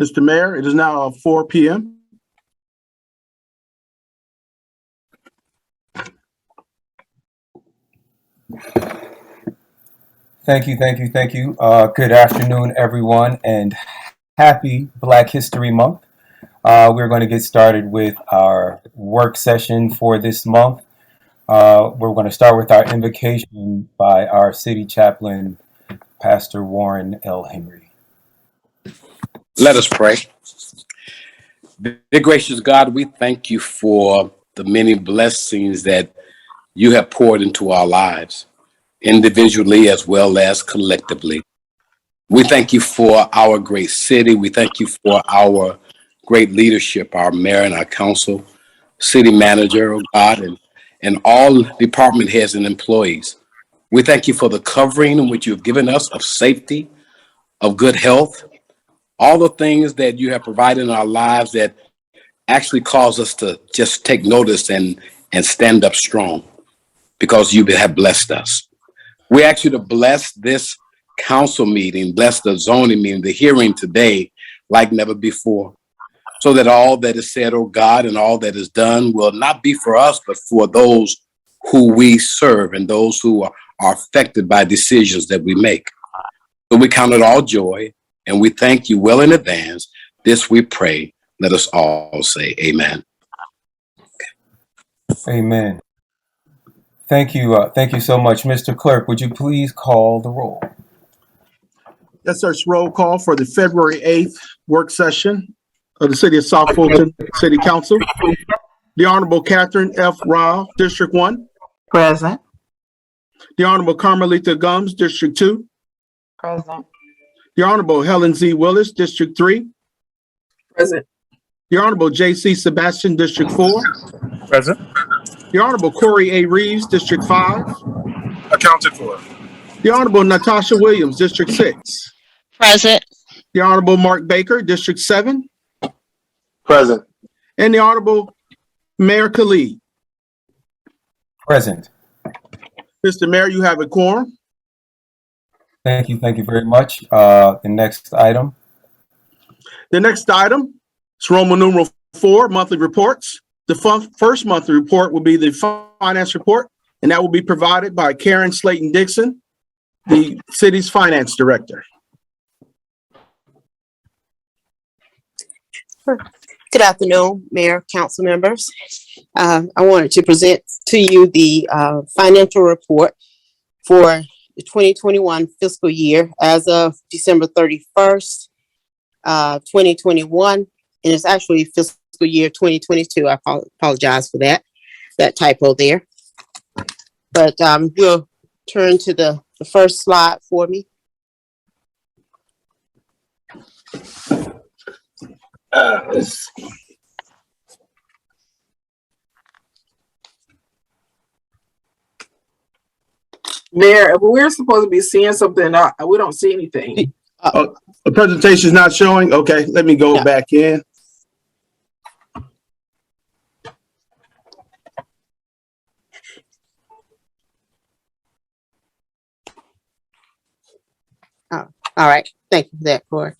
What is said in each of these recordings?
Mr. Mayor, it is now 4 p.m. Thank you. Good afternoon, everyone, and happy Black History Month. We're going to get started with our work session for this month. We're going to start with our invocation by our city chaplain, Pastor Warren L. Henry. Let us pray. Dear gracious God, we thank you for the many blessings that you have poured into our lives, individually as well as collectively. We thank you for our great city. We thank you for our great leadership, our mayor and our council, city manager, oh God, and all department heads and employees. We thank you for the covering in which you've given us of safety, of good health, all the things that you have provided in our lives that actually cause us to just take notice and stand up strong because you have blessed us. We ask you to bless this council meeting, bless the zoning meeting, the hearing today like never before, so that all that is said, oh God, and all that is done will not be for us, but for those who we serve and those who are affected by decisions that we make. So we count it all joy, and we thank you well in advance. This we pray. Let us all say amen. Amen. Thank you. Thank you so much. Mr. Clerk, would you please call the roll? Yes, sir. It's roll call for the February 8th work session of the City of South Fulton City Council. The Honorable Catherine F. Rao, District 1. Present. The Honorable Carmelita Gums, District 2. Present. The Honorable Helen Z. Willis, District 3. Present. The Honorable J.C. Sebastian, District 4. Present. The Honorable Corey A. Reeves, District 5. Accounted for. The Honorable Natasha Williams, District 6. Present. The Honorable Mark Baker, District 7. Present. And the Honorable Mayor Khalid. Present. Mr. Mayor, you have a quorum. Thank you very much. The next item. The next item is Roman numeral 4, monthly reports. The first monthly report will be the finance report, and that will be provided by Karen Slaton-Dixon, the city's finance director. Good afternoon, Mayor, council members. I wanted to present to you the financial report for the 2021 fiscal year as of December 31st, 2021, and it's actually fiscal year 2022. I apologize for that typo there. But we'll turn to the first slide for me. Let's see. Mayor, we're supposed to be seeing something. We don't see anything. The presentation is not showing. Okay, let me go back in. All right, thank you for that, Corey.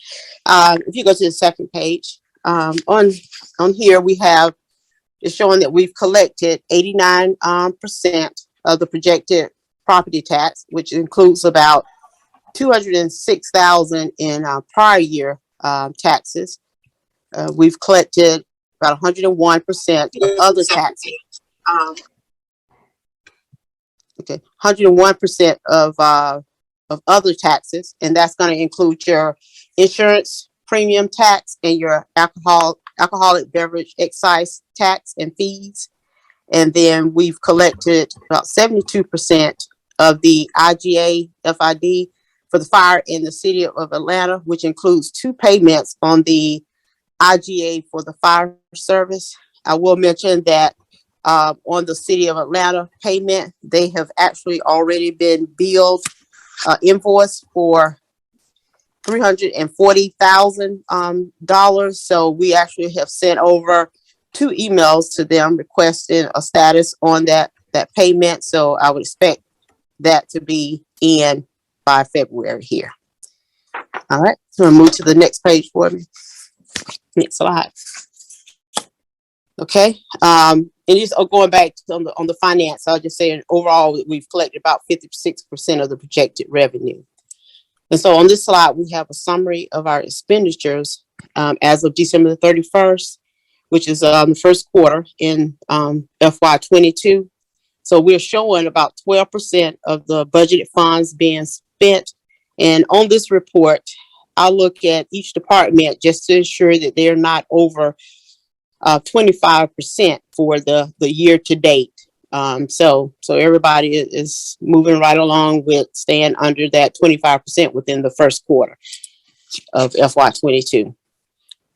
If you go to the second page, on here we have, it's showing that we've collected 89% of the projected property tax, which includes about $206,000 in prior year taxes. We've collected about 101% of other taxes. 101% of other taxes, and that's going to include your insurance premium tax and your alcoholic beverage excise tax and fees. And then we've collected about 72% of the IGA FID for the fire in the city of Atlanta, which includes 2 payments on the IGA for the fire service. I will mention that on the city of Atlanta payment, they have actually already been billed invoice for $340,000. So we actually have sent over 2 emails to them requesting a status on that payment. So I would expect that to be in by February here. All right, so we'll move to the next page for me. Next slide. Okay. And just going back to on the finance, I'll just say overall we've collected about 56% of the projected revenue. And so on this slide, we have a summary of our expenditures as of December the 31st, which is the first quarter in FY22. So we're showing about 12% of the budgeted funds being spent. And on this report, I'll look at each department just to ensure that they're not over 25% for the year to date. So everybody is moving right along with staying under that 25% within the first quarter of FY22.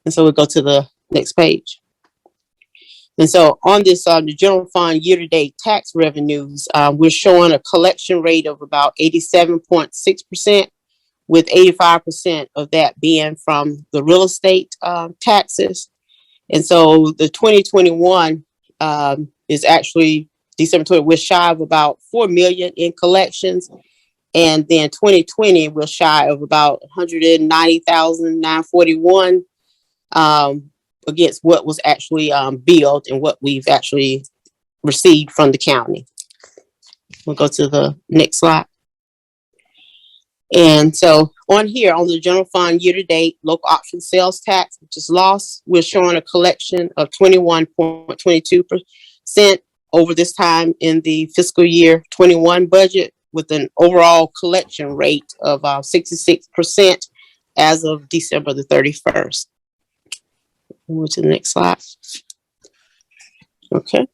And so we'll go to the next page. And so on this, the general fund year-to-date tax revenues, we're showing a collection rate of about 87.6%, with 85% of that being from the real estate taxes. And so the 2021 is actually December 20, we're shy of about 4 million in collections. And then 2020, we're shy of about 190,941 against what was actually billed and what we've actually received from the county. We'll go to the next slide. And so on here, on the general fund year-to-date local option sales tax, which is lost, we're showing a collection of 21.22% over this time in the fiscal year 21 budget, with an overall collection rate of 66% as of December the 31st. Move to the next slide. Okay.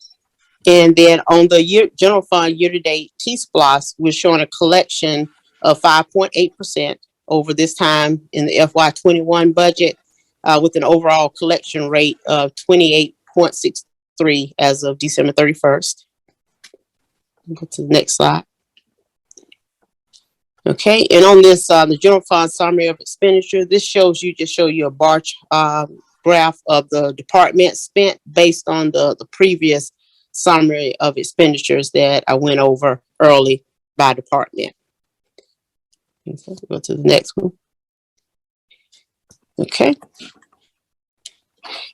And then on the general fund year-to-date T-SPLOS, we're showing a collection of 5.8% over this time in the FY21 budget, with an overall collection rate of 28.63 as of December 31st. Go to the next slide. Okay, and on this, the general fund summary of expenditure, this shows you a bar graph of the department spent based on the previous summary of expenditures that I went over early by department. Okay, go to the next one. Okay.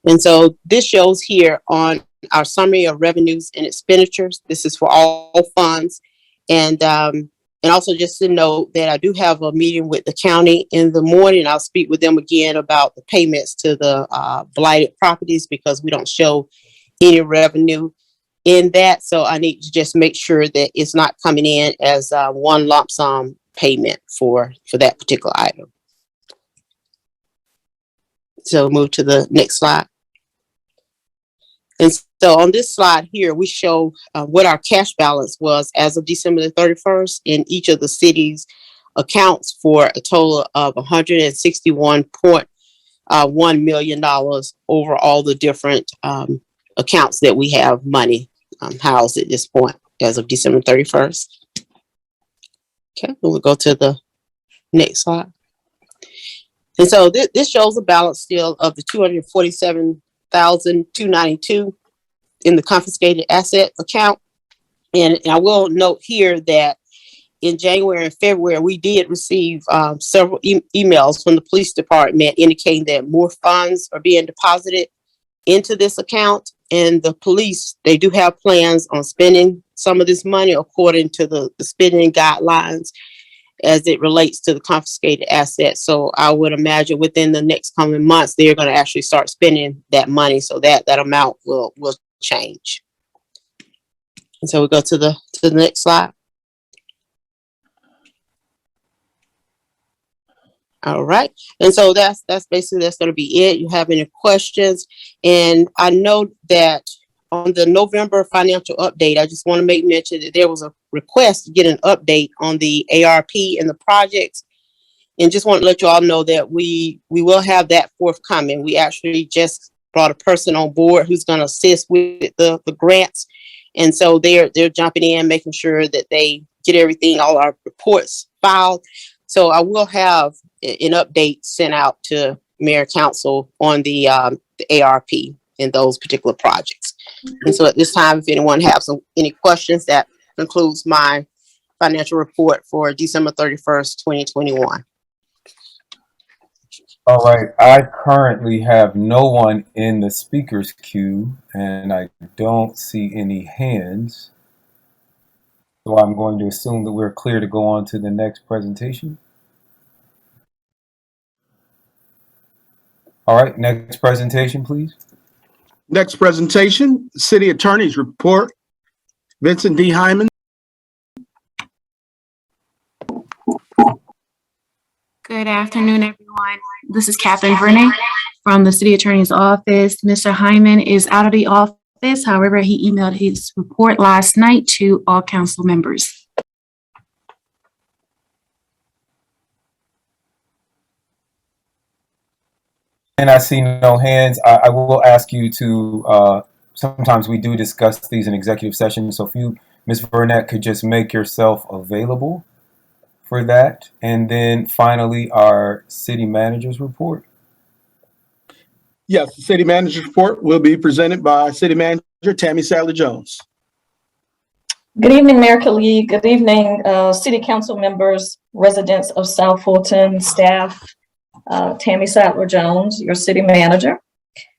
And so this shows here on our summary of revenues and expenditures. This is for all funds. And also just to note that I do have a meeting with the county in the morning. I'll speak with them again about the payments to the blighted properties, because we don't show any revenue in that. So I need to just make sure that it's not coming in as one lump sum payment for that particular item. So move to the next slide. And so on this slide here, we show what our cash balance was as of December the 31st in each of the cities' accounts, for a total of $161.1 million over all the different accounts that we have money housed at this point as of December 31st. Okay, we'll go to the next slide. And so this shows a balance still of the $247,292 in the confiscated asset account. And I will note here that in January and February, we did receive several emails from the police department indicating that more funds are being deposited into this account. And the police, they do have plans on spending some of this money according to the spending guidelines as it relates to the confiscated assets. So I would imagine within the next coming months, they're going to actually start spending that money, so that amount will change. And so we go to the next slide. All right. And so that's basically, that's going to be it. You have any questions? And I know that on the November financial update, I just want to make mention that there was a request to get an update on the ARP and the projects. And just want to let you all know that we will have that forthcoming. We actually just brought a person on board who's going to assist with the grants. And so they're jumping in, making sure that they get everything, all our reports filed. So I will have an update sent out to Mayor Council on the ARP in those particular projects. And so at this time, if anyone has any questions, that concludes my financial report for December 31st, 2021. All right, I currently have no one in the speakers queue, and I don't see any hands. So I'm going to assume that we're clear to go on to the next presentation. All right, next presentation, please. Next presentation, City Attorney's Report. Vincent D. Hyman. Good afternoon, everyone. This is Captain Brennan from the City Attorney's Office. Mr. Hyman is out of the office. However, he emailed his report last night to all council members. And I see no hands. I will ask you to, sometimes we do discuss these in executive session. So if you, Ms. Burnett, could just make yourself available for that. And then finally, our city manager's report. Yes, the City Manager's Report will be presented by City Manager Tammi Sadler-Jones. Good evening, Mayor Khalid. Good evening, City Council members, residents of South Fulton, staff. Tammi Sadler-Jones, your City Manager.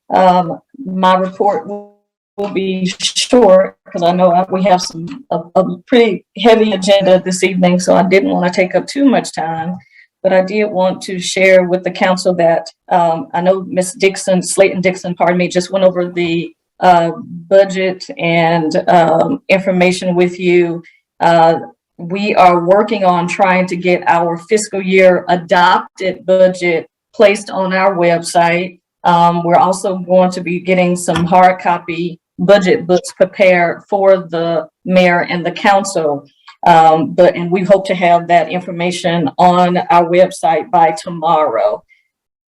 My report will be short because I know we have a pretty heavy agenda this evening, so I didn't want to take up too much time. But I did want to share with the council that I know Ms. Dixon, Slaton-Dixon, pardon me, just went over the budget and information with you. We are working on trying to get our fiscal year adopted budget placed on our website. We're also going to be getting some hard copy budget books prepared for the mayor and the council. And we hope to have that information on our website by tomorrow.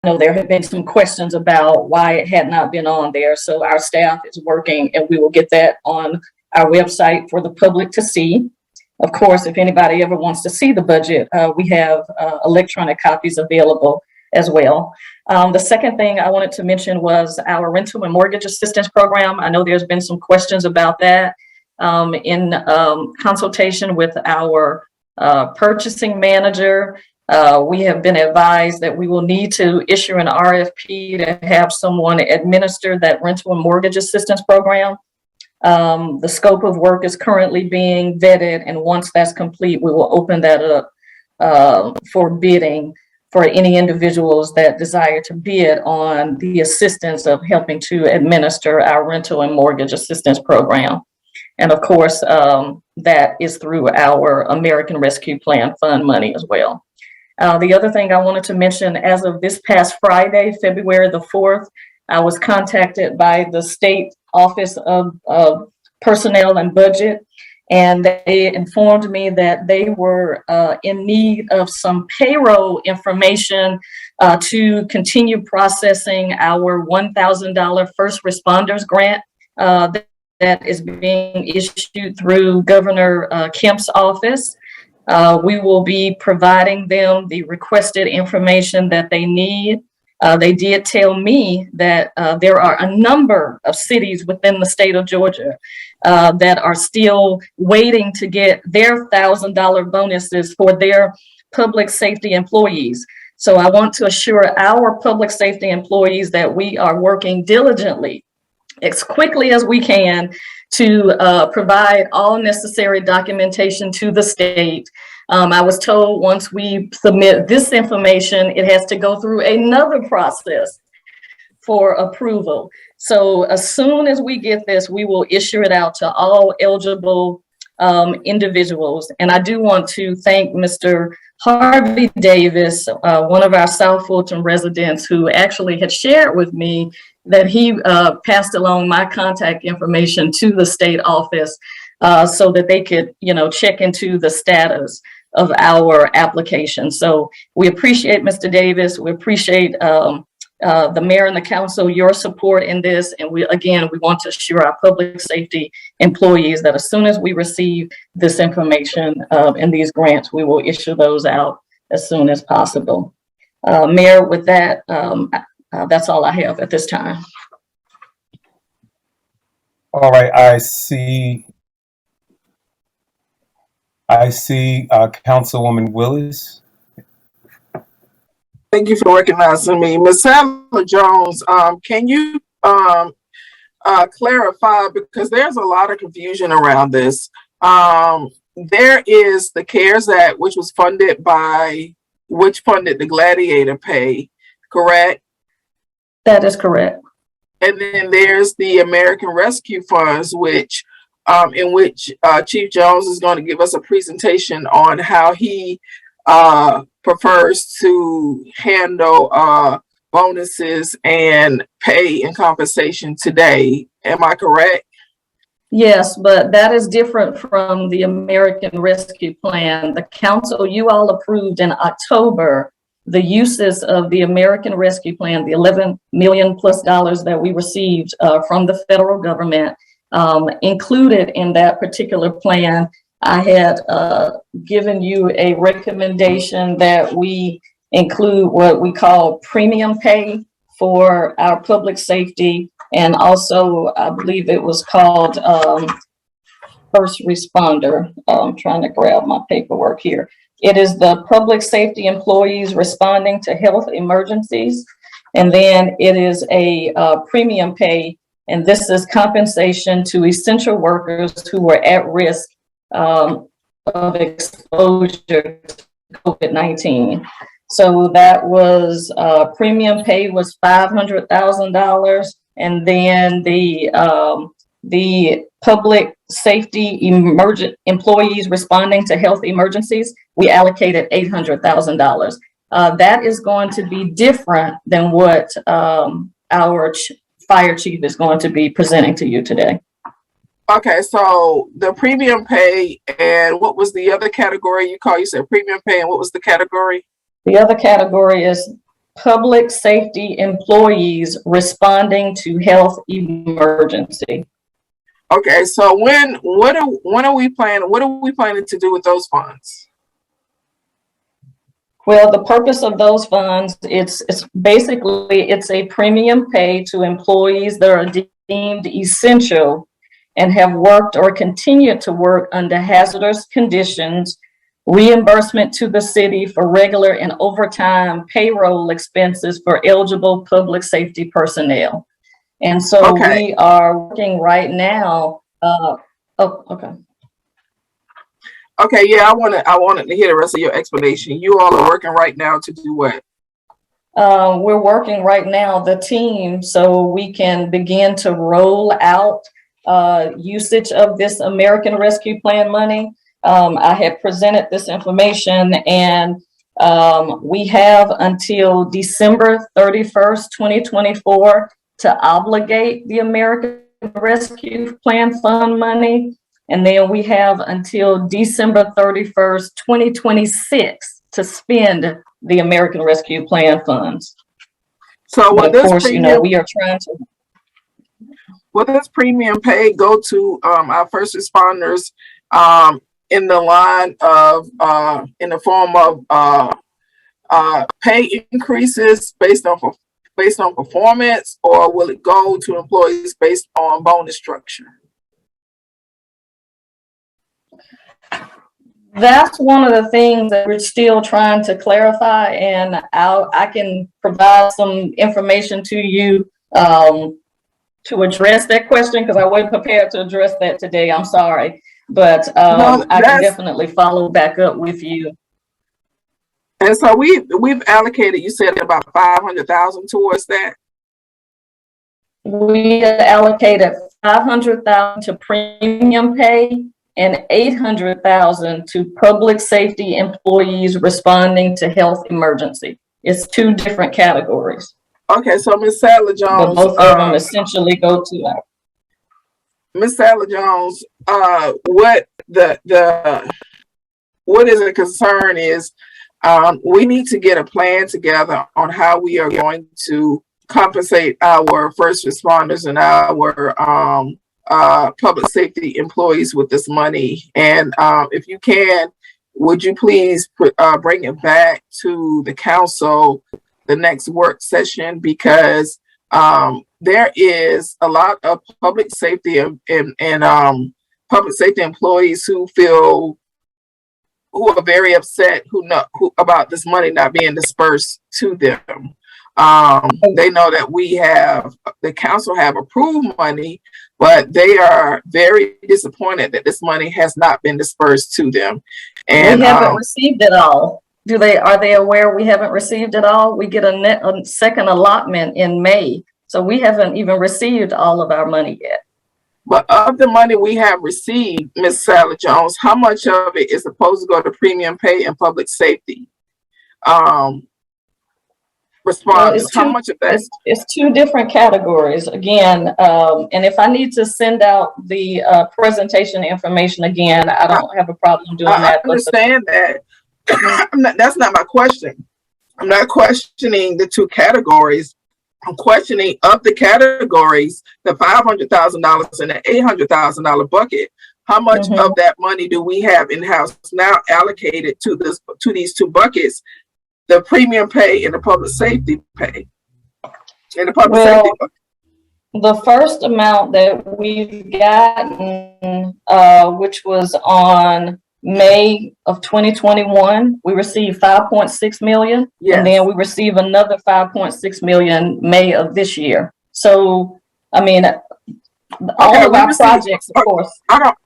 I know there have been some questions about why it had not been on there. So our staff is working and we will get that on our website for the public to see. Of course, if anybody ever wants to see the budget, we have electronic copies available as well. The second thing I wanted to mention was our rental and mortgage assistance program. I know there's been some questions about that. In consultation with our purchasing manager, we have been advised that we will need to issue an RFP to have someone administer that rental and mortgage assistance program. The scope of work is currently being vetted, and once that's complete, we will open that up for bidding for any individuals that desire to bid on the assistance of helping to administer our rental and mortgage assistance program. And of course, that is through our American Rescue Plan Fund money as well. The other thing I wanted to mention, as of this past Friday, February the 4th, I was contacted by the State Office of Personnel and Budget, and they informed me that they were in need of some payroll information to continue processing our $1,000 first responders grant that is being issued through Governor Kemp's office. We will be providing them the requested information that they need. They did tell me that there are a number of cities within the state of Georgia that are still waiting to get their $1,000 bonuses for their public safety employees. So I want to assure our public safety employees that we are working diligently as quickly as we can to provide all necessary documentation to the state. I was told once we submit this information, it has to go through another process for approval. So as soon as we get this, we will issue it out to all eligible individuals. And I do want to thank Mr. Harvey Davis, one of our South Fulton residents, who actually had shared with me that he passed along my contact information to the state office so that they could, check into the status of our application. So we appreciate Mr. Davis. We appreciate the mayor and the council, your support in this. And we want to assure our public safety employees that as soon as we receive this information and these grants, we will issue those out as soon as possible. Mayor, with that, that's all I have at this time. All right, I see Councilwoman Willis. Thank you for recognizing me. Ms. Sadler Jones, can you clarify, because there's a lot of confusion around this. There is the CARES Act, which funded the gladiator pay, correct? That is correct. And then there's the American Rescue Funds, which in which Chief Jones is going to give us a presentation on how he prefers to handle bonuses and pay and compensation today. Am I correct? Yes, but that is different from the American Rescue Plan. The council, you all approved in October the uses of the American Rescue Plan, the $11 million+ that we received from the federal government. Included in that particular plan, I had given you a recommendation that we include what we call premium pay for our public safety, and also I believe it was called first responder. I'm trying to grab my paperwork here. It is the public safety employees responding to health emergencies, and then it is a premium pay, and this is compensation to essential workers who were at risk of exposure to COVID-19. So that was premium pay was $500,000, and then the public safety employees responding to health emergencies, we allocated $800,000. That is going to be different than what our fire chief is going to be presenting to you today. Okay, so the premium pay, and what was the other category you called? You said premium pay, and what was the category? The other category is public safety employees responding to health emergency. Okay, so what are we planning to do with those funds? Well, the purpose of those funds, it's basically a premium pay to employees that are deemed essential and have worked or continue to work under hazardous conditions, reimbursement to the city for regular and overtime payroll expenses for eligible public safety personnel. And so we are working right now. Okay, yeah, I wanted to hear the rest of your explanation. You all are working right now to do what? We're working right now, the team, so we can begin to roll out usage of this American Rescue Plan money. I had presented this information, and we have until December 31st, 2024 to obligate the American Rescue Plan Fund money. And then we have until December 31st, 2026 to spend the American Rescue Plan funds. So of course, you know, we are trying to. Will this premium pay go to our first responders in the line of in the form of pay increases based on performance, or will it go to employees based on bonus structure? That's one of the things that we're still trying to clarify, and I can provide some information to you to address that question, because I wasn't prepared to address that today. I'm sorry, but I can definitely follow back up with you. And so we've allocated, you said, about $500,000 towards that. We allocated $500,000 to premium pay and $800,000 to public safety employees responding to health emergency. It's two different categories. Okay, so Ms. Sadler Jones, but both of them essentially go to our. Ms. Sadler Jones, what is a concern is we need to get a plan together on how we are going to compensate our first responders and our public safety employees with this money. And if you can, would you please bring it back to the council the next work session, because there is a lot of public safety and public safety employees who feel who are very upset who about this money not being dispersed to them. They know that the council have approved money, but they are very disappointed that this money has not been dispersed to them. And we haven't received it all. Are they aware we haven't received it all? We get a second allotment in May. So we haven't even received all of our money yet. But of the money we have received, Ms. Sally Jones, how much of it is supposed to go to premium pay and public safety? Respondents, how much of that? It's two different categories again. And if I need to send out the presentation information again, I don't have a problem doing that. I understand that. That's not my question. I'm not questioning the two categories. I'm questioning of the categories, the $500,000 and the $800,000 bucket. How much of that money do we have in house now allocated to these two buckets? The premium pay and the public safety pay. And the public safety bucket. The first amount that we've gotten, which was on May of 2021, we received 5.6 million. Yes. And then we received another 5.6 million May of this year. So, I mean, all of our projects, of course.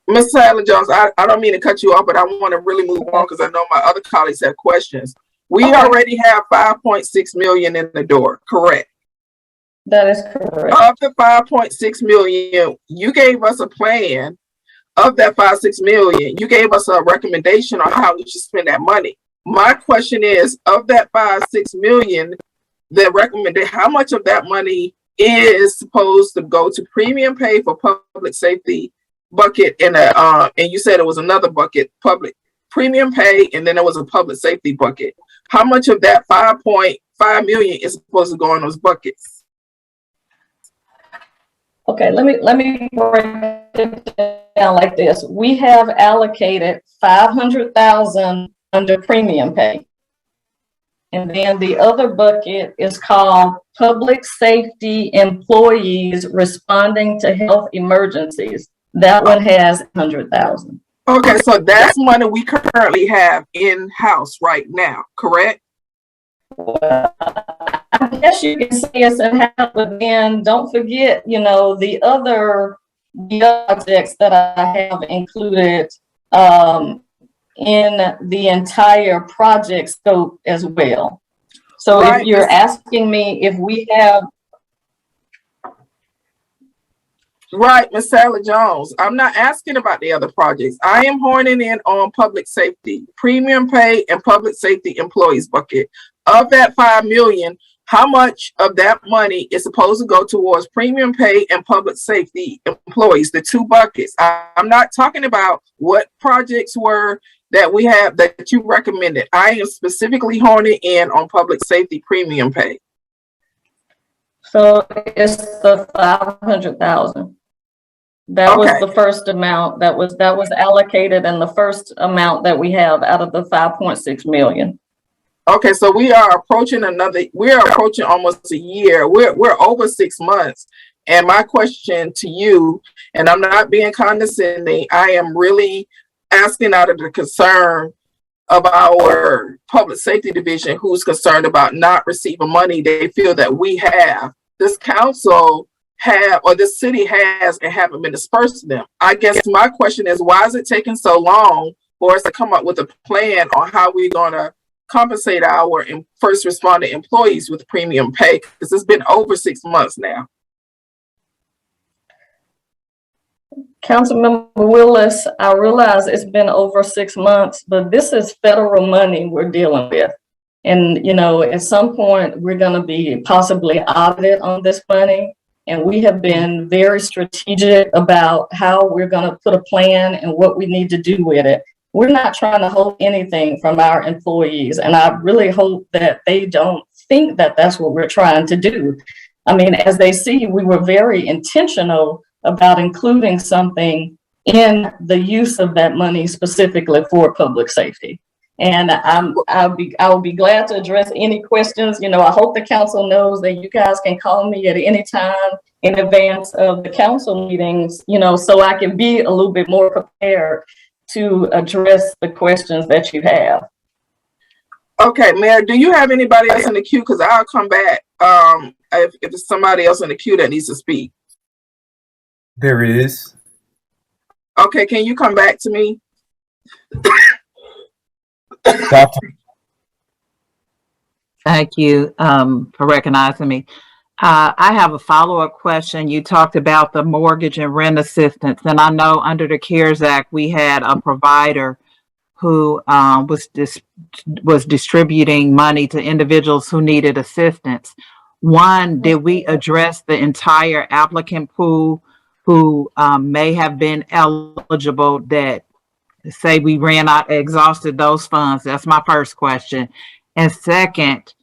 Ms. Sally Jones, I don't mean to cut you off, but I want to really move on because I know my other colleagues have questions. We already have 5.6 million in the door, correct? That is correct. Of the 5.6 million, you gave us a plan. Of that 5.6 million, you gave us a recommendation on how we should spend that money. My question is, of that 5.6 million, how much of that money is supposed to go to premium pay for public safety bucket and you said it was another bucket, public premium pay, and then there was a public safety bucket. How much of that 5.5 million is supposed to go in those buckets? Okay, let me break it down like this. We have allocated 500,000 under premium pay. And then the other bucket is called public safety employees responding to health emergencies. That one has 100,000. Okay, so that's money we currently have in-house right now, correct? Well, I guess you can say it's in house, but then don't forget, the other projects that I have included in the entire project scope as well. So right. If you're asking me if we have. Right, Ms. Sally Jones, I'm not asking about the other projects. I am honing in on public safety, premium pay and public safety employees bucket. Of that 5 million, how much of that money is supposed to go towards premium pay and public safety employees, the two buckets? I'm not talking about what projects were that we have that you recommended. I am specifically honing in on public safety premium pay. So it's the 500,000. That was the first amount that was allocated, and the first amount that we have out of the 5.6 million. Okay, so we are approaching almost a year. We're over 6 months. And my question to you, and I'm not being condescending, I am really asking out of the concern of our public safety division, who's concerned about not receiving money they feel that we have. This council have, or this city has, and haven't been dispersed to them. I guess my question is, why is it taking so long for us to come up with a plan on how we're going to compensate our first responder employees with premium pay? Because it's been over 6 months now. Councilmember Willis, I realize it's been over 6 months, but this is federal money we're dealing with. And, at some point, we're going to be possibly audited on this money. And we have been very strategic about how we're going to put a plan and what we need to do with it. We're not trying to hold anything from our employees. And I really hope that they don't think that that's what we're trying to do. I mean, as they see, we were very intentional about including something in the use of that money specifically for public safety. And I'll be glad to address any questions. I hope the council knows that you guys can call me at any time in advance of the council meetings, so I can be a little bit more prepared to address the questions that you have. Okay, Mayor, do you have anybody else in the queue? Because I'll come back if it's somebody else in the queue that needs to speak. There is. Okay, can you come back to me? Dr. Thank you for recognizing me. I have a follow-up question. You talked about the mortgage and rent assistance, and I know under the CARES Act, we had a provider who was distributing money to individuals who needed assistance. One, did we address the entire applicant pool who may have been eligible that, say, we ran out, exhausted those funds? That's my first question. And second,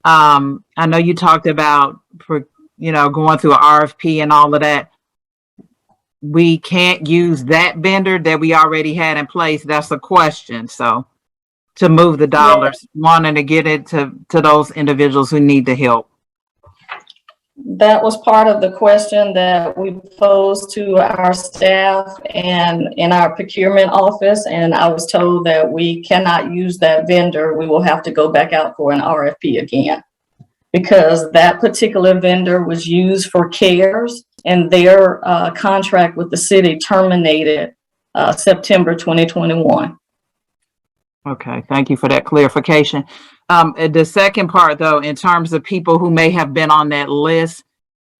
I know you talked about, going through an RFP and all of that. We can't use that vendor that we already had in place. That's a question. So to move the dollars, wanting to get it to those individuals who need the help. That was part of the question that we posed to our staff and in our procurement office. And I was told that we cannot use that vendor. We will have to go back out for an RFP again, because that particular vendor was used for CARES and their contract with the city terminated September 2021. Okay, thank you for that clarification. The second part, though, in terms of people who may have been on that list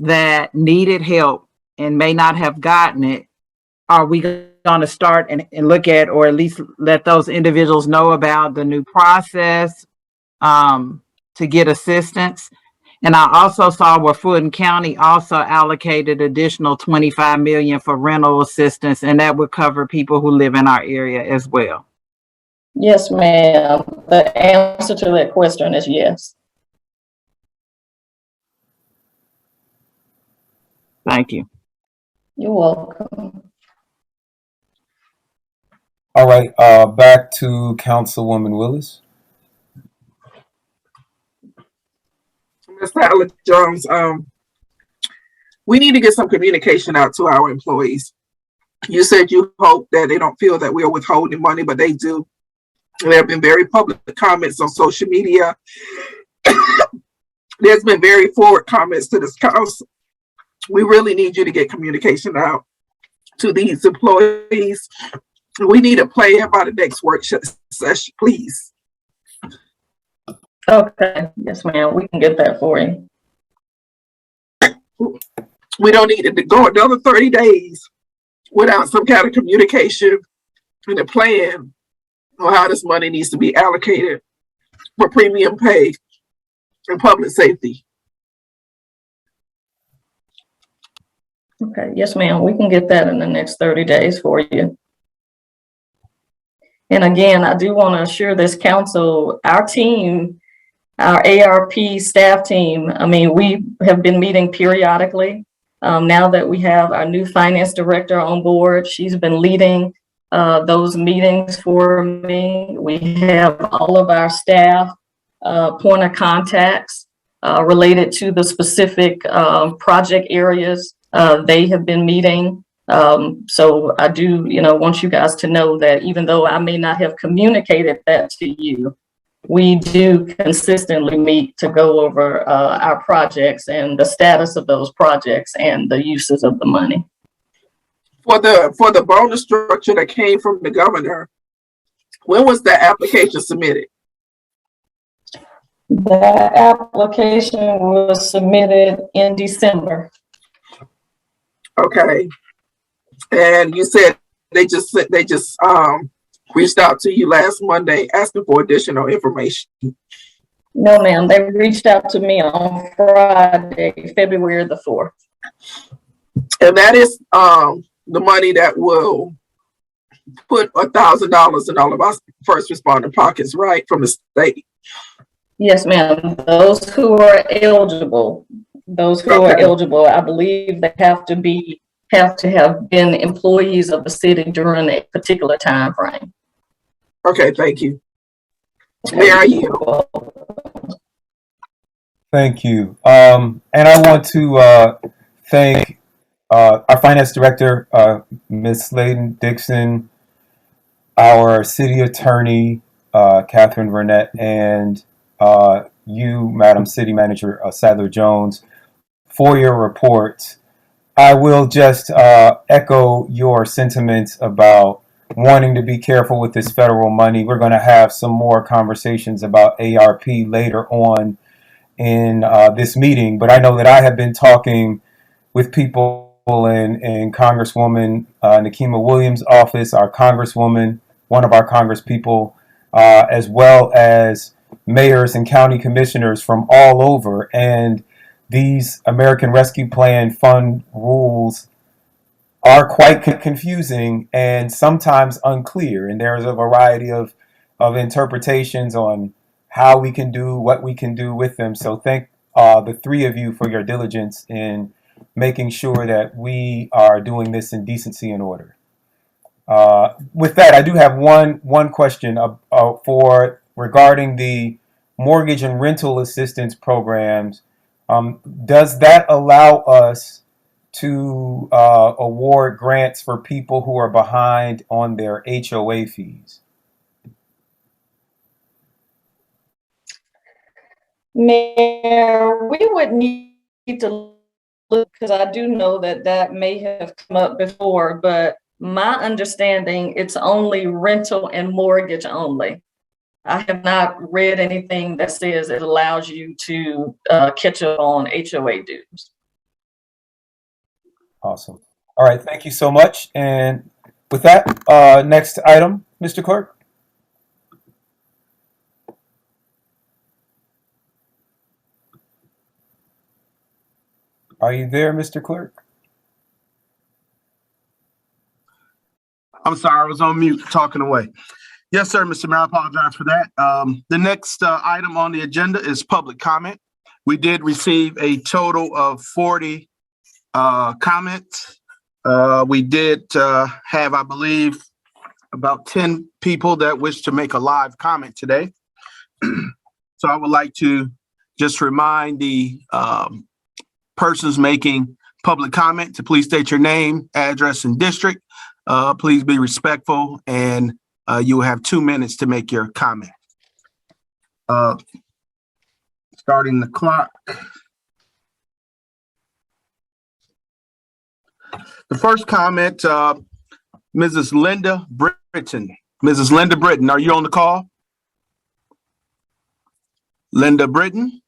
that needed help and may not have gotten it, are we going to start and look at, or at least let those individuals know about the new process to get assistance? And I also saw where Fulton County also allocated additional $25 million for rental assistance, and that would cover people who live in our area as well. Yes, ma'am. The answer to that question is yes. Thank you. You're welcome. All right, back to Councilwoman Willis. Ms. Tyler-Jones, we need to get some communication out to our employees. You said you hope that they don't feel that we are withholding money, but they do. There have been very public comments on social media. There's been very forward comments to this council. We really need you to get communication out to these employees. We need a plan by the next work session, please. Okay, yes, ma'am. We can get that for you. We don't need it to go another 30 days without some kind of communication and a plan on how this money needs to be allocated for premium pay and public safety. Okay, yes, ma'am. We can get that in the next 30 days for you. And again, I do want to assure this council, our team, our ARP staff team, I mean, we have been meeting periodically. Now that we have our new finance director on board, she's been leading those meetings for me. We have all of our staff point of contacts related to the specific project areas they have been meeting. So I do, want you guys to know that even though I may not have communicated that to you, we do consistently meet to go over our projects and the status of those projects and the uses of the money. For the bonus structure that came from the governor, when was the application submitted? The application was submitted in December. Okay. And you said they just reached out to you last Monday asking for additional information. No, ma'am. They reached out to me on Friday, February the 4th. And that is the money that will put $1,000 in all of our first responder pockets, right, from the state. Yes, ma'am. Those who are eligible, I believe they have to have been employees of the city during a particular time frame. Okay, thank you. Where are you? Thank you. And I want to thank our finance director, Ms. Slaton-Dixon, our city attorney, Catherine Burnett, and you, Madam City Manager Sadler Jones, for your reports. I will just echo your sentiments about wanting to be careful with this federal money. We're going to have some more conversations about ARP later on in this meeting, but I know that I have been talking with people in Congresswoman Nikema Williams' office, our Congresswoman, one of our Congress people, as well as mayors and county commissioners from all over. And these American Rescue Plan Fund rules are quite confusing and sometimes unclear. And there's a variety of interpretations on how we can do what we can do with them. So thank the three of you for your diligence in making sure that we are doing this in decency and order. With that, I do have one question for regarding the mortgage and rental assistance programs. Does that allow us to award grants for people who are behind on their HOA fees? Mayor, we would need to look, because I do know that that may have come up before, but my understanding, it's only rental and mortgage only. I have not read anything that says it allows you to catch up on HOA dues. Awesome. All right, thank you so much. And with that, next item, Mr. Clerk. Are you there, Mr. Clerk? I'm sorry, I was on mute talking away. Yes, sir, Mr. Mayor, I apologize for that. The next item on the agenda is public comment. We did receive a total of 40 comments. We did have, I believe, about 10 people that wish to make a live comment today. So I would like to just remind the persons making public comment to please state your name, address, and district. Please be respectful, and you will have 2 minutes to make your comment. Starting the clock. The first comment, Mrs. Linda Britton. Mrs. Linda Britton, are you on the call? Linda Britton.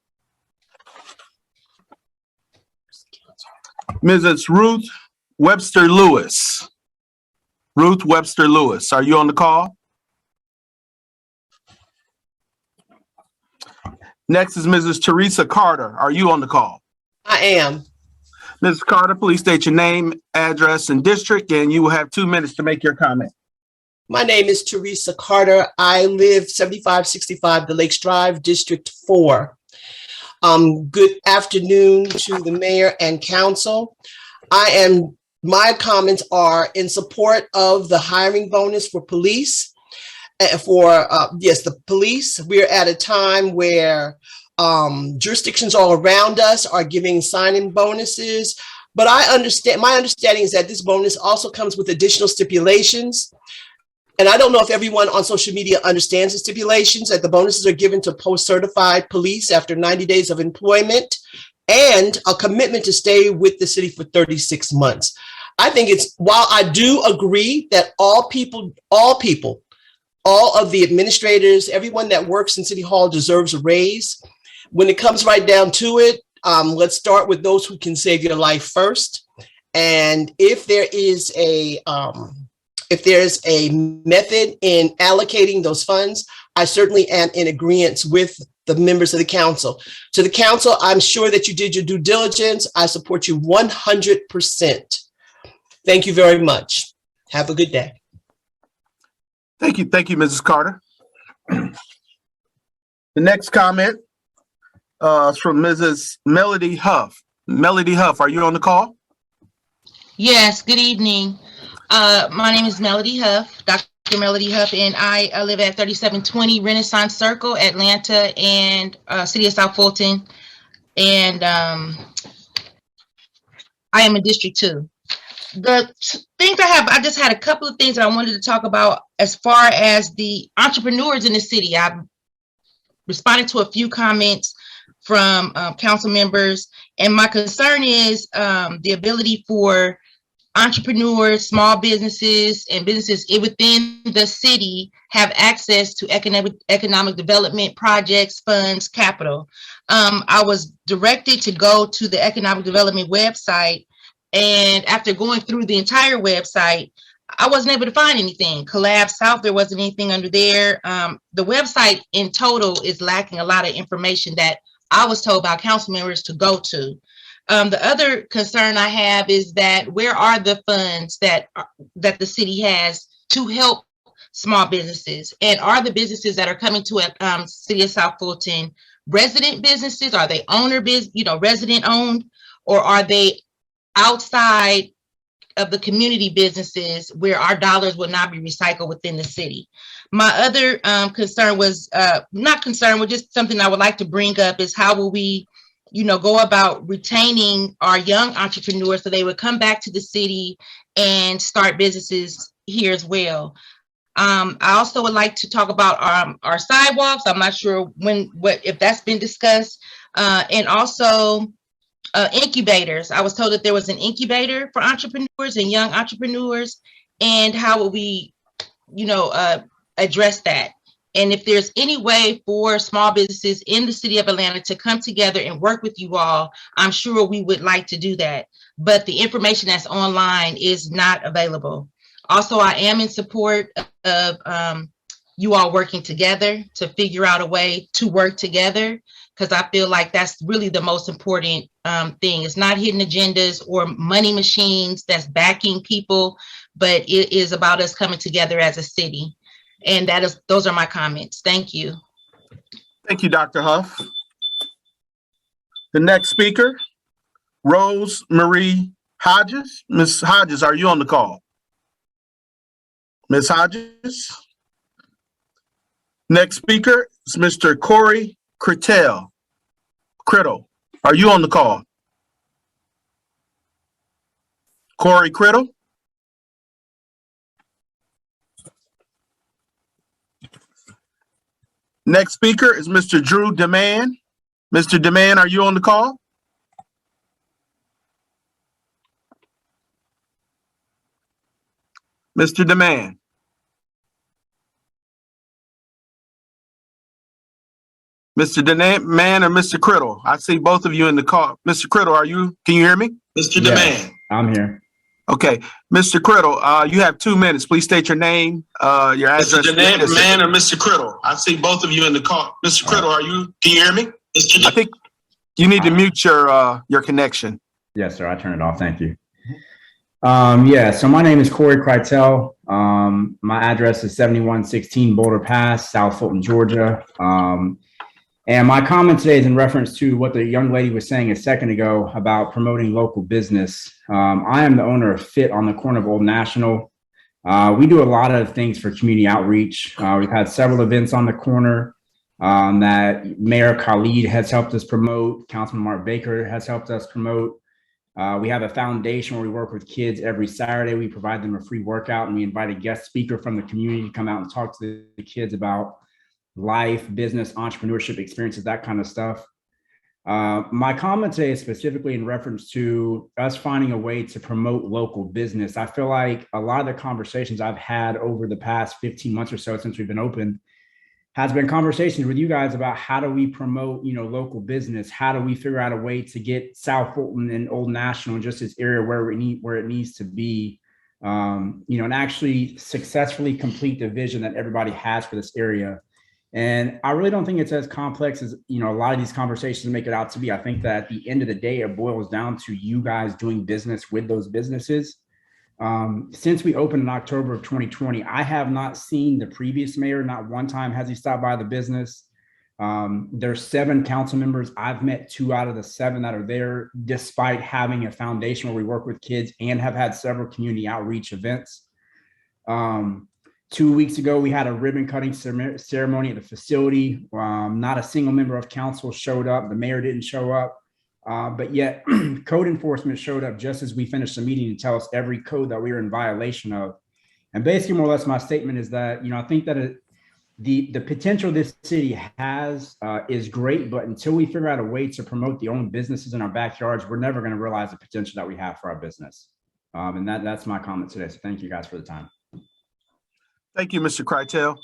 Mrs. Ruth Webster Lewis. Ruth Webster Lewis, are you on the call? Next is Mrs. Teresa Carter. Are you on the call? I am. Mrs. Carter, please state your name, address, and district, and you will have 2 minutes to make your comment. My name is Teresa Carter. I live 7565 The Lakes Drive, District 4. Good afternoon to the mayor and council. My comments are in support of the hiring bonus for police. The police. We're at a time where jurisdictions all around us are giving sign-in bonuses. But my understanding is that this bonus also comes with additional stipulations. And I don't know if everyone on social media understands the stipulations, that the bonuses are given to post-certified police after 90 days of employment and a commitment to stay with the city for 36 months. I think while I do agree that all of the administrators, everyone that works in City Hall deserves a raise, when it comes right down to it, let's start with those who can save your life first. And if there is a method in allocating those funds, I certainly am in agreement with the members of the council. To the council, I'm sure that you did your due diligence. I support you 100%. Thank you very much. Have a good day. Thank you, Mrs. Carter. The next comment is from Mrs. Melody Huff. Melody Huff, are you on the call? Yes, good evening. My name is Melody Huff, Dr. Melody Huff, and I live at 3720 Renaissance Circle, Atlanta, and City of South Fulton. And I am in District 2. I just had a couple of things that I wanted to talk about as far as the entrepreneurs in the city. I responded to a few comments from council members, and my concern is the ability for entrepreneurs, small businesses, and businesses within the city have access to economic development projects, funds, capital. I was directed to go to the economic development website, and after going through the entire website, I wasn't able to find anything. Collab South, there wasn't anything under there. The website in total is lacking a lot of information that I was told by council members to go to. The other concern I have is that where are the funds that the city has to help small businesses? And are the businesses that are coming to a city of South Fulton resident businesses? Are they resident owned, or are they outside of the community businesses where our dollars will not be recycled within the city? My other concern was just something I would like to bring up is how will we go about retaining our young entrepreneurs so they would come back to the city and start businesses here as well. I also would like to talk about our sidewalks. I'm not sure if that's been discussed, and also incubators. I was told that there was an incubator for entrepreneurs and young entrepreneurs, and how will we, address that? And if there's any way for small businesses in the city of Atlanta to come together and work with you all, I'm sure we would like to do that. But the information that's online is not available. Also, I am in support of you all working together to figure out a way to work together, because I feel like that's really the most important thing. It's not hidden agendas or money machines that's backing people, but it is about us coming together as a city. And those are my comments. Thank you. Thank you, Dr. Huff. The next speaker, Rose Marie Hodges. Ms. Hodges, are you on the call? Ms. Hodges? Next speaker is Mr. Corey Criddle. Are you on the call? Corey Criddle? Next speaker is Mr. Drew Demand. Mr. Demand, are you on the call? Mr. Demand. Mr. Demand or Mr. Criddle? I see both of you in the call. Mr. Criddle, can you hear me? Mr. Yes, Demand. I'm here. Okay, Mr. Criddle, you have 2 minutes. Please state your name, your address. Mr. Demand or Mr. Criddle? I see both of you in the call. Mr. Criddle, can you hear me? I think you need to mute your connection. Yes, sir. I turned it off. Thank you. So my name is Corey Criddle. My address is 7116 Boulder Pass, South Fulton, Georgia. And my comment today is in reference to what the young lady was saying a second ago about promoting local business. I am the owner of Fit on the corner of Old National. We do a lot of things for community outreach. We've had several events on the corner that Mayor Khalid has helped us promote. Councilman Mark Baker has helped us promote. We have a foundation where we work with kids every Saturday. We provide them a free workout, and we invite a guest speaker from the community to come out and talk to the kids about life, business, entrepreneurship experiences, that kind of stuff. My comment today is specifically in reference to us finding a way to promote local business. I feel like a lot of the conversations I've had over the past 15 months or so since we've been open has been conversations with you guys about how do we promote, local business? How do we figure out a way to get South Fulton and Old National and just this area where it needs to be, and actually successfully complete the vision that everybody has for this area. And I really don't think it's as complex as, a lot of these conversations make it out to be. I think that at the end of the day, it boils down to you guys doing business with those businesses. Since we opened in October of 2020, I have not seen the previous mayor. Not one time has he stopped by the business. There's 7 council members. I've met 2 out of the 7 that are there, despite having a foundation where we work with kids and have had several community outreach events. 2 weeks ago, we had a ribbon cutting ceremony at the facility. Not a single member of council showed up. The mayor didn't show up. But yet code enforcement showed up just as we finished the meeting to tell us every code that we were in violation of. And basically, more or less, my statement is that, I think that the potential this city has is great, but until we figure out a way to promote the own businesses in our backyards, we're never going to realize the potential that we have for our business. And that's my comment today. So thank you guys for the time. Thank you, Mr. Critel.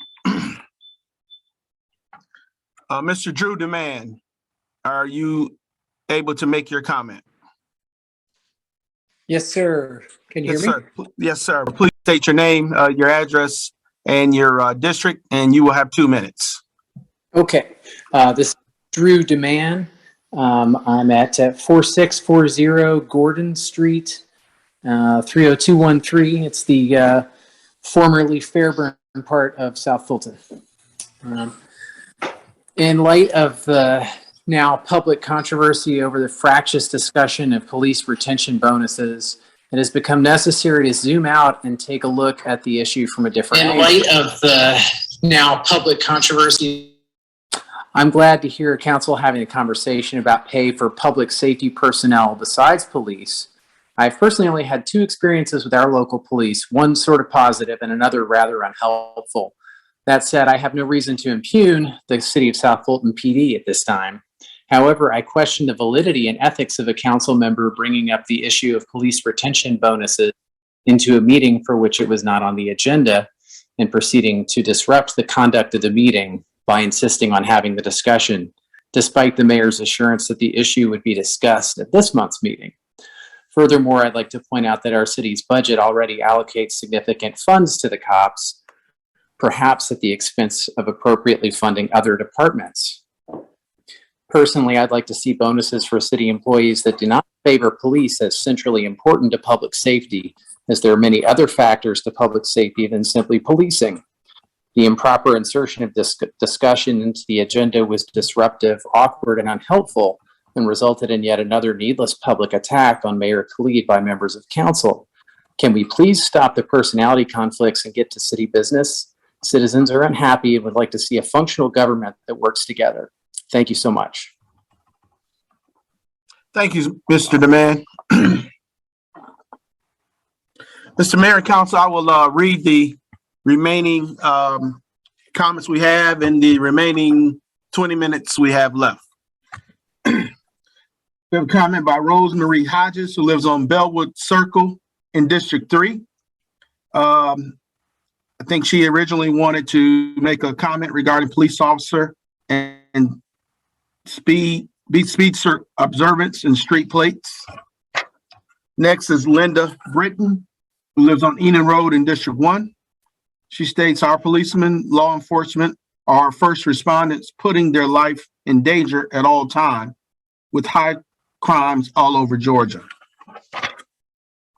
Mr. Drew Demand, are you able to make your comment? Yes, sir. Can you Yes, hear me? sir. Yes, sir. Please state your name, your address, and your district, and you will have 2 minutes. Okay. This is Drew Demand. I'm at 4640 Gordon Street, 30213. It's the formerly Fairburn part of South Fulton. In light of the now public controversy over the fractious discussion of police retention bonuses, it has become necessary to zoom out and take a look at the issue from a different angle. In light of the now public controversy, I'm glad to hear council having a conversation about pay for public safety personnel besides police. I've personally only had 2 experiences with our local police, one sort of positive and another rather unhelpful. That said, I have no reason to impugn the City of South Fulton PD at this time. However, I question the validity and ethics of a council member bringing up the issue of police retention bonuses into a meeting for which it was not on the agenda and proceeding to disrupt the conduct of the meeting by insisting on having the discussion, despite the mayor's assurance that the issue would be discussed at this month's meeting. Furthermore, I'd like to point out that our city's budget already allocates significant funds to the cops, perhaps at the expense of appropriately funding other departments. Personally, I'd like to see bonuses for city employees that do not favor police as centrally important to public safety, as there are many other factors to public safety than simply policing. The improper insertion of this discussion into the agenda was disruptive, awkward, and unhelpful, and resulted in yet another needless public attack on Mayor Khalid by members of council. Can we please stop the personality conflicts and get to city business? Citizens are unhappy and would like to see a functional government that works together. Thank you so much. Thank you, Mr. Demand. Mr. Mayor and Council, I will read the remaining comments we have in the remaining 20 minutes we have left. We have a comment by Rosemarie Hodges, who lives on Bellwood Circle in District 3. I think she originally wanted to make a comment regarding police officer and speed observance and street plates. Next is Linda Britton, who lives on Enon Road in District 1. She states our policemen, law enforcement, are first responders putting their life in danger at all times with high crimes all over Georgia.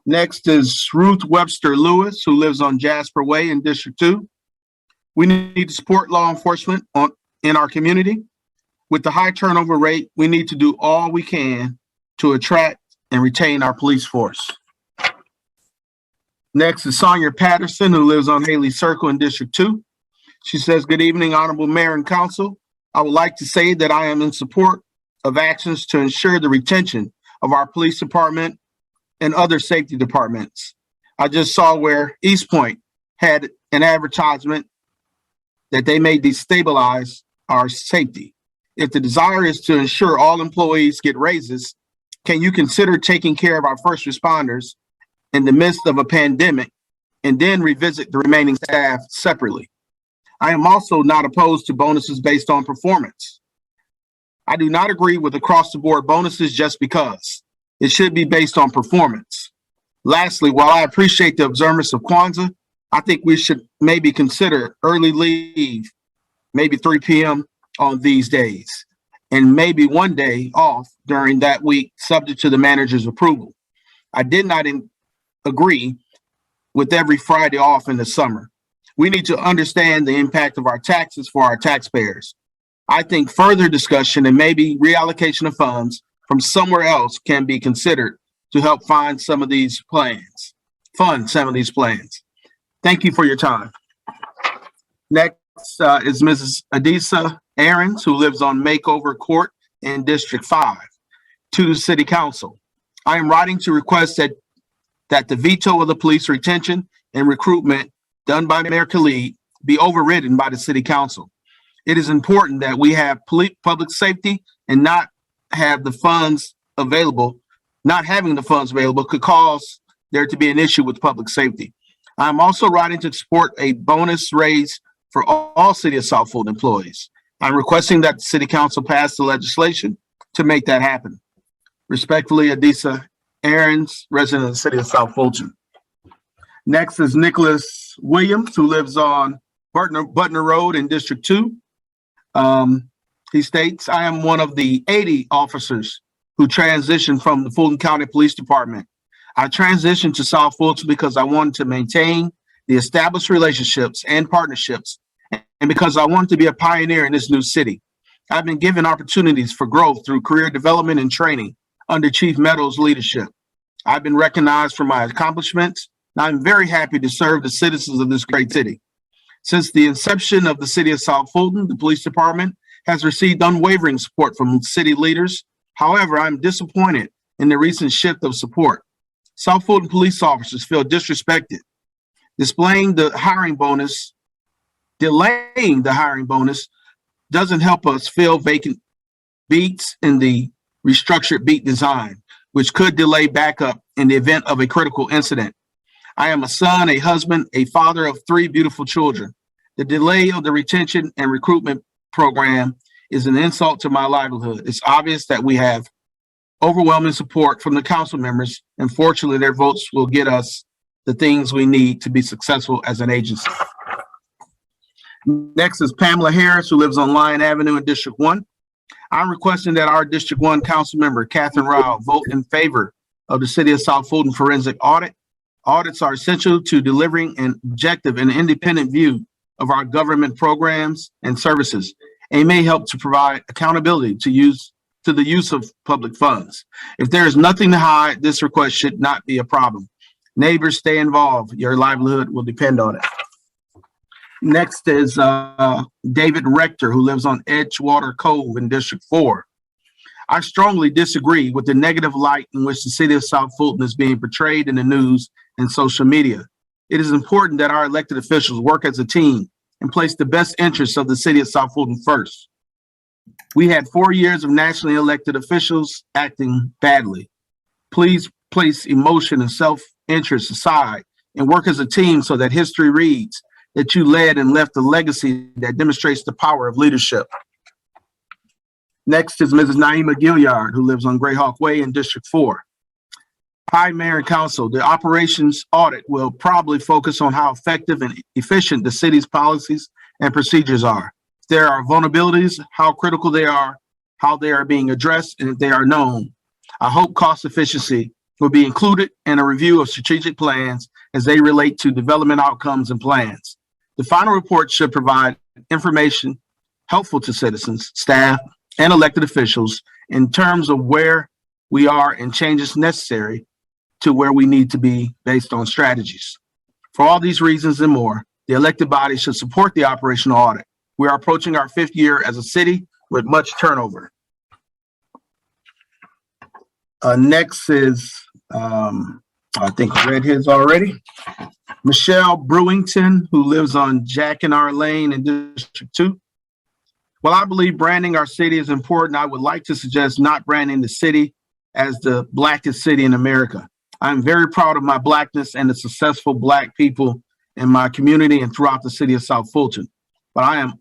Next is Ruth Webster Lewis, who lives on Jasper Way in District 2. We need to support law enforcement in our community. With the high turnover rate, we need to do all we can to attract and retain our police force. Next is Sonia Patterson, who lives on Haley Circle in District 2. She says, good evening, Honorable Mayor and Council. I would like to say that I am in support of actions to ensure the retention of our police department and other safety departments. I just saw where East Point had an advertisement that they may destabilize our safety. If the desire is to ensure all employees get raises, can you consider taking care of our first responders in the midst of a pandemic and then revisit the remaining staff separately? I am also not opposed to bonuses based on performance. I do not agree with across-the-board bonuses just because. It should be based on performance. Lastly, while I appreciate the observance of Kwanzaa, I think we should maybe consider early leave, maybe 3 p.m. on these days, and maybe one day off during that week, subject to the manager's approval. I did not agree with every Friday off in the summer. We need to understand the impact of our taxes for our taxpayers. I think further discussion and maybe reallocation of funds from somewhere else can be considered to help fund some of these plans. Thank you for your time. Next is Mrs. Adisa Aarons, who lives on Makeover Court in District 5. to the City Council. I am writing to request that the veto of the police retention and recruitment done by Mayor Khalid be overridden by the City Council. It is important that we have public safety, and not having the funds available could cause there to be an issue with public safety. I'm also writing to support a bonus raise for all City of South Fulton employees. I'm requesting that the City Council pass the legislation to make that happen. Respectfully, Adisa Aarons, resident of the City of South Fulton. Next is Nicholas Williams, who lives on Butner Road in District 2. He states, I am one of the 80 officers who transitioned from the Fulton County Police Department. I transitioned to South Fulton because I wanted to maintain the established relationships and partnerships, and because I wanted to be a pioneer in this new city. I've been given opportunities for growth through career development and training under Chief Meadows' leadership. I've been recognized for my accomplishments, and I'm very happy to serve the citizens of this great city. Since the inception of the City of South Fulton, the police department has received unwavering support from city leaders. However, I'm disappointed in the recent shift of support. South Fulton police officers feel disrespected. Delaying the hiring bonus doesn't help us fill vacant beats in the restructured beat design, which could delay backup in the event of a critical incident. I am a son, a husband, a father of 3 beautiful children. The delay of the retention and recruitment program is an insult to my livelihood. It's obvious that we have overwhelming support from the council members, and fortunately their votes will get us the things we need to be successful as an agency. Next is Pamela Harris, who lives on Lyon Avenue in District 1. I'm requesting that our District 1 council member, Catherine Rao, vote in favor of the City of South Fulton forensic audit. Audits are essential to delivering an objective and independent view of our government programs and services, and may help to provide accountability to the use of public funds. If there is nothing to hide, this request should not be a problem. Neighbors, stay involved. Your livelihood will depend on it. Next is David Rector, who lives on Edgewater Cove in District 4. I strongly disagree with the negative light in which the City of South Fulton is being portrayed in the news and social media. It is important that our elected officials work as a team and place the best interests of the City of South Fulton first. We had 4 years of nationally elected officials acting badly. Please place emotion and self-interest aside and work as a team so that history reads that you led and left a legacy that demonstrates the power of leadership. Next is Mrs. Naima Gilliard, who lives on Greyhawk Way in District 4. Hi, Mayor and Council. The operations audit will probably focus on how effective and efficient the city's policies and procedures are. If there are vulnerabilities, how critical they are, how they are being addressed, and if they are known. I hope cost efficiency will be included in a review of strategic plans as they relate to development outcomes and plans. The final report should provide information helpful to citizens, staff, and elected officials in terms of where we are and changes necessary to where we need to be based on strategies. For all these reasons and more, the elected body should support the operational audit. We are approaching our 5th year as a city with much turnover. Next is, I think I read his already. Michelle Brewington, who lives on Jack and R Lane in District 2. While I believe branding our city is important, I would like to suggest not branding the city as the blackest city in America. I'm very proud of my blackness and the successful Black people in my community and throughout the City of South Fulton. But I am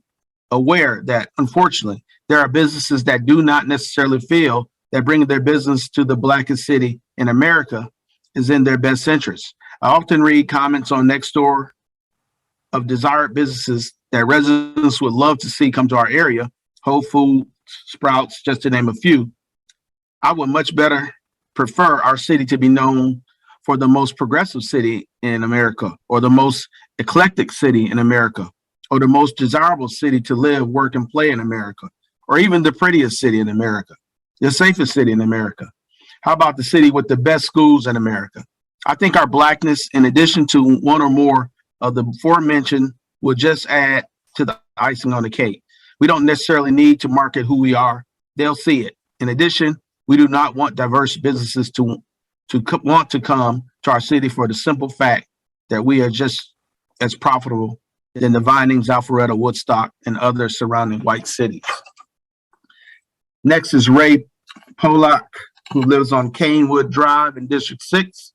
aware that, unfortunately, there are businesses that do not necessarily feel that bringing their business to the blackest city in America is in their best interest. I often read comments on Nextdoor of desired businesses that residents would love to see come to our area, Whole Foods, Sprouts, just to name a few. I would much better prefer our city to be known for the most progressive city in America, or the most eclectic city in America, or the most desirable city to live, work, and play in America, or even the prettiest city in America, the safest city in America. How about the city with the best schools in America? I think our blackness, in addition to one or more of the aforementioned, will just add to the icing on the cake. We don't necessarily need to market who we are. They'll see it. In addition, We do not want diverse businesses to want to come to our city for the simple fact that we are just as profitable than the Vinings, Alpharetta, Woodstock, and other surrounding white cities. Next is Ray Polak, who lives on Canewood Drive in District 6.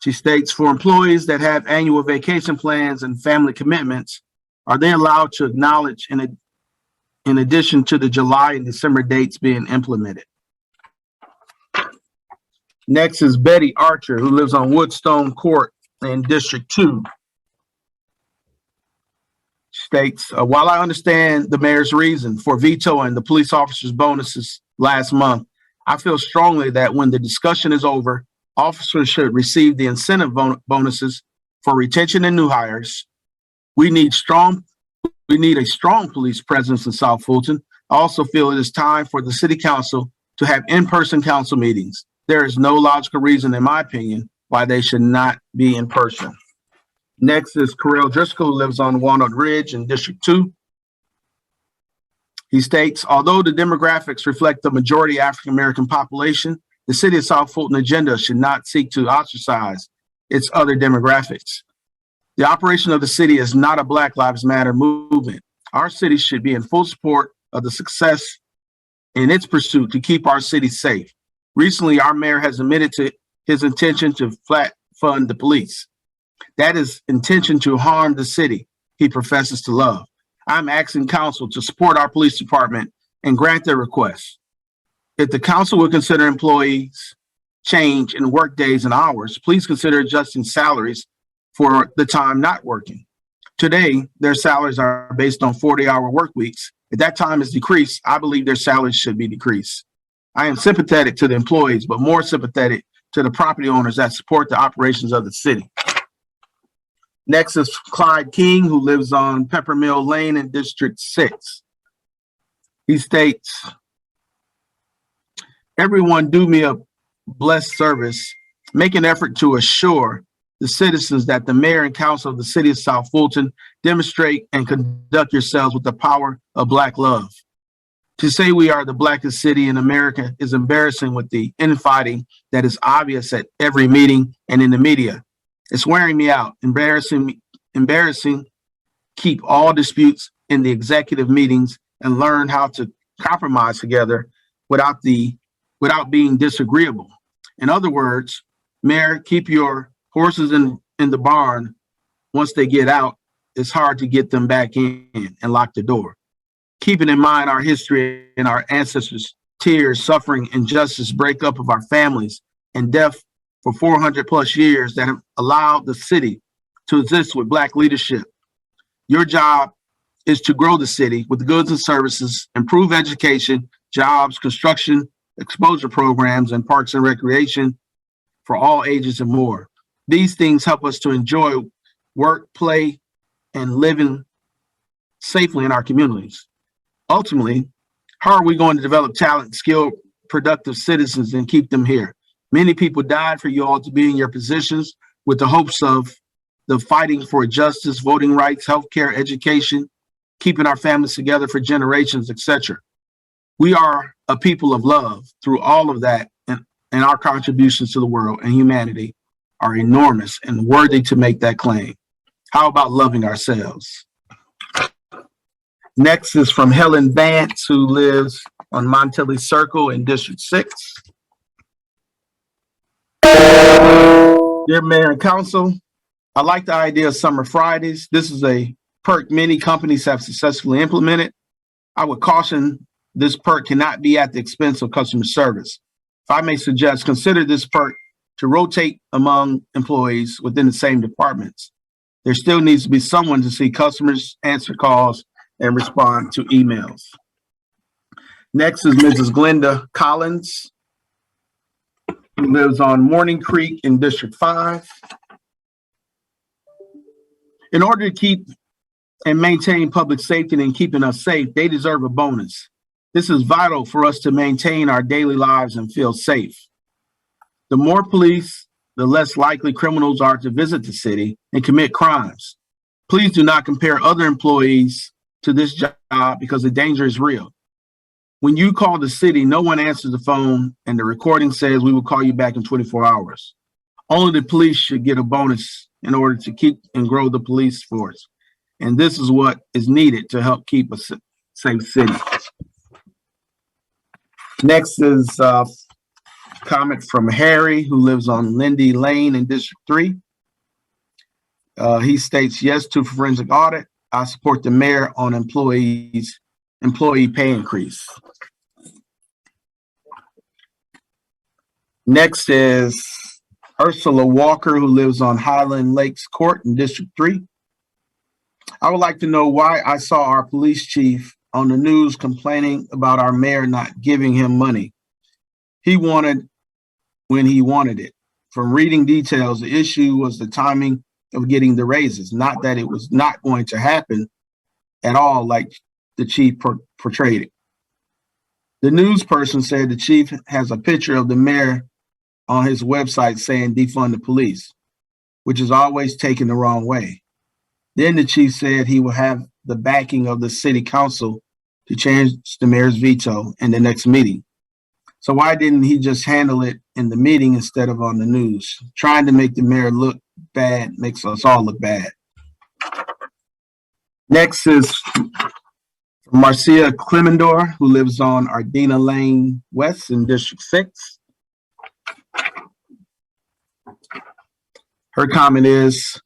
She states, for employees that have annual vacation plans and family commitments, are they allowed to acknowledge in addition to the July and December dates being implemented? Next is Betty Archer, who lives on Woodstone Court in District 2. States, while I understand the mayor's reason for vetoing the police officers' bonuses last month, I feel strongly that when the discussion is over, officers should receive the incentive bonuses for retention and new hires. We need a strong police presence in South Fulton. I also feel it is time for the city council to have in-person council meetings. There is no logical reason, in my opinion, why they should not be in person. Next is Carell Driscoll, who lives on Walnut Ridge in District 2. He states, although the demographics reflect the majority African-American population, the city of South Fulton agenda should not seek to ostracize its other demographics. The operation of the city is not a Black Lives Matter movement. Our city should be in full support of the success in its pursuit to keep our city safe. Recently, our mayor has admitted to his intention to flat fund the police. That is intention to harm the city he professes to love. I'm asking council to support our police department and grant their request. If the council will consider employees change in work days and hours, please consider adjusting salaries for the time not working. Today, their salaries are based on 40-hour work weeks. If that time is decreased, I believe their salaries should be decreased. I am sympathetic to the employees, but more sympathetic to the property owners that support the operations of the city. Next is Clyde King, who lives on Peppermill Lane in District 6. He states, everyone do me a blessed service, make an effort to assure the citizens that the mayor and council of the city of South Fulton demonstrate and conduct yourselves with the power of Black love. To say we are the blackest city in America is embarrassing with the infighting that is obvious at every meeting and in the media. It's wearing me out, embarrassing. Keep all disputes in the executive meetings and learn how to compromise together without being disagreeable. In other words, Mayor, keep your horses in the barn. Once they get out, it's hard to get them back in and lock the door. Keeping in mind our history and our ancestors' tears, suffering, injustice, breakup of our families, and death for 400 plus years that have allowed the city to exist with Black leadership. Your job is to grow the city with goods and services, improve education, jobs, construction, exposure programs, and parks and recreation for all ages and more. These things help us to enjoy work, play, and living safely in our communities. Ultimately, how are we going to develop talent, skilled, productive citizens and keep them here? Many people died for you all to be in your positions with the hopes of the fighting for justice, voting rights, healthcare, education, keeping our families together for generations, etc. We are a people of love. Through all of that, and our contributions to the world and humanity are enormous and worthy to make that claim. How about loving ourselves? Next is from Helen Vance, who lives on Montelli Circle in District 6. Dear Mayor and Council, I like the idea of Summer Fridays. This is a perk many companies have successfully implemented. I would caution this perk cannot be at the expense of customer service. If I may suggest, consider this perk to rotate among employees within the same departments. There still needs to be someone to see customers, answer calls, and respond to emails. Next is Mrs. Glenda Collins, who lives on Morning Creek in District 5. In order to keep and maintain public safety and keeping us safe, they deserve a bonus. This is vital for us to maintain our daily lives and feel safe. The more police, the less likely criminals are to visit the city and commit crimes. Please do not compare other employees to this job because the danger is real. When you call the city, no one answers the phone and the recording says we will call you back in 24 hours. Only the police should get a bonus in order to keep and grow the police force. And this is what is needed to help keep a safe city. Next is a comment from Harry, who lives on Lindy Lane in District 3. He states, yes to forensic audit. I support the mayor on employee pay increase. Next is Ursula Walker, who lives on Highland Lakes Court in District 3. I would like to know why I saw our police chief on the news complaining about our mayor not giving him money he wanted when he wanted it. From reading details, the issue was the timing of getting the raises, not that it was not going to happen at all like the chief portrayed it. The news person said the chief has a picture of the mayor on his website saying defund the police, which is always taken the wrong way. Then the chief said he will have the backing of the city council to change the mayor's veto in the next meeting. So why didn't he just handle it in the meeting instead of on the news? Trying to make the mayor look bad makes us all look bad. Next is Marcia Clemendor, who lives on Ardena Lane West in District 6. Her comment is,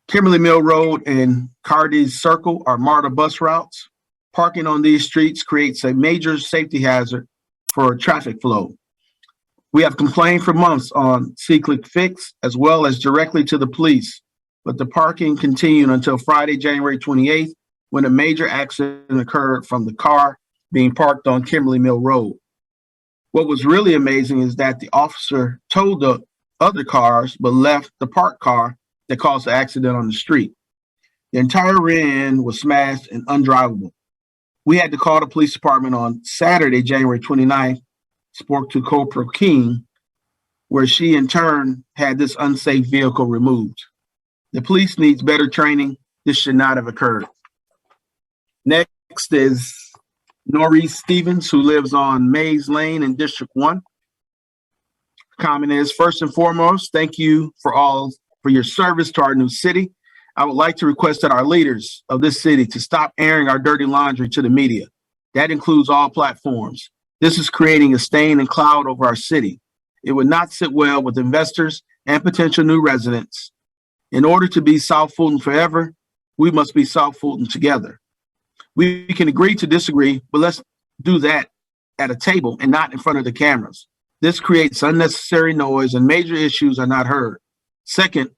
Kimberly Mill Road and Carden Circle are MARTA bus routes. Parking on these streets creates a major safety hazard for traffic flow. We have complained for months on C-Click Fix as well as directly to the police, but the parking continued until Friday, January 28th, when a major accident occurred from the car being parked on Kimberly Mill Road. What was really amazing is that the officer towed the other cars, but left the parked car that caused the accident on the street. The entire rear end was smashed and undrivable. We had to call the police department on Saturday, January 29th, spoke to Corporal King, where she in turn had this unsafe vehicle removed. The police needs better training. This should not have occurred. Next is Norris Stevens, who lives on Mays Lane in District 1. Comment is, first and foremost, thank you for your service to our new city. I would like to request that our leaders of this city to stop airing our dirty laundry to the media. That includes all platforms. This is creating a stain and cloud over our city. It would not sit well with investors and potential new residents. In order to be South Fulton forever, we must be South Fulton together. We can agree to disagree, but let's do that at a table and not in front of the cameras. This creates unnecessary noise and major issues are not heard. Second,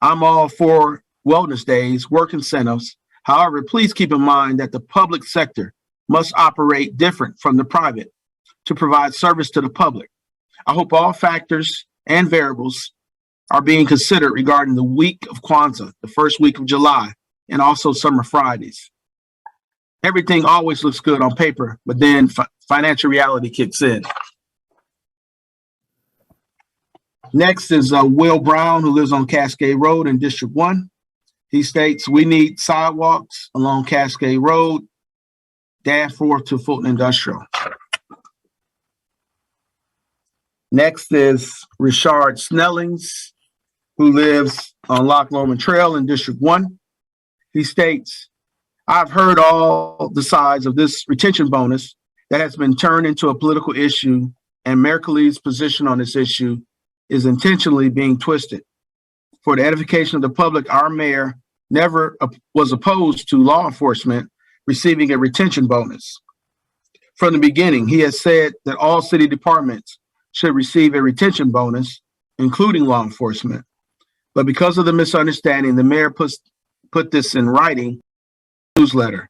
I'm all for wellness days, work incentives. However, please keep in mind that the public sector must operate different from the private to provide service to the public. I hope all factors and variables are being considered regarding the week of Kwanzaa, the first week of July, and also summer Fridays. Everything always looks good on paper, but then financial reality kicks in. Next is Will Brown, who lives on Cascade Road in District 1. He states, we need sidewalks along Cascade Road, Danforth to Fulton Industrial. Next is Richard Snellings, who lives on Loch Lomond Trail in District 1. He states, I've heard all the sides of this retention bonus that has been turned into a political issue, and Mayor Khalid's position on this issue is intentionally being twisted. For the edification of the public, our mayor never was opposed to law enforcement receiving a retention bonus. From the beginning, he has said that all city departments should receive a retention bonus, including law enforcement. But because of the misunderstanding, the mayor put this in writing newsletter.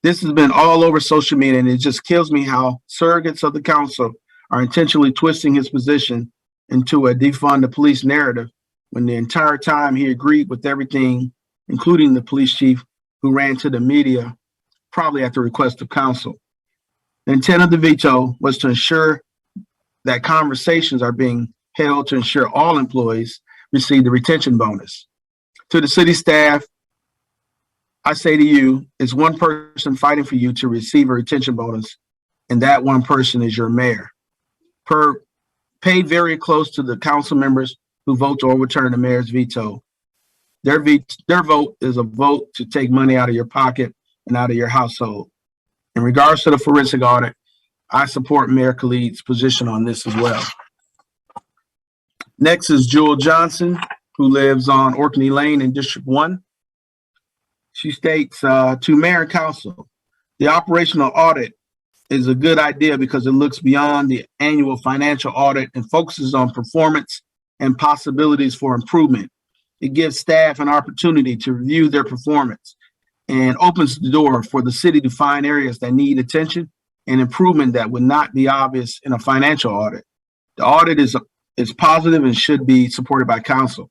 This has been all over social media, and it just kills me how surrogates of the council are intentionally twisting his position into a defund the police narrative when the entire time he agreed with everything, including the police chief who ran to the media, probably at the request of council. The intent of the veto was to ensure that conversations are being held to ensure all employees receive the retention bonus. To the city staff, I say to you, it's one person fighting for you to receive a retention bonus and that one person is your mayor. Pay very close to the council members who vote to overturn the mayor's veto. Their vote is a vote to take money out of your pocket and out of your household. In regards to the forensic audit, I support Mayor Khalid's position on this as well. Next is Jewel Johnson, who lives on Orkney Lane in District 1. She states to Mayor and Council, the operational audit is a good idea because it looks beyond the annual financial audit and focuses on performance and possibilities for improvement. It gives staff an opportunity to review their performance and opens the door for the city to find areas that need attention and improvement that would not be obvious in a financial audit. The audit is positive and should be supported by council.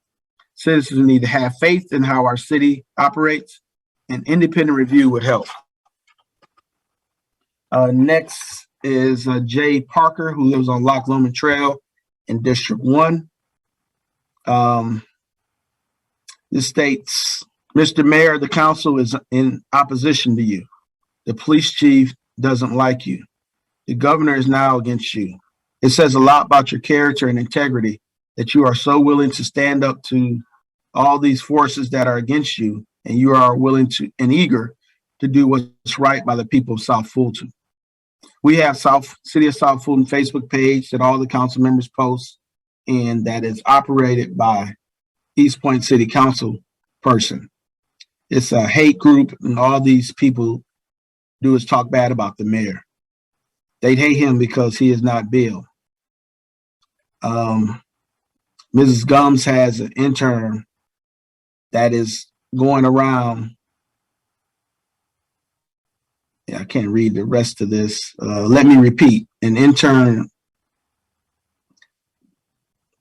Citizens need to have faith in how our city operates. An independent review would help. Next is Jay Parker, who lives on Loch Lomond Trail in District 1. This states, Mr. Mayor, the council is in opposition to you. The police chief doesn't like you. The governor is now against you. It says a lot about your character and integrity that you are so willing to stand up to all these forces that are against you, and you are willing to and eager to do what's right by the people of South Fulton. We have City of South Fulton Facebook page that all the council members post, and that is operated by East Point City Council person. It's a hate group, and all these people do is talk bad about the mayor. They hate him because he is not Bill. Mrs. Gums has an intern that is going around. Yeah, I can't read the rest of this. Let me repeat. An intern.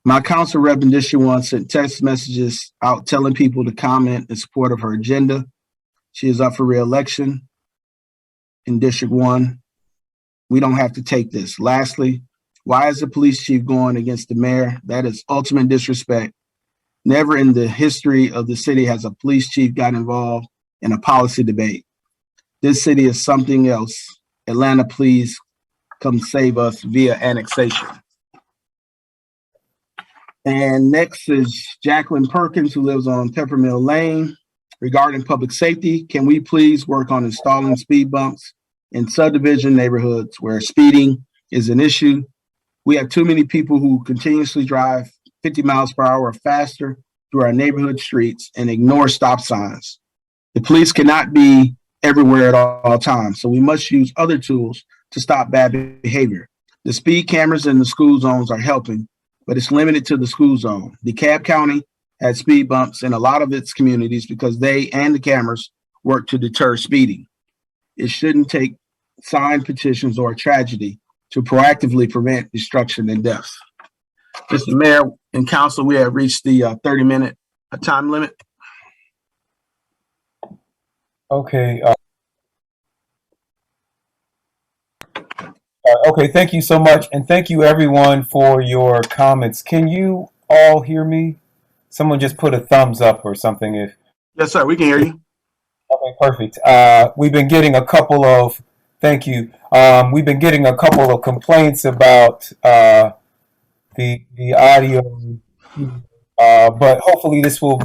My council rep in District 1 sent text messages out telling people to comment in support of her agenda. She is up for re-election in District 1. We don't have to take this. Lastly, why is the police chief going against the mayor? That is ultimate disrespect. Never in the history of the city has a police chief got involved in a policy debate. This city is something else. Atlanta, please come save us via annexation. And next is Jacqueline Perkins, who lives on Peppermill Lane. Regarding public safety, can we please work on installing speed bumps in subdivision neighborhoods where speeding is an issue? We have too many people who continuously drive 50 miles per hour or faster through our neighborhood streets and ignore stop signs. The police cannot be everywhere at all times, so we must use other tools to stop bad behavior. The speed cameras in the school zones are helping, but it's limited to the school zone. DeKalb County had speed bumps in a lot of its communities because they and the cameras work to deter speeding. It shouldn't take signed petitions or a tragedy to proactively prevent destruction and death. Mr. Mayor and Council, we have reached the 30-minute time limit. Okay. Okay, thank you so much. And thank you everyone for your comments. Can you all hear me? Someone just put a thumbs up or something. If Yes, sir, we can hear you. Okay, perfect. We've been getting a couple of, thank you. We've been getting a couple of complaints about the audio, but hopefully this will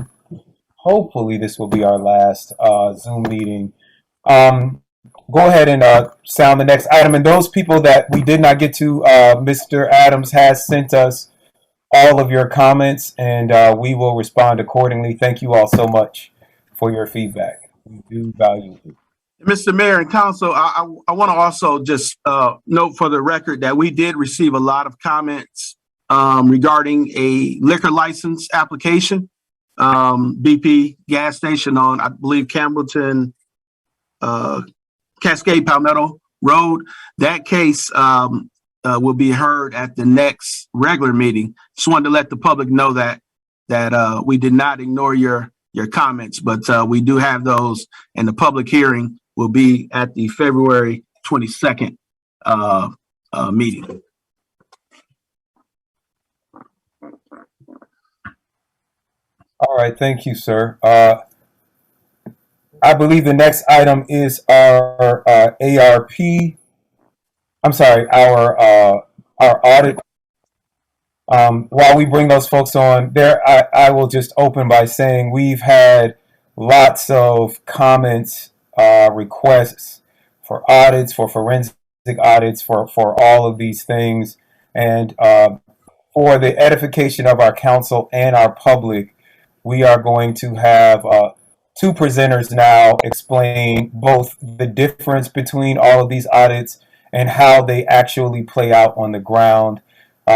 be our last Zoom meeting. Go ahead and sound the next item. And those people that we did not get to, Mr. Adams has sent us all of your comments, and we will respond accordingly. Thank you all so much for your feedback. We do value it. Mr. Mayor and Council, I want to also just note for the record that we did receive a lot of comments regarding a liquor license application, BP gas station on, I believe, Campbellton, Cascade Palmetto Road. That case will be heard at the next regular meeting. Just wanted to let the public know that we did not ignore your comments, but we do have those, and the public hearing will be at the February 22nd meeting. All right, thank you, sir. I believe the next item is our ARP I'm sorry, our audit. While we bring those folks on, I will just open by saying we've had lots of comments, requests for audits, for forensic audits, for all of these things, and for the edification of our council and our public, we are going to have two presenters now explain both the difference between all of these audits and how they actually play out on the ground.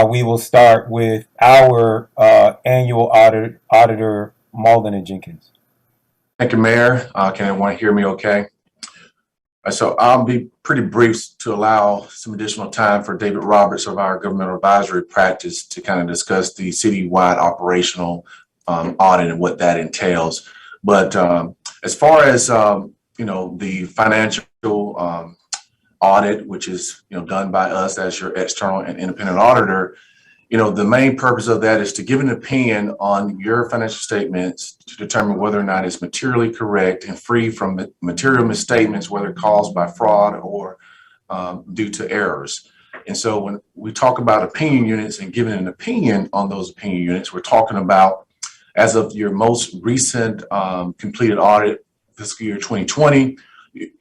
We will start with our annual auditor, Mauldin and Jenkins. Thank you, Mayor. Can everyone hear me okay? So I'll be pretty brief to allow some additional time for David Roberts of our governmental advisory practice to kind of discuss the citywide operational audit and what that entails. But as far as, the financial audit, which is, done by us as your external and independent auditor, the main purpose of that is to give an opinion on your financial statements to determine whether or not it's materially correct and free from material misstatements, whether caused by fraud or due to errors. And so when we talk about opinion units and giving an opinion on those opinion units, we're talking about as of your most recent completed audit, fiscal year 2020,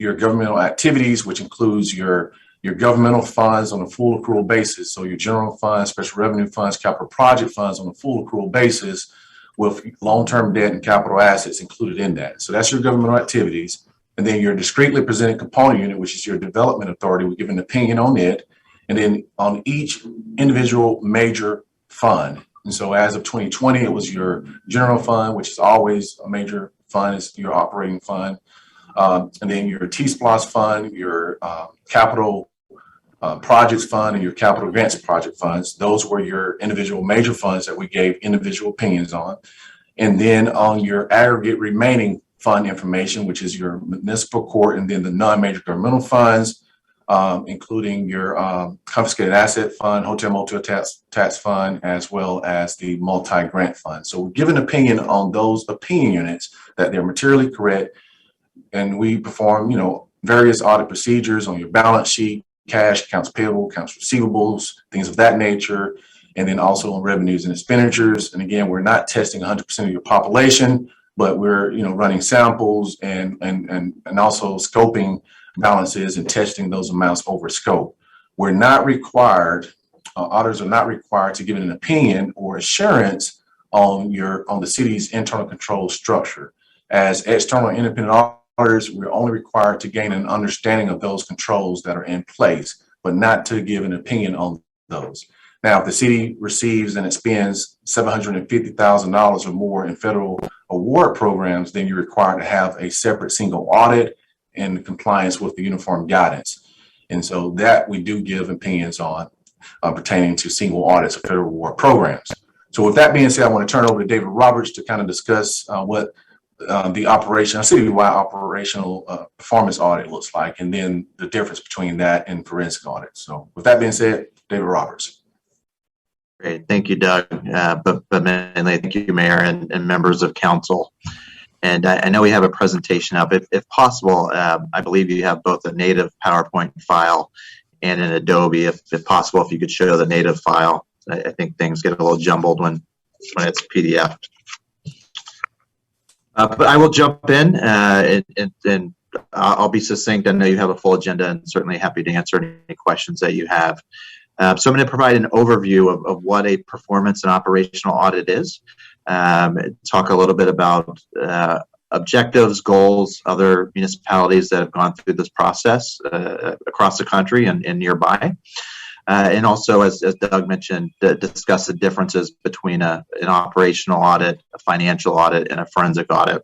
your governmental activities, which includes your governmental funds on a full accrual basis. So your general funds, special revenue funds, capital project funds on a full accrual basis with long-term debt and capital assets included in that. So that's your governmental activities. And then your discretely presented component unit, which is your development authority, we give an opinion on it. And then on each individual major fund. And so as of 2020, it was your general fund, which is always a major fund, is your operating fund. And then your T-SPLOS fund, your capital projects fund, and your capital advance project funds. Those were your individual major funds that we gave individual opinions on. And then on your aggregate remaining fund information, which is your municipal court, and then the non-major governmental funds, including your confiscated asset fund, hotel motel tax fund, as well as the multi-grant fund. So we give an opinion on those opinion units that they're materially correct. And we perform, various audit procedures on your balance sheet, cash, accounts payable, accounts receivables, things of that nature, and then also on revenues and expenditures. And again, we're not testing 100% of your population, but we're, running samples and also scoping balances and testing those amounts over scope. We're not required, auditors are not required to give an opinion or assurance on the city's internal control structure. As external independent auditors, we're only required to gain an understanding of those controls that are in place, but not to give an opinion on those. Now, if the city receives and it spends $750,000 or more in federal award programs, then you're required to have a separate single audit in compliance with the uniform guidance. And so that we do give opinions on pertaining to single audits of federal award programs. So with that being said, I want to turn over to David Roberts to kind of discuss what the citywide operational performance audit looks like, and then the difference between that and forensic audit. So with that being said, David Roberts. Great, thank you, Doug. But mainly thank you, Mayor and members of council. And I know we have a presentation up. If possible, I believe you have both a native PowerPoint file and an Adobe. If possible, if you could show the native file. I think things get a little jumbled when it's PDF. But I will jump in and I'll be succinct. I know you have a full agenda and certainly happy to answer any questions that you have. So I'm going to provide an overview of what a performance and operational audit is. Talk a little bit about objectives, goals, other municipalities that have gone through this process across the country and nearby. And also, as Doug mentioned, discuss the differences between an operational audit, a financial audit, and a forensic audit.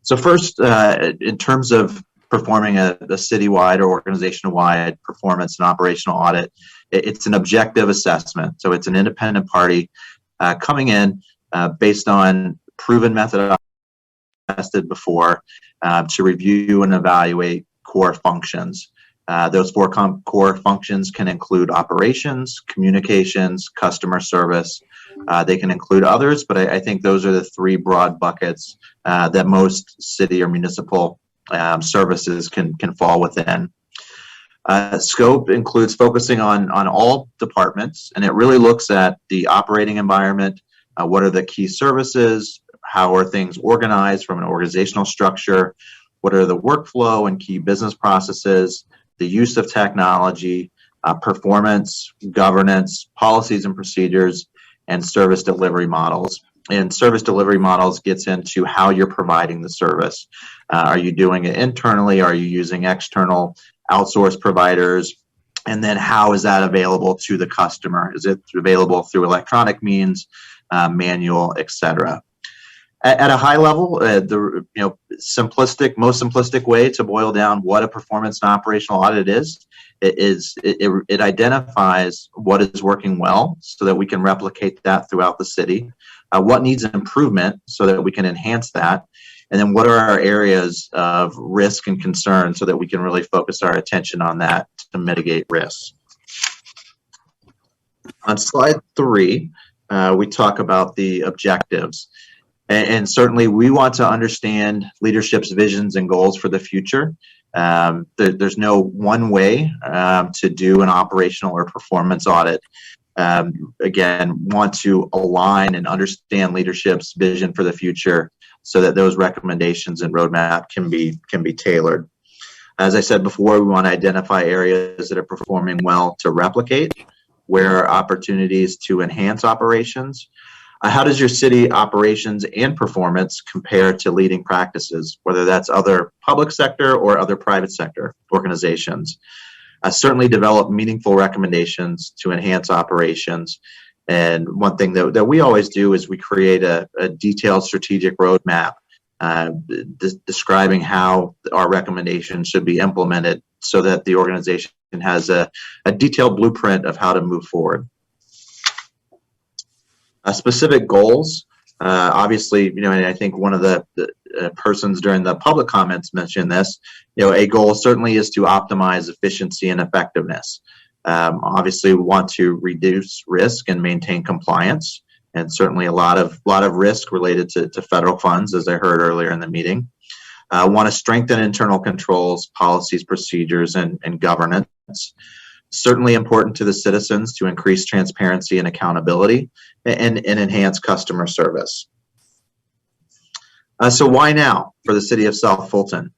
So first, in terms of performing a citywide or organizational-wide performance and operational audit, it's an objective assessment. So it's an independent party coming in based on proven method tested before to review and evaluate core functions. Those four core functions can include operations, communications, customer service. They can include others, but I think those are the three broad buckets that most city or municipal services can fall within. Scope includes focusing on all departments, and it really looks at the operating environment, what are the key services, how are things organized from an organizational structure, what are the workflow and key business processes, the use of technology, performance, governance, policies and procedures, and service delivery models. And service delivery models gets into how you're providing the service. Are you doing it internally? Are you using external outsourced providers? And then how is that available to the customer? Is it available through electronic means, manual, etc.? At a high level, the most simplistic way to boil down what a performance and operational audit is it identifies what is working well so that we can replicate that throughout the city, what needs improvement so that we can enhance that, and then what are our areas of risk and concern so that we can really focus our attention on that to mitigate risks. On slide 3, we talk about the objectives. And certainly we want to understand leadership's visions and goals for the future. There's no one way to do an operational or performance audit. Again, want to align and understand leadership's vision for the future so that those recommendations and roadmap can be tailored. As I said before, we want to identify areas that are performing well to replicate, where are opportunities to enhance operations. How does your city operations and performance compare to leading practices, whether that's other public sector or other private sector organizations? Certainly develop meaningful recommendations to enhance operations. And one thing that we always do is we create a detailed strategic roadmap describing how our recommendations should be implemented so that the organization has a detailed blueprint of how to move forward. Specific goals, obviously, and I think one of the persons during the public comments mentioned this, a goal certainly is to optimize efficiency and effectiveness. Obviously, we want to reduce risk and maintain compliance, and certainly a lot of risk related to federal funds, as I heard earlier in the meeting. Want to strengthen internal controls, policies, procedures, and governance. Certainly important to the citizens to increase transparency and accountability and enhance customer service. So why now for the city of South Fulton?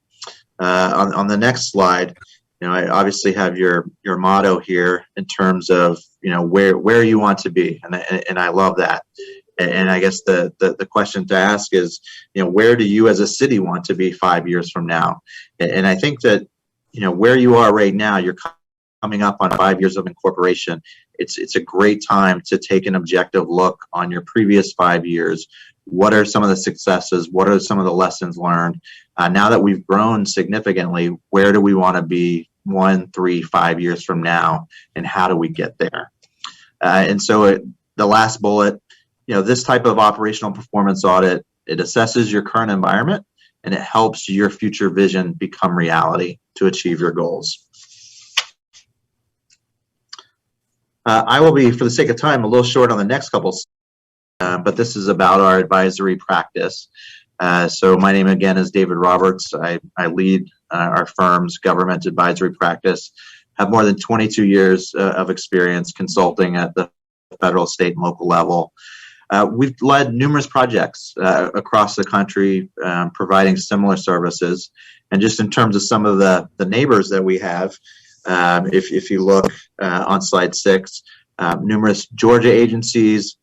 On the next slide, I obviously have your motto here in terms of where you want to be, and I love that. And I guess the question to ask is, where do you as a city want to be 5 years from now? And I think that where you are right now, you're coming up on 5 years of incorporation. It's a great time to take an objective look on your previous 5 years. What are some of the successes? What are some of the lessons learned? Now that we've grown significantly, where do we want to be 1, 3, 5 years from now? And how do we get there? And so the last bullet, this type of operational performance audit, it assesses your current environment and it helps your future vision become reality to achieve your goals. I will be, for the sake of time, a little short on the next couple, but this is about our advisory practice. So my name again is David Roberts. I lead our firm's government advisory practice, have more than 22 years of experience consulting at the federal, state, and local level. We've led numerous projects across the country providing similar services. And just in terms of some of the neighbors that we have, if you look on slide 6, numerous Georgia agencies,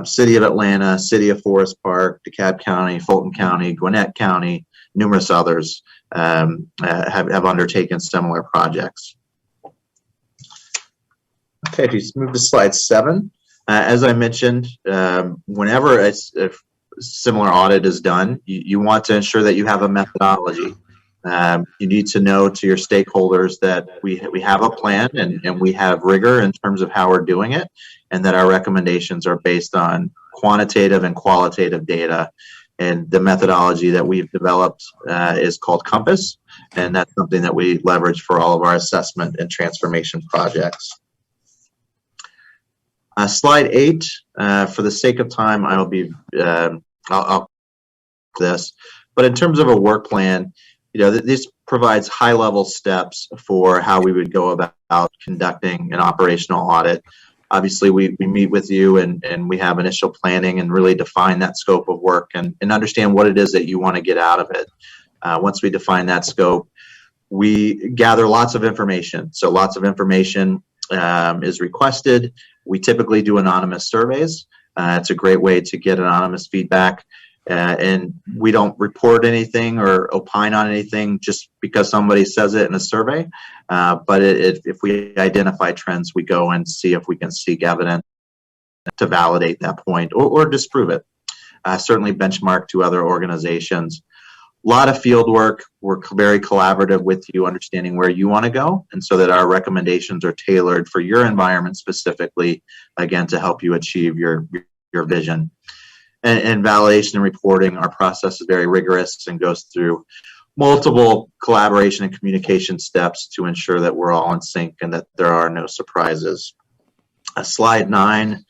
City of Atlanta, City of Forest Park, DeKalb County, Fulton County, Gwinnett County, numerous others have undertaken similar projects. Okay, if you move to slide 7, as I mentioned, whenever a similar audit is done, you want to ensure that you have a methodology. You need to know to your stakeholders that we have a plan and we have rigor in terms of how we're doing it, and that our recommendations are based on quantitative and qualitative data. And the methodology that we've developed is called Compass, and that's something that we leverage for all of our assessment and transformation projects. Slide 8, for the sake of time, I'll this. But in terms of a work plan, these provides high-level steps for how we would go about conducting an operational audit. Obviously, we meet with you and we have initial planning and really define that scope of work and understand what it is that you want to get out of it. Once we define that scope, we gather lots of information. So lots of information is requested. We typically do anonymous surveys. It's a great way to get anonymous feedback. And we don't report anything or opine on anything just because somebody says it in a survey. But if we identify trends, we go and see if we can seek evidence to validate that point or disprove it. Certainly benchmark to other organizations. A lot of field work. We're very collaborative with you, understanding where you want to go, and so that our recommendations are tailored for your environment specifically, again, to help you achieve your vision. And validation and reporting, our process is very rigorous and goes through multiple collaboration and communication steps to ensure that we're all in sync and that there are no surprises. Slide 9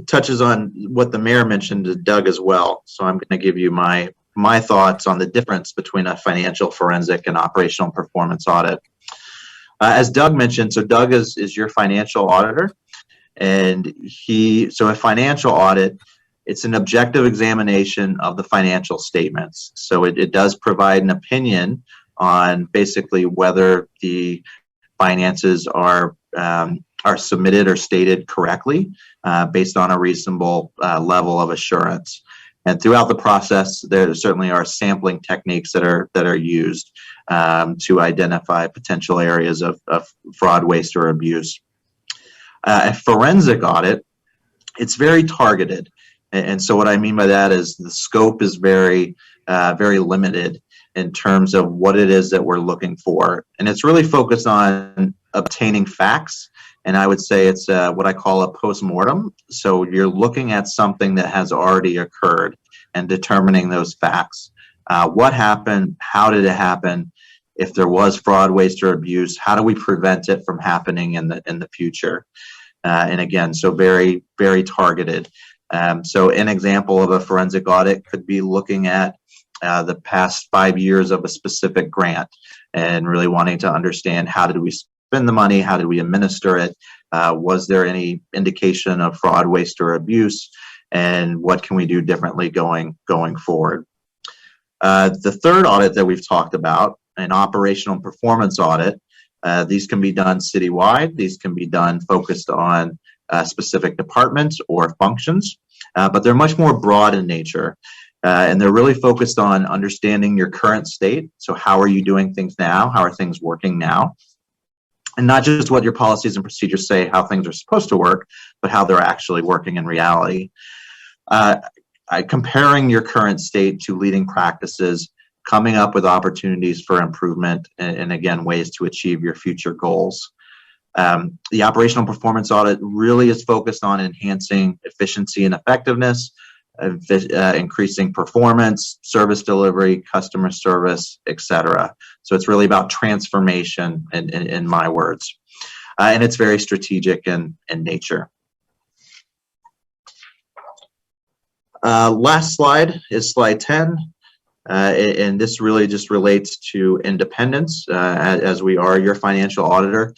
touches on what the mayor mentioned to Doug as well. So I'm going to give you my thoughts on the difference between a financial forensic and operational performance audit. As Doug mentioned, so Doug is your financial auditor. And so a financial audit, it's an objective examination of the financial statements. So it does provide an opinion on basically whether the finances are submitted or stated correctly based on a reasonable level of assurance. And throughout the process, there certainly are sampling techniques that are used to identify potential areas of fraud, waste, or abuse. A forensic audit, it's very targeted. And so what I mean by that is the scope is very limited in terms of what it is that we're looking for. And it's really focused on obtaining facts. And I would say it's what I call a postmortem. So you're looking at something that has already occurred and determining those facts. What happened? How did it happen? If there was fraud, waste, or abuse, how do we prevent it from happening in the future? And again, so very, very targeted. So an example of a forensic audit could be looking at the past 5 years of a specific grant and really wanting to understand how did we spend the money, how did we administer it, was there any indication of fraud, waste, or abuse, and what can we do differently going forward. The third audit that we've talked about, an operational performance audit. These can be done citywide. These can be done focused on specific departments or functions, but they're much more broad in nature. And they're really focused on understanding your current state. So how are you doing things now? How are things working now? And not just what your policies and procedures say how things are supposed to work, but how they're actually working in reality. Comparing your current state to leading practices, coming up with opportunities for improvement, and again, ways to achieve your future goals. The operational performance audit really is focused on enhancing efficiency and effectiveness, increasing performance, service delivery, customer service, etc. So it's really about transformation in my words. And it's very strategic in nature. Last slide is slide 10. And this really just relates to independence. As we are your financial auditor,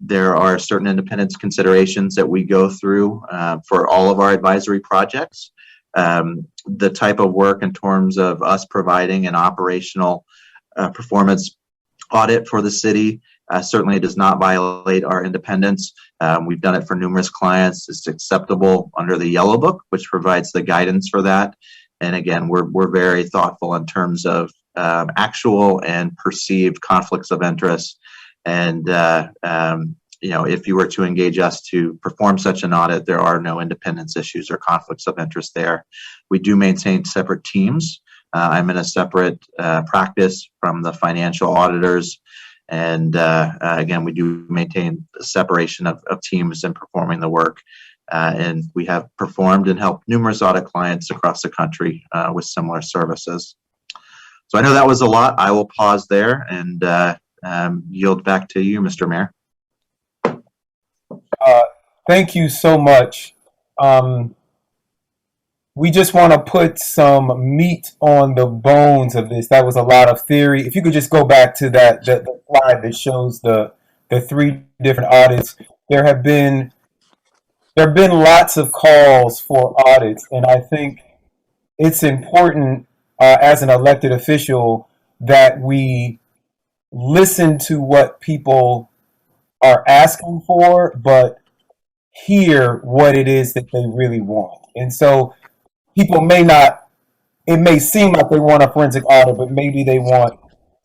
there are certain independence considerations that we go through for all of our advisory projects. The type of work in terms of us providing an operational performance audit for the city certainly does not violate our independence. We've done it for numerous clients. It's acceptable under the Yellow Book, which provides the guidance for that. And again, we're very thoughtful in terms of actual and perceived conflicts of interest. And if you were to engage us to perform such an audit, there are no independence issues or conflicts of interest there. We do maintain separate teams. I'm in a separate practice from the financial auditors. And again, we do maintain a separation of teams in performing the work. And we have performed and helped numerous audit clients across the country with similar services. So I know that was a lot. I will pause there and yield back to you, Mr. Mayor. Thank you so much. we just want to put some meat on the bones of this. That was a lot of theory. If you could just go back to the slide that shows the three different audits, there have been lots of calls for audits, and I think it's important as an elected official that we listen to what people are asking for, but hear what it is that they really want. And so people may not, it may seem like they want a forensic audit, but maybe they want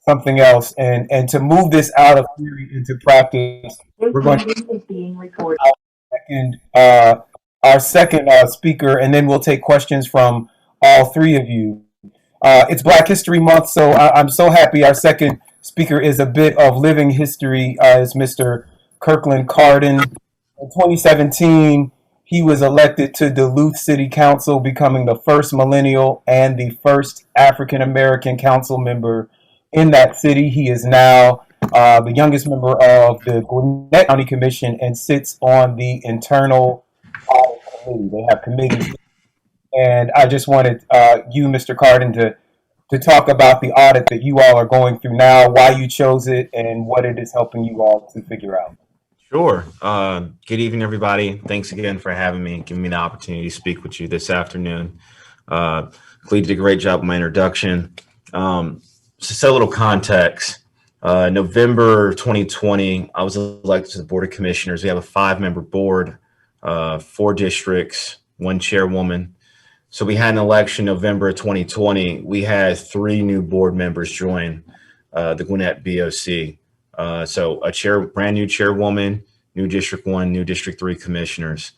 something else. And to move this out of theory into practice, we're going to being recorded. Our second speaker, and then we'll take questions from all three of you. It's Black History Month, so I'm so happy our second speaker is a bit of living history, is Mr. Kirkland Carden. In 2017, he was elected to Duluth City Council, becoming the first millennial and the first African-American council member in that city. He is now the youngest member of the Gwinnett County Commission and sits on the internal audit committee. They have committees. And I just wanted you, Mr. Carden, to talk about the audit that you all are going through now, why you chose it, and what it is helping you all to figure out. Sure. Good evening, everybody. Thanks again for having me and giving me the opportunity to speak with you this afternoon. Khalid did a great job with my introduction. Just a little context. November 2020, I was elected to the Board of Commissioners. We have a 5-member board, 4 districts, 1 chairwoman. So we had an election November 2020. We had 3 new board members join the Gwinnett BOC. So a brand new chairwoman, new District 1, new District 3 commissioners.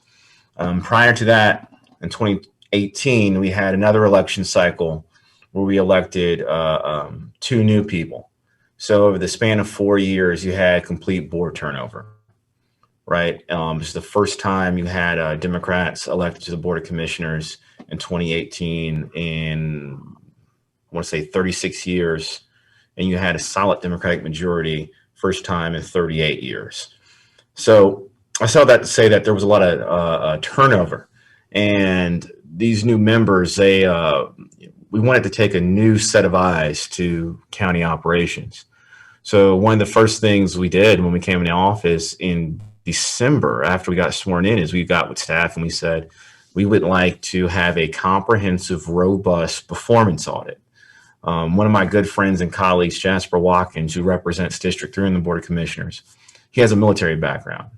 Prior to that, in 2018, we had another election cycle where we elected 2 new people. So over the span of 4 years, you had complete board turnover, right? It's the first time you had Democrats elected to the Board of Commissioners in 2018 in, I want to say 36 years, and you had a solid Democratic majority first time in 38 years. So I saw that to say that there was a lot of turnover, and these new members, we wanted to take a new set of eyes to county operations. So one of the first things we did when we came into office in December, after we got sworn in, is we got with staff and we said, we would like to have a comprehensive, robust performance audit. One of my good friends and colleagues, Jasper Watkins, who represents District 3 in the Board of Commissioners, he has a military background.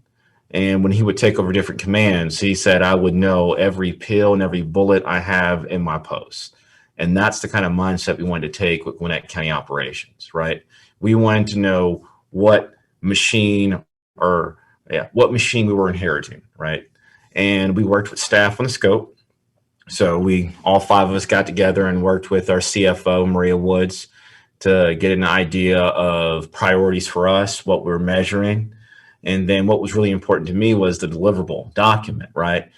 And when he would take over different commands, he said, I would know every pill and every bullet I have in my post. And that's the kind of mindset we wanted to take with Gwinnett County operations, right? We wanted to know what machine we were inheriting, right? And we worked with staff on the scope. So all 5 of us got together and worked with our CFO, Maria Woods, to get an idea of priorities for us, what we're measuring. And then what was really important to me was the deliverable document, right?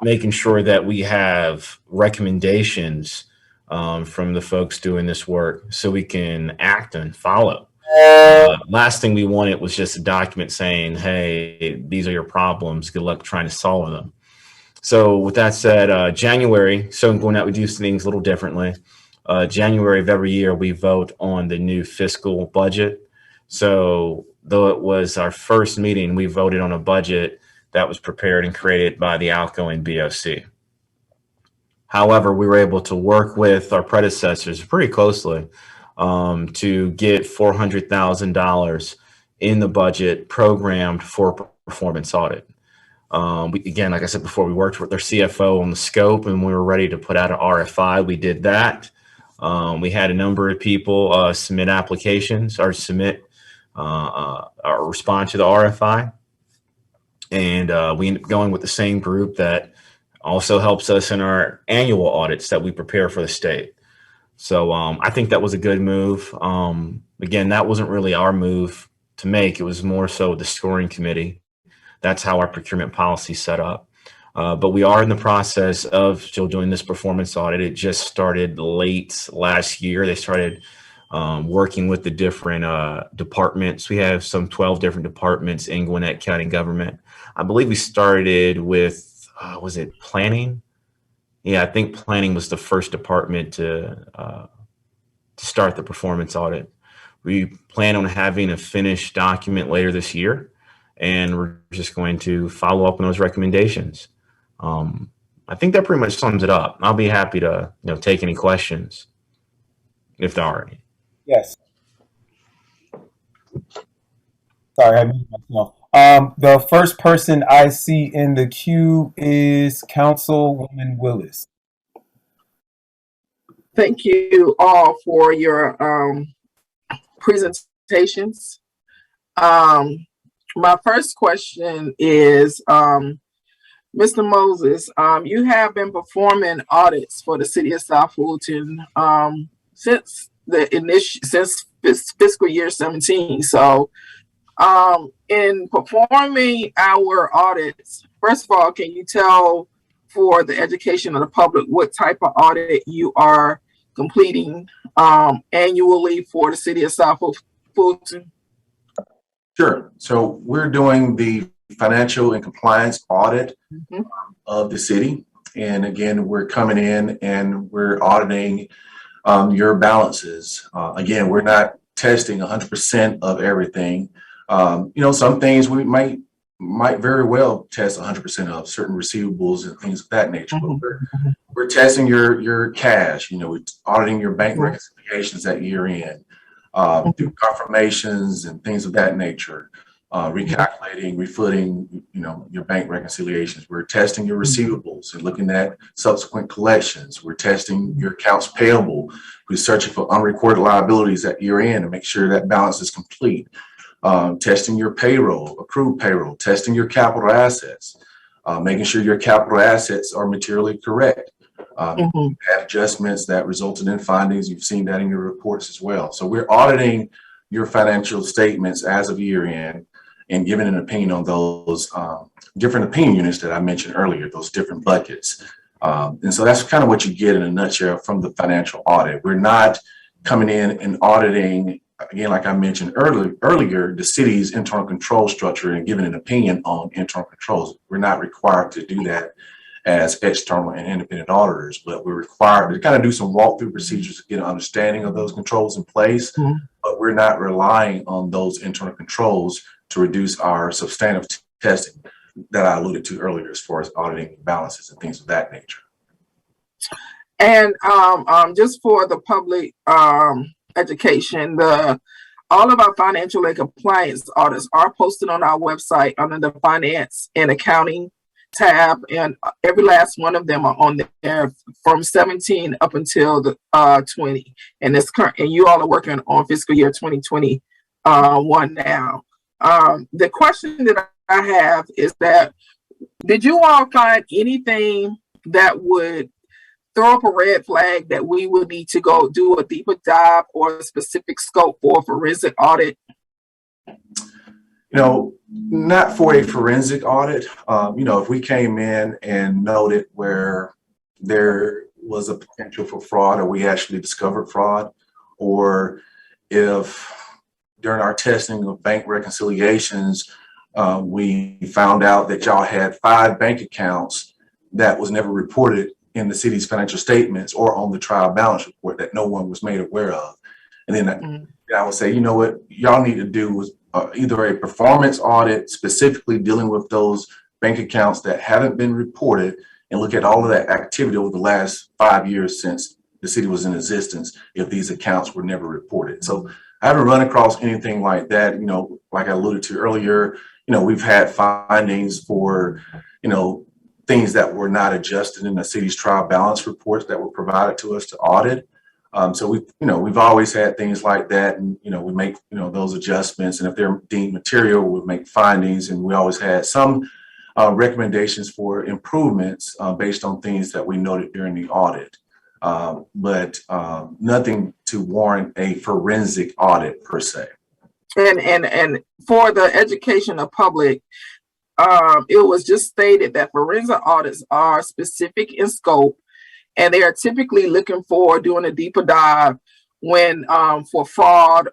Making sure that we have recommendations from the folks doing this work so we can act and follow. Last thing we wanted was just a document saying, hey, these are your problems. Good luck trying to solve them. So with that said, January, so in Gwinnett, we do things a little differently. January of every year, we vote on the new fiscal budget. So though it was our first meeting, we voted on a budget that was prepared and created by the outgoing BOC. However, we were able to work with our predecessors pretty closely to get $400,000 in the budget programmed for performance audit. Again, like I said before, we worked with their CFO on the scope, and we were ready to put out an RFI. We did that. We had a number of people submit applications or submit or respond to the RFI. And we ended up going with the same group that also helps us in our annual audits that we prepare for the state. So I think that was a good move. Again, that wasn't really our move to make. It was more so the scoring committee. That's how our procurement policy set up. But we are in the process of still doing this performance audit. It just started late last year. They started working with the different departments. We have some 12 different departments in Gwinnett County government. I believe we started with, was it planning? Yeah, I think planning was the first department to start the performance audit. We plan on having a finished document later this year, and we're just going to follow up on those recommendations. I think that pretty much sums it up. I'll be happy to take any questions if there are any. Yes. Sorry, I muted myself. The first person I see in the queue is Councilwoman Willis. Thank you all for your presentations. My first question is, Mr. Moses, you have been performing audits for the city of South Fulton since fiscal year 17. So, in performing our audits, first of all, can you tell for the education of the public what type of audit you are completing annually for the city of South Fulton? Sure. So we're doing the financial and compliance audit of the city. And again, we're coming in and we're auditing your balances. Again, we're not testing 100% of everything. Some things we might very well test 100% of, certain receivables and things of that nature. But we're testing your cash. We're auditing your bank reconciliations at year end, through confirmations and things of that nature. Recalculating, refooting, your bank reconciliations. We're testing your receivables and looking at subsequent collections. We're testing your accounts payable. We're searching for unrecorded liabilities at year end to make sure that balance is complete. Testing your payroll, accrued payroll, testing your capital assets, making sure your capital assets are materially correct. Had adjustments that resulted in findings. You've seen that in your reports as well. So we're auditing your financial statements as of year end and giving an opinion on those different opinion units that I mentioned earlier, those different buckets. And so that's kind of what you get in a nutshell from the financial audit. We're not coming in and auditing, again, like I mentioned earlier, the city's internal control structure and giving an opinion on internal controls. We're not required to do that as external and independent auditors, but we're required to kind of do some walkthrough procedures to get an understanding of those controls in place. But we're not relying on those internal controls to reduce our substantive testing that I alluded to earlier as far as auditing balances and things of that nature. And just for the public education, all of our financial and compliance audits are posted on our website under the finance and accounting tab, and every last one of them are on there from 17 up until the 20, and it's current, and you all are working on fiscal year 2021 now. The question that I have is that, did you all find anything that would throw up a red flag that we would need to go do a deeper dive or a specific scope for a forensic audit? Not for a forensic audit. If we came in and noted where there was a potential for fraud, or we actually discovered fraud, or if during our testing of bank reconciliations, we found out that y'all had 5 bank accounts that was never reported in the city's financial statements or on the trial balance report that no one was made aware of. And then I would say, what y'all need to do was either a performance audit specifically dealing with those bank accounts that haven't been reported and look at all of that activity over the last 5 years since the city was in existence if these accounts were never reported. So I haven't run across anything like that. Like I alluded to earlier, we've had findings for, things that were not adjusted in the city's trial balance reports that were provided to us to audit. So we've always had things like that, and we make those adjustments, and if they're deemed material, we'll make findings, and we always had some recommendations for improvements based on things that we noted during the audit, but nothing to warrant a forensic audit per se. And for the education of public, it was just stated that forensic audits are specific in scope, and they are typically looking for doing a deeper dive when for fraud,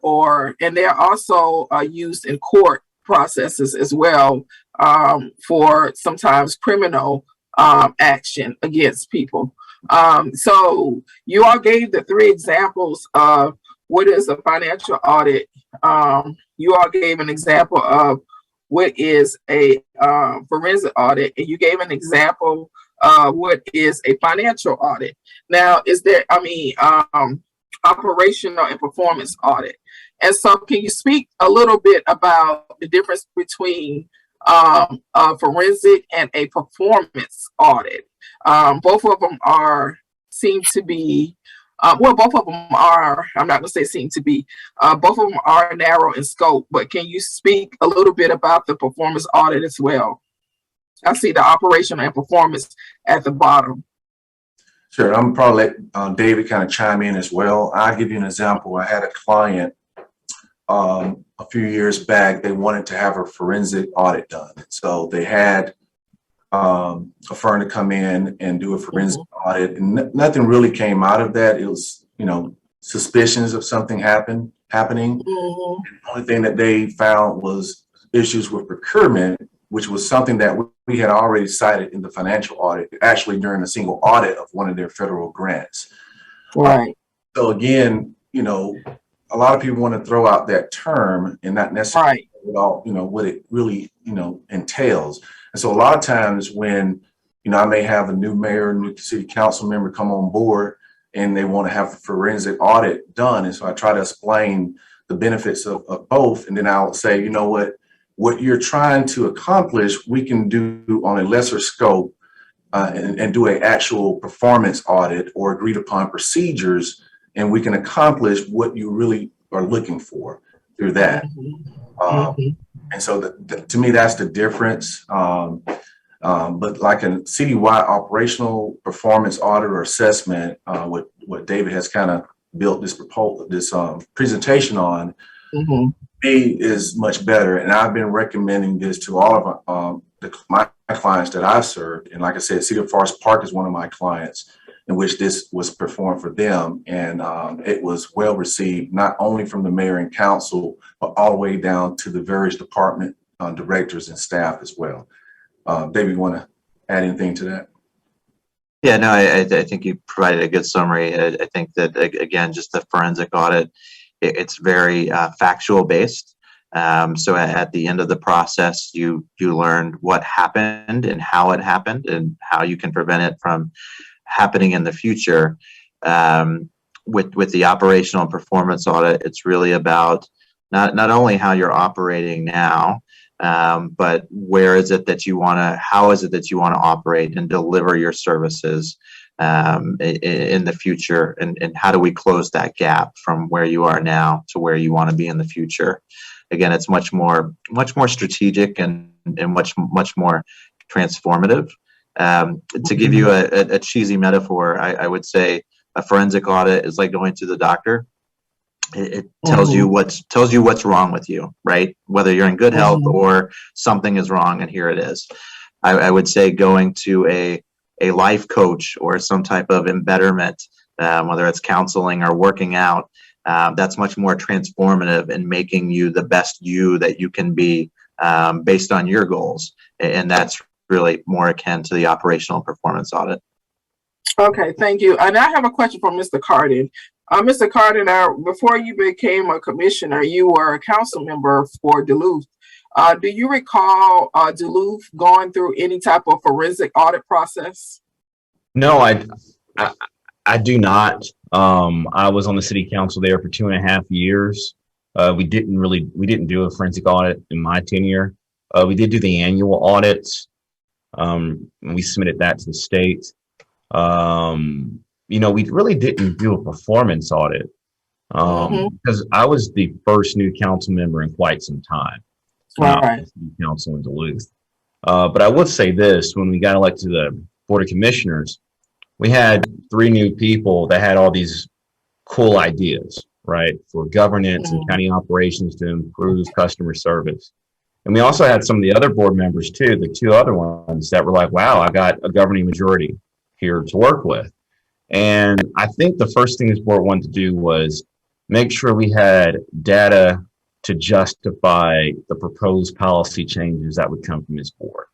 and they're also used in court processes as well for sometimes criminal action against people. So you all gave the 3 examples of what is a financial audit. You all gave an example of what is a forensic audit, and you gave an example of what is a financial audit. Now, is there, operational and performance audit. And so can you speak a little bit about the difference between a forensic and a performance audit? Both of them seem to be, both of them are, I'm not gonna say seem to be, both of them are narrow in scope, but can you speak a little bit about the performance audit as well? I see the operational and performance at the bottom. Sure, I'm probably let David kind of chime in as well. I'll give you an example. I had a client a few years back. They wanted to have a forensic audit done. So they had a firm to come in and do a forensic audit, and nothing really came out of that. It was, suspicions of something happening. The only thing that they found was issues with procurement, which was something that we had already cited in the financial audit, actually during a single audit of one of their federal grants. Right. So again, a lot of people want to throw out that term and not necessarily what it really, entails. And so a lot of times when, I may have a new mayor, new city council member come on board and they want to have a forensic audit done. And so I try to explain the benefits of both. And then I'll say, what you're trying to accomplish, we can do on a lesser scope and do an actual performance audit or agreed upon procedures, and we can accomplish what you really are looking for through that. And so to me, that's the difference. But like a citywide operational performance audit or assessment, what David has kind of built this presentation on, is much better. And I've been recommending this to all of my clients that I've served. And like I said, Cedar Forest Park is one of my clients in which this was performed for them. And it was well received, not only from the mayor and council, but all the way down to the various department directors and staff as well. David, you want to add anything to that? Yeah, no, I think you provided a good summary. I think that, again, just the forensic audit, it's very factual based. So at the end of the process, you learned what happened and how it happened and how you can prevent it from happening in the future. With the operational and performance audit, it's really about not only how you're operating now, but where is it that you want to, how is it that you want to operate and deliver your services in the future, and how do we close that gap from where you are now to where you want to be in the future? Again, it's much more strategic and much more transformative. To give you a cheesy metaphor, I would say a forensic audit is like going to the doctor. It tells you what's wrong with you, right? Whether you're in good health or something is wrong, and here it is. I would say going to a life coach or some type of embetterment, whether it's counseling or working out, that's much more transformative in making you the best you that you can be based on your goals. And that's really more akin to the operational performance audit. Okay, thank you. And I have a question for Mr. Carden. Mr. Carden, before you became a commissioner, you were a council member for Duluth. Do you recall Duluth going through any type of forensic audit process? No, I do not. I was on the city council there for 2.5 years. We didn't do a forensic audit in my tenure. We did do the annual audits. And we submitted that to the state. We really didn't do a performance audit because I was the first new council member in quite some time. Right. Council in Duluth. But I would say this: when we got elected to the Board of Commissioners, we had 3 new people that had all these cool ideas, right, for governance and county operations to improve customer service. And we also had some of the other board members too, the 2 other ones that were like, wow, I got a governing majority here to work with. And I think the first thing this board wanted to do was make sure we had data to justify the proposed policy changes that would come from this board,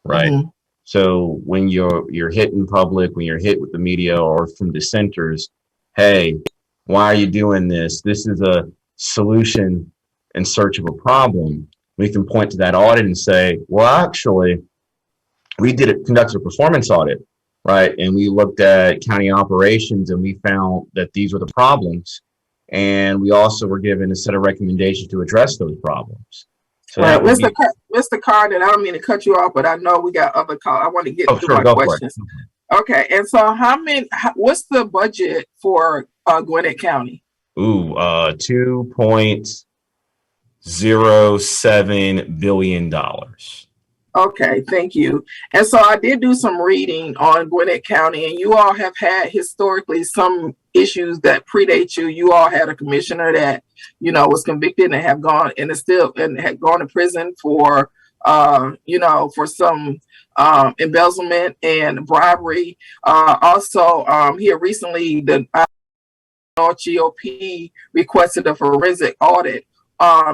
right? So when you're hit in public, when you're hit with the media or from dissenters, hey, why are you doing this? This is a solution in search of a problem. We can point to that audit and say, well, actually, we conducted a performance audit, right? And we looked at county operations and we found that these were the problems. And we also were given a set of recommendations to address those problems. So right, Mr. Carden, I don't mean to cut you off, but I know we got other calls. I want to get through my questions. Okay, and so what's the budget for Gwinnett County? Ooh, $2.07 billion. Okay, thank you. And so I did do some reading on Gwinnett County, and you all have had historically some issues that predate you. You all had a commissioner that, was convicted and had gone to prison for, for some embezzlement and bribery. Also, here recently, the GOP requested a forensic audit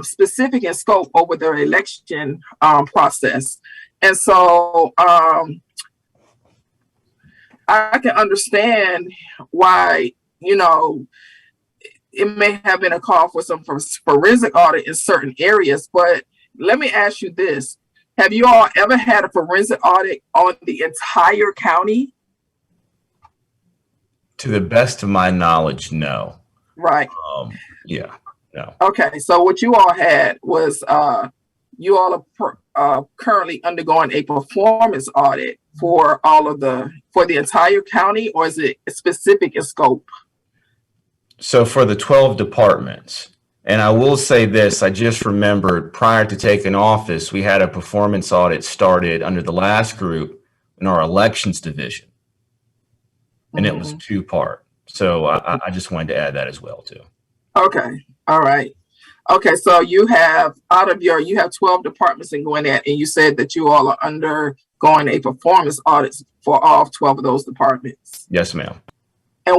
specific in scope over their election process. And so I can understand why, it may have been a call for some forensic audit in certain areas, but let me ask you this. Have you all ever had a forensic audit on the entire county? To the best of my knowledge, no. Right. Yeah. No. Okay, so what you all had was you all are currently undergoing a performance audit for the entire county, or is it specific in scope? So for the 12 departments, and I will say this, I just remembered prior to taking office, we had a performance audit started under the last group in our elections division, and it was 2-part. So I just wanted to add that as well too. Okay. All right. Okay. So you have 12 departments in Gwinnett, and you said that you all are undergoing a performance audit for all 12 of those departments. Yes, ma'am. And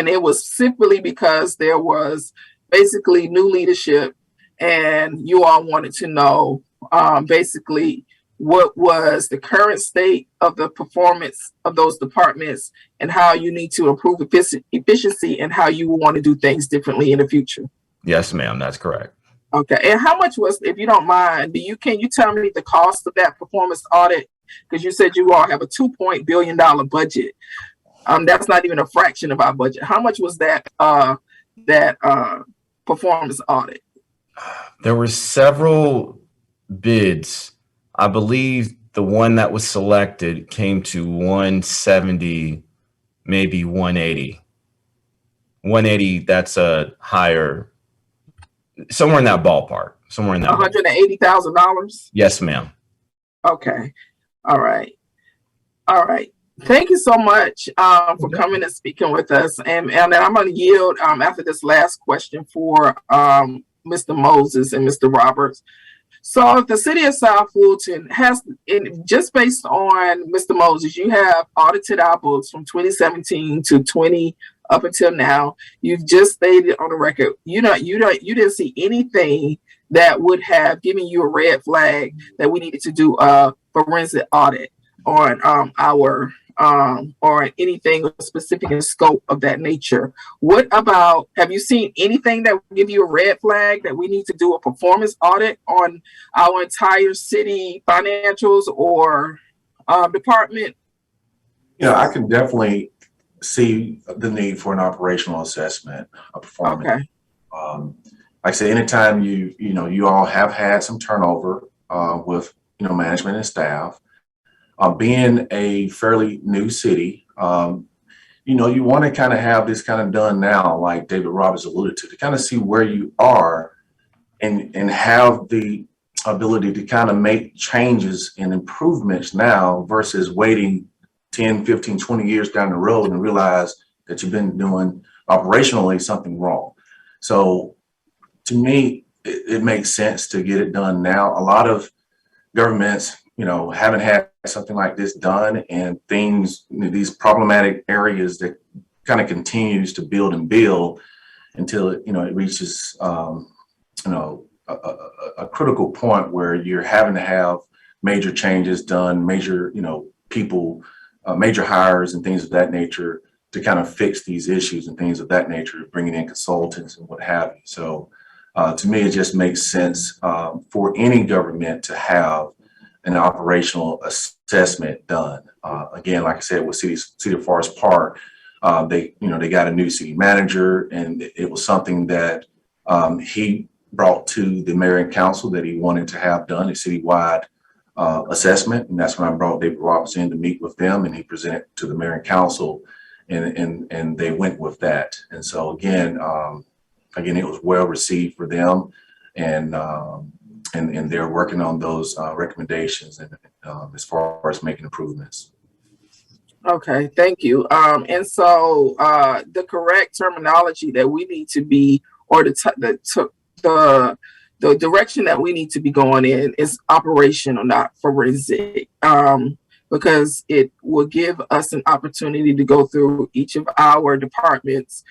it was simply because there was basically new leadership, and you all wanted to know basically what was the current state of the performance of those departments and how you need to improve efficiency and how you want to do things differently in the future. Yes, ma'am. That's correct. Okay. And how much was, if you don't mind, can you tell me the cost of that performance audit? Because you said you all have a $2 billion budget. That's not even a fraction of our budget. How much was that performance audit? There were several bids. I believe the one that was selected came to 170, maybe 180. 180, that's a higher, somewhere in that ballpark. Somewhere in that $180,000? Yes, ma'am. Okay. All right. All right. Thank you so much for coming and speaking with us. And then I'm going to yield after this last question for Mr. Moses and Mr. Roberts. So the city of South Fulton has, just based on Mr. Moses, you have audited our books from 2017 to 20 up until now. You've just stated on the record, you didn't see anything that would have given you a red flag that we needed to do a forensic audit on our or anything specific in scope of that nature. What about, have you seen anything that would give you a red flag that we need to do a performance audit on our entire city financials or department? I can definitely see the need for an operational assessment of performance. Okay. Like I said, anytime you all have had some turnover with management and staff. Being a fairly new city, you want to kind of have this kind of done now, like David Roberts alluded to kind of see where you are and have the ability to kind of make changes and improvements now versus waiting 10, 15, 20 years down the road and realize that you've been doing operationally something wrong. So to me, it makes sense to get it done now. A lot of governments, haven't had something like this done, and things, these problematic areas that kind of continues to build and build until it reaches, a critical point where you're having to have major changes done, major, people, major hires and things of that nature to kind of fix these issues and things of that nature, bringing in consultants and what have you. So to me, it just makes sense for any government to have an operational assessment done. Again, like I said, with City of Forest Park, they got a new city manager, and it was something that he brought to the mayor and council that he wanted to have done, a citywide assessment. And that's when I brought David Roberts in to meet with them, and he presented to the mayor and council, and they went with that. And so again, it was well received for them, and they're working on those recommendations and as far as making improvements. Okay, thank you. And so the correct terminology that we need to be, or the direction that we need to be going in is operational, not forensic, because it will give us an opportunity to go through each of our departments,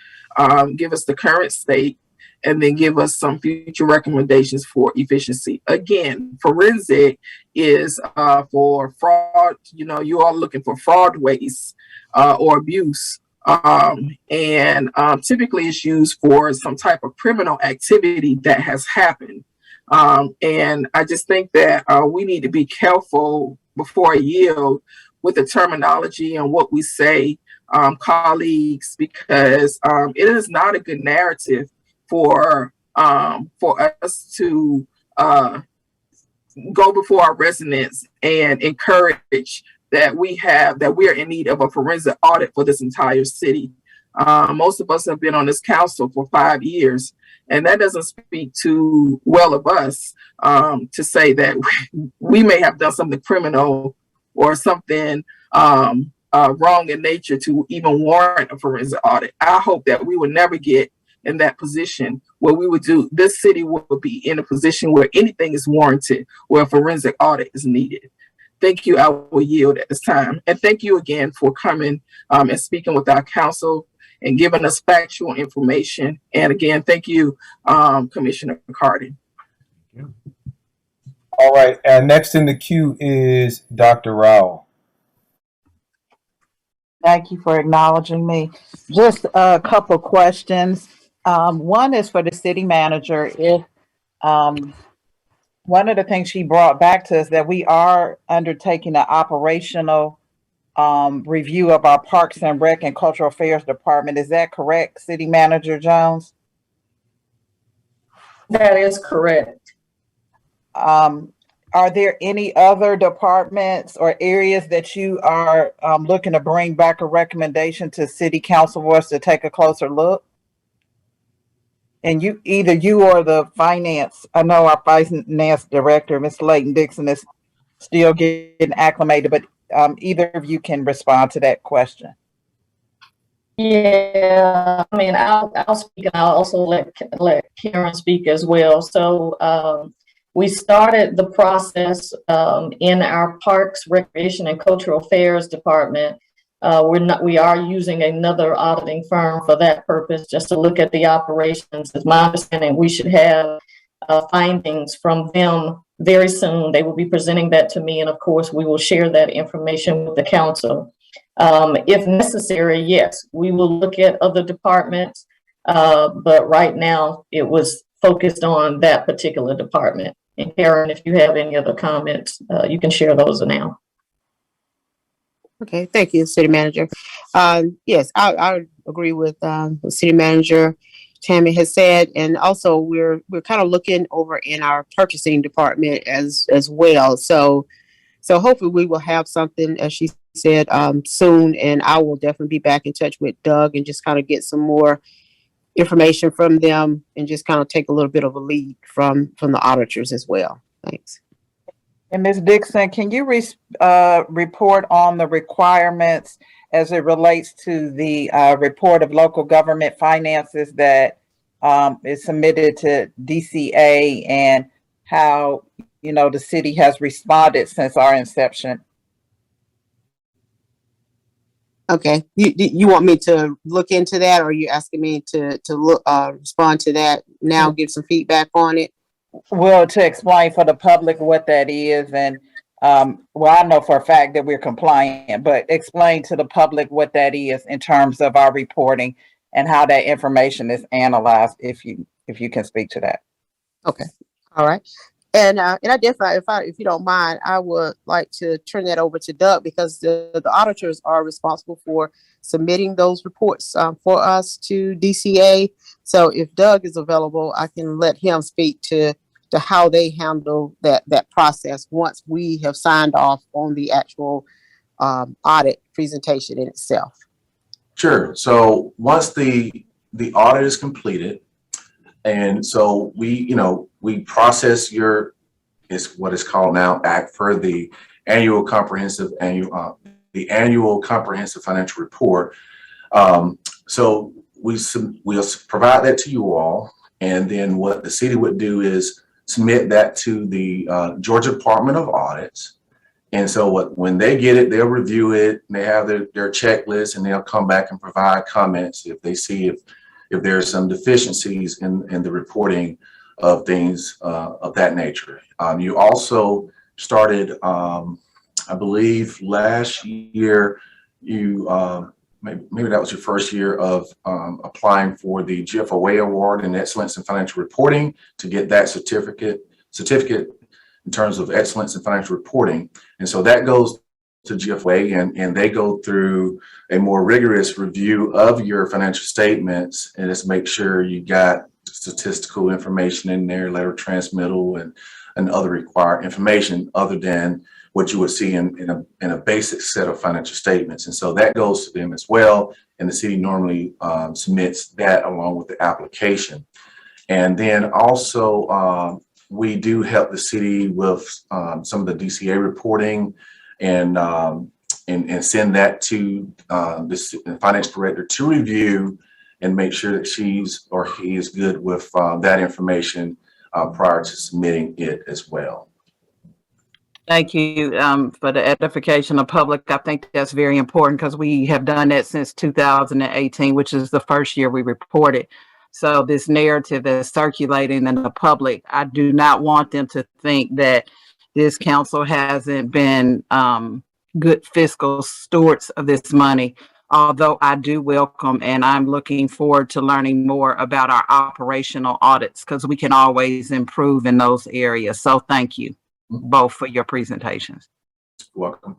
give us the current state, and then give us some future recommendations for efficiency. Again, forensic is for fraud. You are looking for fraud, waste, or abuse. And typically it's used for some type of criminal activity that has happened. And I just think that we need to be careful before I yield with the terminology and what we say, colleagues, because it is not a good narrative for us to go before our residents and encourage that we are in need of a forensic audit for this entire city. Most of us have been on this council for 5 years, and that doesn't speak too well of us to say that we may have done something criminal or something wrong in nature to even warrant a forensic audit. I hope that we will never get in that position where this city will be in a position where anything is warranted, where a forensic audit is needed. Thank you. I will yield at this time. And thank you again for coming and speaking with our council and giving us factual information. And again, thank you, Commissioner Carden. All right. Next in the queue is Dr. Rao. Thank you for acknowledging me. Just a couple questions. One is for the city manager. If one of the things she brought back to us that we are undertaking an operational review of our Parks and Rec and Cultural Affairs Department. Is that correct, City Manager Jones? That is correct. Are there any other departments or areas that you are looking to bring back a recommendation to City Council for us to take a closer look? And either you or the finance, I know our finance director, Ms. Slaton-Dixon, is still getting acclimated, but either of you can respond to that question. Yeah, I mean, I'll speak, and I'll also let Karen speak as well. So we started the process in our Parks, Recreation, and Cultural Affairs Department. We are using another auditing firm for that purpose, just to look at the operations. It's my understanding we should have findings from them very soon. They will be presenting that to me, and of course, we will share that information with the council. If necessary, yes, we will look at other departments, but right now it was focused on that particular department. And Karen, if you have any other comments, you can share those now. Okay, thank you, City Manager. Yes, I agree with what City Manager Tammi has said, and also we're kind of looking over in our purchasing department as well. So hopefully we will have something, as she said, soon, and I will definitely be back in touch with Doug and just kind of get some more information from them and just kind of take a little bit of a lead from the auditors as well. Thanks. And Ms. Dixon, can you report on the requirements as it relates to the report of local government finances that is submitted to DCA, and how, the city has responded since our inception? Okay, you want me to look into that, or are you asking me to look respond to that now, give some feedback on it? Well, to explain for the public what that is, and Well, I know for a fact that we're compliant, but explain to the public what that is in terms of our reporting and how that information is analyzed, if you can speak to that. Okay, all right. And I definitely, if you don't mind, I would like to turn that over to Doug, because the auditors are responsible for submitting those reports for us to DCA. So if Doug is available, I can let him speak to how they handle that process once we have signed off on the actual audit presentation in itself. Sure. So once the audit is completed, and so we process is what is called now for the annual comprehensive financial report. So we'll provide that to you all, and then what the city would do is submit that to the Georgia Department of Audits. And so when they get it, they'll review it, and they have their checklist, and they'll come back and provide comments if they see if there are some deficiencies in the reporting of things of that nature. You also started, I believe last year, maybe that was your first year of applying for the GFOA Award in Excellence in Financial Reporting to get that certificate in terms of excellence in financial reporting. And so that goes to GFOA, and they go through a more rigorous review of your financial statements, and just make sure you got statistical information in there, letter transmittal, and other required information other than what you would see in a basic set of financial statements. And so that goes to them as well, and the city normally submits that along with the application. And then also we do help the city with some of the DCA reporting, and send that to the finance director to review and make sure that she's or he is good with that information prior to submitting it as well. Thank you for the edification of public. I think that's very important, because we have done that since 2018, which is the first year we reported. So this narrative that's circulating in the public, I do not want them to think that this council hasn't been good fiscal stewards of this money, although I do welcome, and I'm looking forward to learning more about our operational audits, because we can always improve in those areas. So thank you both for your presentations. Welcome.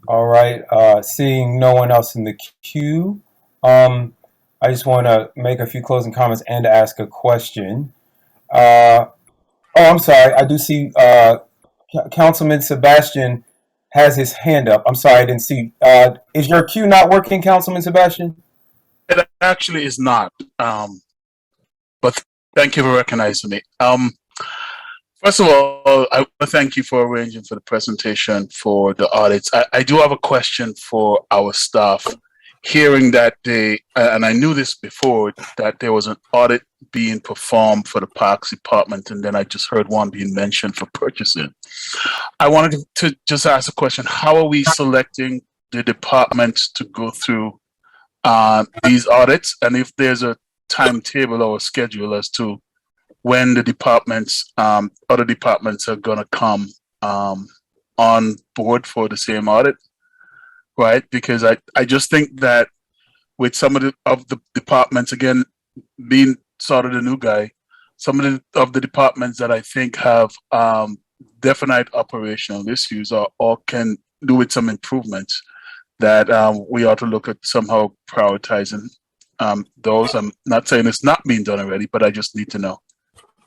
All right, seeing no one else in the queue, I just want to make a few closing comments and ask a question. I'm sorry, I do see Councilman Sebastian has his hand up. I'm sorry, I didn't see. Is your queue not working, Councilman Sebastian? It actually is not, but thank you for recognizing me. First of all, I want to thank you for arranging for the presentation for the audits. I do have a question for our staff. Hearing that and I knew this before, that there was an audit being performed for the Parks Department, and then I just heard one being mentioned for purchasing. I wanted to just ask a question. How are we selecting the departments to go through these audits? And if there's a timetable or a schedule as to when the departments, other departments are going to come on board for the same audit, right? Because I just think that with some of the departments, again, being sort of the new guy, some of the departments that I think have definite operational issues or can do with some improvements, that we ought to look at somehow prioritizing those. I'm not saying it's not being done already, but I just need to know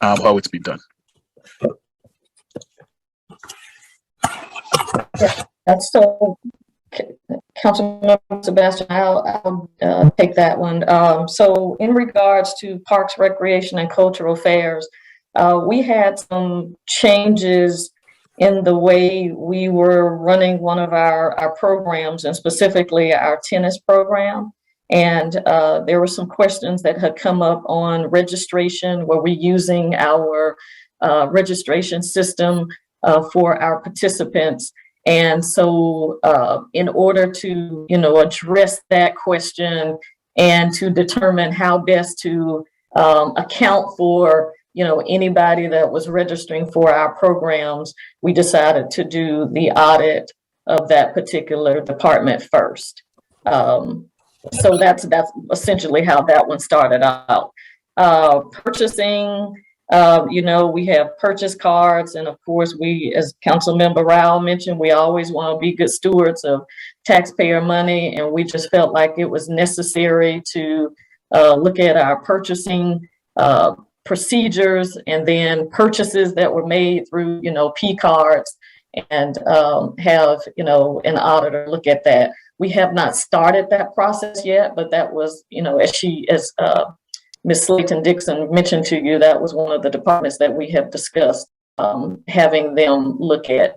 how it's been done. That's so, Councilmember Sebastian, I'll take that one. So in regards to Parks, Recreation, and Cultural Affairs, we had some changes in the way we were running one of our programs, and specifically our tennis program. And there were some questions that had come up on registration. Were we using our registration system for our participants? And so in order to, address that question and to determine how best to account for anybody that was registering for our programs, we decided to do the audit of that particular department first. So that's essentially how that one started out. Purchasing, we have purchase cards, and of course, we, as Councilmember Rao mentioned, we always want to be good stewards of taxpayer money, and we just felt like it was necessary to look at our purchasing procedures and then purchases that were made through, P cards, and have, an auditor look at that. We have not started that process yet, but that was, as Ms. Slaton-Dixon mentioned to you, that was one of the departments that we have discussed having them look at.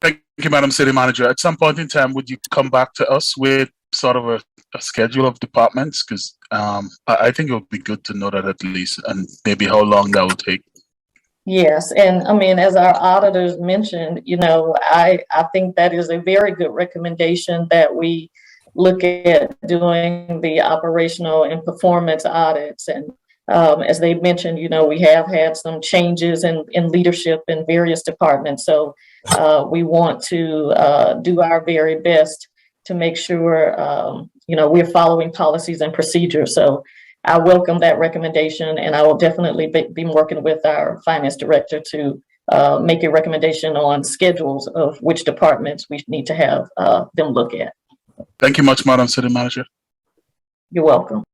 Thank you, Madam City Manager. At some point in time, would you come back to us with sort of a schedule of departments? Because I think it would be good to know that at least, and maybe how long that will take. Yes, and I mean, as our auditors mentioned, I think that is a very good recommendation that we look at doing the operational and performance audits. And as they mentioned, we have had some changes in leadership in various departments. So we want to do our very best to make sure, we're following policies and procedures. So I welcome that recommendation, and I will definitely be working with our finance director to make a recommendation on schedules of which departments we need to have them look at. Thank you much, Madam City Manager. You're welcome.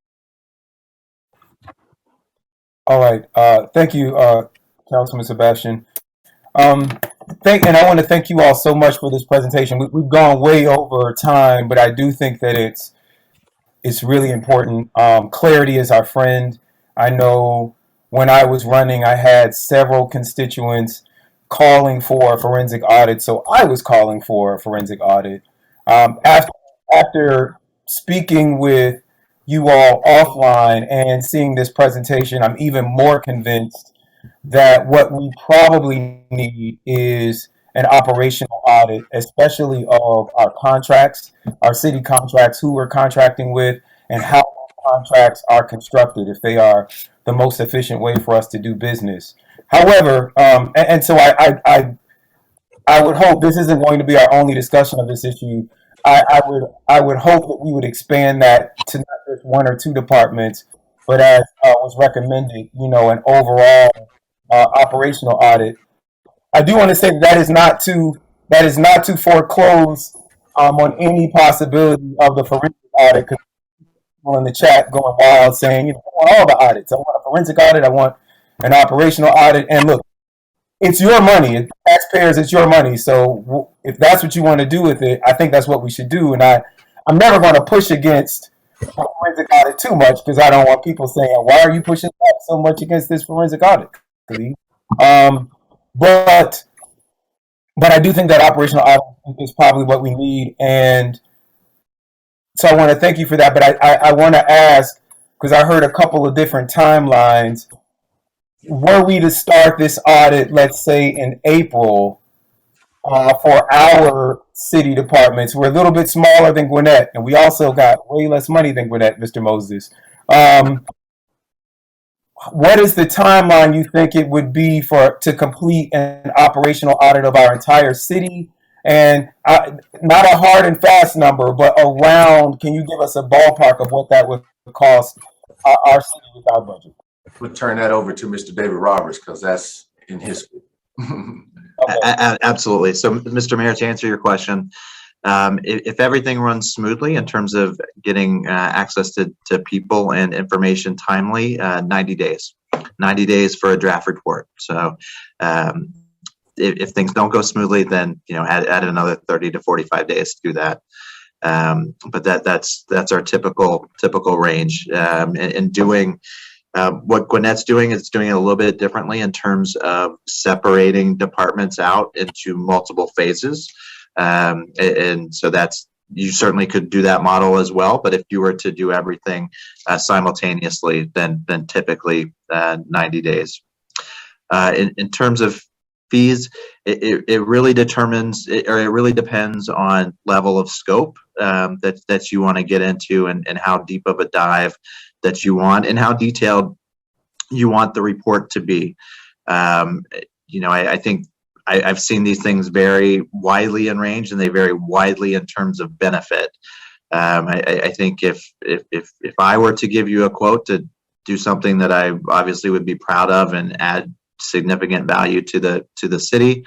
All right. Thank you, Councilman Sebastian. And I want to thank you all so much for this presentation. We've gone way over time, but I do think that it's really important. Clarity is our friend. I know when I was running, I had several constituents calling for a forensic audit, so I was calling for a forensic audit. After speaking with you all offline and seeing this presentation, I'm even more convinced that what we probably need is an operational audit, especially of our contracts, our city contracts, who we're contracting with, and how contracts are constructed, if they are the most efficient way for us to do business. However, so I would hope this isn't going to be our only discussion of this issue. I would hope that we would expand that to not just one or two departments, but as was recommended, an overall operational audit. I do want to say that is not to foreclose on any possibility of the forensic audit. Because people in the chat going wild saying, I want all the audits. I want a forensic audit. I want an operational audit. And look, it's your money. Taxpayers, it's your money. So if that's what you want to do with it, I think that's what we should do. And I'm never going to push against a forensic audit too much, because I don't want people saying, why are you pushing back so much against this forensic audit? But I do think that operational audit is probably what we need. And so I want to thank you for that. But I want to ask, because I heard a couple of different timelines. Were we to start this audit, let's say in April, for our city departments, we're a little bit smaller than Gwinnett, and we also got way less money than Gwinnett, Mr. Moses. What is the timeline you think it would be to complete an operational audit of our entire city? And not a hard and fast number, but around, can you give us a ballpark of what that would cost our city with our budget? We'll turn that over to Mr. David Roberts, because that's in his. Okay. Absolutely. So, Mr. Mayor, to answer your question, if everything runs smoothly in terms of getting access to people and information timely, 90 days. 90 days for a draft report. So if things don't go smoothly, then add another 30 to 45 days to do that. But that's our typical range. And doing what Gwinnett's doing is doing it a little bit differently in terms of separating departments out into multiple phases. And so you certainly could do that model as well. But if you were to do everything simultaneously, then typically 90 days. In terms of fees, it really determines, or it really depends on level of scope that you want to get into, and how deep of a dive that you want, and how detailed you want the report to be. I think I've seen these things vary widely in range, and they vary widely in terms of benefit. I think if I were to give you a quote to do something that I obviously would be proud of and add significant value to the city,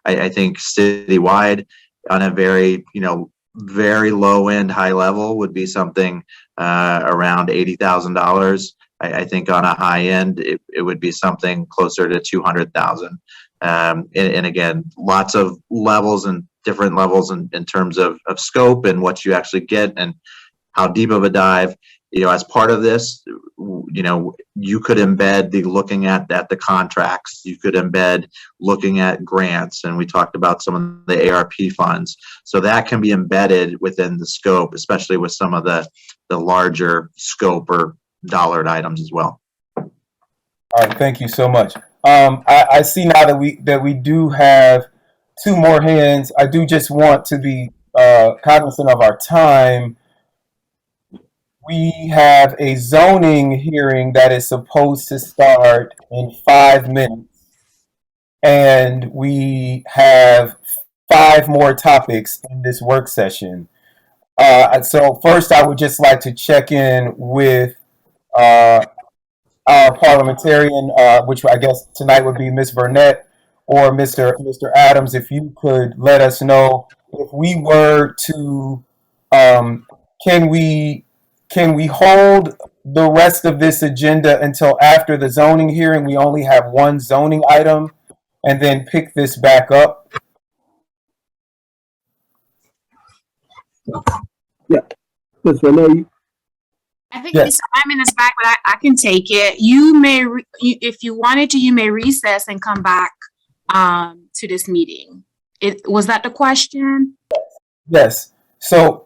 I think citywide on a very very low end high level would be something around $80,000. I think on a high end it would be something closer to 200,000. And again, lots of levels and different levels in terms of scope and what you actually get and how deep of a dive. As part of this, you could embed the looking at the contracts. You could embed looking at grants, and we talked about some of the ARP funds. So that can be embedded within the scope, especially with some of the larger scope or dollared items as well. All right, thank you so much. I see now that we do have two more hands. I do just want to be cognizant of our time. We have a zoning hearing that is supposed to start in 5 minutes, and we have 5 more topics in this work session. So first, I would just like to check in with our parliamentarian, which I guess tonight would be Ms. Burnett or Mr. Adams. If you could let us know if we were to, can we hold the rest of this agenda until after the zoning hearing? We only have one zoning item, and then pick this back up. Yeah. Ms. Renee, I think Yes. Mr. Hyman is back, but I can take it. You may, if you wanted to, you may recess and come back to this meeting. Was that the question? Yes. So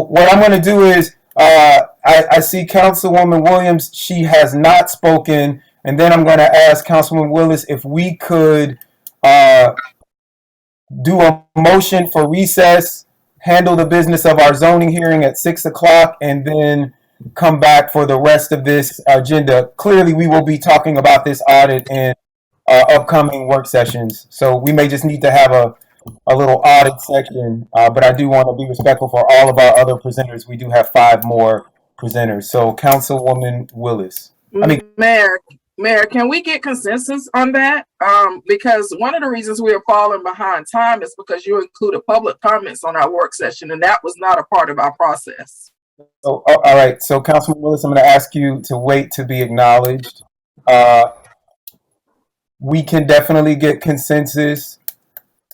what I'm going to do is, I see Councilwoman Williams. She has not spoken, and then I'm going to ask Councilwoman Willis if we could do a motion for recess, handle the business of our zoning hearing at 6 o'clock, and then come back for the rest of this agenda. Clearly, we will be talking about this audit in upcoming work sessions, so we may just need to have a little audit section, but I do want to be respectful for all of our other presenters. We do have 5 more presenters. So Councilwoman Willis. Mayor, can we get consensus on that? Because one of the reasons we are falling behind time is because you included public comments on our work session, and that was not a part of our process. So, all right. So Councilwoman Willis, I'm going to ask you to wait to be acknowledged. We can definitely get consensus.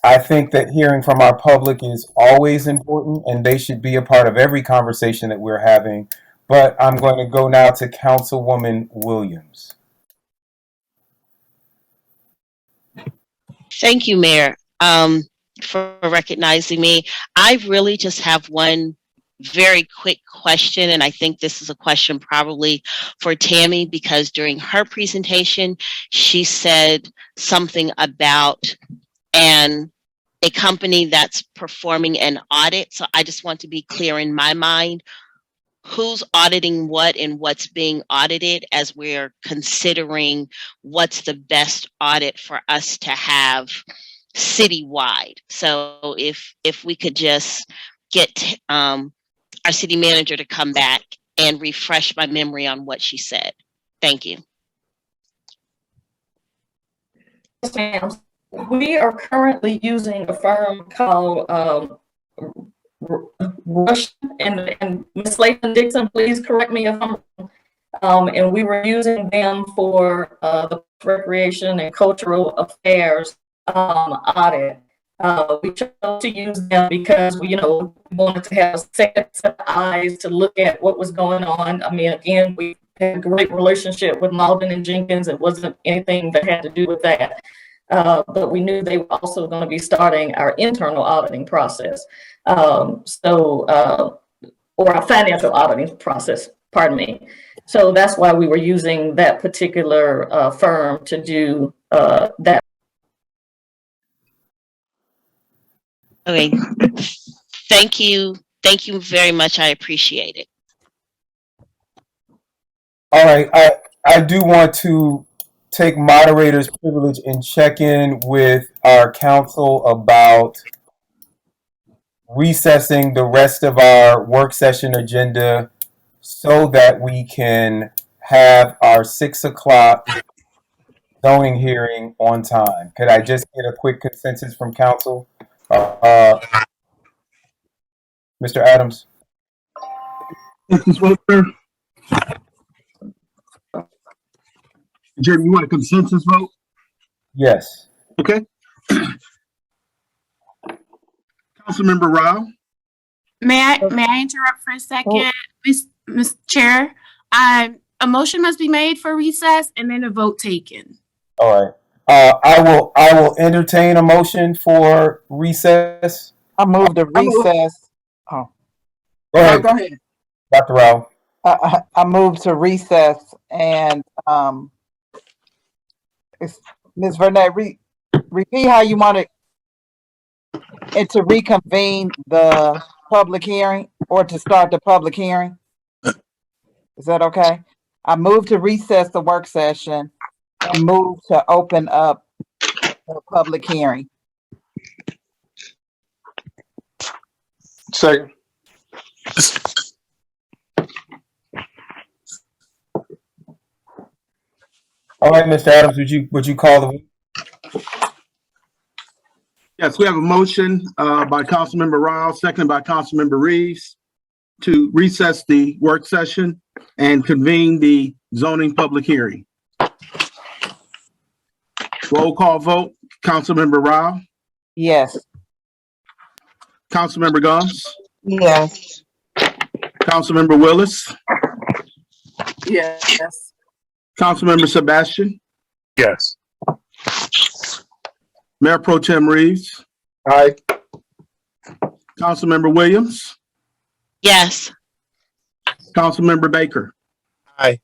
I think that hearing from our public is always important, and they should be a part of every conversation that we're having. But I'm going to go now to Councilwoman Williams. Thank you, Mayor, for recognizing me. I really just have one very quick question, and I think this is a question probably for Tammi, because during her presentation, she said something about a company that's performing an audit. So I just want to be clear in my mind, who's auditing what and what's being audited as we're considering what's the best audit for us to have citywide. So if we could just get our city manager to come back and refresh my memory on what she said. Thank you. Yes, ma'am. We are currently using a firm called Rush, and Ms. Slaton-Dixon, please correct me if I'm wrong. And we were using them for the recreation and cultural affairs audit. We chose to use them because we, wanted to have a second set of eyes to look at what was going on. I mean, again, we had a great relationship with Mauldin and Jenkins. It wasn't anything that had to do with that. But we knew they were also going to be starting our internal auditing process. Or our financial auditing process, pardon me. So that's why we were using that particular firm to do that. Okay, thank you. Thank you very much. I appreciate it. All right. I do want to take moderator's privilege and check in with our council about recessing the rest of our work session agenda so that we can have our 6 o'clock zoning hearing on time. Could I just get a quick consensus from council? Mr. Adams? Mrs. Webster? Jeremy, you want a consensus vote? Yes. Okay. Councilmember Rao? May I interrupt for a second, Ms. Chair? A motion must be made for recess and then a vote taken. All right. I will entertain a motion for recess. I move to recess. Oh, Go ahead, Go ahead. Dr. Rao. I move to recess and Ms. Vernay, repeat how you want it, and to reconvene the public hearing or to start the public hearing. Is that okay? I move to recess the work session and move to open up the public hearing. Second. All right, Mr. Adams, would you call the vote? Yes, we have a motion by Councilmember Rao, seconded by Councilmember Reeves, to recess the work session and convene the zoning public hearing. Roll call vote, Councilmember Rao, Yes. Councilmember Gomes, Yes. Councilmember Willis, Yes. Councilmember Sebastian, Yes. Mayor Pro Tem Reeves. Aye. Councilmember Williams, Yes. Councilmember Baker. Aye.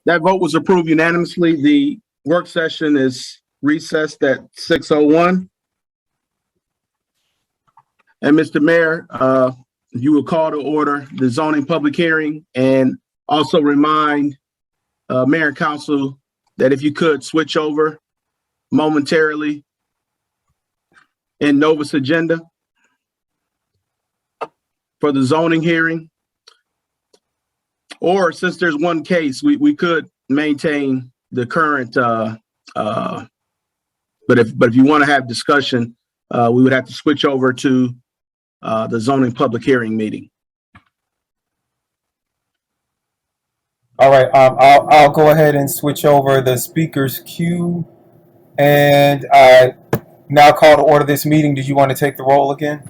That vote was approved unanimously. The work session is recessed at 6:01. And Mr. Mayor, you will call to order the zoning public hearing and also remind Mayor and Council that if you could switch over momentarily in Novus agenda for the zoning hearing. Or since there's one case, we could maintain the current, but if you want to have discussion, we would have to switch over to the zoning public hearing meeting. All right, I'll go ahead and switch over the speaker's queue. And I now call to order this meeting. Did you want to take the roll again?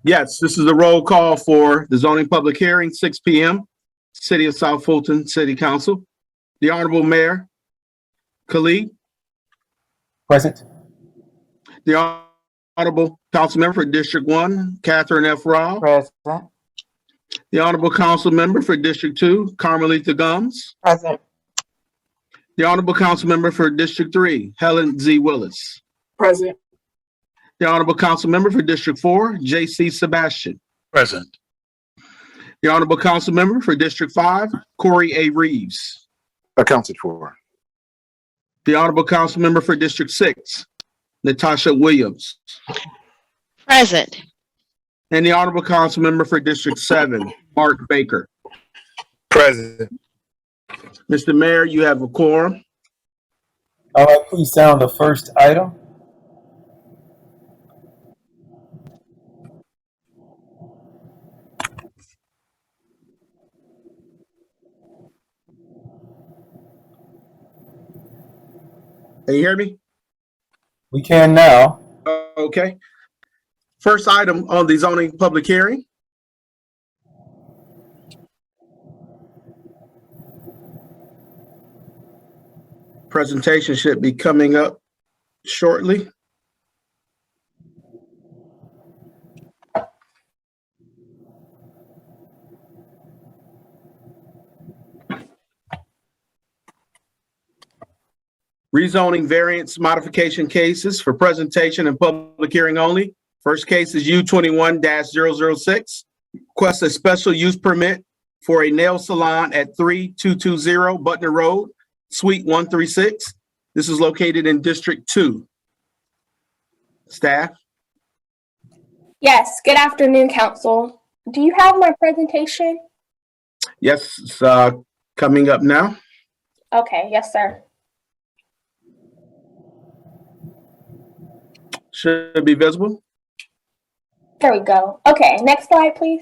Yes, this is a roll call for the zoning public hearing, 6 p.m. City of South Fulton City Council. The Honorable Mayor Khalid. Present. The Honorable Council Member for District 1, Catherine F. Rao. Present. The Honorable Council Member for District 2, Carmelita Gomes. Present. The Honorable Council Member for District 3, Helen Z. Willis. Present. The Honorable Council Member for District 4, J.C. Sebastian. Present. The Honorable Council Member for District 5, Corey A. Reeves. Accounted for. The Honorable Council Member for District 6, Natasha Williams. Present. And the Honorable Council Member for District 7, Mark Baker. Present. Mr. Mayor, you have a quorum. All right, please sound the first item. Can you hear me? We can now. Okay. First item on the zoning public hearing. Presentation should be coming up shortly. Rezoning variance modification cases for presentation and public hearing only. First case is U21-006. Request a special use permit for a nail salon at 3220 Butner Road, Suite 136. This is located in District 2. Staff? Yes, good afternoon, Council. Do you have my presentation? Yes, it's coming up now. Okay, yes, sir. Should be visible. There we go. Okay, next slide, please.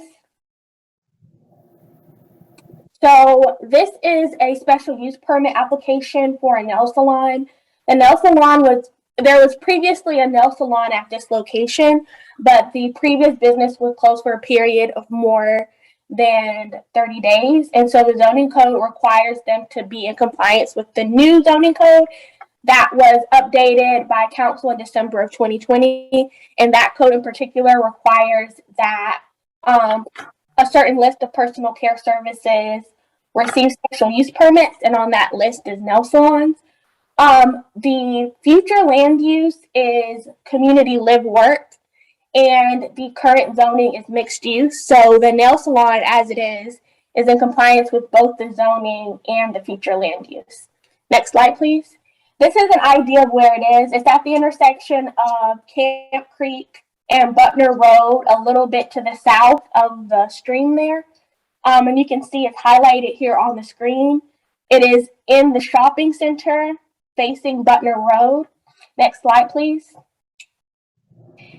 So this is a special use permit application for a nail salon. The nail salon there was previously a nail salon at this location, but the previous business was closed for a period of more than 30 days. And so the zoning code requires them to be in compliance with the new zoning code that was updated by council in December of 2020. And that code in particular requires that a certain list of personal care services receive special use permits, and on that list is nail salons. The future land use is community live work, and the current zoning is mixed use. So the nail salon as it is in compliance with both the zoning and the future land use. Next slide, please. This is an idea of where it is. It's at the intersection of Camp Creek and Butner Road, a little bit to the south of the stream there. And you can see it's highlighted here on the screen. It is in the shopping center facing Butner Road. Next slide, please.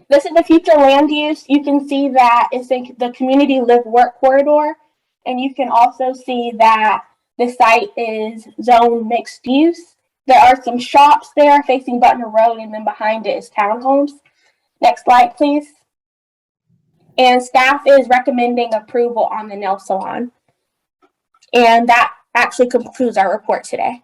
This is the future land use. You can see that it's in the community live work corridor. And you can also see that the site is zone mixed use. There are some shops there facing Butner Road, and then behind it is townhomes. Next slide, please. And staff is recommending approval on the nail salon. And that actually concludes our report today.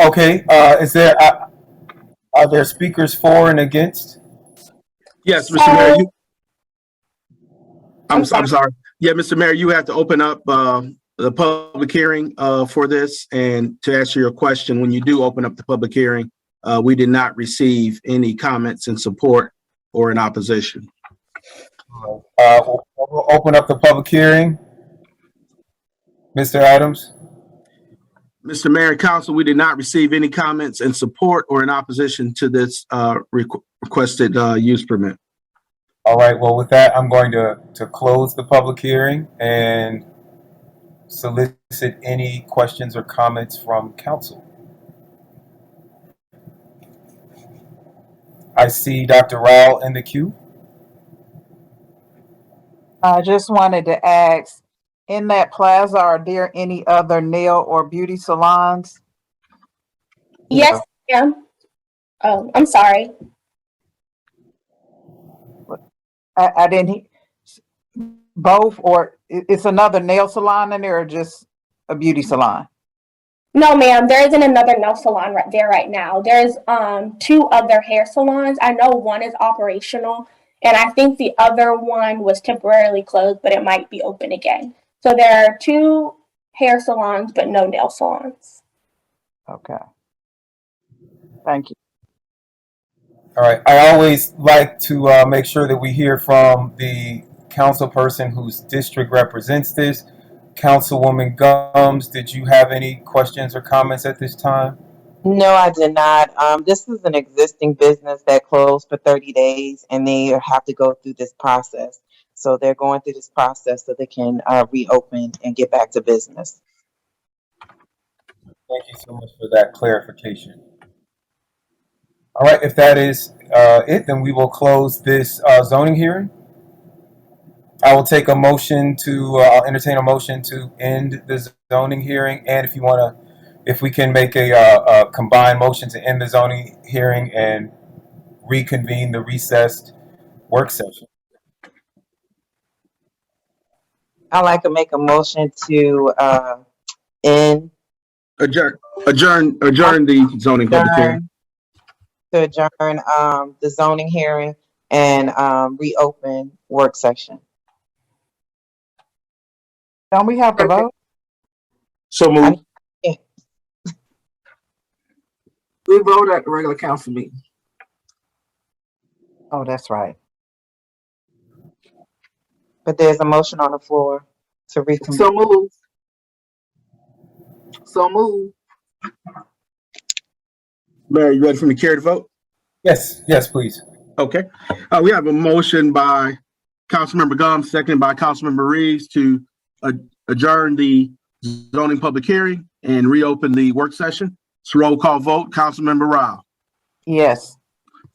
Okay, are there speakers for and against? Yes, Mr. Mayor. I'm sorry. Yeah, Mr. Mayor, you have to open up the public hearing for this. And to answer your question, when you do open up the public hearing, we did not receive any comments in support or in opposition. We'll open up the public hearing. Mr. Adams? Mr. Mayor and Council, we did not receive any comments in support or in opposition to this requested use permit. All right, well, with that, I'm going to close the public hearing and solicit any questions or comments from council. I see Dr. Rao in the queue. I just wanted to ask, in that plaza, are there any other nail or beauty salons? Yes, ma'am. Oh, I'm sorry. I didn't hear both, or it's another nail salon in there, or just a beauty salon? No, ma'am, there isn't another nail salon right there right now. There's 2 other hair salons. I know one is operational, and I think the other one was temporarily closed, but it might be open again. So there are 2 hair salons, but no nail salons. Okay. Thank you. All right, I always like to make sure that we hear from the council person whose district represents this. Councilwoman Gums, did you have any questions or comments at this time? No, I did not. This is an existing business that closed for 30 days and they have to go through this process. So they're going through this process so they can reopen and get back to business. Thank you so much for that clarification. All right, if that is it, then we will close this zoning hearing. I will take a motion to, I'll entertain a motion to end the zoning hearing. And if you want to, if we can make a combined motion to end the zoning hearing and reconvene the recessed work session. I'd like to make a motion to end. Adjourn the zoning public hearing. To adjourn the zoning hearing and reopen work session. Don't we have to vote? So moved. We voted at the regular council meeting. Oh, that's right. But there's a motion on the floor to reconvene. So move. So move. Mayor, you ready for me to carry the vote? Yes, yes, please. Okay. We have a motion by Councilmember Gumbs, seconded by Councilmember Reeves to adjourn the zoning public hearing and reopen the work session. It's a roll call vote. Councilmember Rao. Yes.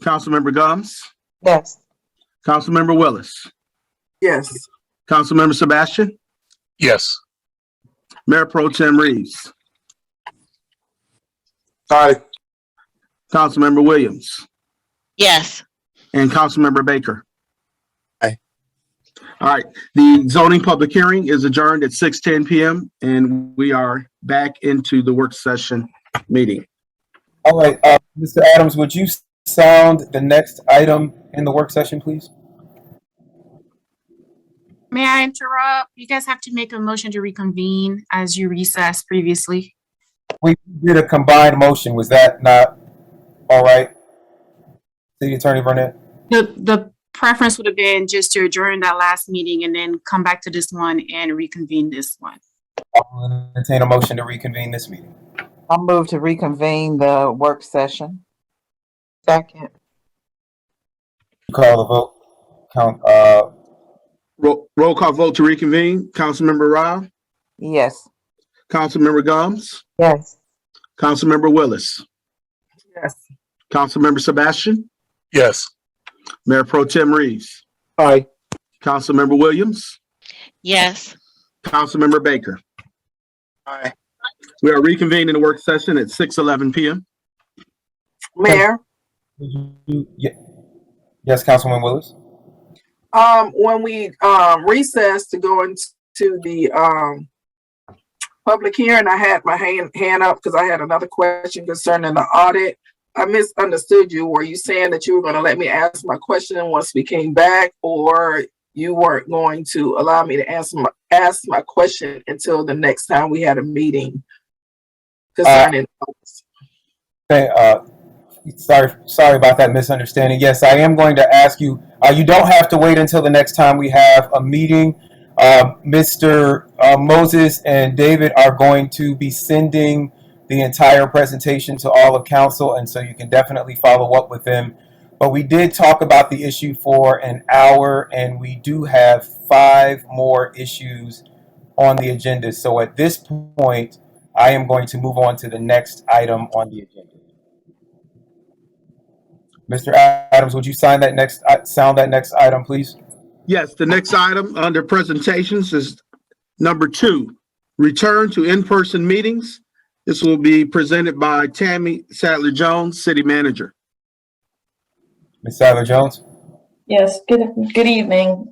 Councilmember Gumbs. Yes. Councilmember Willis. Yes. Councilmember Sebastian. Yes. Mayor Pro Tem Reeves. Aye. Councilmember Williams. Yes. And Councilmember Baker. Aye. All right, the zoning public hearing is adjourned at 6:10 p.m. and we are back into the work session meeting. All right, Mr. Adams, would you sound the next item in the work session, please? May I interrupt? You guys have to make a motion to reconvene as you recessed previously. We did a combined motion. Was that not all right? City Attorney Burnett? The preference would have been just to adjourn that last meeting and then come back to this one and reconvene this one. I'll entertain a motion to reconvene this meeting. I'll move to reconvene the work session. Second. Call the vote. Count. Roll call vote to reconvene. Councilmember Rao. Yes. Councilmember Gumbs. Yes. Councilmember Willis. Yes. Councilmember Sebastian. Yes. Mayor Pro Tem Reeves. Aye. Councilmember Williams. Yes. Councilmember Baker. Aye. We are reconvening the work session at 6:11 p.m. Mayor. Yes, Councilman Willis. When we recessed to go into the public hearing, I had my hand up because I had another question concerning the audit. I misunderstood you. Were you saying that you were going to let me ask my question once we came back, or you weren't going to allow me to ask my question until the next time we had a meeting concerning audits? Okay, sorry about that misunderstanding. Yes, I am going to ask you. You don't have to wait until the next time we have a meeting. Mr. Moses and David are going to be sending the entire presentation to all of council, and so you can definitely follow up with them. But we did talk about the issue for an hour, and we do have 5 more issues on the agenda. So at this point, I am going to move on to the next item on the agenda. Mr. Adams, would you sound that next item, please? Yes, the next item under presentations is number 2, return to in-person meetings. This will be presented by Tammi Sadler-Jones, City Manager. Ms. Sadler-Jones? Yes, good evening,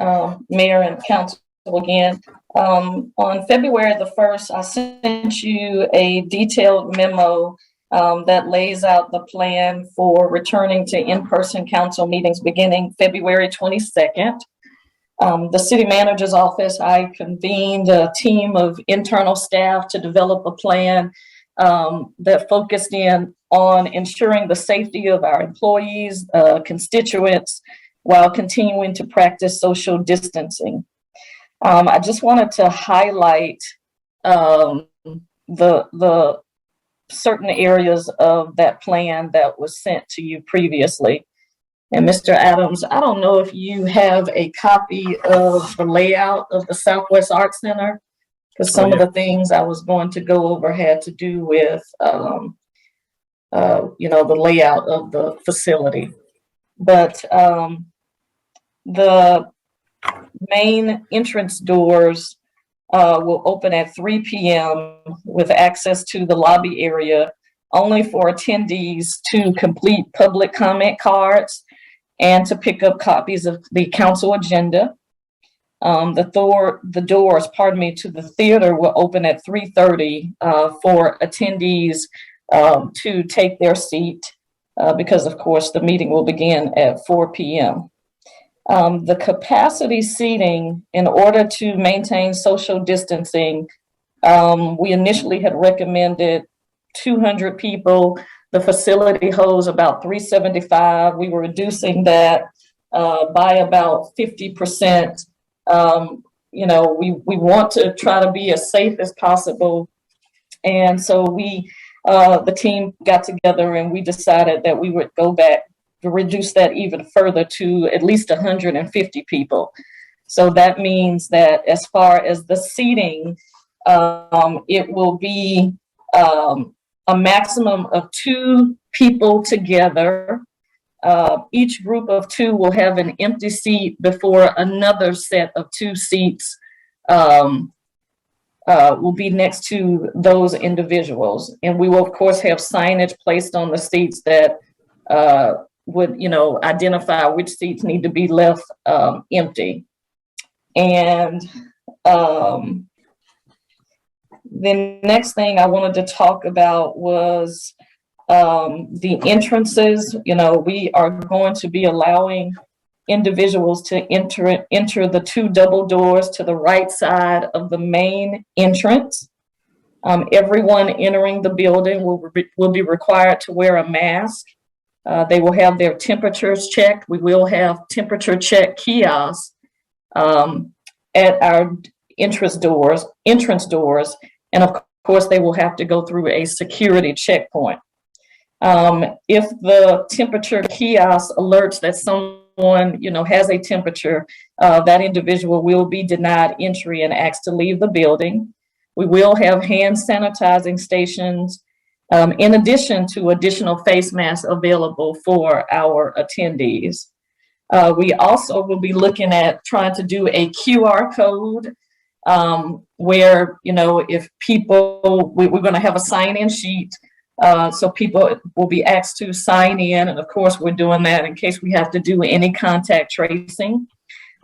Mayor and Council again. On February the 1st, I sent you a detailed memo that lays out the plan for returning to in-person council meetings beginning February 22nd. The City Manager's Office, I convened a team of internal staff to develop a plan that focused in on ensuring the safety of our employees, constituents, while continuing to practice social distancing. I just wanted to highlight the certain areas of that plan that was sent to you previously. And Mr. Adams, I don't know if you have a copy of the layout of the Southwest Art Center, because some of the things I was going to go over had to do with, the layout of the facility. But the main entrance doors will open at 3 p.m. with access to the lobby area only for attendees to complete public comment cards and to pick up copies of the council agenda. The doors, to the theater will open at 3:30 for attendees to take their seat because, of course, the meeting will begin at 4 p.m. The capacity seating, in order to maintain social distancing, we initially had recommended 200 people, The facility holds about 375. We were reducing that by about 50%. You know, we want to try to be as safe as possible. And so the team got together and we decided that we would go back to reduce that even further to at least 150 people. So that means that as far as the seating, it will be a maximum of 2 people together. Each group of 2 will have an empty seat before another set of 2 seats will be next to those individuals. And we will, of course, have signage placed on the seats that would, you know, identify which seats need to be left empty. And the next thing I wanted to talk about was the entrances. You know, we are going to be allowing individuals to enter the 2 double doors to the right side of the main entrance. Everyone entering the building will be required to wear a mask. They will have their temperatures checked. We will have temperature check kiosks at our entrance doors. And of course, they will have to go through a security checkpoint. If the temperature kiosk alerts that someone, you know, has a temperature, that individual will be denied entry and asked to leave the building. We will have hand sanitizing stations, in addition to additional face masks available for our attendees. We also will be looking at trying to do a QR code where, you know, if people, we're going to have a sign-in sheet. So people will be asked to sign in. And of course, we're doing that in case we have to do any contact tracing.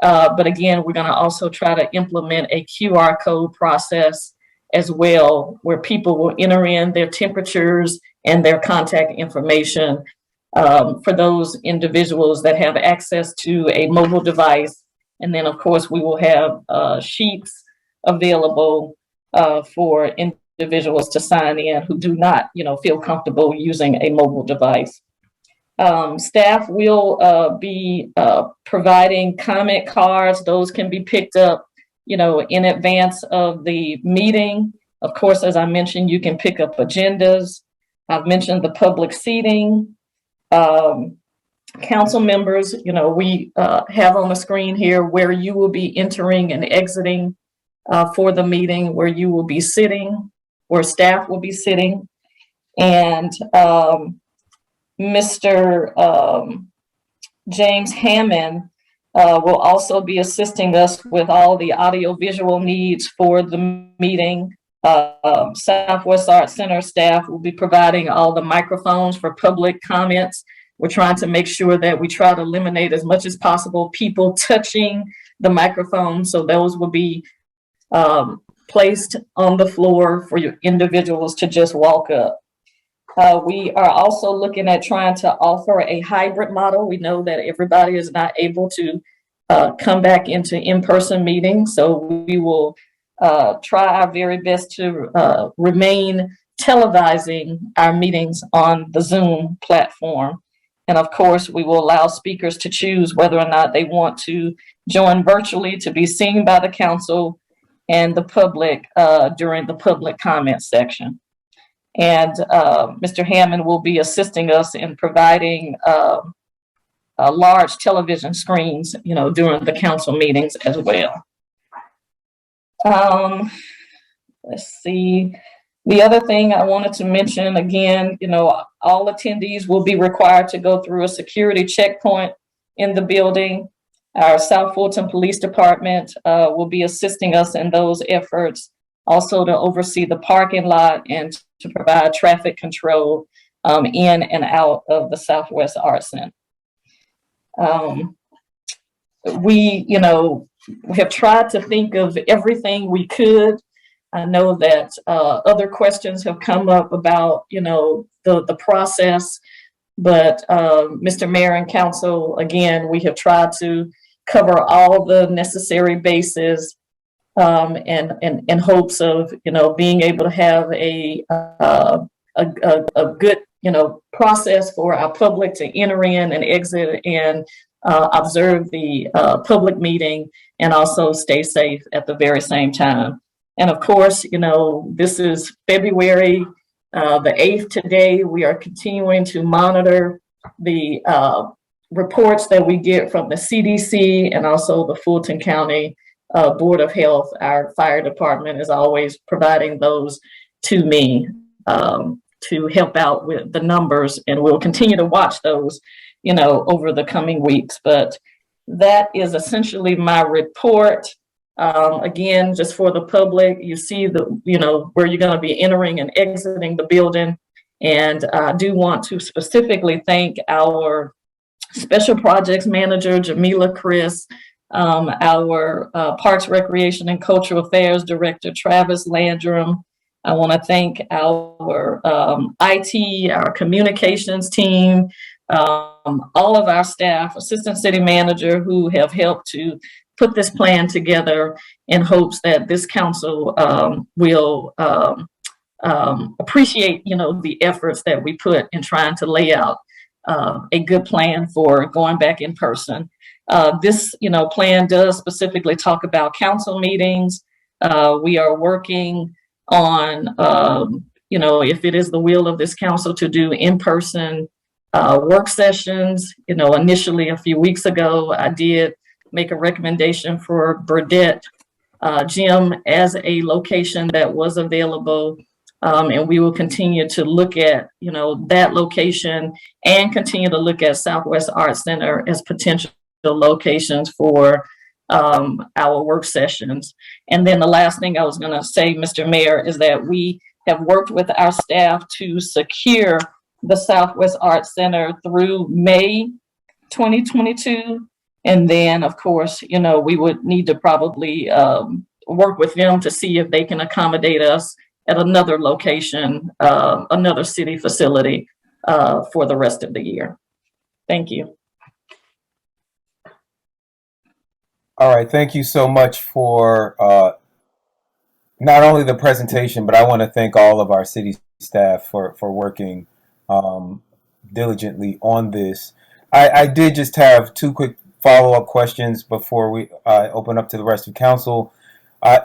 But again, we're going to also try to implement a QR code process as well, where people will enter in their temperatures and their contact information for those individuals that have access to a mobile device. And then, of course, we will have sheets available for individuals to sign in who do not, you know, feel comfortable using a mobile device. Staff will be providing comment cards. Those can be picked up, you know, in advance of the meeting. Of course, as I mentioned, you can pick up agendas. I've mentioned the public seating. Council members, you know, we have on the screen here where you will be entering and exiting for the meeting, where you will be sitting, where staff will be sitting. And Mr. James Hammond will also be assisting us with all the audio-visual needs for the meeting. Southwest Arts Center staff will be providing all the microphones for public comments. We're trying to make sure that we try to eliminate as much as possible people touching the microphone. So those will be placed on the floor for your individuals to just walk up. We are also looking at trying to offer a hybrid model. We know that everybody is not able to come back into in-person meetings, so we will try our very best to remain televising our meetings on the Zoom platform. And of course, we will allow speakers to choose whether or not they want to join virtually to be seen by the council and the public during the public comment section. And Mr. Hammond will be assisting us in providing large television screens, you know, during the council meetings as well. Let's see. The other thing I wanted to mention, again, you know, all attendees will be required to go through a security checkpoint in the building. Our South Fulton Police Department will be assisting us in those efforts, also to oversee the parking lot and to provide traffic control in and out of the Southwest Arts Center. We, you know, we have tried to think of everything we could. I know that other questions have come up about, you know, the process, but Mr. Mayor and Council, again, we have tried to cover all the necessary bases in hopes of, you know, being able to have a good process for our public to enter in and exit and observe the public meeting and also stay safe at the very same time. And of course, this is February the 8th today. We are continuing to monitor the reports that we get from the CDC and also the Fulton County Board of Health. Our fire department is always providing those to me to help out with the numbers, and we'll continue to watch those, over the coming weeks. But that is essentially my report. Again, just for the public, you see where you're going to be entering and exiting the building. And I do want to specifically thank our Special Projects Manager, Jamila Chris, our Parks, Recreation, and Cultural Affairs Director, Travis Landrum. I want to thank our IT, our communications team, all of our staff, Assistant City Manager, who have helped to put this plan together in hopes that this council will appreciate, the efforts that we put in trying to lay out a good plan for going back in person. This, plan does specifically talk about council meetings. We are working on, if it is the will of this council to do in-person work sessions. Initially a few weeks ago, I did make a recommendation for Burdett Gym as a location that was available. And we will continue to look at, that location and continue to look at Southwest Arts Center as potential locations for our work sessions. And then the last thing I was going to say, Mr. Mayor, is that we have worked with our staff to secure the Southwest Arts Center through May 2022. And then, of course, we would need to probably work with them to see if they can accommodate us at another location, another city facility for the rest of the year. Thank you. All right, thank you so much for not only the presentation, but I want to thank all of our city staff for working diligently on this. I did just have two quick follow-up questions before we open up to the rest of council.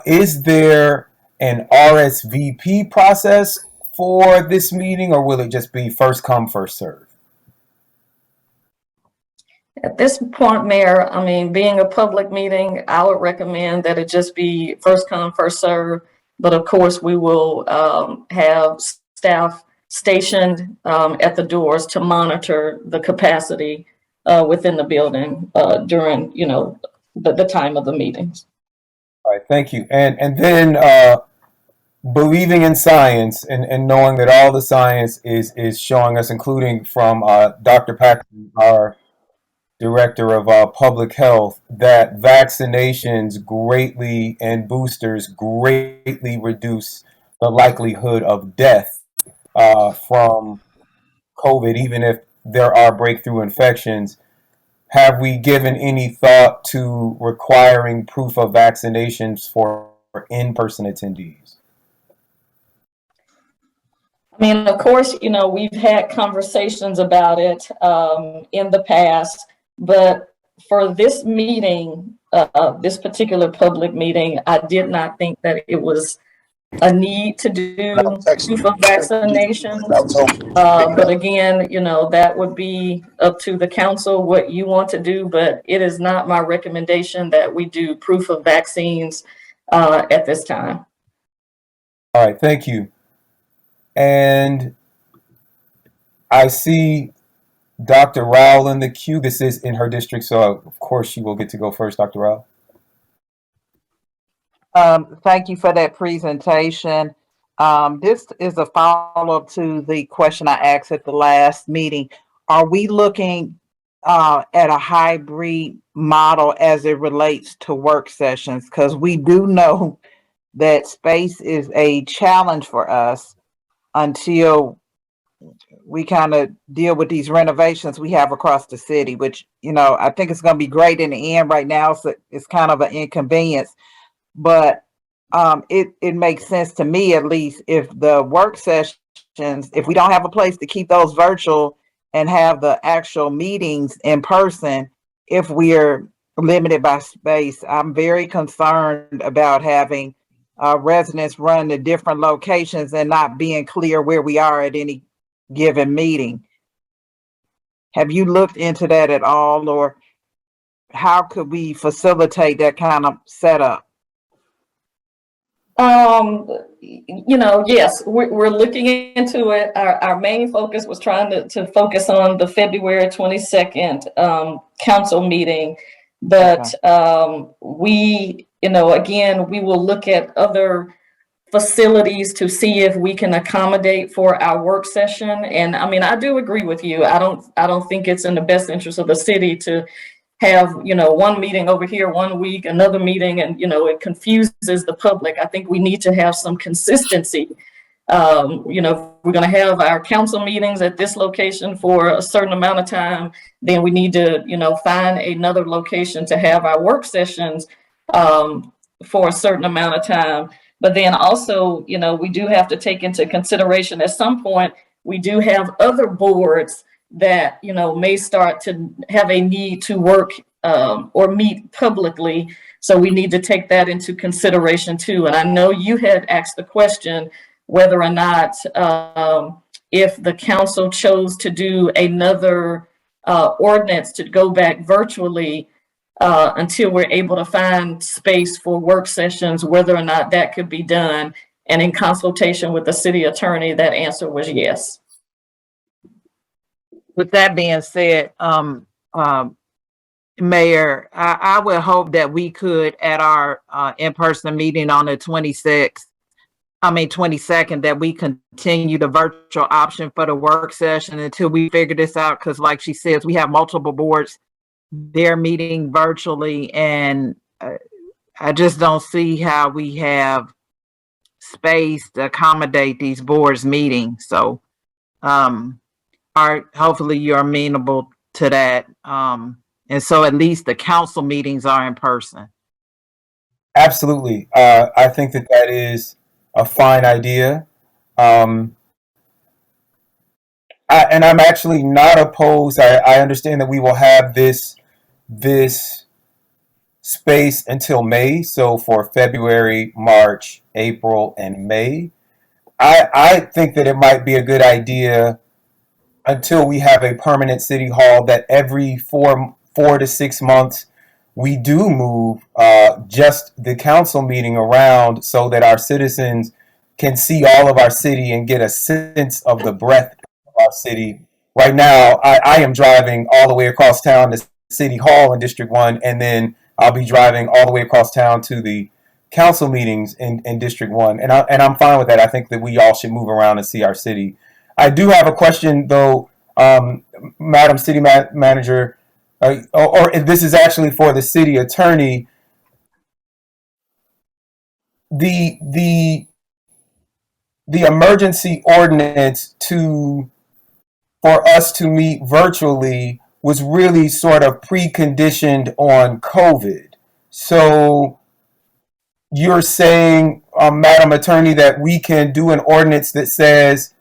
Is there an RSVP process for this meeting, or will it just be first come, first serve? At this point, Mayor, being a public meeting, I would recommend that it just be first come, first serve. But of course, we will have staff stationed at the doors to monitor the capacity within the building during, the time of the meetings. All right, thank you. And then believing in science and knowing that all the science is showing us, including from Dr. Paxton, our Director of Public Health, that vaccinations greatly and boosters greatly reduce the likelihood of death from COVID, even if there are breakthrough infections. Have we given any thought to requiring proof of vaccinations for in-person attendees? Of course, we've had conversations about it in the past, but for this meeting, this particular public meeting, I did not think that it was a need to do proof of vaccination. But again, that would be up to the council what you want to do, but it is not my recommendation that we do proof of vaccines at this time. All right, thank you. And I see Dr. Rowell in the queue. This is in her district, so of course she will get to go first, Dr. Rowell. Thank you for that presentation. This is a follow-up to the question I asked at the last meeting. Are we looking at a hybrid model as it relates to work sessions? Because we do know that space is a challenge for us until we kind of deal with these renovations we have across the city, which, I think it's going to be great in the end. Right now, so it's kind of an inconvenience. But it makes sense to me, at least, if the work session if we don't have a place to keep those virtual and have the actual meetings in person, if we're limited by space, I'm very concerned about having residents run to different locations and not being clear where we are at any given meeting. Have you looked into that at all, or how could we facilitate that kind of setup? Yes, we're looking into it. Our main focus was trying to focus on the February 22nd council meeting. But we, again, we will look at other facilities to see if we can accommodate for our work session. And I mean, I do agree with you. I don't think it's in the best interest of the city to have, one meeting over here one week, another meeting, and, it confuses the public. I think we need to have some consistency. We're going to have our council meetings at this location for a certain amount of time, then we need to, find another location to have our work sessions for a certain amount of time. But then also, we do have to take into consideration at some point, we do have other boards that, may start to have a need to work or meet publicly. So we need to take that into consideration too. And I know you had asked the question whether or not if the council chose to do another ordinance to go back virtually until we're able to find space for work sessions, whether or not that could be done. And in consultation with the city attorney, that answer was yes. With that being said, Mayor, I would hope that we could, at our in-person meeting on the 22nd, that we continue the virtual option for the work session until we figure this out. Because like she says, we have multiple boards, they're meeting virtually, and I just don't see how we have space to accommodate these boards meeting. So hopefully you're amenable to that. And so at least the council meetings are in person. Absolutely. I think that is a fine idea. And I'm actually not opposed. I understand that we will have this space until May. So for February, March, April, and May, I think that it might be a good idea until we have a permanent city hall that every 4 to 6 months we do move just the council meeting around so that our citizens can see all of our city and get a sense of the breadth of our city. Right now, I am driving all the way across town to City Hall in District 1, and then I'll be driving all the way across town to the council meetings in District 1. And I'm fine with that. I think that we all should move around and see our city. I do have a question, though, Madam City Manager, or this is actually for the city attorney. The emergency ordinance for us to meet virtually was really sort of preconditioned on COVID. So you're saying, Madam Attorney, that we can do an ordinance that says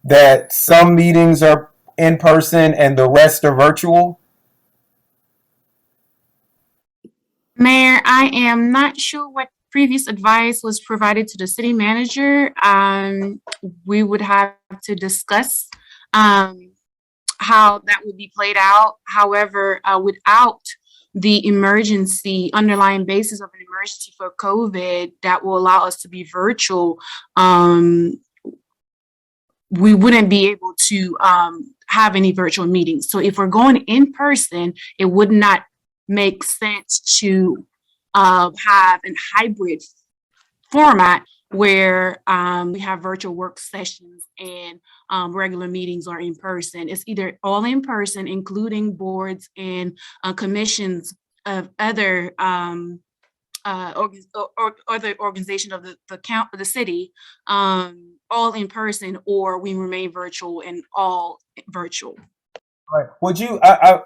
that some meetings are in person and the rest are virtual? Mayor, I am not sure what previous advice was provided to the city manager. We would have to discuss how that would be played out. However, without the underlying basis of an emergency for COVID that will allow us to be virtual, we wouldn't be able to have any virtual meetings. So if we're going in person, it would not make sense to have a hybrid format where we have virtual work sessions and regular meetings are in person. It's either all in person, including boards and commissions of other other organization of the city, all in person, or we remain virtual and all virtual. All right. Would you? I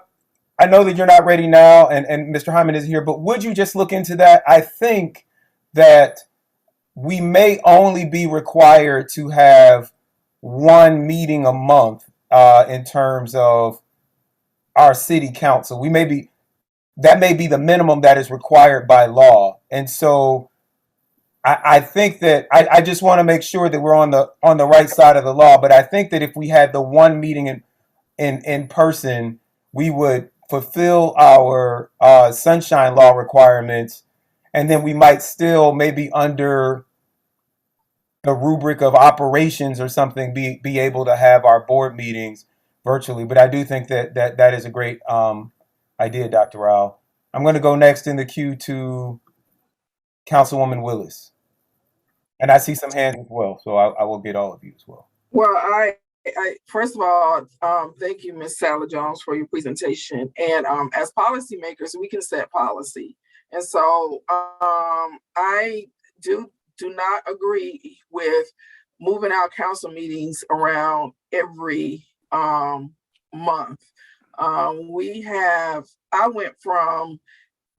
know that you're not ready now, and Mr. Hyman is here, but would you just look into that? I think that we may only be required to have one meeting a month in terms of our city council. That may be the minimum that is required by law. And so I think that I just want to make sure that we're on the right side of the law. But I think that if we had the one meeting in person, we would fulfill our sunshine law requirements, and then we might still maybe under the rubric of operations or something be able to have our board meetings virtually. But I do think that is a great idea, Dr. Rao. I'm going to go next in the queue to Councilwoman Willis. And I see some hands as well, so I will get all of you as well. Well, I first of all, thank you, Ms. Sally Jones, for your presentation. And as policymakers, we can set policy. And so I do not agree with moving our council meetings around every month. I went from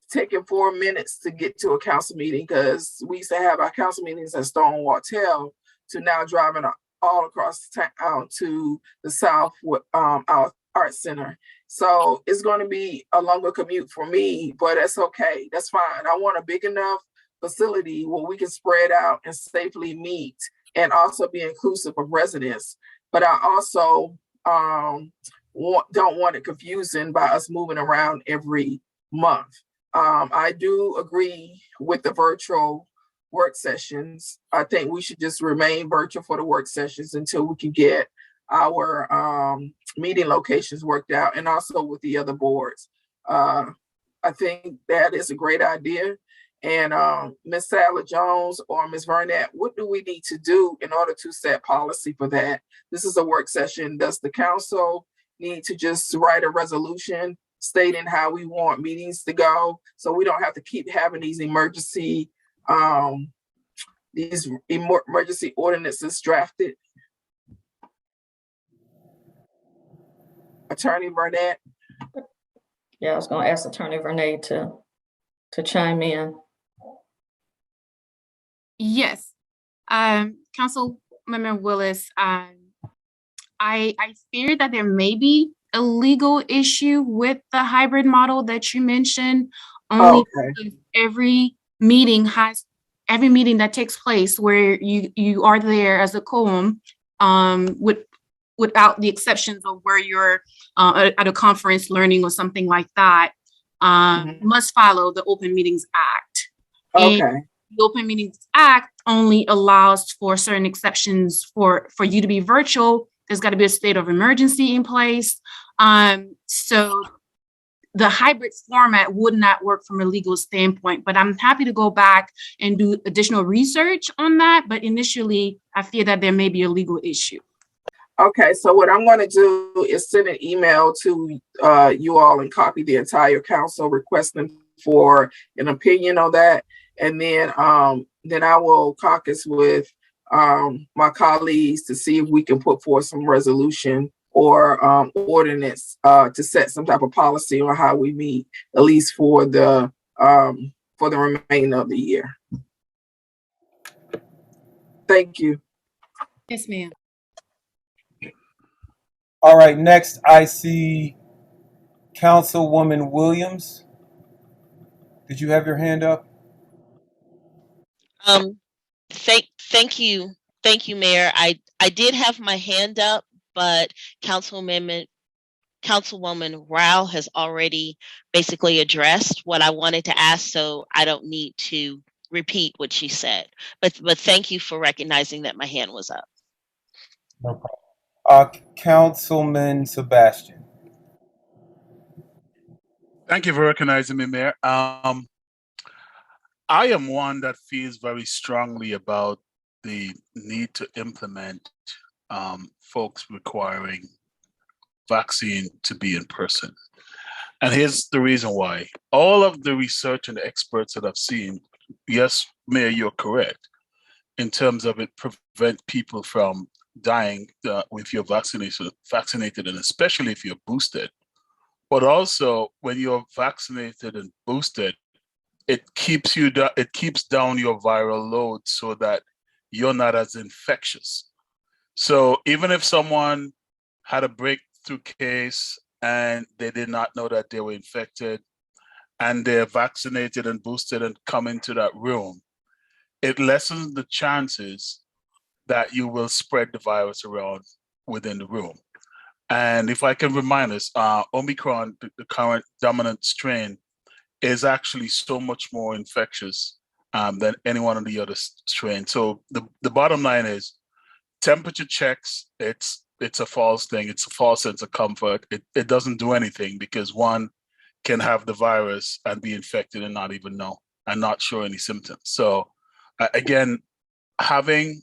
taking 4 minutes to get to a council meeting, because we used to have our council meetings at Stonewall Hotel, to now driving all across town to the South our Art Center. So it's going to be a longer commute for me, but that's okay. That's fine. I want a big enough facility where we can spread out and safely meet, and also be inclusive of residents. But I also don't want it confusing by us moving around every month. I do agree with the virtual work sessions. I think we should just remain virtual for the work sessions until we can get our meeting locations worked out, and also with the other boards. I think that is a great idea. And Ms. Sally Jones or Ms. Burnett, what do we need to do in order to set policy for that? This is a work session. Does the council need to just write a resolution stating how we want meetings to go, so we don't have to keep having these emergency ordinances drafted? Attorney Burnett? Yeah, I was going to ask Attorney Burnett to chime in. Yes, Councilmember Willis, I fear that there may be a legal issue with the hybrid model that you mentioned. Only because every meeting that takes place where you are there as a quorum, without the exceptions of where you're at a conference learning or something like that, must follow the Open Meetings Act. And the Open Meetings Act only allows for certain exceptions for you to be virtual. There's got to be a state of emergency in place. So the hybrid format would not work from a legal standpoint, but I'm happy to go back and do additional research on that. But initially, I fear that there may be a legal issue. Okay, so what I'm going to do is send an email to you all and copy the entire council requesting for an opinion on that. And then I will caucus with my colleagues to see if we can put forth some resolution or ordinance to set some type of policy on how we meet, at least for the remainder of the year. Thank you. Yes, ma'am. All right, next I see Councilwoman Williams. Did you have your hand up? Thank you, Mayor. I did have my hand up, but Councilwoman Rao has already basically addressed what I wanted to ask, so I don't need to repeat what she said. But thank you for recognizing that my hand was up. No problem. Councilman Sebastian. Thank you for recognizing me, Mayor. I am one that feels very strongly about the need to implement folks requiring vaccine to be in person. And here's the reason why. All of the research and the experts that I've seen, yes, Mayor, you're correct, in terms of it prevent people from dying if you're vaccinated, and especially if you're boosted. But also, when you're vaccinated and boosted, it keeps down your viral load so that you're not as infectious. So even if someone had a breakthrough case and they did not know that they were infected and they're vaccinated and boosted and come into that room, it lessens the chances that you will spread the virus around within the room. And if I can remind us, Omicron, the current dominant strain, is actually so much more infectious than any one of the other strains. So the bottom line is temperature checks, it's a false thing. It's a false sense of comfort. It doesn't do anything because one can have the virus and be infected and not even know and not show any symptoms. So again, having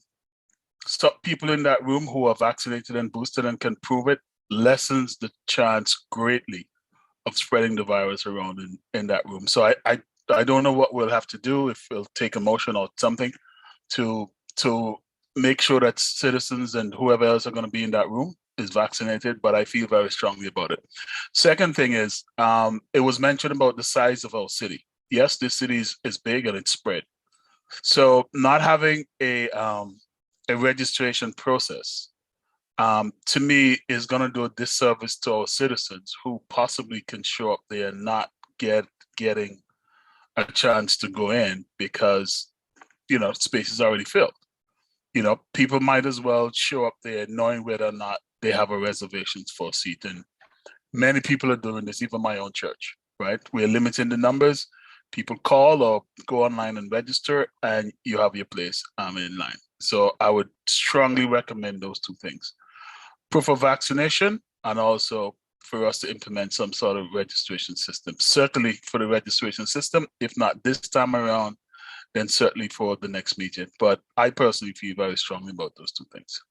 people in that room who are vaccinated and boosted and can prove it lessens the chance greatly of spreading the virus around in that room. So I don't know what we'll have to do, if we'll take a motion or something to make sure that citizens and whoever else are going to be in that room is vaccinated, but I feel very strongly about it. Second thing is, it was mentioned about the size of our city. Yes, this city is big and it's spread. So not having a registration process, to me, is going to do a disservice to our citizens who possibly can show up there and not getting a chance to go in because, space is already filled. People might as well show up there knowing whether or not they have a reservations for a seat. And many people are doing this, even my own church, right? We're limiting the numbers. People call or go online and register and you have your place in line. So I would strongly recommend those two things. Proof of vaccination, and also for us to implement some sort of registration system. Certainly for the registration system, if not this time around, then certainly for the next meeting. But I personally feel very strongly about those two things.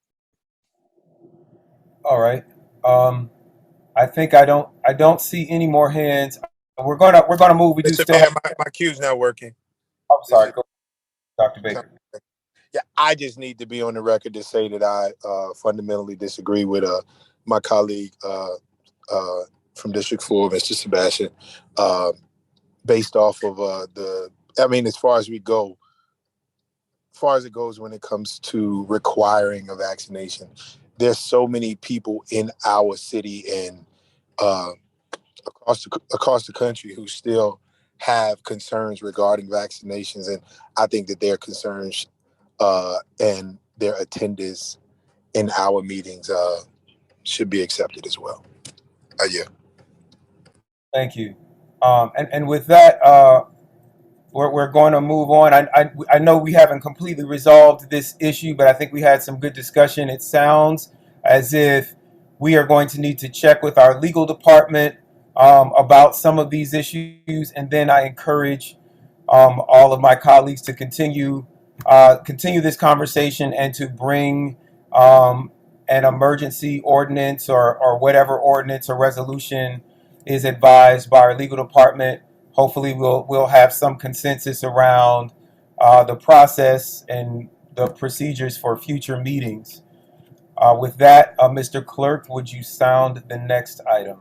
All right. I think I don't see any more hands. We're gonna move. We do Mr. still Mayor, have. my cue's not working. I'm sorry, go, Dr. Baker. Yeah, I just need to be on the record to say that I fundamentally disagree with my colleague from District 4, Mr. Sebastian, based off of as far as it goes when it comes to requiring a vaccination. There's so many people in our city and across the country who still have concerns regarding vaccinations, and I think that their concerns and their attendance in our meetings should be accepted as well. Yeah. Thank you. And with that, we're going to move on. I know we haven't completely resolved this issue, but I think we had some good discussion. It sounds as if we are going to need to check with our legal department about some of these issues, and then I encourage all of my colleagues to continue this conversation and to bring an emergency ordinance or whatever ordinance or resolution is advised by our legal department. Hopefully we'll have some consensus around the process and the procedures for future meetings. With that, Mr. Clerk, would you sound the next item?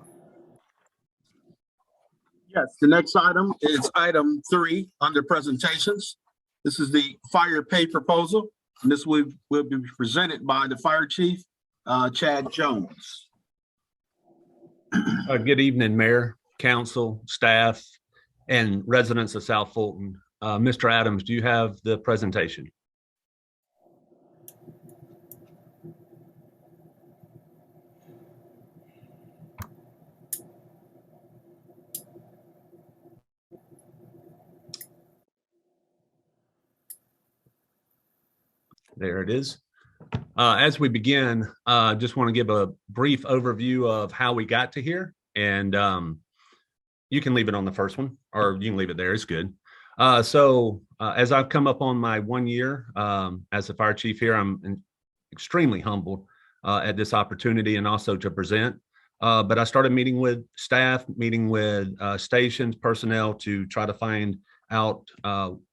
Yes, the next item is item 3 under presentations. This is the fire pay proposal, and this will be presented by the fire chief, Chad Jones. Good evening, Mayor, Council, staff, and residents of South Fulton. Mr. Adams, do you have the presentation? There it is. As we begin, just want to give a brief overview of how we got to here, and you can leave it on the first one, or you can leave it there. It's good. So as I've come up on my 1 year as the fire chief here, I'm extremely humbled at this opportunity and also to present. But I started meeting with staff, meeting with stations, personnel to try to find out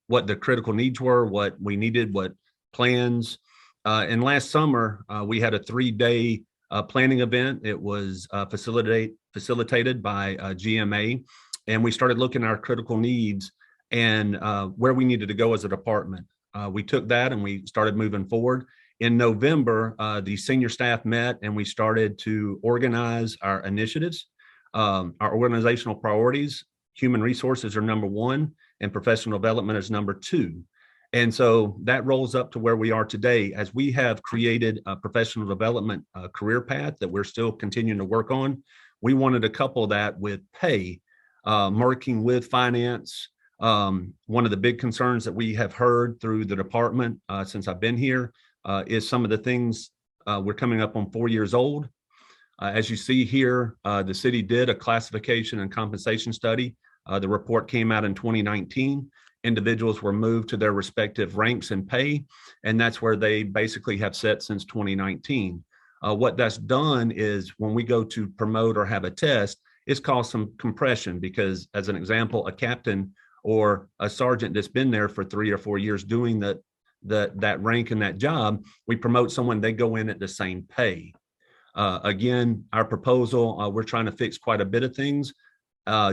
what the critical needs were, what we needed, what plans. And last summer, we had a 3-day planning event. It was facilitated by GMA, and we started looking at our critical needs and where we needed to go as a department. We took that and we started moving forward. In November, the senior staff met and we started to organize our initiatives. Our organizational priorities, human resources are number 1 and professional development is number 2. And so that rolls up to where we are today as we have created a professional development career path that we're still continuing to work on. We wanted to couple that with pay, working with finance. One of the big concerns that we have heard through the department since I've been here is some of the things we're coming up on 4 years old. As you see here, the city did a classification and compensation study. The report came out in 2019. Individuals were moved to their respective ranks and pay, and that's where they basically have set since 2019. What that's done is when we go to promote or have a test, it's caused some compression because, as an example, a captain or a sergeant that's been there for 3 or 4 years doing that rank and that job, we promote someone, they go in at the same pay. Again, our proposal, we're trying to fix quite a bit of things.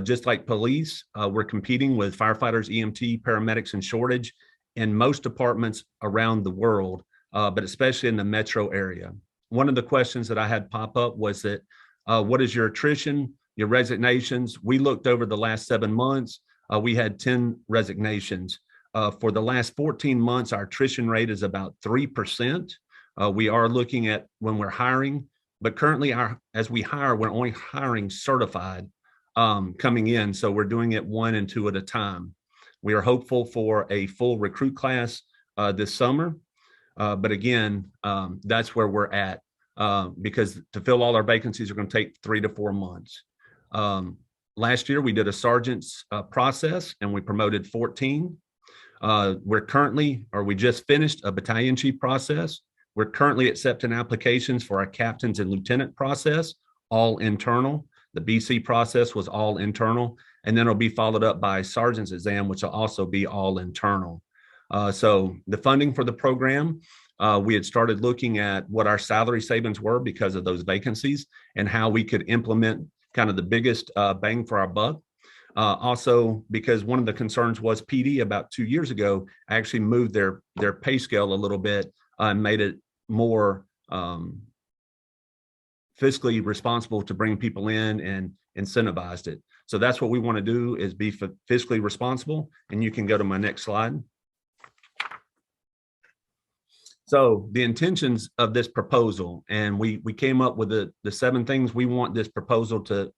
Just like police, we're competing with firefighters, EMT, paramedics, and shortage in most departments around the world, but especially in the metro area. One of the questions that I had pop up was that, what is your attrition, your resignations? We looked over the last 7 months, we had 10 resignations. For the last 14 months, our attrition rate is about 3%. We are looking at when we're hiring, but currently as we hire, we're only hiring certified coming in. So we're doing it 1 and 2 at a time. We are hopeful for a full recruit class this summer. But again, that's where we're at because to fill all our vacancies are going to take 3 to 4 months. Last year, we did a sergeant's process and we promoted 14. We just finished a battalion chief process. We're currently accepting applications for our captains and lieutenant process, all internal. The BC process was all internal, and then it'll be followed up by sergeant's exam, which will also be all internal. So the funding for the program, we had started looking at what our salary savings were because of those vacancies and how we could implement kind of the biggest bang for our buck. Also, because one of the concerns was PD about 2 years ago actually moved their pay scale a little bit and made it more fiscally responsible to bring people in and incentivized it. So that's what we want to do is be fiscally responsible. And you can go to my next slide. So the intentions of this proposal, and we came up with the 7 things we want this proposal to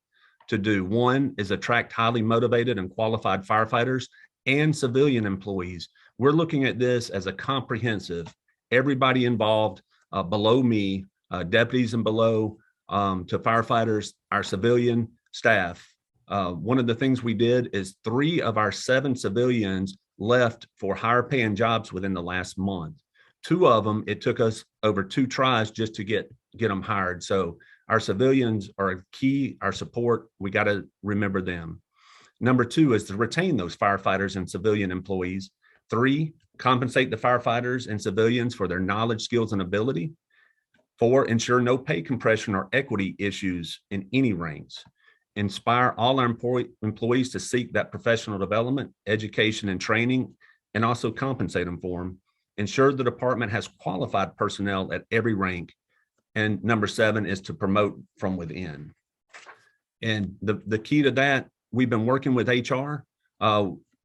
do. 1 is attract highly motivated and qualified firefighters and civilian employees. We're looking at this as a comprehensive, everybody involved below me, deputies and below, to firefighters, our civilian staff. One of the things we did is 3 of our 7 civilians left for higher paying jobs within the last month. 2 of them, it took us over 2 tries just to get them hired. So our civilians are key, our support, we got to remember them. Number 2 is to retain those firefighters and civilian employees. 3, compensate the firefighters and civilians for their knowledge, skills, and ability. 4, ensure no pay compression or equity issues in any ranks. Inspire all our employees to seek that professional development, education, and training, and also compensate them for them. Ensure the department has qualified personnel at every rank. And number 7 is to promote from within. And the key to that, we've been working with HR.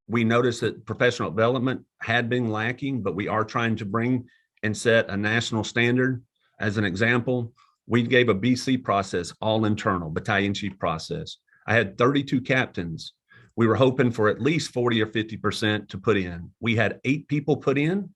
We noticed that professional development had been lacking, but we are trying to bring and set a national standard. As an example, we gave a BC process, all internal, battalion chief process. I had 32 captains. We were hoping for at least 40 or 50% to put in. We had 8 people put in.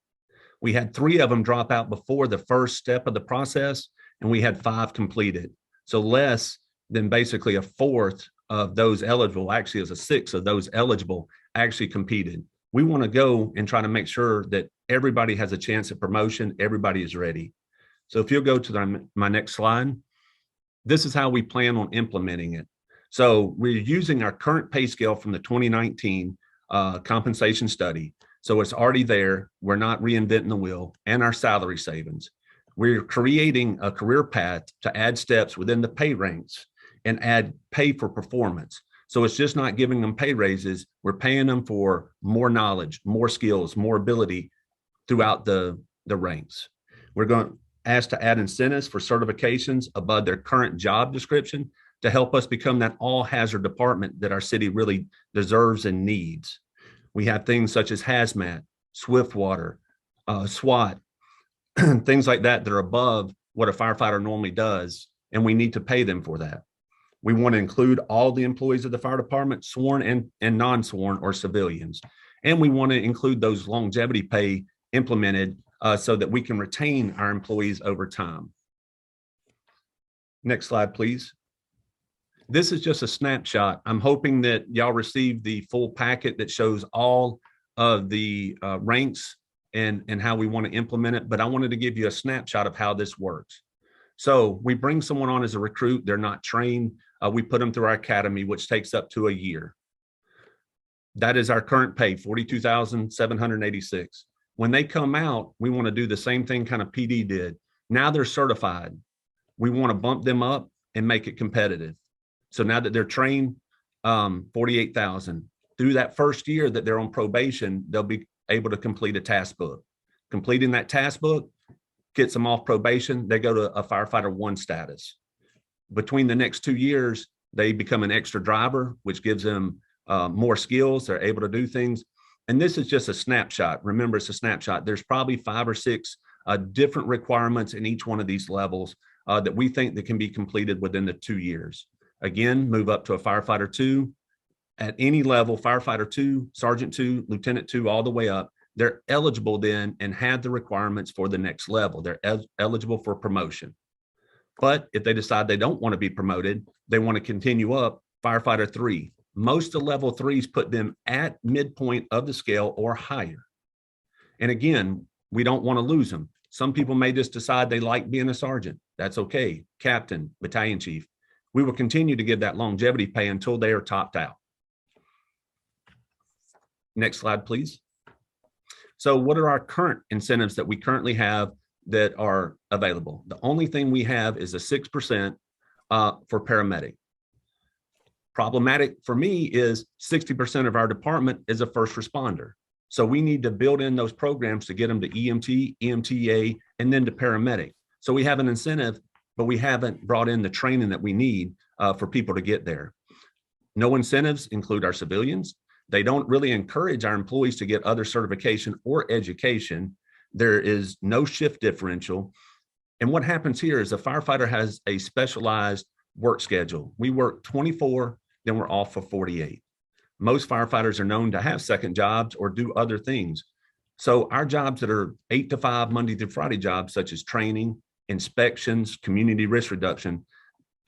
We had 3 of them drop out before the first step of the process, and we had 5 completed. So less than basically a fourth of those eligible, actually as a sixth of those eligible actually competed. We want to go and try to make sure that everybody has a chance at promotion, everybody is ready. So if you'll go to my next slide, this is how we plan on implementing it. So we're using our current pay scale from the 2019 compensation study. So it's already there. We're not reinventing the wheel, and our salary savings. We're creating a career path to add steps within the pay ranks and add pay for performance. So it's just not giving them pay raises. We're paying them for more knowledge, more skills, more ability throughout the ranks. We're going to ask to add incentives for certifications above their current job description to help us become that all hazard department that our city really deserves and needs. We have things such as hazmat, swiftwater, SWAT, things like that that are above what a firefighter normally does, and we need to pay them for that. We want to include all the employees of the fire department, sworn and non-sworn or civilians. And we want to include those longevity pay implemented so that we can retain our employees over time. Next slide, please. This is just a snapshot. I'm hoping that y'all received the full packet that shows all of the ranks and how we want to implement it, but I wanted to give you a snapshot of how this works. So we bring someone on as a recruit, they're not trained. We put them through our academy, which takes up to a year. That is our current pay, $42,786. When they come out, we want to do the same thing kind of PD did. Now they're certified. We want to bump them up and make it competitive. So now that they're trained, $48,000. Through that first year that they're on probation, they'll be able to complete a task book. Completing that task book gets them off probation. They go to a firefighter 1 status. Between the next 2 years, they become an extra driver, which gives them more skills. They're able to do things. And this is just a snapshot. Remember, it's a snapshot. There's probably 5 or 6 different requirements in each one of these levels that we think that can be completed within the 2 years. Again, move up to a firefighter 2. At any level, firefighter 2, sergeant 2, lieutenant 2, all the way up, they're eligible then and have the requirements for the next level. They're eligible for promotion. But if they decide they don't want to be promoted, they want to continue up, firefighter 3. Most of level 3s put them at midpoint of the scale or higher. And again, we don't want to lose them. Some people may just decide they like being a sergeant. That's okay. Captain, battalion chief. We will continue to give that longevity pay until they are topped out. Next slide, please. So what are our current incentives that we currently have that are available? The only thing we have is a 6% for paramedic. Problematic for me is 60% of our department is a first responder. So we need to build in those programs to get them to EMT, EMTA, and then to paramedic. So we have an incentive, but we haven't brought in the training that we need for people to get there. No incentives include our civilians. They don't really encourage our employees to get other certification or education. There is no shift differential. And what happens here is a firefighter has a specialized work schedule. We work 24, then we're off for 48. Most firefighters are known to have second jobs or do other things. So our jobs that are 8 to 5, Monday through Friday jobs, such as training, inspections, community risk reduction,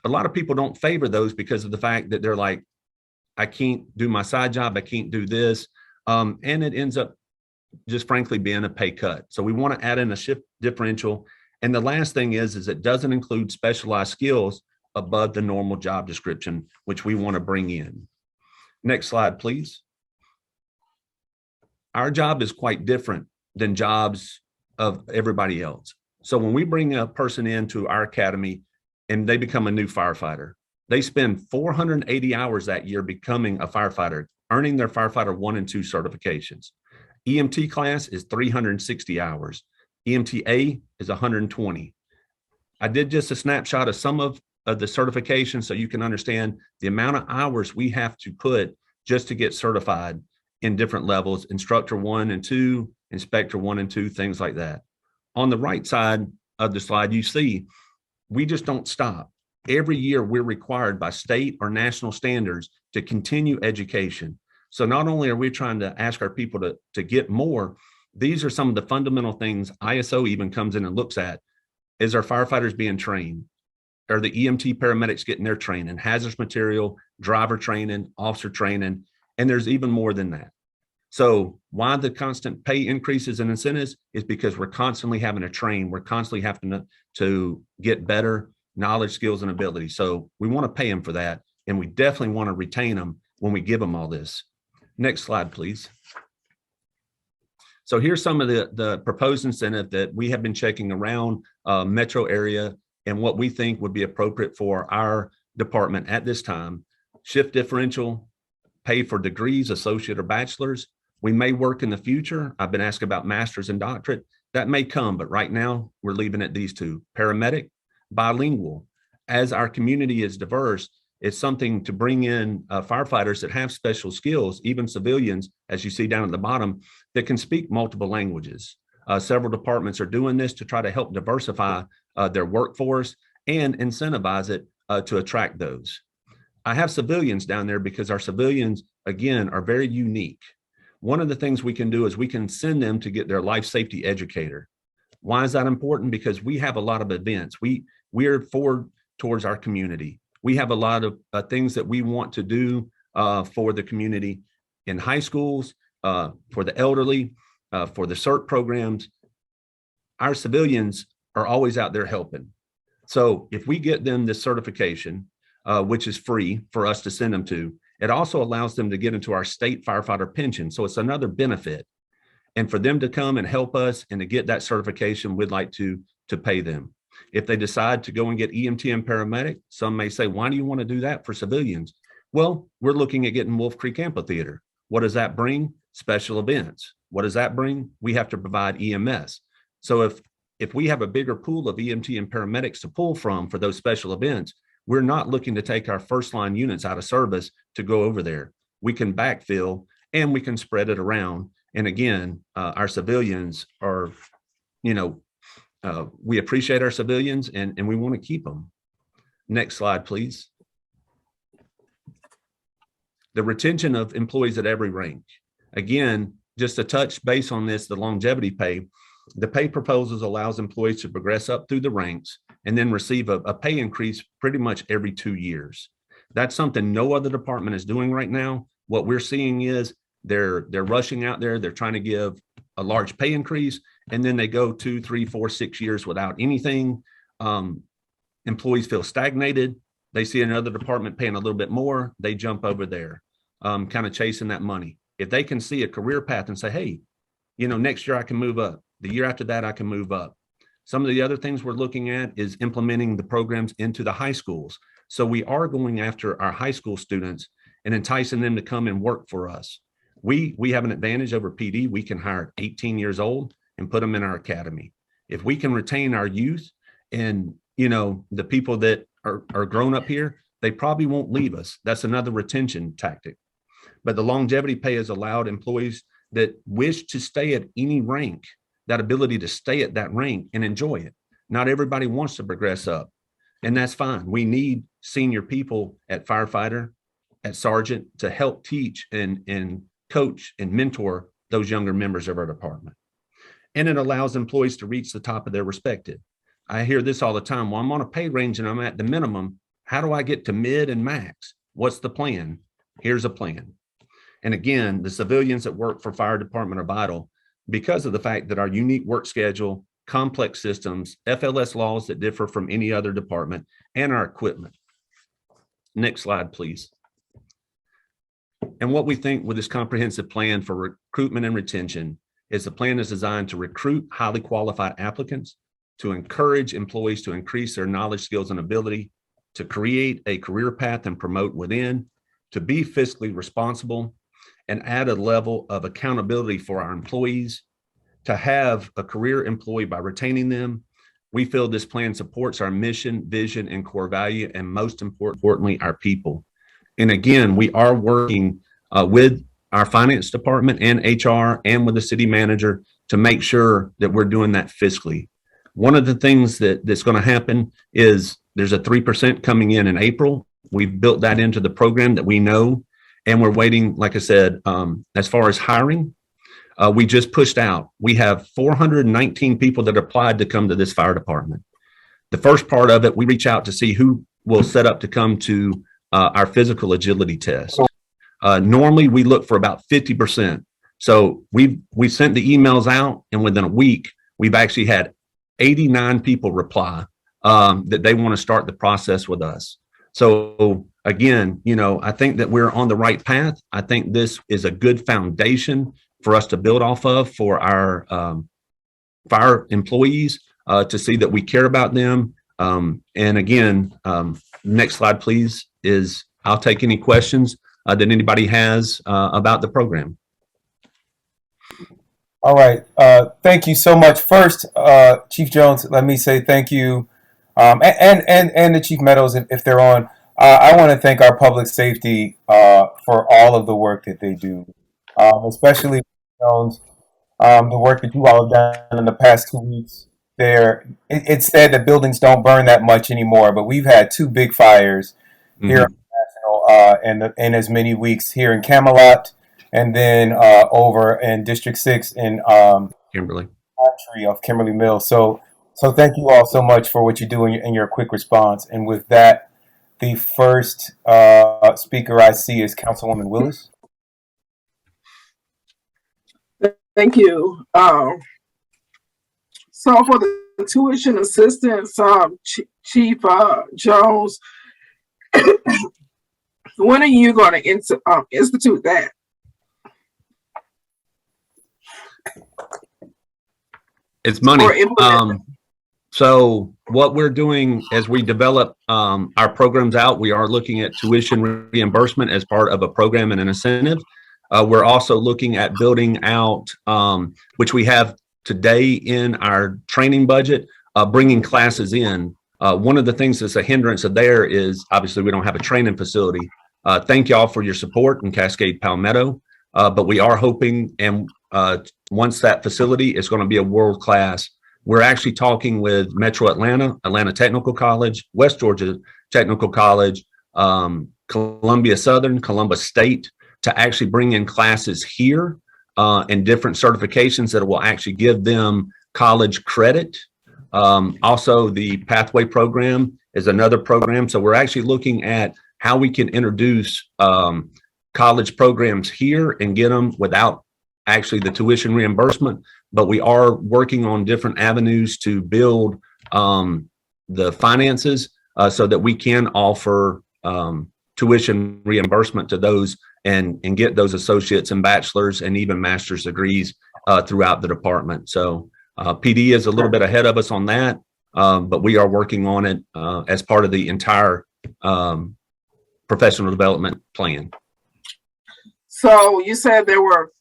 a lot of people don't favor those because of the fact that they're like, I can't do my side job, I can't do this. And it ends up just frankly being a pay cut. So we want to add in a shift differential. And the last thing is it doesn't include specialized skills above the normal job description, which we want to bring in. Next slide, please. Our job is quite different than jobs of everybody else. So when we bring a person into our academy and they become a new firefighter, they spend 480 hours that year becoming a firefighter, earning their firefighter 1 and 2 certifications. EMT class is 360 hours. EMTA is 120. I did just a snapshot of some of the certifications so you can understand the amount of hours we have to put just to get certified in different levels, instructor 1 and 2, inspector 1 and 2, things like that. On the right side of the slide, you see, we just don't stop. Every year we're required by state or national standards to continue education. So not only are we trying to ask our people to get more, these are some of the fundamental things ISO even comes in and looks at. Is our firefighters being trained? Are the EMT paramedics getting their training, hazardous material, driver training, officer training, and there's even more than that. So why the constant pay increases and incentives is because we're constantly having to train. We're constantly having to get better knowledge, skills, and ability. So we want to pay them for that. And we definitely want to retain them when we give them all this. Next slide, please. So here's some of the proposed incentive that we have been checking around metro area and what we think would be appropriate for our department at this time. Shift differential, pay for degrees, associate or bachelor's. We may work in the future. I've been asked about master's and doctorate. That may come, but right now we're leaving it these two: paramedic, bilingual. As our community is diverse, it's something to bring in firefighters that have special skills, even civilians, as you see down at the bottom, that can speak multiple languages. Several departments are doing this to try to help diversify their workforce and incentivize it to attract those. I have civilians down there because our civilians, again, are very unique. One of the things we can do is we can send them to get their life safety educator. Why is that important? Because we have a lot of events. We're forward towards our community. We have a lot of things that we want to do for the community in high schools, for the elderly, for the CERT programs. Our civilians are always out there helping. So if we get them this certification, which is free for us to send them to, it also allows them to get into our state firefighter pension. So it's another benefit. And for them to come and help us and to get that certification, we'd like to pay them. If they decide to go and get EMT and paramedic, some may say, why do you want to do that for civilians? Well, we're looking at getting Wolf Creek Amphitheater. What does that bring? Special events. What does that bring? We have to provide EMS. So if we have a bigger pool of EMT and paramedics to pull from for those special events, we're not looking to take our first line units out of service to go over there. We can backfill and we can spread it around. And again, our civilians are, we appreciate our civilians and we want to keep them. Next slide, please. The retention of employees at every rank. Again, just a touch base on this, the longevity pay. The pay proposals allows employees to progress up through the ranks and then receive a pay increase pretty much every 2 years. That's something no other department is doing right now. What we're seeing is they're rushing out there. They're trying to give a large pay increase, and then they go 2, 3, 4, 6 years without anything. Employees feel stagnated. They see another department paying a little bit more. They jump over there, kind of chasing that money. If they can see a career path and say, hey, next year I can move up. The year after that, I can move up. Some of the other things we're looking at is implementing the programs into the high schools. So we are going after our high school students and enticing them to come and work for us. We have an advantage over PD. We can hire 18 years old and put them in our academy. If we can retain our youth and, the people that are grown up here, they probably won't leave us. That's another retention tactic. But the longevity pay has allowed employees that wish to stay at any rank that ability to stay at that rank and enjoy it. Not everybody wants to progress up, and that's fine. We need senior people at firefighter, at sergeant to help teach and coach and mentor those younger members of our department. And it allows employees to reach the top of their respected. I hear this all the time. Well, I'm on a pay range and I'm at the minimum. How do I get to mid and max? What's the plan? Here's a plan. And again, the civilians that work for fire department are vital because of the fact that our unique work schedule, complex systems, FLS laws that differ from any other department, and our equipment. Next slide, please. And what we think with this comprehensive plan for recruitment and retention is the plan is designed to recruit highly qualified applicants, to encourage employees to increase their knowledge, skills, and ability, to create a career path and promote within, to be fiscally responsible, and add a level of accountability for our employees, to have a career employee by retaining them. We feel this plan supports our mission, vision, and core value, and most importantly, our people. And again, we are working with our finance department and HR and with the city manager to make sure that we're doing that fiscally. One of the things that's going to happen is there's a 3% coming in April. We've built that into the program that we know. And we're waiting, like I said, as far as hiring, we just pushed out. We have 419 people that applied to come to this fire department. The first part of it, we reach out to see who will set up to come to our physical agility test. Normally, we look for about 50%. So we sent the emails out, and within a week, we've actually had 89 people reply that they want to start the process with us. So again, I think that we're on the right path. I think this is a good foundation for us to build off of for our fire employees to see that we care about them. And again, next slide, please, is I'll take any questions that anybody has about the program. All right. Thank you so much. First, Chief Jones, let me say thank you, and the Chief Meadows if they're on. I want to thank our public safety for all of the work that they do, especially Jones, the work that you all have done in the past 2 weeks. It's said that buildings don't burn that much anymore, but we've had 2 big fires here on National in as many weeks here in Camelot, and then over in District 6 in Kimberly. Of Kimberly Mills. So thank you all so much for what you do in your quick response. And with that, the first speaker I see is Councilwoman Willis. Thank you. So for the tuition assistance, Chief Jones, when are you going to institute that? It's money. So what we're doing as we develop our programs out, we are looking at tuition reimbursement as part of a program and an incentive. We're also looking at building out, which we have today in our training budget, bringing classes in. One of the things that's a hindrance there is obviously we don't have a training facility. Thank y'all for your support in Cascade Palmetto, but we are hoping, and once that facility is going to be a world class. We're actually talking with Metro Atlanta, Atlanta Technical College, West Georgia Technical College, Columbia Southern, Columbus State, to actually bring in classes here and different certifications that will actually give them college credit. Also, the Pathway program is another program. So we're actually looking at how we can introduce college programs here and get them without actually the tuition reimbursement. But we are working on different avenues to build the finances so that we can offer tuition reimbursement to those and get those associates and bachelor's and even master's degrees throughout the department. So PD is a little bit ahead of us on that, but we are working on it as part of the entire professional development plan. So you said there were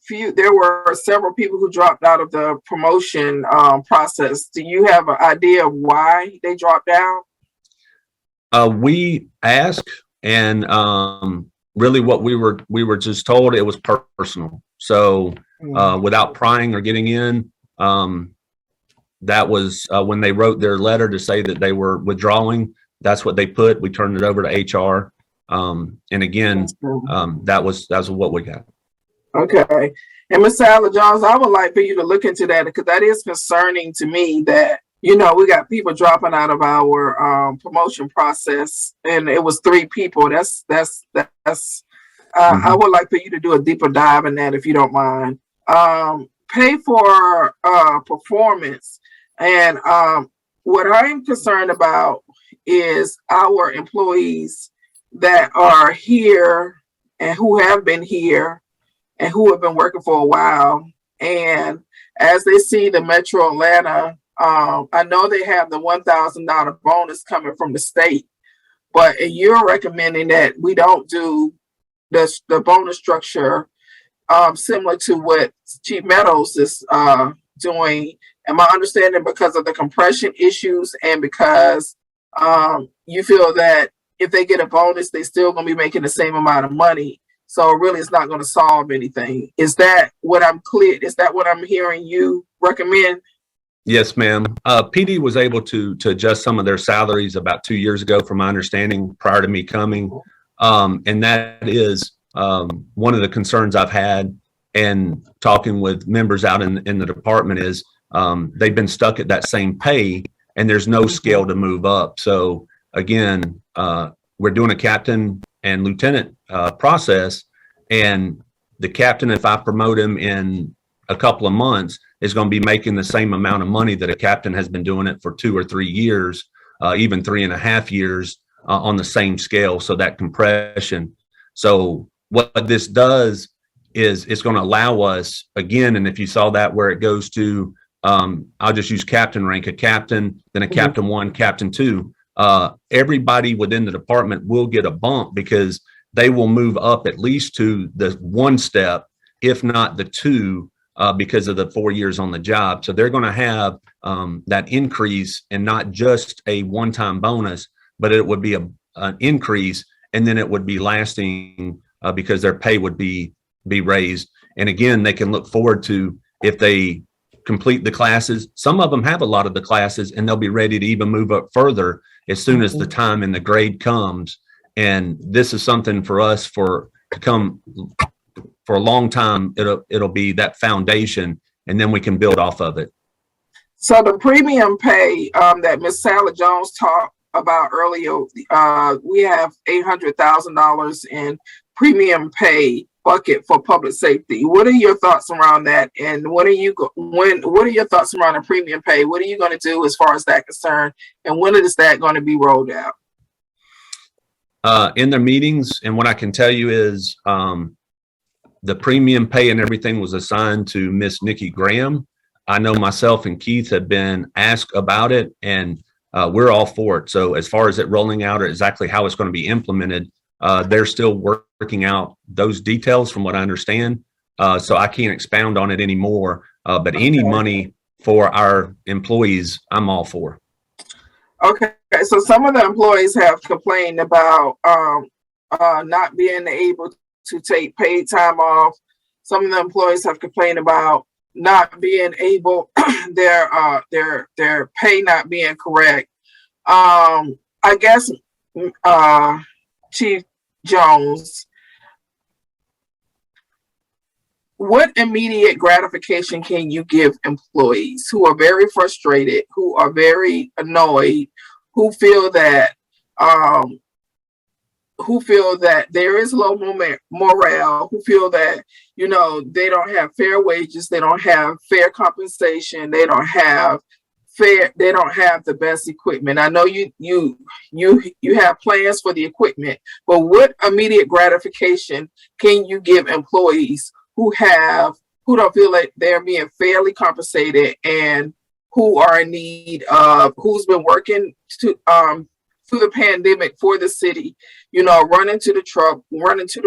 several people who dropped out of the promotion process. Do you have an idea of why they dropped out? We asked, and really what we were just told it was personal. So without prying or getting in, that was when they wrote their letter to say that they were withdrawing. That's what they put. We turned it over to HR. And again, that was what we got. Okay. And Ms. Sadler Jones, I would like for you to look into that because that is concerning to me that, we got people dropping out of our promotion process and it was 3 people. I would like for you to do a deeper dive in that if you don't mind. Pay for performance. And what I'm concerned about is our employees that are here and who have been here and who have been working for a while. And as they see the Metro Atlanta, I know they have the $1,000 bonus coming from the state, but you're recommending that we don't do the bonus structure similar to what Chief Meadows is doing. Am I understanding because of the compression issues and because you feel that if they get a bonus, they still going to be making the same amount of money. So really it's not going to solve anything. Is that what I'm hearing you recommend? Yes, ma'am. PD was able to adjust some of their salaries about 2 years ago, from my understanding, prior to me coming. And that is one of the concerns I've had and talking with members out in the department is they've been stuck at that same pay and there's no scale to move up. So again, we're doing a captain and lieutenant process, and the captain, if I promote him in a couple of months, is going to be making the same amount of money that a captain has been doing it for 2 or 3 years, even 3.5 years on the same scale. So that compression. So what this does is it's going to allow us again, and if you saw that where it goes to, I'll just use captain rank, a captain, then a captain 1, captain 2. Everybody within the department will get a bump because they will move up at least to the 1 step, if not the 2, because of the 4 years on the job. So they're going to have that increase, and not just a one-time bonus, but it would be an increase, and then it would be lasting because their pay would be raised. And again, they can look forward to, if they complete the classes, some of them have a lot of the classes, and they'll be ready to even move up further as soon as the time and the grade comes. And this is something for us to come for a long time. It'll be that foundation, and then we can build off of it. So the premium pay that Ms. Sally Jones talked about earlier, we have $800,000 in premium pay bucket for public safety. What are your thoughts around that? And what are your thoughts around the premium pay? What are you going to do as far as that concerned? And when is that going to be rolled out? In their meetings, and what I can tell you is the premium pay and everything was assigned to Miss Niki Graham. I know myself and Keith have been asked about it, and we're all for it. So as far as it rolling out or exactly how it's going to be implemented, they're still working out those details from what I understand. So I can't expound on it anymore, but any money for our employees, I'm all for. Okay, so some of the employees have complained about not being able to take paid time off. Some of the employees have complained about not being able, their pay not being correct. I guess, Chief Jones, what immediate gratification can you give employees who are very frustrated, who are very annoyed, who feel that there is low morale, who feel that, you know, they don't have fair wages, they don't have fair compensation, they don't have the best equipment? I know you have plans for the equipment, but what immediate gratification can you give employees who don't feel like they're being fairly compensated, and who are in need of, who's been working through the pandemic for the city, you know, run into the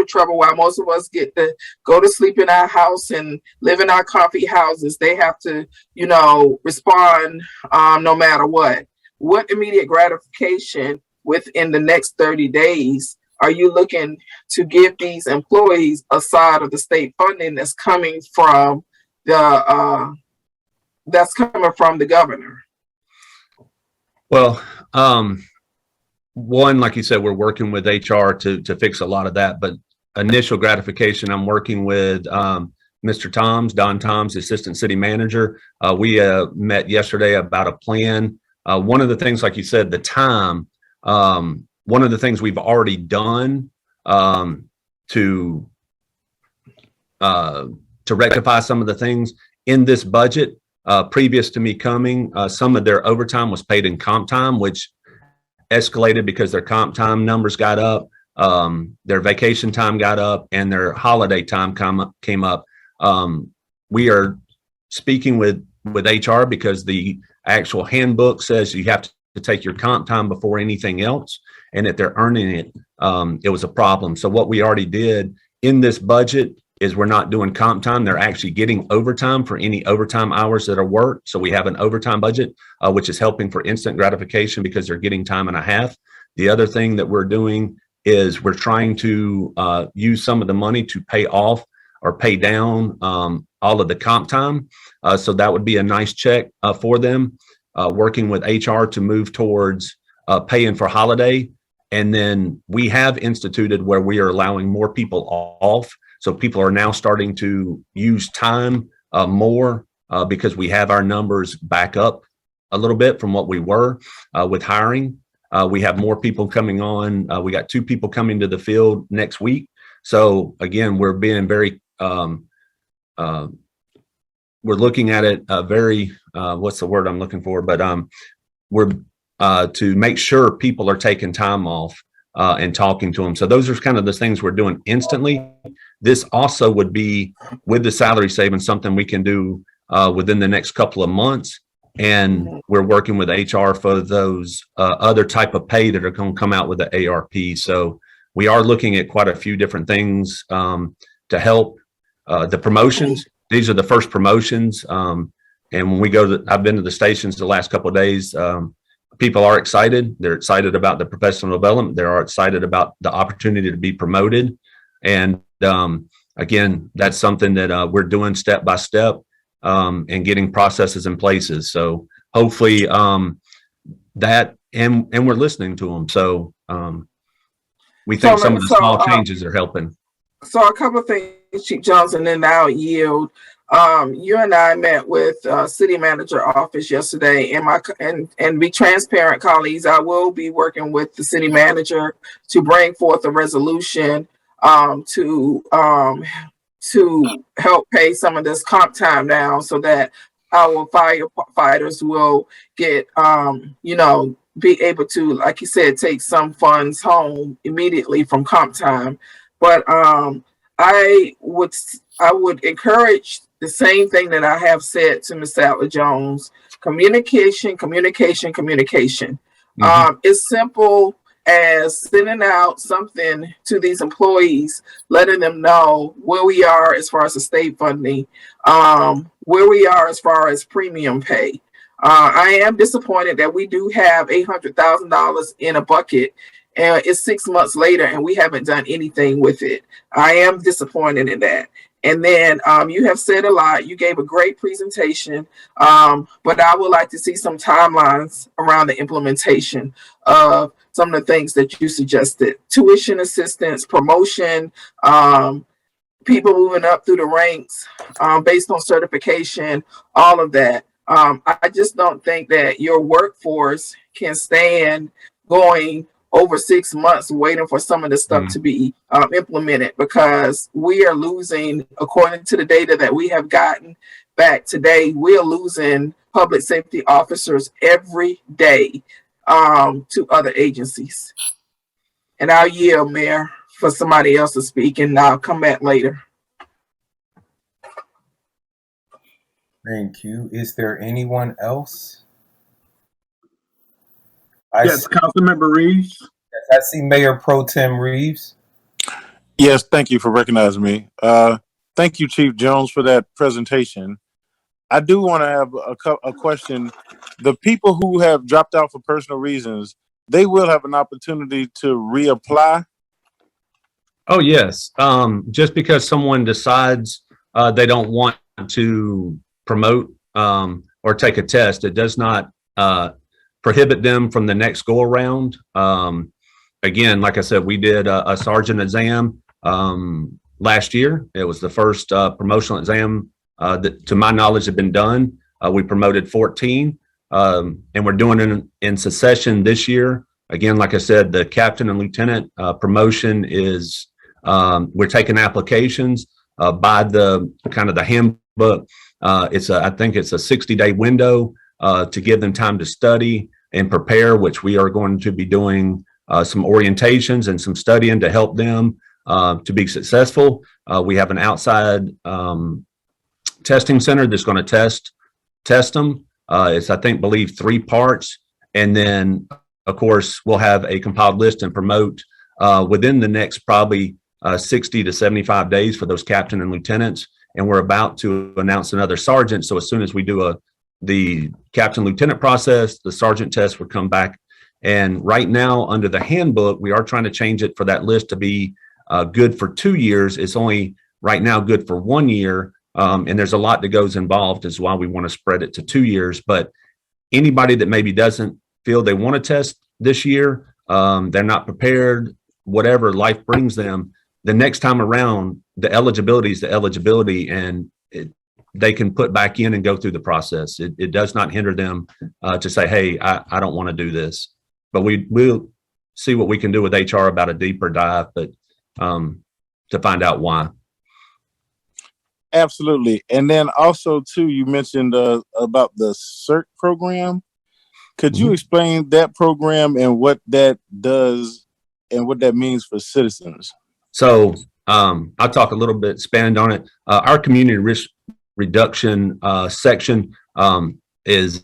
trouble while most of us get to go to sleep in our house and live in our comfy houses. They have to, you know, respond no matter what. What immediate gratification within the next 30 days are you looking to give these employees aside of the state funding that's coming from the governor? Well, one, like you said, we're working with HR to fix a lot of that, but initial gratification, I'm working with Mr. Don Toms, Assistant City Manager. We met yesterday about a plan. One of the things, like you said, the time, one of the things we've already done to rectify some of the things in this budget, previous to me coming, some of their overtime was paid in comp time, which escalated because their comp time numbers got up, their vacation time got up, and their holiday time came up. We are speaking with HR because the actual handbook says you have to take your comp time before anything else. And if they're earning it, it was a problem. So what we already did in this budget is we're not doing comp time. They're actually getting overtime for any overtime hours that are worked. So we have an overtime budget, which is helping for instant gratification because they're getting time and a half. The other thing that we're doing is we're trying to use some of the money to pay off or pay down all of the comp time. So that would be a nice check for them, working with HR to move towards paying for holiday. And then we have instituted where we are allowing more people off. So people are now starting to use time more because we have our numbers back up a little bit from what we were with hiring. We have more people coming on. We got 2 people coming to the field next week. So again, we're being very, we're looking at it very, what's the word I'm looking for? But we're to make sure people are taking time off and talking to them. So those are kind of the things we're doing instantly. This also would be with the salary savings, something we can do within the next couple of months. And we're working with HR for those other type of pay that are going to come out with the ARP. So we are looking at quite a few different things to help the promotions. these are the first promotions. And when we go to, I've been to the stations the last couple of days. People are excited. They're excited about the professional development. They are excited about the opportunity to be promoted. And again, that's something that we're doing step by step and getting processes in places. So hopefully that, and we're listening to them. So we think some of the small changes are helping. So a couple of things, Chief Johnson, and then I'll yield. You and I met with city manager office yesterday, and be transparent, colleagues. I will be working with the city manager to bring forth a resolution to help pay some of this comp time down, so that our firefighters will get be able to, like you said, take some funds home immediately from comp time. But I would encourage the same thing that I have said to Ms. Sattler-Jones: communication. It's simple as sending out something to these employees, letting them know where we are as far as the state funding, where we are as far as premium pay. I am disappointed that we do have $800,000 in a bucket, and it's 6 months later and we haven't done anything with it. I am disappointed in that. And then you have said a lot. You gave a great presentation, but I would like to see some timelines around the implementation of some of the things that you suggested: tuition assistance, promotion, people moving up through the ranks based on certification, all of that. I just don't think that your workforce can stand going over 6 months waiting for some of this stuff to be implemented, because we are losing, according to the data that we have gotten back today, we're losing public safety officers every day to other agencies. And I'll yield, Mayor, for somebody else to speak, and I'll come back later. Thank you. Is there anyone else? Yes, Councilmember Reeves. I see Mayor Pro Tem Reeves. Yes, thank you for recognizing me. Thank you, Chief Jones, for that presentation. I do want to have a question. The people who have dropped out for personal reasons, they will have an opportunity to reapply? Oh, yes. Just because someone decides they don't want to promote or take a test, it does not prohibit them from the next go around. Again, like I said, we did a sergeant exam last year. It was the first promotional exam that, to my knowledge, had been done. We promoted 14, and we're doing it in succession this year. Again, like I said, the captain and lieutenant promotion is, we're taking applications by the kind of the handbook. I think it's a 60-day window to give them time to study and prepare, which we are going to be doing some orientations and some studying to help them to be successful. We have an outside testing center that's going to test them. It's, I believe 3 parts. And then, of course, we'll have a compiled list and promote within the next probably 60 to 75 days for those captain and lieutenants. And we're about to announce another sergeant. So as soon as we do the captain lieutenant process, the sergeant test would come back. And right now, under the handbook, we are trying to change it for that list to be good for 2 years. It's only right now good for 1 year. And there's a lot that goes involved, is why we want to spread it to 2 years. But anybody that maybe doesn't feel they want to test this year, they're not prepared, whatever life brings them, the next time around, the eligibility is the eligibility, and they can put back in and go through the process. It does not hinder them to say, hey, I don't want to do this. But we'll see what we can do with HR about a deeper dive, but to find out why. Absolutely. And then also, too, you mentioned about the CERT program. Could you explain that program and what that does and what that means for citizens? So I'll talk a little bit, expand on it. Our community risk reduction section is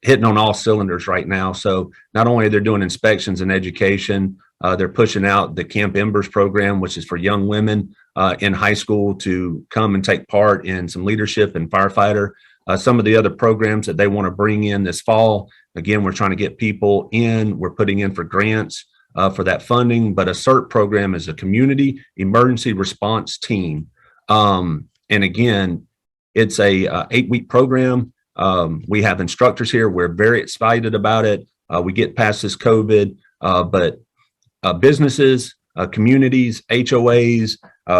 hitting on all cylinders right now. So not only they're doing inspections and education, they're pushing out the Camp Embers program, which is for young women. in high school to come and take part in some leadership and firefighter. Some of the other programs that they want to bring in this fall, again, we're trying to get people in. We're putting in for grants for that funding, but a CERT program is a community emergency response team. And again, it's a 8-week program. We have instructors here. We're very excited about it. We get past this COVID, but businesses, communities, HOAs,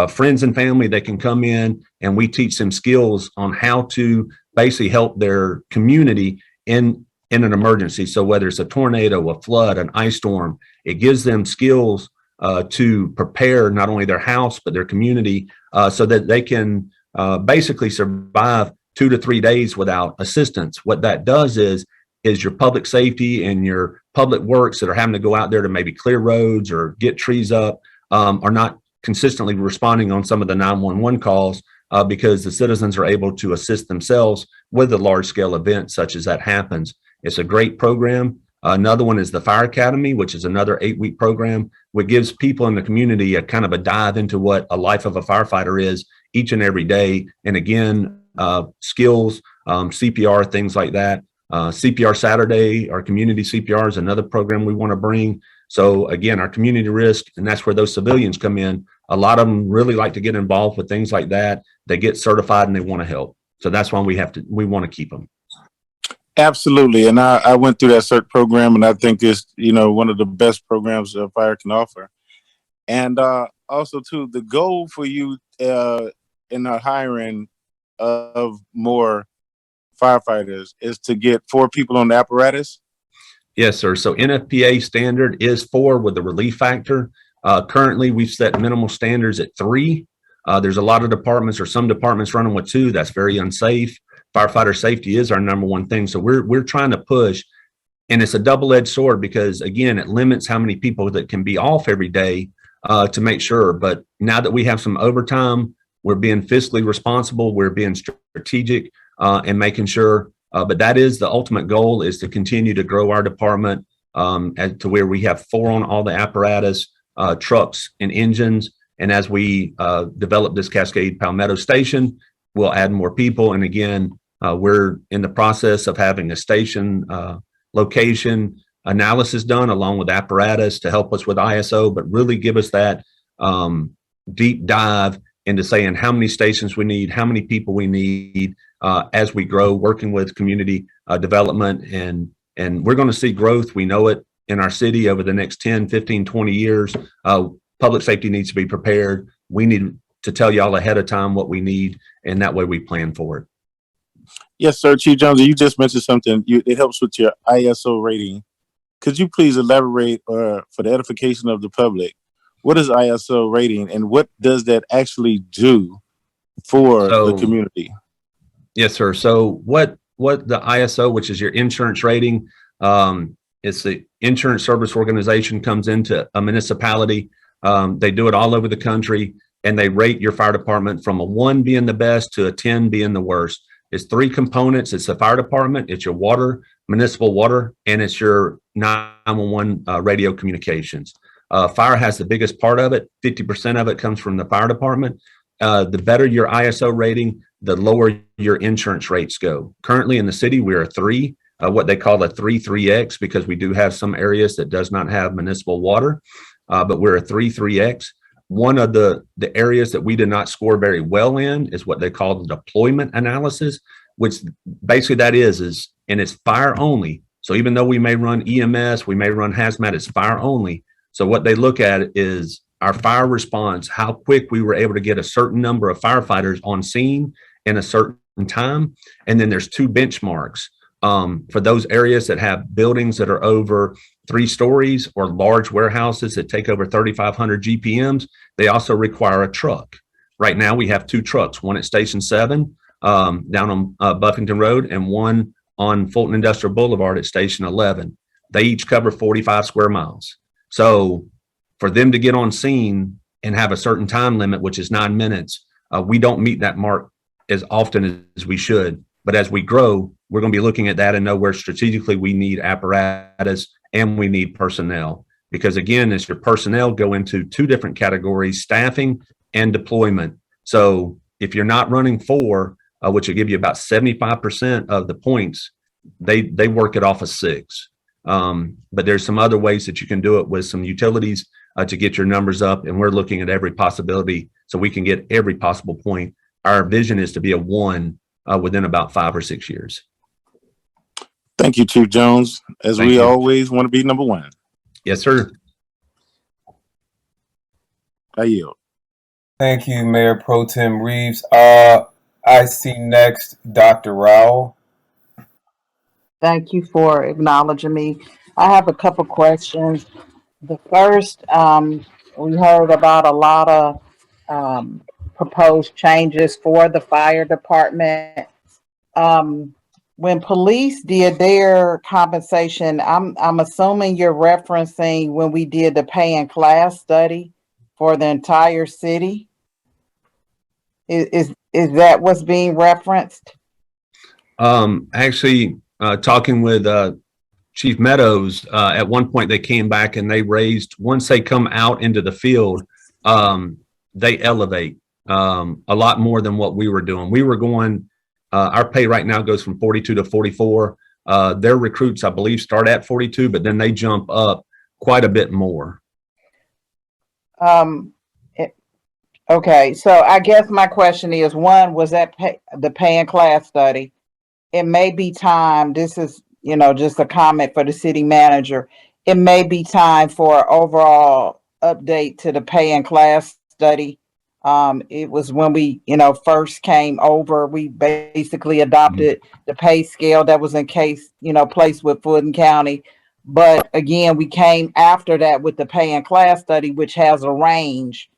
friends and family, they can come in and we teach them skills on how to basically help their community in an emergency. So whether it's a tornado, a flood, an ice storm, it gives them skills to prepare not only their house, but their community so that they can basically survive 2 to 3 days without assistance. What that does is your public safety and your public works that are having to go out there to maybe clear roads or get trees up are not consistently responding on some of the 911 calls because the citizens are able to assist themselves with a large scale event such as that happens. It's a great program. Another one is the Fire Academy, which is another 8-week program, which gives people in the community a kind of a dive into what a life of a firefighter is each and every day. And again, skills, CPR, things like that. CPR Saturday, our community CPR is another program we want to bring. So again, our community risk, and that's where those civilians come in. A lot of them really like to get involved with things like that. They get certified and they want to help. So that's why we want to keep them. Absolutely. And I went through that CERT program, and I think it's, one of the best programs that fire can offer. And also, too, the goal for you in the hiring of more firefighters is to get 4 people on the apparatus? Yes, sir. So NFPA standard is 4 with the relief factor. Currently, we've set minimal standards at 3. There's a lot of departments or some departments running with 2. That's very unsafe. Firefighter safety is our number one thing. So we're trying to push, and it's a double-edged sword because, again, it limits how many people that can be off every day to make sure. But now that we have some overtime, we're being fiscally responsible. We're being strategic and making sure. But that is the ultimate goal, is to continue to grow our department to where we have 4 on all the apparatus, trucks and engines. And as we develop this Cascade Palmetto station, we'll add more people. And again, we're in the process of having a station location analysis done along with apparatus to help us with ISO, but really give us that deep dive into saying how many stations we need, how many people we need as we grow, working with community development. And we're going to see growth. We know it in our city over the next 10, 15, 20 years. Public safety needs to be prepared. We need to tell y'all ahead of time what we need, and that way we plan for it. Yes, sir. Chief Jones, you just mentioned something. It helps with your ISO rating. Could you please elaborate for the edification of the public? What is ISO rating, and what does that actually do for the community? Yes, sir. So what the ISO, which is your insurance rating, it's the insurance service organization, comes into a municipality. They do it all over the country, and they rate your fire department from a 1 being the best to a 10 being the worst. It's 3 components. It's the fire department, it's your water, municipal water, and it's your 911 radio communications. Fire has the biggest part of it. 50% of it comes from the fire department. The better your ISO rating, the lower your insurance rates go. Currently in the city, we're a 3, what they call a 3-3X, because we do have some areas that does not have municipal water, but we're a 3-3X. One of the areas that we did not score very well in is what they call the deployment analysis, which basically that is, and it's fire only. So even though we may run EMS, we may run hazmat, it's fire only. So what they look at is our fire response, how quick we were able to get a certain number of firefighters on scene in a certain time. And then there's 2 benchmarks for those areas that have buildings that are over 3 stories or large warehouses that take over 3,500 GPMs. They also require a truck. Right now we have 2 trucks, one at Station 7 down on Buffington Road, and one on Fulton Industrial Boulevard at Station 11. They each cover 45 square miles. So for them to get on scene and have a certain time limit, which is 9 minutes, we don't meet that mark as often as we should. But as we grow, we're going to be looking at that and know where strategically we need apparatus and we need personnel. Because again, as your personnel go into 2 different categories, staffing and deployment. So if you're not running 4, which will give you about 75% of the points, they work it off of 6. But there's some other ways that you can do it with some utilities to get your numbers up. And we're looking at every possibility so we can get every possible point. Our vision is to be a 1 within about 5 or 6 years. Thank you, Chief Jones. As Thank we you. always want to be number 1. Yes, sir. I yield. Thank you, Mayor Pro Tem Reeves. I see next Dr. Rowell. Thank you for acknowledging me. I have a couple questions. The first, we heard about a lot of proposed changes for the fire department. When police did their compensation, I'm assuming you're referencing when we did the pay and class study for the entire city. Is that what's being referenced? Actually, talking with Chief Meadows, at one point they came back and they raised, once they come out into the field, they elevate a lot more than what we were doing. We were going, our pay right now goes from 42 to 44. Their recruits, I believe, start at 42, but then they jump up quite a bit more. Okay, so I guess my question is, one, was that the pay and class study? It may be time, this is, just a comment for the city manager. It may be time for an overall update to the pay and class study. It was when we, first came over, we basically adopted the pay scale that was in case, placed with Fulton County. But again, we came after that with the pay and class study, which has a range.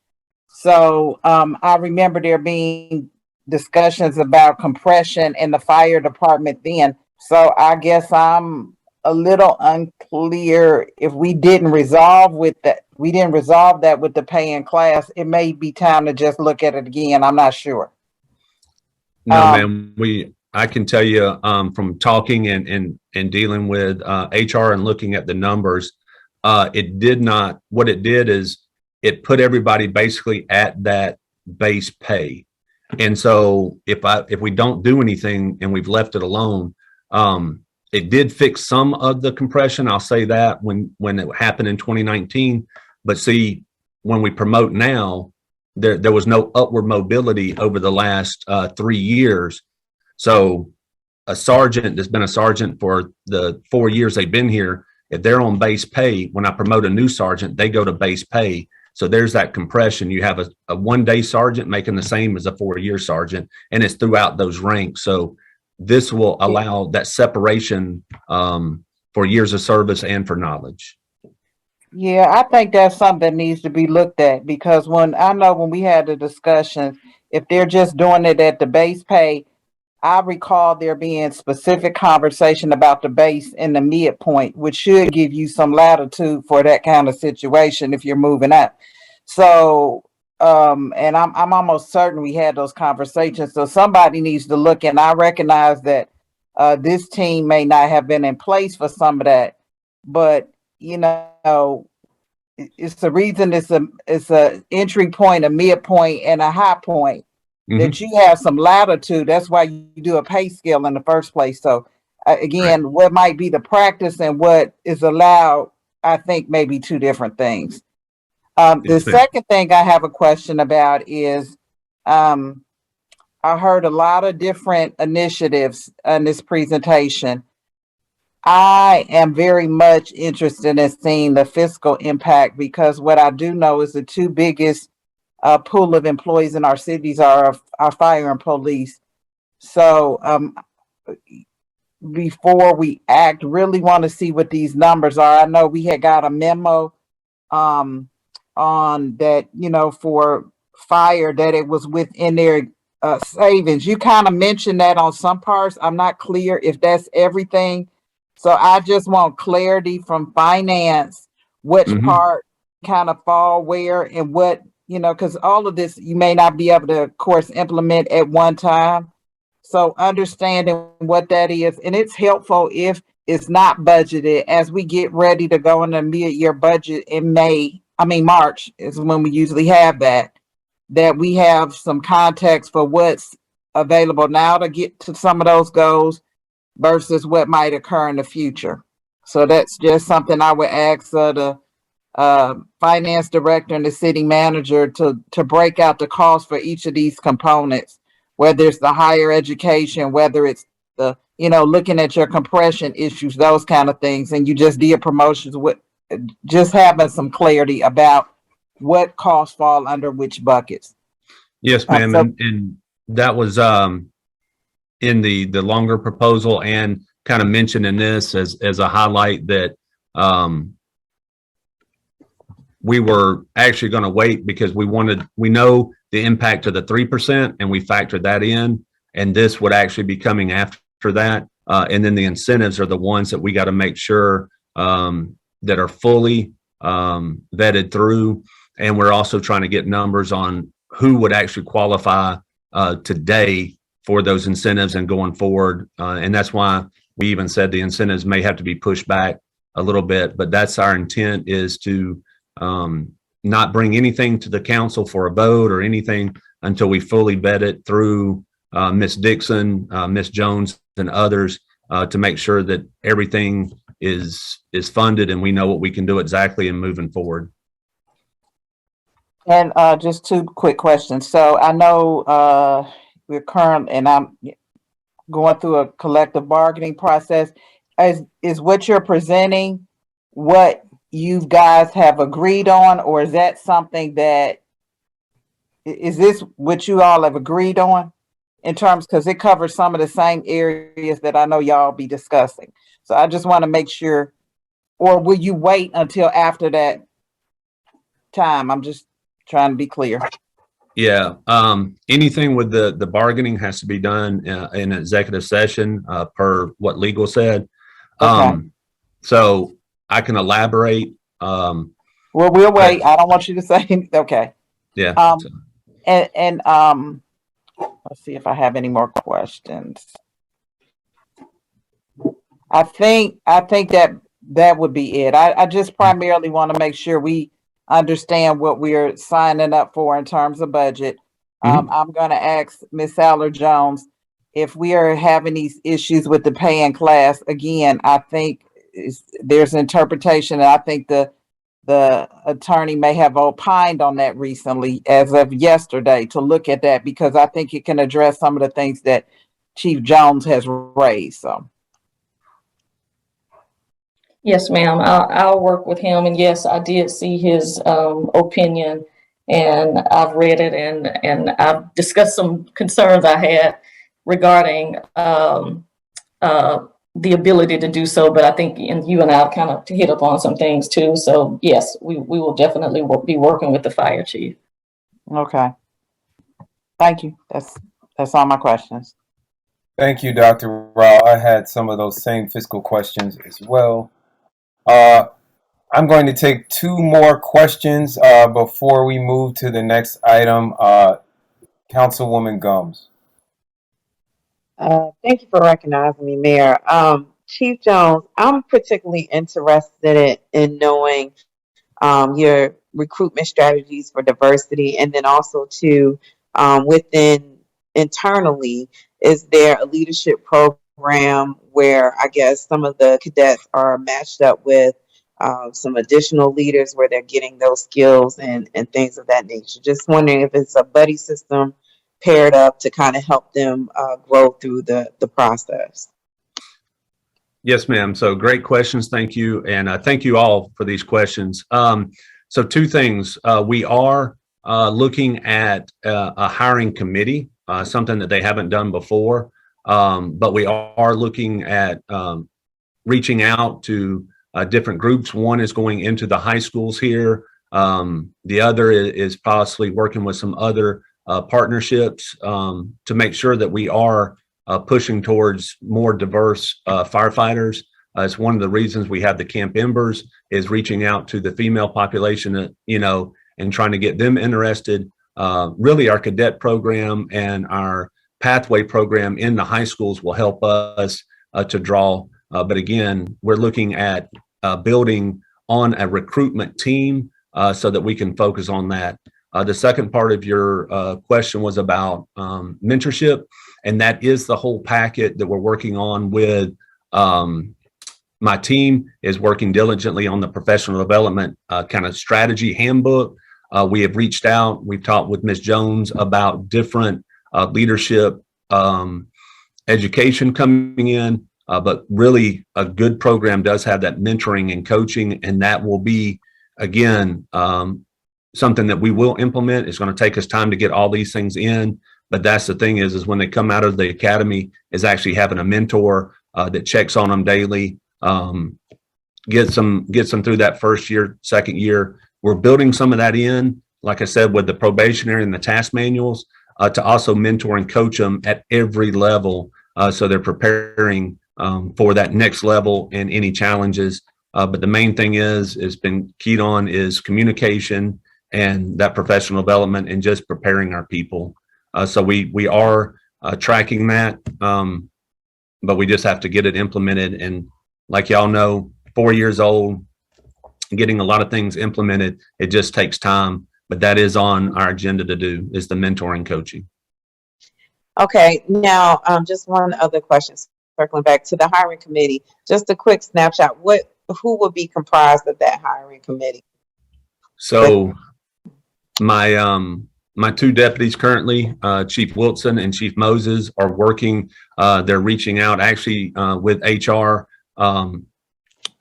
So I remember there being discussions about compression in the fire department then. So I guess I'm a little unclear if we didn't resolve that with the pay and class. It may be time to just look at it again. I'm not sure. No, ma'am. I can tell you from talking and dealing with HR and looking at the numbers, it did not. What it did is it put everybody basically at that base pay. And so if we don't do anything and we've left it alone, it did fix some of the compression. I'll say that when it happened in 2019. But see, when we promote now, there was no upward mobility over the last 3 years. So a sergeant that's been a sergeant for the 4 years they've been here, if they're on base pay, when I promote a new sergeant, they go to base pay. So there's that compression. You have a one-day sergeant making the same as a 4-year sergeant, and it's throughout those ranks. So this will allow that separation for years of service and for knowledge. Yeah, I think that's something that needs to be looked at, because when we had the discussion, if they're just doing it at the base pay, I recall there being specific conversation about the base and the midpoint, which should give you some latitude for that kind of situation if you're moving up. So, and I'm almost certain we had those conversations. So somebody needs to look, and I recognize that this team may not have been in place for some of that, but it's the reason it's a entry point, a midpoint, and a high point. That you have some latitude. That's why you do a pay scale in the first place. So again, what might be the practice and what is allowed, I think maybe two different things. The second thing I have a question about is I heard a lot of different initiatives in this presentation. I am very much interested in seeing the fiscal impact, because what I do know is the two biggest pool of employees in our cities are our fire and police. So before we act, really want to see what these numbers are. I know we had got a memo on that, for fire, that it was within their savings. You kind of mentioned that on some parts. I'm not clear if that's everything. So I just want clarity from finance, which part kind of fall where, and what, because all of this you may not be able to, of course, implement at one time. So understanding what that is, and it's helpful if it's not budgeted as we get ready to go into mid-year budget in March is when we usually have that. that we have some context for what's available now to get to some of those goals versus what might occur in the future. So that's just something I would ask the finance director and the city manager to break out the cost for each of these components, whether it's the higher education, whether it's the, looking at your compression issues, those kind of things. And you just did promotions with just having some clarity about what costs fall under which buckets. Yes, ma'am. And that was in the longer proposal, and kind of mentioned in this as a highlight that we were actually going to wait because we know the impact of the 3%, and we factored that in, and this would actually be coming after that. And then the incentives are the ones that we got to make sure that are fully vetted through. And we're also trying to get numbers on who would actually qualify today for those incentives and going forward. And that's why we even said the incentives may have to be pushed back a little bit, but that's our intent, is to not bring anything to the council for a vote or anything until we fully vet it through Ms. Dixon, Ms. Jones, and others to make sure that everything is funded and we know what we can do exactly and moving forward. And just two quick questions. So I know we're current, and I'm going through a collective bargaining process. Is what you're presenting what you guys have agreed on, or is that something that, is this what you all have agreed on in terms, because it covers some of the same areas that I know y'all be discussing. So I just want to make sure, or will you wait until after that time? I'm just trying to be clear. Yeah. Anything with the bargaining has to be done in executive session per what legal said. Okay. So I can elaborate. Well, we'll wait. I don't want you to say anything. Okay. Yeah. And let's see if I have any more questions. I think that would be it. I just primarily want to make sure we understand what we're signing up for in terms of budget. I'm going to ask Ms. Aller Jones if we are having these issues with the paying class. Again, I think there's interpretation, and I think the attorney may have opined on that recently, as of yesterday, to look at that, because I think it can address some of the things that Chief Jones has raised. So. Yes, ma'am. I'll work with him. And yes, I did see his opinion, and I've read it, and I've discussed some concerns I had regarding the ability to do so. But I think you and I kind of hit upon some things too. So yes, we will definitely be working with the fire chief. Okay. Thank you. That's all my questions. Thank you, Dr. Rao. I had some of those same fiscal questions as well. I'm going to take two more questions before we move to the next item. Councilwoman Gumbs. Thank you for recognizing me, Mayor. Chief Jones, I'm particularly interested in knowing your recruitment strategies for diversity, and then also too, within internally, is there a leadership program where I guess some of the cadets are matched up with some additional leaders where they're getting those skills and things of that nature? Just wondering if it's a buddy system paired up to kind of help them grow through the process. Yes, ma'am. So great questions. Thank you. And thank you all for these questions. So two things. We are looking at a hiring committee, something that they haven't done before. But we are looking at reaching out to different groups. One is going into the high schools here. The other is possibly working with some other partnerships to make sure that we are pushing towards more diverse firefighters. It's one of the reasons we have the Camp Embers, is reaching out to the female population, and trying to get them interested. Really, our cadet program and our pathway program in the high schools will help us to draw. But again, we're looking at building on a recruitment team so that we can focus on that. The second part of your question was about mentorship, and that is the whole packet that we're working on with my team is working diligently on the professional development kind of strategy handbook. We have reached out. We've talked with Ms. Jones about different leadership education coming in, but really a good program does have that mentoring and coaching, and that will be, again, something that we will implement. It's going to take us time to get all these things in, but that's the thing is when they come out of the academy is actually having a mentor that checks on them daily, gets them through that first year, second year. We're building some of that in, like I said, with the probationary and the task manuals, to also mentor and coach them at every level, so they're preparing for that next level and any challenges. But the main thing is been keyed on is communication and that professional development and just preparing our people. So we are tracking that, but we just have to get it implemented. And like y'all know, 4 years old, getting a lot of things implemented, it just takes time, but that is on our agenda to do, is the mentoring coaching. Okay, now just one other question, circling back to the hiring committee. Just a quick snapshot. Who will be comprised of that hiring committee? So my two deputies currently, Chief Wilson and Chief Moses, are working. They're reaching out actually with HR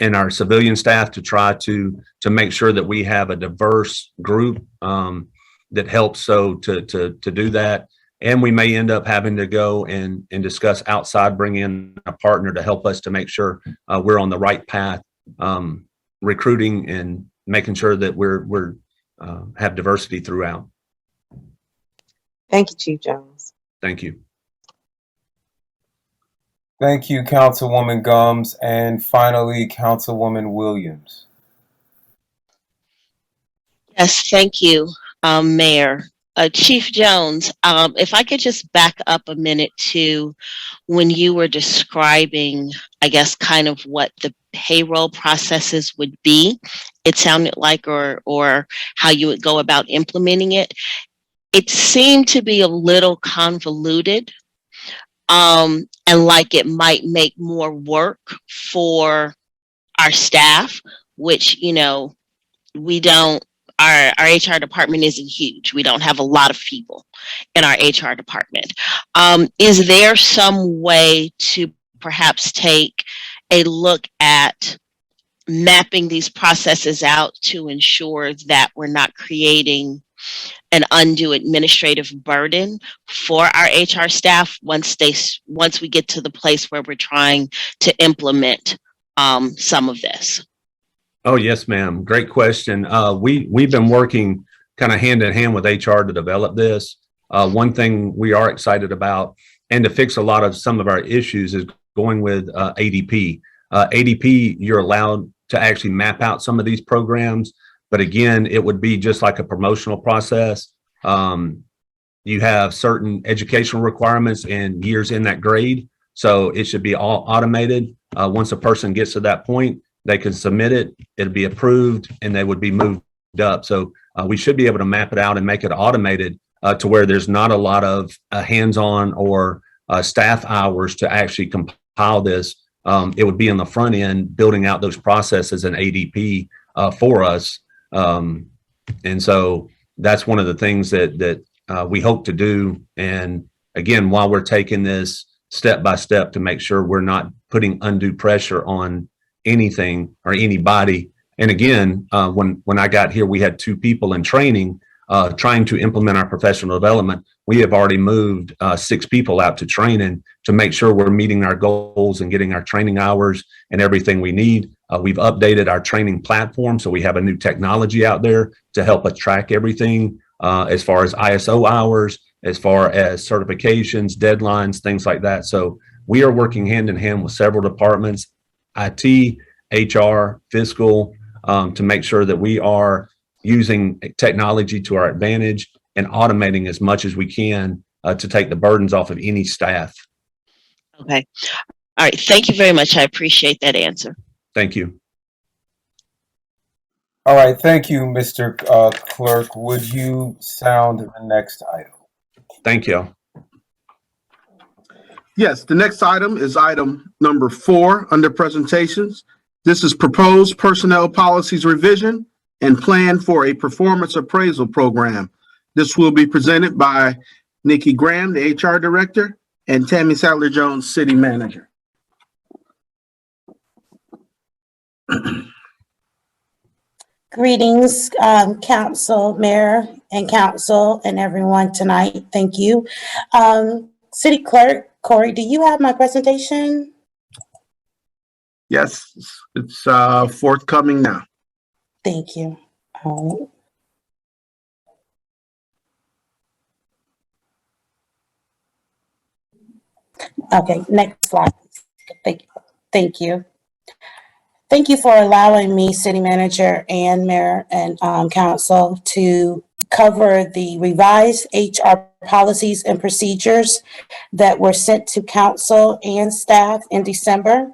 and our civilian staff to try to make sure that we have a diverse group that helps to do that. And we may end up having to go and discuss outside, bring in a partner to help us to make sure we're on the right path, recruiting and making sure that we're have diversity throughout. Thank you, Chief Jones. Thank you. Thank you, Councilwoman Gumbs. And finally, Councilwoman Williams. Yes, thank you, Mayor. Chief Jones, if I could just back up a minute to when you were describing, I guess, kind of what the payroll processes would be, it sounded like, or how you would go about implementing it. It seemed to be a little convoluted, and like it might make more work for our staff, which, you know, we don't. Our HR department isn't huge. We don't have a lot of people in our HR department. Is there some way to perhaps take a look at mapping these processes out to ensure that we're not creating an undue administrative burden for our HR staff once we get to the place where we're trying to implement some of this? Oh, yes, ma'am. Great question. We've been working kind of hand in hand with HR to develop this. One thing we are excited about and to fix a lot of some of our issues is going with ADP. ADP, you're allowed to actually map out some of these programs, but again, it would be just like a promotional process. You have certain educational requirements and years in that grade, so it should be all automated. Once a person gets to that point, they can submit it, it'll be approved, and they would be moved up. So we should be able to map it out and make it automated to where there's not a lot of hands-on or staff hours to actually compile this. It would be in the front end, building out those processes in ADP for us. And so that's one of the things that we hope to do. And again, while we're taking this step by step to make sure we're not putting undue pressure on anything or anybody. And again, when I got here, we had 2 people in training trying to implement our professional development. We have already moved 6 people out to training to make sure we're meeting our goals and getting our training hours and everything we need. We've updated our training platform, so we have a new technology out there to help us track everything as far as ISO hours, as far as certifications, deadlines, things like that. So we are working hand in hand with several departments, IT, HR, Fiscal, to make sure that we are using technology to our advantage and automating as much as we can to take the burdens off of any staff. Okay. All right. Thank you very much. I appreciate that answer. Thank you. All right, thank you, Mr. Clerk. Would you sound the next item? Thank you. Yes, the next item is item number 4 under presentations. This is proposed personnel policies revision and plan for a performance appraisal program. This will be presented by Niki Graham, the HR director, and Tammi Sattler-Jones, city manager. Greetings, council, mayor, and council, and everyone tonight. Thank you. City clerk, Corey, do you have my presentation? Yes, it's forthcoming now. Thank you. Okay, next slide. Thank you. Thank you. Thank you for allowing me, city manager and mayor and council, to cover the revised HR policies and procedures that were sent to council and staff in December.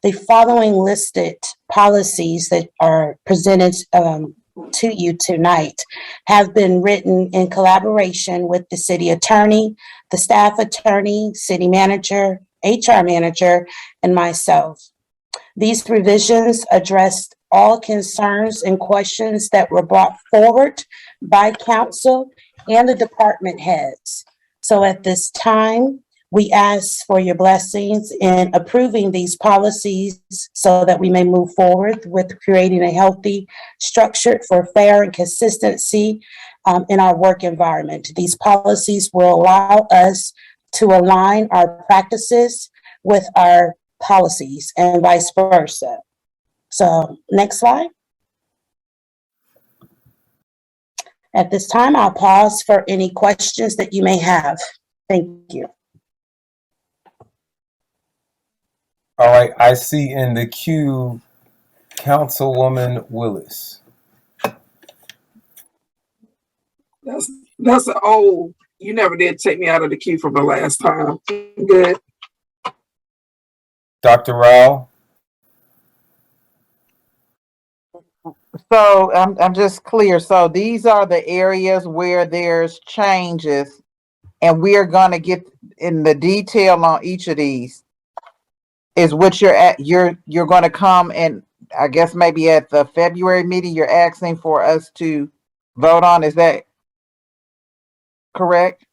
The following listed policies that are presented to you tonight have been written in collaboration with the city attorney, the staff attorney, city manager, HR manager, and myself. These revisions addressed all concerns and questions that were brought forward by council and the department heads. So at this time, we ask for your blessings in approving these policies so that we may move forward with creating a healthy, structured for fair and consistency in our work environment. These policies will allow us to align our practices with our policies and vice versa. So next slide. At this time, I'll pause for any questions that you may have. Thank you. All right, I see in the queue, Councilwoman Willis. That's an old, you never did take me out of the queue from the last time. Good. Dr. Rao. So I'm just clear. So these are the areas where there's changes, and we're gonna get in the detail on each of these. Is what you're gonna come, and I guess maybe at the February meeting, you're asking for us to vote on. Is that correct?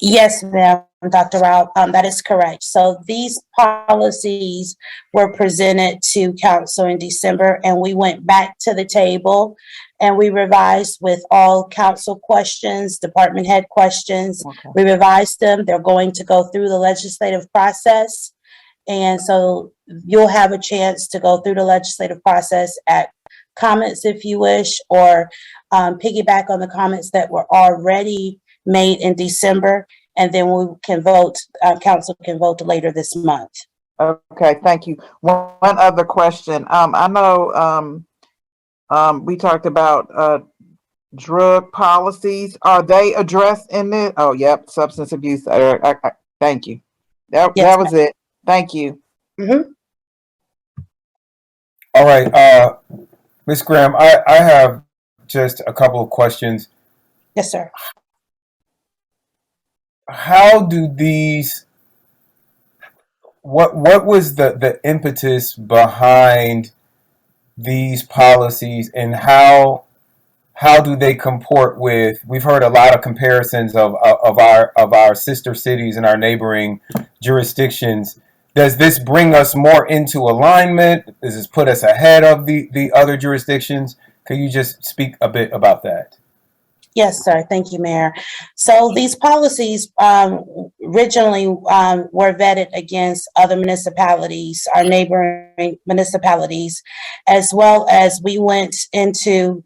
Yes, ma'am, Dr. Rao, that is correct. So these policies were presented to council in December, and we went back to the table and we revised with all council questions, department head questions. Okay. We revised them. They're going to go through the legislative process. And so you'll have a chance to go through the legislative process at comments if you wish, or piggyback on the comments that were already made in December, and then we can vote, council can vote later this month. Okay, thank you. One other question. I know we talked about drug policies. Are they addressed in this? Oh, yep, substance abuse. Thank you. That was it. Thank you. Mm-hmm. All right, Ms. Graham, I have just a couple of questions. Yes, sir. How do these, what was the impetus behind these policies, and how do they comport with, we've heard a lot of comparisons of our sister cities and our neighboring jurisdictions. Does this bring us more into alignment? Does this put us ahead of the other jurisdictions? Could you just speak a bit about that? Yes, sir. Thank you, Mayor. So these policies originally were vetted against other municipalities, our neighboring municipalities, as well as we went into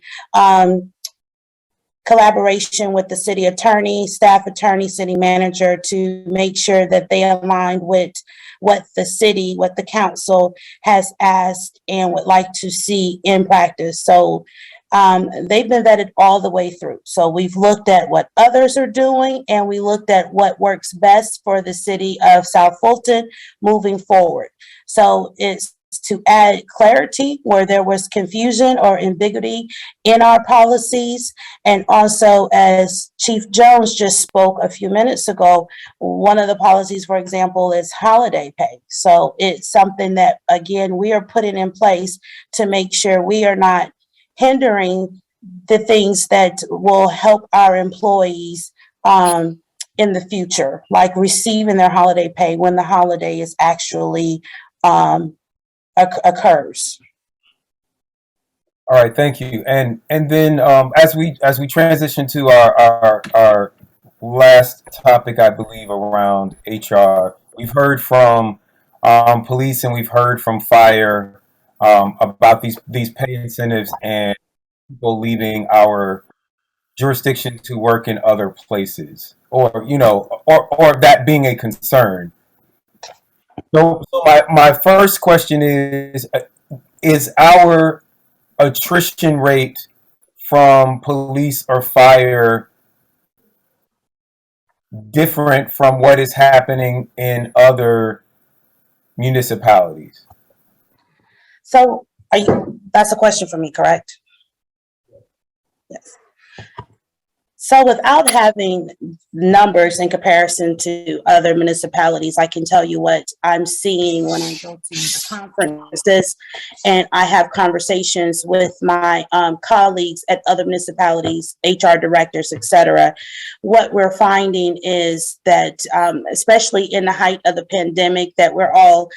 collaboration with the city attorney, staff attorney, city manager to make sure that they aligned with what the city, what the council has asked and would like to see in practice. So they've been vetted all the way through. So we've looked at what others are doing, and we looked at what works best for the city of South Fulton moving forward. So it's to add clarity where there was confusion or ambiguity in our policies. And also, as Chief Jones just spoke a few minutes ago, one of the policies, for example, is holiday pay. So it's something that, again, we are putting in place to make sure we are not hindering the things that will help our employees in the future, like receiving their holiday pay when the holiday is actually occurs. All right, thank you. And then as we transition to our last topic, I believe around HR, we've heard from police and we've heard from fire about these pay incentives and people leaving our jurisdiction to work in other places, or or that being a concern. So my first question is our attrition rate from police or fire different from what is happening in other municipalities? So that's a question for me, correct? Yes. So without having numbers in comparison to other municipalities, I can tell you what I'm seeing when I go to the conferences and I have conversations with my colleagues at other municipalities, HR directors, et cetera. What we're finding is that, especially in the height of the pandemic, that we're all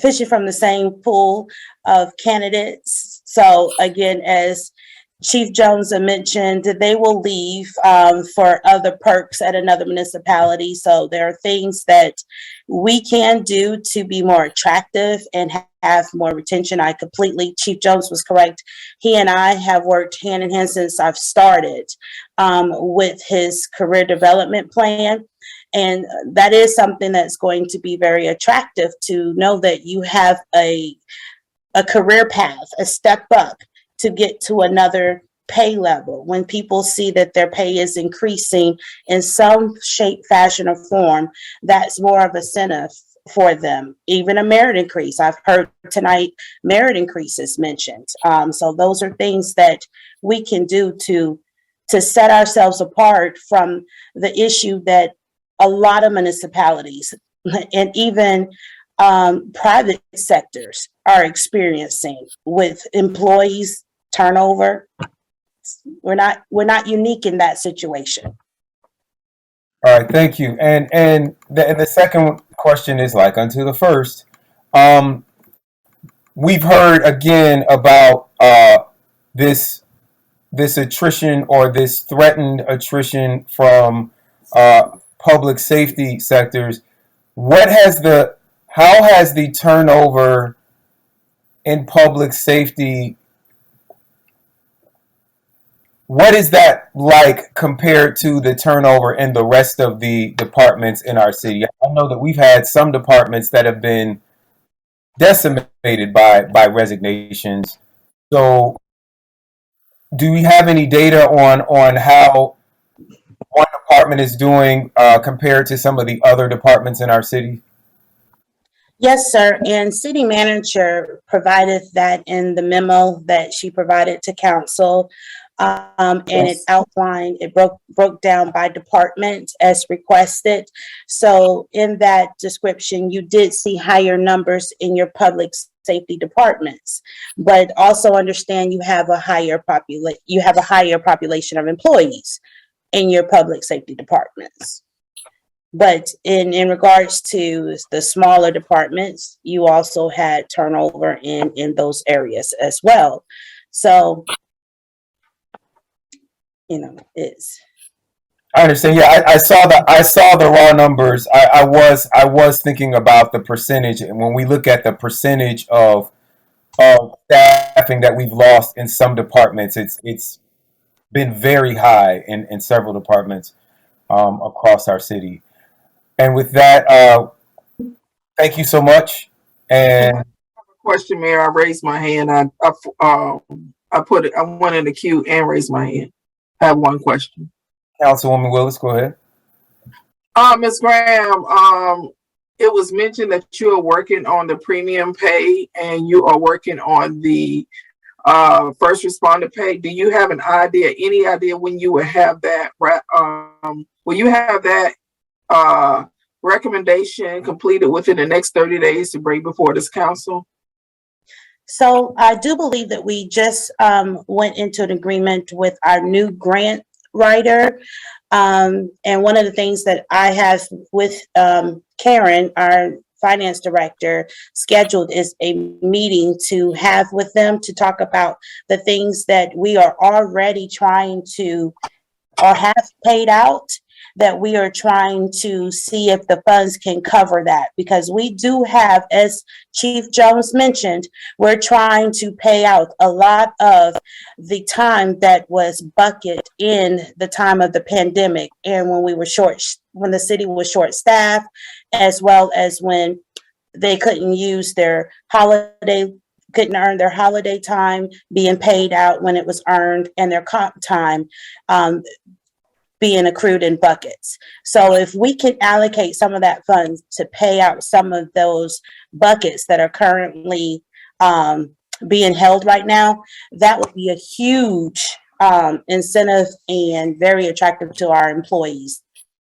fishing from the same pool of candidates. So again, as Chief Jones mentioned, they will leave for other perks at another municipality. So there are things that we can do to be more attractive and have more retention. Chief Jones was correct. He and I have worked hand in hand since I've started with his career development plan. And that is something that's going to be very attractive, to know that you have a career path, a step up to get to another pay level. When people see that their pay is increasing in some shape, fashion, or form, that's more of a incentive for them. Even a merit increase. I've heard tonight merit increases mentioned. So those are things that we can do to set ourselves apart from the issue that a lot of municipalities and even private sectors are experiencing with employees turnover. We're not unique in that situation. All right, thank you. And the second question is like unto the first. We've heard again about this attrition or this threatened attrition from public safety sectors. How has the turnover in public safety, what is that like compared to the turnover in the rest of the departments in our city? I know that we've had some departments that have been decimated by resignations. So do we have any data on how one department is doing compared to some of the other departments in our city? Yes, sir. And city manager provided that in the memo that she provided to council. And it outlined, it broke down by department as requested. So in that description, you did see higher numbers in your public safety departments, but also understand you have a higher population of employees in your public safety departments. But in regards to the smaller departments, you also had turnover in those areas as well. So, it's. I understand. Yeah, I saw the raw numbers. I was thinking about the percentage, and when we look at the percentage of staffing that we've lost in some departments, it's been very high in several departments across our city. And with that, thank you so much. And Question, Mayor. I raised my hand. I went in the queue and raised my hand. I have one question. Councilwoman Willis, go ahead. Ms. Graham, it was mentioned that you are working on the premium pay and you are working on the first responder pay. Do you have any idea when you will have that, will you have that recommendation completed within the next 30 days to bring before this council? So I do believe that we just went into an agreement with our new grant writer. And one of the things that I have with Karen, our finance director, scheduled is a meeting to have with them to talk about the things that we are already trying to or have paid out, that we are trying to see if the funds can cover that. Because we do have, as Chief Jones mentioned, we're trying to pay out a lot of the time that was bucket in the time of the pandemic and when we were when the city was short staffed, as well as when they couldn't use their couldn't earn their holiday time being paid out when it was earned, and their comp time being accrued in buckets. So if we can allocate some of that funds to pay out some of those buckets that are currently being held right now, that would be a huge incentive and very attractive to our employees.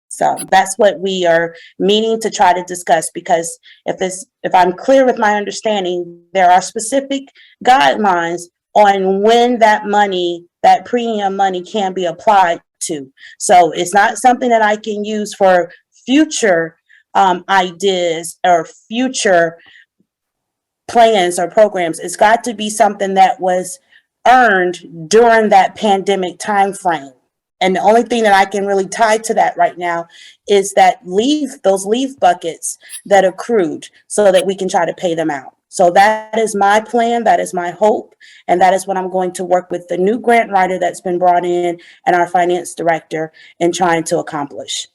So that's what we are meaning to try to discuss, because if I'm clear with my understanding, there are specific guidelines on when that money, that premium money, can be applied to. So it's not something that I can use for future ideas or future plans or programs. It's got to be something that was earned during that pandemic time frame. And the only thing that I can really tie to that right now is that those leave buckets that accrued, so that we can try to pay them out. So that is my plan, that is my hope, and that is what I'm going to work with the new grant writer that's been brought in and our finance director in trying to accomplish.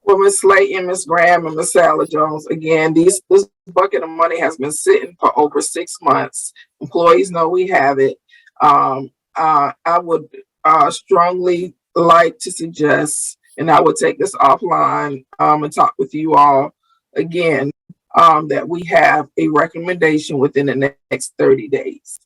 Well, Ms. Slaton, Ms. Graham, and Ms. Salad Jones, again, this bucket of money has been sitting for over 6 months. Employees know we have it. I would strongly like to suggest, and I would take this offline and talk with you all again, that we have a recommendation within the next 30 days.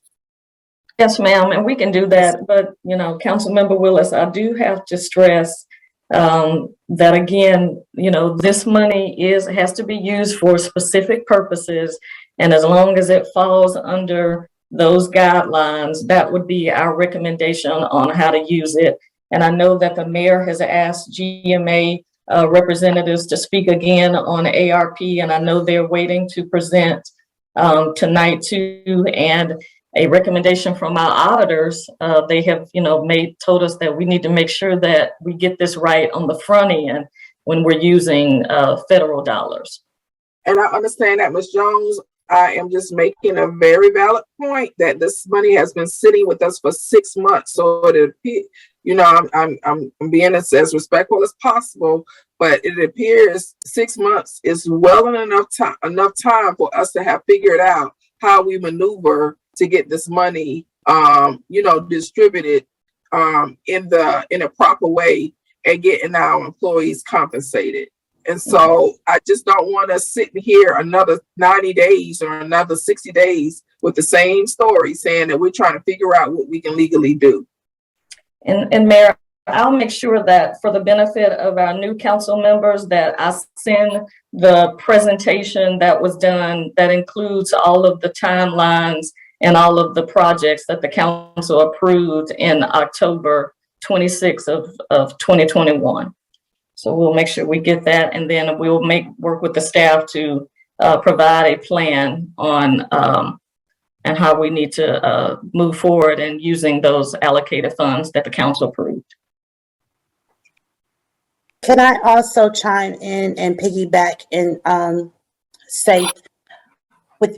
Yes, ma'am, and we can do that. But, Councilmember Willis, I do have to stress that again, this money has to be used for specific purposes. And as long as it falls under those guidelines, that would be our recommendation on how to use it. And I know that the mayor has asked GMA representatives to speak again on ARP, and I know they're waiting to present tonight too. And a recommendation from our auditors, they have, told us that we need to make sure that we get this right on the front end when we're using federal dollars. And I understand that, Ms. Jones. I am just making a very valid point that this money has been sitting with us for 6 months. So it appears, I'm being as respectful as possible, but it appears 6 months is well enough time for us to have figured out how we maneuver to get this money, distributed in a proper way and getting our employees compensated. And so I just don't want to sit here another 90 days or another 60 days with the same story saying that we're trying to figure out what we can legally do. And Mayor, I'll make sure that for the benefit of our new council members that I send the presentation that was done that includes all of the timelines and all of the projects that the council approved in October 26th of 2021. So we'll make sure we get that, and then we'll work with the staff to provide a plan on and how we need to move forward in using those allocated funds that the council approved. Can I also chime in and piggyback and say with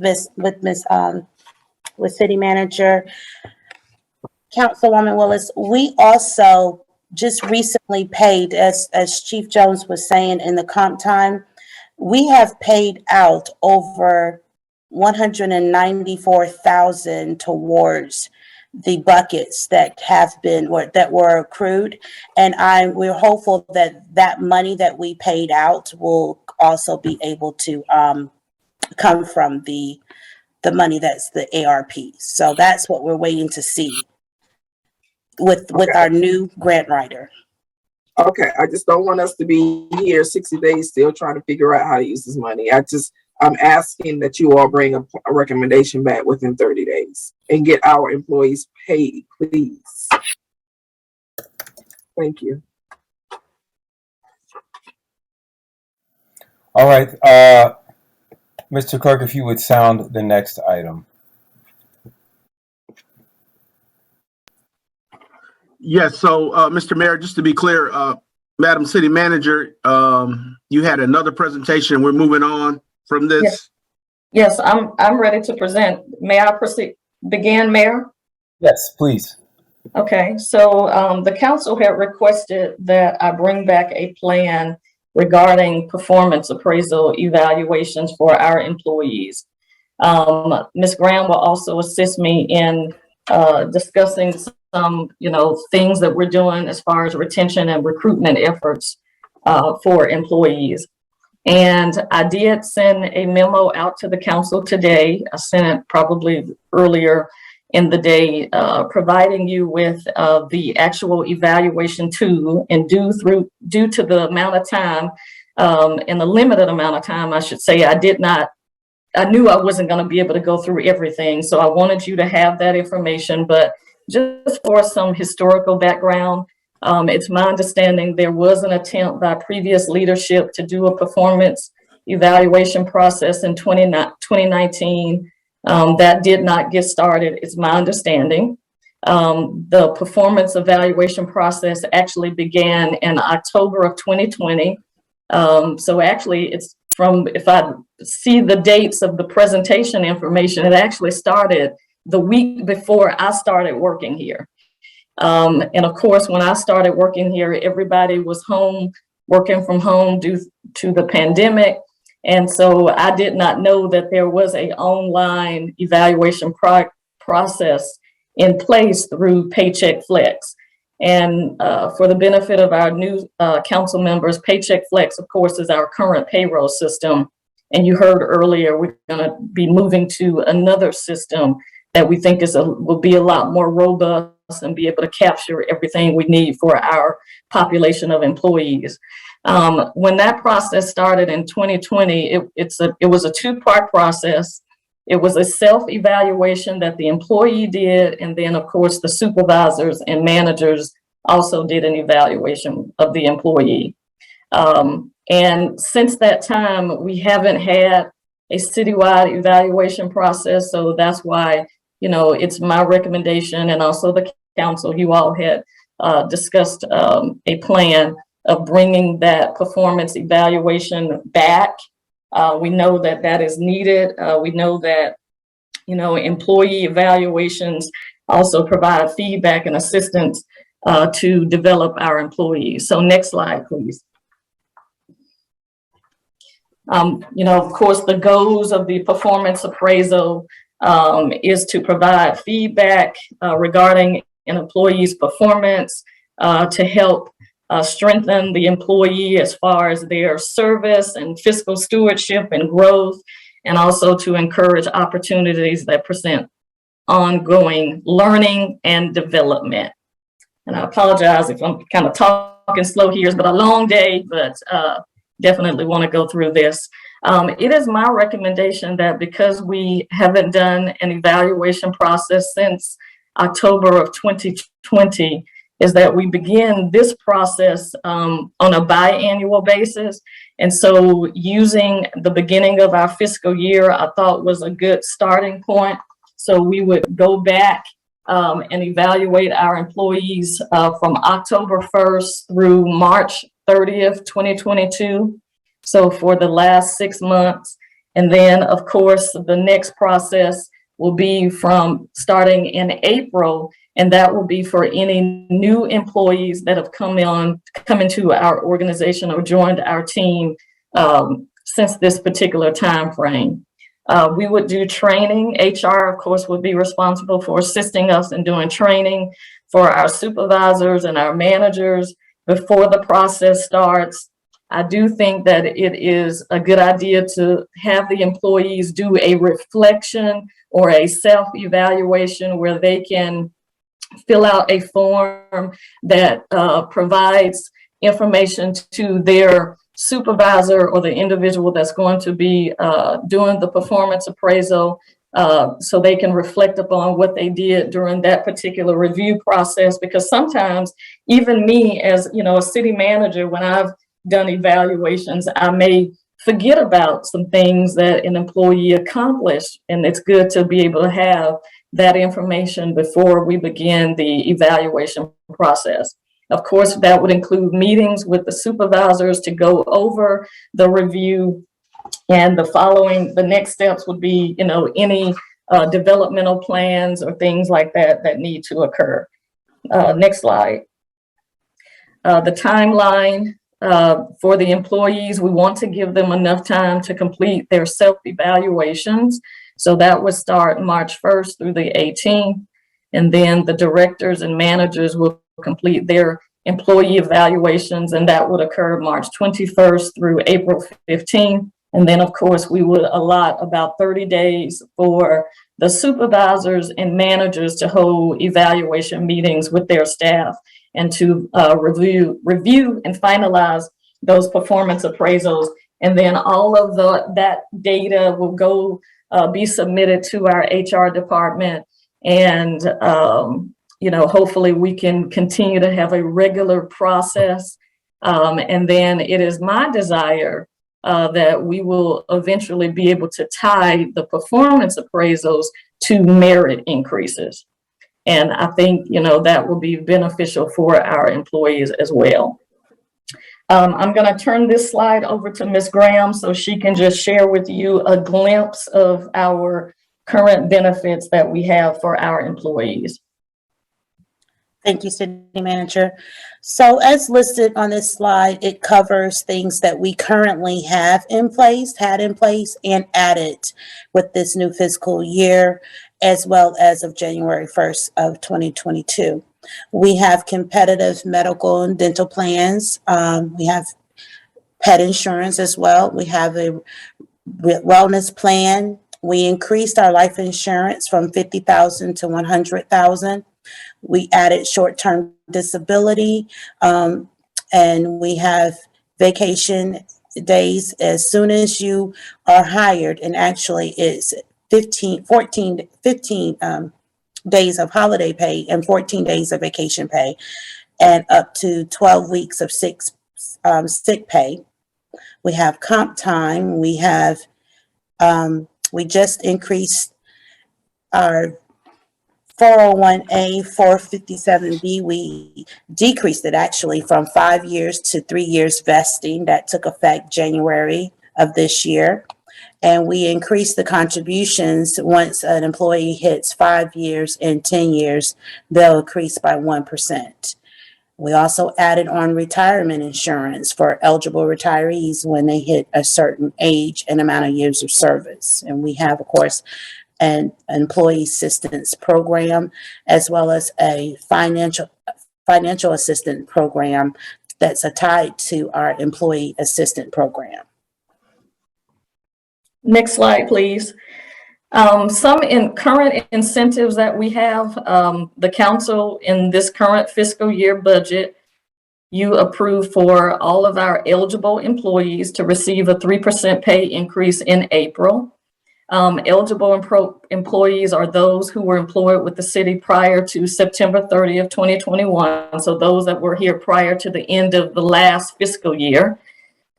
City Manager, Councilwoman Willis, we also just recently paid, as Chief Jones was saying in the comp time, we have paid out over $194,000 towards the buckets that were accrued, and we're hopeful that that money that we paid out will also be able to come from the money that's the ARP. So that's what we're waiting to see with our new grant writer. Okay, I just don't want us to be here 60 days still trying to figure out how to use this money. I'm asking that you all bring a recommendation back within 30 days and get our employees paid, please. Thank you. All right, Mr. Clerk, if you would sound the next item. Yes, so, Mr. Mayor, just to be clear, Madam City Manager, you had another presentation. We're moving on from this. Yes, I'm ready to present. May I begin, Mayor? Yes, please. Okay, so the council had requested that I bring back a plan regarding performance appraisal evaluations for our employees. Ms. Graham will also assist me in discussing some, things that we're doing as far as retention and recruitment efforts for employees. And I did send a memo out to the council today. I sent it probably earlier in the day, providing you with the actual evaluation tool, and due to the amount of time and the limited amount of time, I should say, I knew I wasn't going to be able to go through everything. So I wanted you to have that information, but just for some historical background, it's my understanding there was an attempt by previous leadership to do a performance evaluation process in 2019. That did not get started, it's my understanding. The performance evaluation process actually began in October of 2020. So actually it's if I see the dates of the presentation information, it actually started the week before I started working here. And of course, when I started working here, everybody was home, working from home due to the pandemic. And so I did not know that there was an online evaluation process in place through Paycheck Flex. And for the benefit of our new council members, Paycheck Flex, of course, is our current payroll system. And you heard earlier, we're going to be moving to another system that we think will be a lot more robust and be able to capture everything we need for our population of employees. When that process started in 2020, it was a two-part process. It was a self-evaluation that the employee did, and then of course the supervisors and managers also did an evaluation of the employee. And since that time, we haven't had a citywide evaluation process, so that's why it's my recommendation, and also the council, you all had discussed a plan of bringing that performance evaluation back. We know that is needed. We know that, employee evaluations also provide feedback and assistance to develop our employees. So next slide, please. Of course, the goals of the performance appraisal is to provide feedback regarding an employee's performance, to help strengthen the employee as far as their service and fiscal stewardship and growth, and also to encourage opportunities that present ongoing learning and development. And I apologize if I'm kind of talking slow here. It's been a long day, but definitely want to go through this. It is my recommendation that because we haven't done an evaluation process since October of 2020, is that we begin this process on a biannual basis. And so using the beginning of our fiscal year, I thought was a good starting point. So we would go back and evaluate our employees from October 1st through March 30th, 2022. So for the last 6 months. And then of course, the next process will be from starting in April, and that will be for any new employees that have come into our organization or joined our team since this particular time frame. We would do training. HR, of course, would be responsible for assisting us in doing training for our supervisors and our managers before the process starts. I do think that it is a good idea to have the employees do a reflection or a self-evaluation where they can fill out a form that provides information to their supervisor or the individual that's going to be doing the performance appraisal, so they can reflect upon what they did during that particular review process. Because sometimes even me as, you know, a city manager, when I've done evaluations, I may forget about some things that an employee accomplished, and it's good to be able to have that information before we begin the evaluation process. Of course, that would include meetings with the supervisors to go over the review, and the next steps would be, you know, any developmental plans or things like that that need to occur. Next slide. The timeline for the employees, we want to give them enough time to complete their self-evaluations. So that would start March 1st through the 18th. And then the directors and managers will complete their employee evaluations, and that would occur March 21st through April 15th. And then, of course, we would allot about 30 days for the supervisors and managers to hold evaluation meetings with their staff and to review and finalize those performance appraisals. And then all of that data will go be submitted to our HR department. And, you know, hopefully we can continue to have a regular process. And then it is my desire that we will eventually be able to tie the performance appraisals to merit increases. And I think, you know, that will be beneficial for our employees as well. I'm going to turn this slide over to Ms. Graham so she can just share with you a glimpse of our current benefits that we have for our employees. Thank you, City Manager. So as listed on this slide, it covers things that we currently have in place, had in place, and added with this new fiscal year, as well as of January 1st of 2022. We have competitive medical and dental plans. We have pet insurance as well. We have a wellness plan. We increased our life insurance from $50,000 to $100,000. We added short-term disability, and we have vacation days as soon as you are hired, and actually it's 15 days of holiday pay and 14 days of vacation pay, and up to 12 weeks of sick pay. We have comp time. We have, we just increased our 401A, 457B, we decreased it actually from 5 years to 3 years vesting. That took effect January of this year. And we increased the contributions once an employee hits 5 years and 10 years, they'll increase by 1%. We also added on retirement insurance for eligible retirees when they hit a certain age and amount of years of service. And we have, of course, an employee assistance program, as well as a financial assistance program that's tied to our employee assistance program. Next slide, please. Some current incentives that we have, the council in this current fiscal year budget, you approve for all of our eligible employees to receive a 3% pay increase in April. Eligible employees are those who were employed with the city prior to September 30th, 2021. So those that were here prior to the end of the last fiscal year.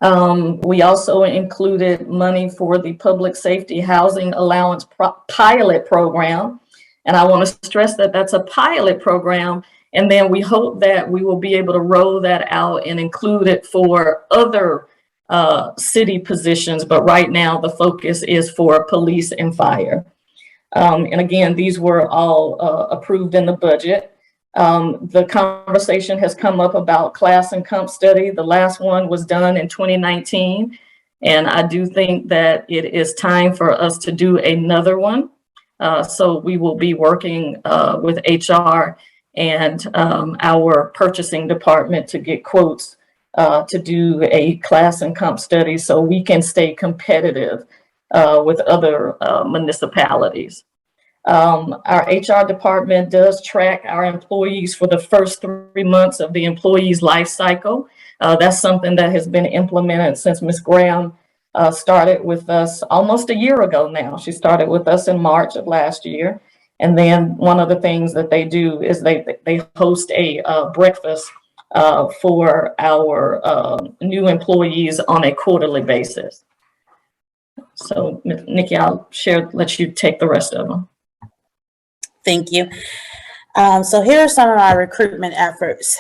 We also included money for the Public Safety Housing Allowance Pilot Program. And I want to stress that that's a pilot program. And then we hope that we will be able to roll that out and include it for other city positions, but right now the focus is for police and fire. And again, these were all approved in the budget. The conversation has come up about class and comp study. The last one was done in 2019. And I do think that it is time for us to do another one. So we will be working with HR and our purchasing department to get quotes to do a class and comp study so we can stay competitive with other municipalities. Our HR department does track our employees for the first 3 months of the employee's life cycle. That's something that has been implemented since Ms. Graham started with us almost a year ago now. She started with us in March of last year. And then one of the things that they do is they host a breakfast for our new employees on a quarterly basis. So Niki, I'll let you take the rest of them. Thank you. So here are some of our recruitment efforts.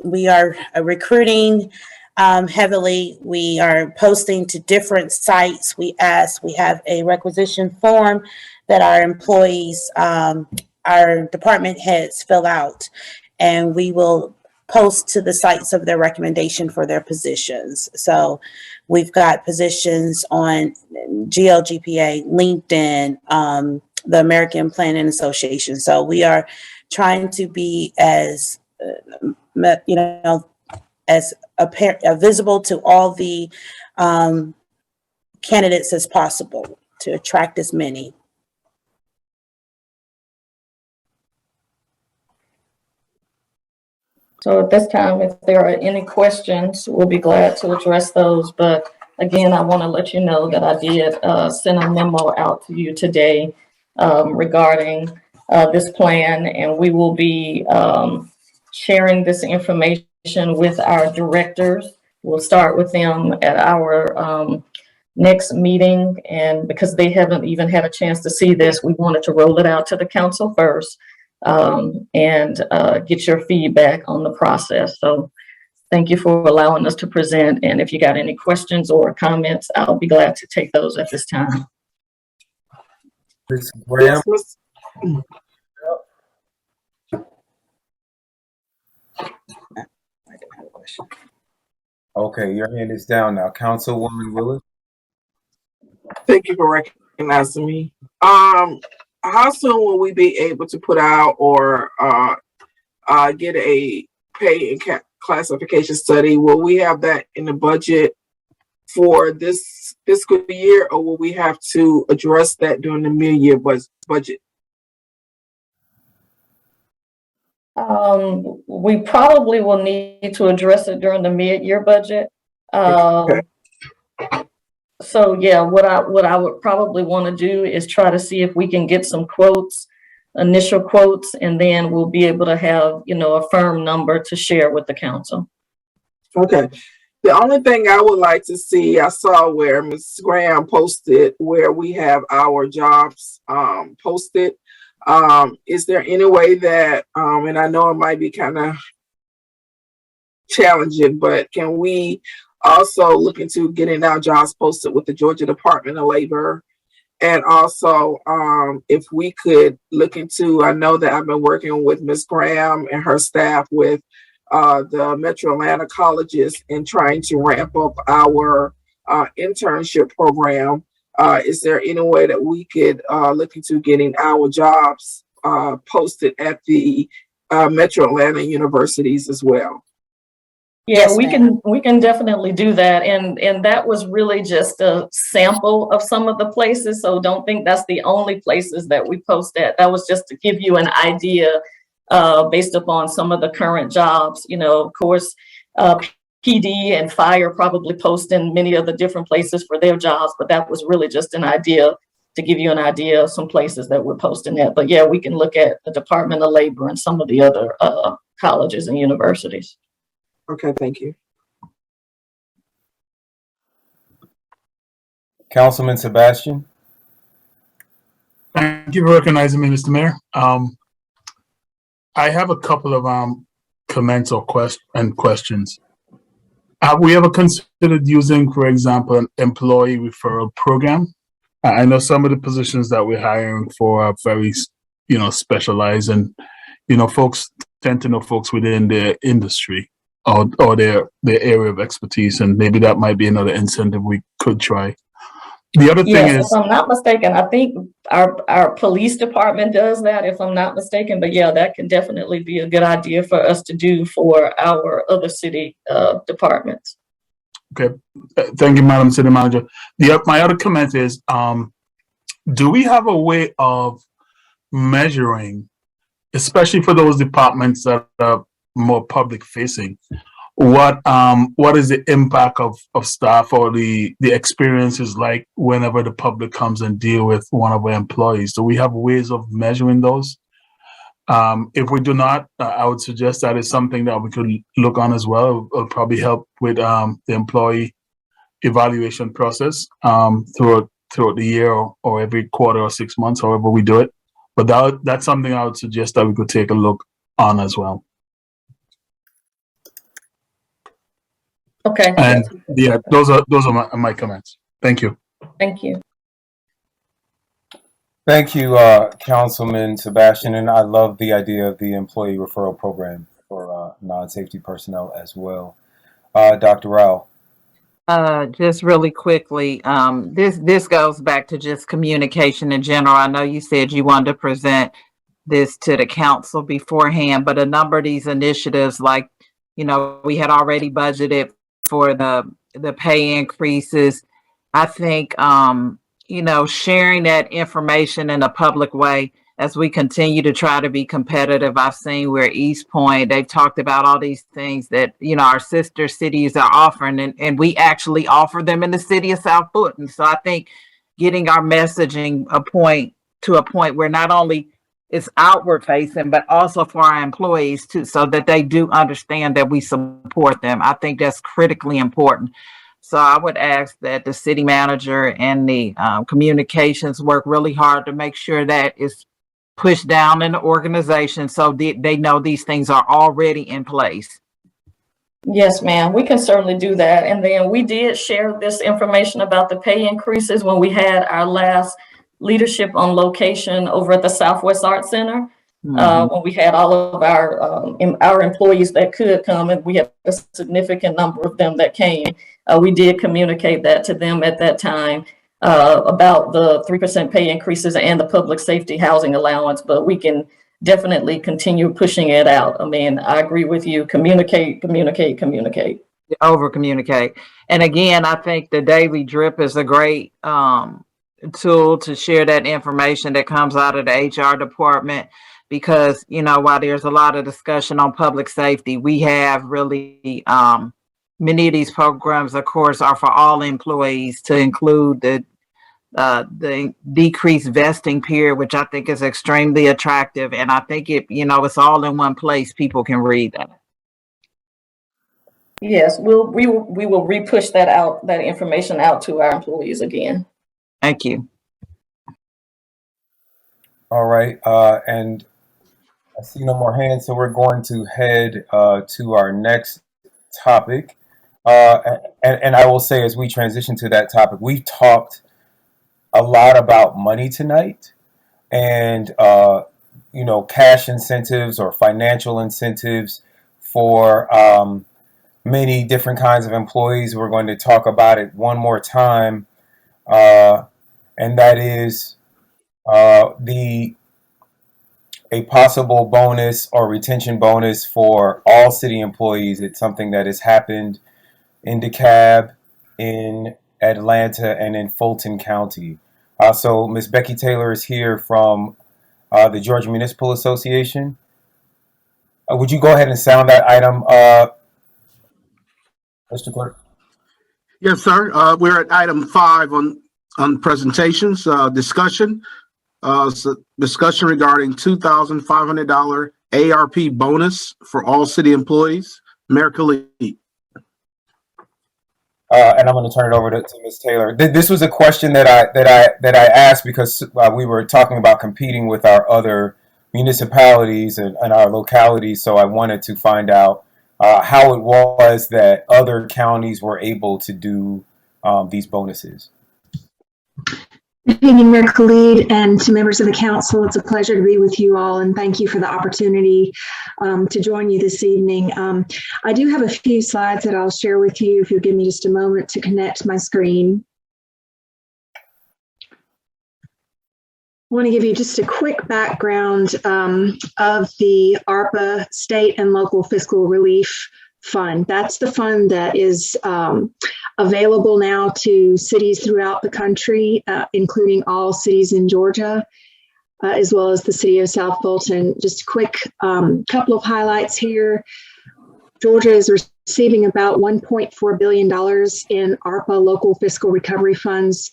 We are recruiting heavily. We are posting to different sites. We have a requisition form that our employees, our department heads fill out, and we will post to the sites of their recommendation for their positions. So we've got positions on GLGPA, LinkedIn, the American Planning Association. So we are trying to be as, as visible to all the candidates as possible to attract as many. So at this time, if there are any questions, we'll be glad to address those. But again, I want to let you know that I did send a memo out to you today regarding this plan, and we will be sharing this information with our directors. We'll start with them at our next meeting, and because they haven't even had a chance to see this, we wanted to roll it out to the council first and get your feedback on the process. So thank you for allowing us to present, and if you got any questions or comments, I'll be glad to take those at this time. Ms. Graham? Okay, your hand is down now. Councilwoman Willis? Thank you for recognizing me. How soon will we be able to put out or get a pay and classification study? Will we have that in the budget for this fiscal year, or will we have to address that during the mid-year budget? We probably will need to address it during the mid-year budget. Okay. So yeah, what I would probably want to do is try to see if we can get some quotes, initial quotes, and then we'll be able to have, a firm number to share with the council. Okay. The only thing I would like to see, I saw where Ms. Graham posted where we have our jobs posted. Is there any way that, and I know it might be kind of challenging, but can we also look into getting our jobs posted with the Georgia Department of Labor? And also, if we could look into, I know that I've been working with Ms. Graham and her staff with the Metro Atlanta colleges and trying to ramp up our internship program. Is there any way that we could look into getting our jobs posted at the Metro Atlanta universities as well? Yeah, yes, we can definitely do that, and that was really just a sample of some of the places. So don't think that's the only places that we post at. That was just to give you an idea based upon some of the current jobs. Of course, PD and fire probably post in many of the different places for their jobs, but that was really just an idea to give you an idea of some places that we're posting at. But yeah, we can look at the Department of Labor and some of the other colleges and universities. Okay, thank you. Councilman Sebastian? Thank you for recognizing me, Mr. Mayor. I have a couple of comments or questions. Have we ever considered using, for example, an employee referral program? I know some of the positions that we're hiring for are very, specialized, and folks tend to know folks within their industry or their area of expertise, and maybe that might be another incentive we could try. The other thing is, if I'm not mistaken, I think our police department does that, if I'm not mistaken. But yeah, that can definitely be a good idea for us to do for our other city departments. Okay, thank you, Madam City Manager. My other comment is, do we have a way of measuring, especially for those departments that are more public facing, what is the impact of staff or the experiences like whenever the public comes and deal with one of our employees? Do we have ways of measuring those? If we do not, I would suggest that is something that we could look on as well. It'll probably help with the employee evaluation process throughout the year or every quarter or 6 months, however we do it. But that's something I would suggest that we could take a look on as well. Okay. And yeah, those are my comments. Thank you. Thank you. Thank you, Councilman Sebastian, and I love the idea of the employee referral program for non-safety personnel as well. Dr. Rao. Just really quickly, this goes back to just communication in general. I know you said you wanted to present this to the council beforehand, but a number of these initiatives, like, we had already budgeted for the pay increases. I think, sharing that information in a public way as we continue to try to be competitive. I've seen where East Point, they've talked about all these things that, our sister cities are offering, and we actually offer them in the city of South Fulton. So I think getting our messaging to a point where not only it's outward facing, but also for our employees too, so that they do understand that we support them. I think that's critically important. So I would ask that the city manager and the communications work really hard to make sure that it's pushed down in the organization so they know these things are already in place. Yes, ma'am. We can certainly do that. And then we did share this information about the pay increases when we had our last leadership on location over at the Southwest Arts Center. When we had all of our employees that could come, and we had a significant number of them that came. We did communicate that to them at that time about the 3% pay increases and the public safety housing allowance, but we can definitely continue pushing it out. I mean, I agree with you. Communicate. Over communicate. And again, I think the daily drip is a great tool to share that information that comes out of the HR department, because, while there's a lot of discussion on public safety, we have really many of these programs, of course, are for all employees, to include the decreased vesting period, which I think is extremely attractive. And I think it's all in one place. People can read that. Yes, we will re-push that information out to our employees again. Thank you. All right, and I see no more hands, so we're going to head to our next topic. And I will say, as we transition to that topic, we've talked a lot about money tonight, and cash incentives or financial incentives for many different kinds of employees. We're going to talk about it one more time, and that is a possible bonus or retention bonus for all city employees. It's something that has happened in DeKalb, in Atlanta, and in Fulton County. So Ms. Becky Taylor is here from the Georgia Municipal Association. Would you go ahead and sound that item, Mr. Clerk? Yes, sir. We're at item 5 on presentations, discussion. Discussion regarding $2,500 ARP bonus for all city employees. Mayor Khalid. And I'm going to turn it over to Ms. Taylor. This was a question that I asked because we were talking about competing with our other municipalities and our localities. So I wanted to find out how it was that other counties were able to do these bonuses. Good evening, Mayor Khalid, and to members of the council. It's a pleasure to be with you all, and thank you for the opportunity to join you this evening. I do have a few slides that I'll share with you if you'll give me just a moment to connect my screen. want to give you just a quick background of the ARPA State and Local Fiscal Relief Fund. That's the fund that is available now to cities throughout the country, including all cities in Georgia, as well as the city of South Fulton. Just a quick couple of highlights here. Georgia is receiving about $1.4 billion in ARPA local fiscal recovery funds.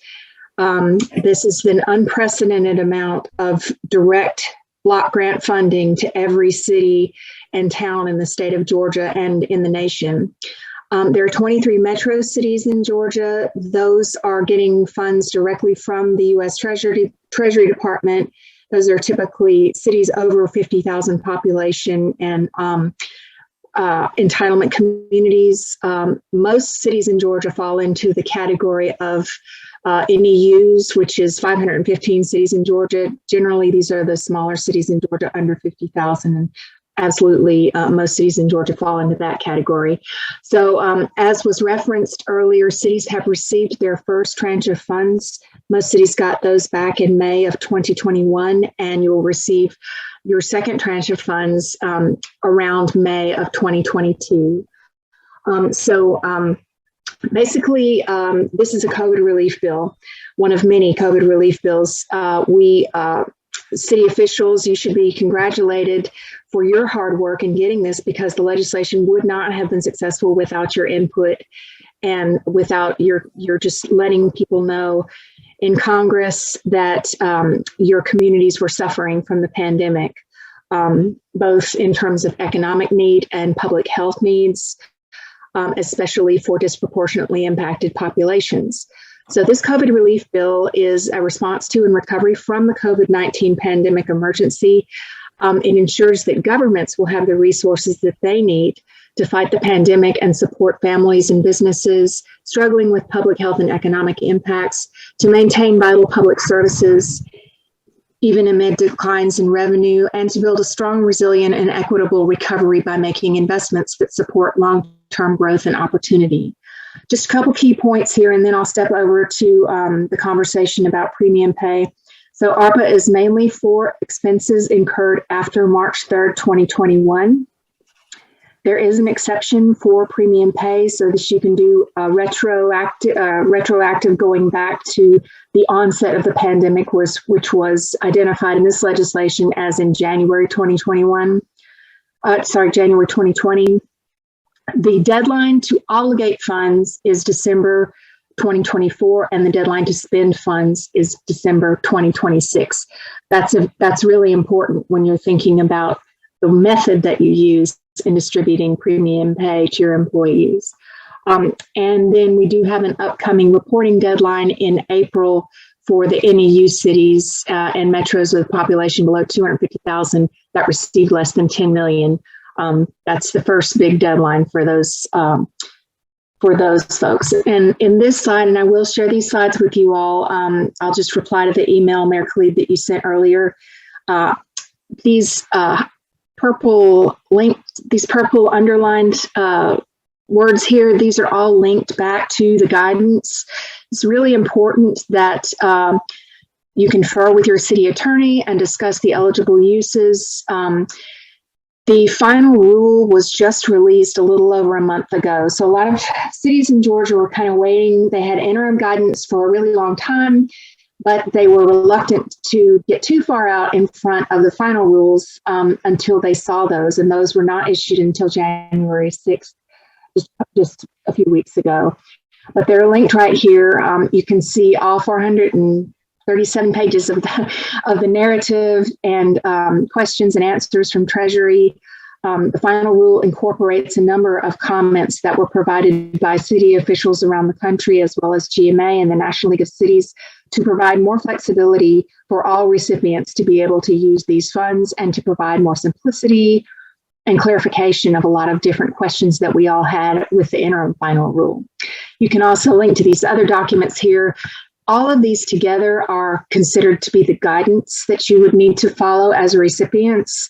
This is an unprecedented amount of direct block grant funding to every city and town in the state of Georgia and in the nation. There are 23 metro cities in Georgia. Those are getting funds directly from the U.S. Treasury Department. Those are typically cities over 50,000 population and entitlement communities. Most cities in Georgia fall into the category of NEUs, which is 515 cities in Georgia. Generally, these are the smaller cities in Georgia under 50,000, and absolutely most cities in Georgia fall into that category. So as was referenced earlier, cities have received their first tranche of funds. Most cities got those back in May of 2021, and you'll receive your second tranche of funds around May of 2022. Basically, this is a COVID relief bill, one of many COVID relief bills. City officials, you should be congratulated for your hard work in getting this, because the legislation would not have been successful without your input and without your just letting people know in Congress that your communities were suffering from the pandemic, both in terms of economic need and public health needs, especially for disproportionately impacted populations. So this COVID relief bill is a response to and recovery from the COVID-19 pandemic emergency. It ensures that governments will have the resources that they need to fight the pandemic and support families and businesses struggling with public health and economic impacts, to maintain vital public services, even amid declines in revenue, and to build a strong, resilient, and equitable recovery by making investments that support long-term growth and opportunity. Just a couple key points here, and then I'll step over to the conversation about premium pay. So ARPA is mainly for expenses incurred after March 3rd, 2021. There is an exception for premium pay so that you can do retroactive going back to the onset of the pandemic, which was identified in this legislation as in January 2020. The deadline to obligate funds is December 2024, and the deadline to spend funds is December 2026. That's really important when you're thinking about the method that you use in distributing premium pay to your employees. And then we do have an upcoming reporting deadline in April for the NEU cities and metros with a population below 250,000 that received less than 10 million. That's the first big deadline for those folks. And in this slide, and I will share these slides with you all, I'll just reply to the email, Mayor Khalid, that you sent earlier. These purple underlined words here, these are all linked back to the guidance. It's really important that you confer with your city attorney and discuss the eligible uses. The final rule was just released a little over a month ago. So a lot of cities in Georgia were kind of waiting. They had interim guidance for a really long time, but they were reluctant to get too far out in front of the final rules until they saw those. And those were not issued until January 6th, just a few weeks ago. But they're linked right here. You can see all 437 pages of the narrative and questions and answers from Treasury. The final rule incorporates a number of comments that were provided by city officials around the country, as well as GMA and the National League of Cities, to provide more flexibility for all recipients to be able to use these funds and to provide more simplicity and clarification of a lot of different questions that we all had with the interim final rule. You can also link to these other documents here. All of these together are considered to be the guidance that you would need to follow as recipients.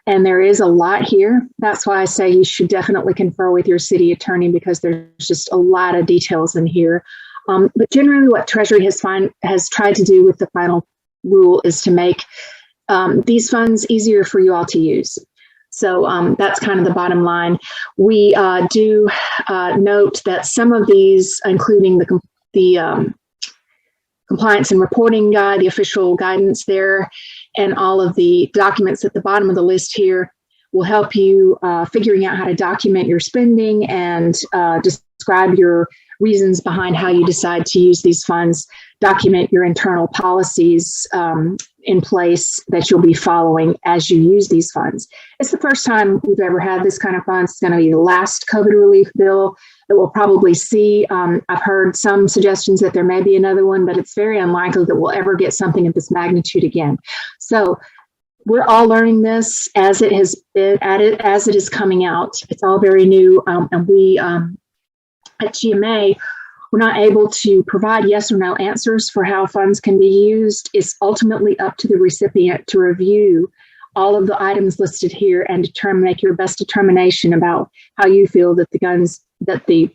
And there is a lot here. That's why I say you should definitely confer with your city attorney, because there's just a lot of details in here. But generally what Treasury has tried to do with the final rule is to make these funds easier for you all to use. So that's kind of the bottom line. We do note that some of these, including the compliance and reporting guide, the official guidance there, and all of the documents at the bottom of the list here will help you figuring out how to document your spending and describe your reasons behind how you decide to use these funds, document your internal policies in place that you'll be following as you use these funds. It's the first time we've ever had this kind of funds. It's going to be the last COVID relief bill that we'll probably see. I've heard some suggestions that there may be another one, but it's very unlikely that we'll ever get something of this magnitude again. So we're all learning this as it has been as it is coming out. It's all very new, and we at GMA, we're not able to provide yes or no answers for how funds can be used. It's ultimately up to the recipient to review all of the items listed here and make your best determination about how you feel that the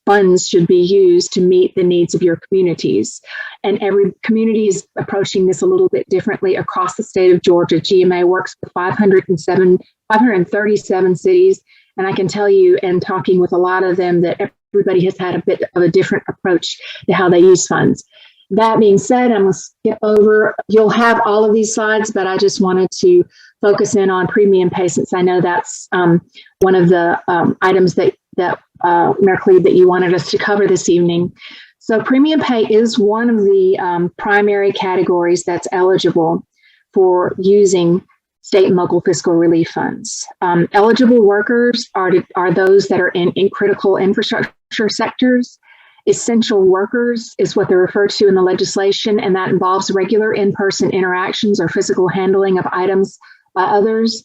funds should be used to meet the needs of your communities. And every community is approaching this a little bit differently across the state of Georgia. GMA works with 537 cities. And I can tell you, and talking with a lot of them, that everybody has had a bit of a different approach to how they use funds. That being said, I'm going to skip over. You'll have all of these slides, but I just wanted to focus in on premium pay, since I know that's one of the items that Mayor Khalid, that you wanted us to cover this evening. So premium pay is one of the primary categories that's eligible for using state and local fiscal relief funds. Eligible workers are those that are in critical infrastructure sectors. Essential workers is what they're referred to in the legislation, and that involves regular in-person interactions or physical handling of items by others.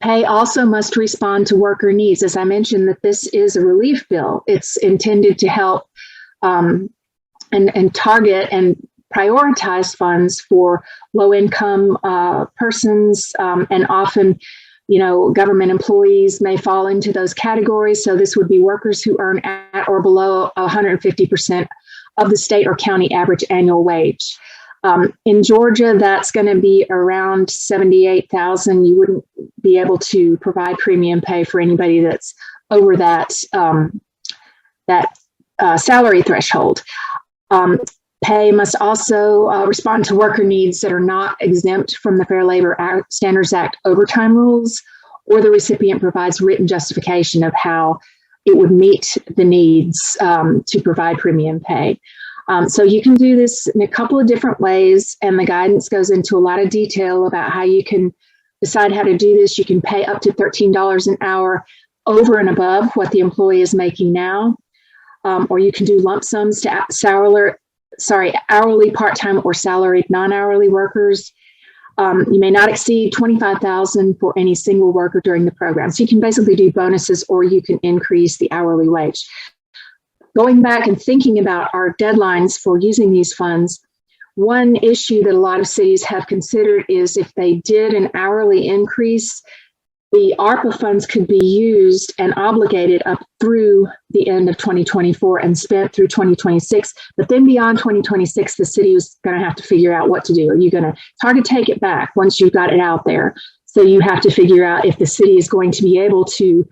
Pay also must respond to worker needs. As I mentioned, that this is a relief bill. It's intended to help and target and prioritize funds for low-income persons, and often, government employees may fall into those categories. So this would be workers who earn at or below 150% of the state or county average annual wage. In Georgia, that's going to be around $78,000. You wouldn't be able to provide premium pay for anybody that's over that salary threshold. Pay must also respond to worker needs that are not exempt from the Fair Labor Standards Act overtime rules, or the recipient provides written justification of how it would meet the needs to provide premium pay. So you can do this in a couple of different ways, and the guidance goes into a lot of detail about how you can decide how to do this. You can pay up to $13 an hour over and above what the employee is making now, or you can do lump sums to hourly, part-time, or salaried non-hourly workers. You may not exceed $25,000 for any single worker during the program. So you can basically do bonuses, or you can increase the hourly wage. Going back and thinking about our deadlines for using these funds, one issue that a lot of cities have considered is if they did an hourly increase, the ARPA funds could be used and obligated up through the end of 2024 and spent through 2026. But then beyond 2026, the city was going to have to figure out what to do. It's hard to take it back once you've got it out there. So you have to figure out if the city is going to be able to,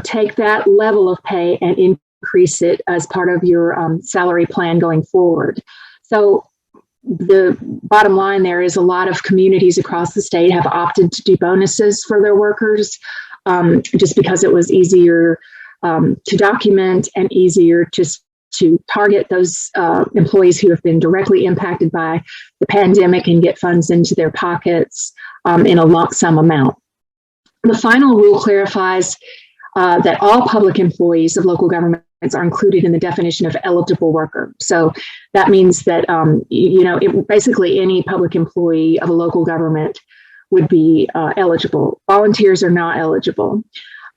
take that level of pay and increase it as part of your salary plan going forward. So the bottom line there is a lot of communities across the state have opted to do bonuses for their workers, just because it was easier to document and easier just to target those employees who have been directly impacted by the pandemic and get funds into their pockets in a lump sum amount. The final rule clarifies that all public employees of local governments are included in the definition of eligible worker. So that means that, basically any public employee of a local government would be eligible. Volunteers are not eligible.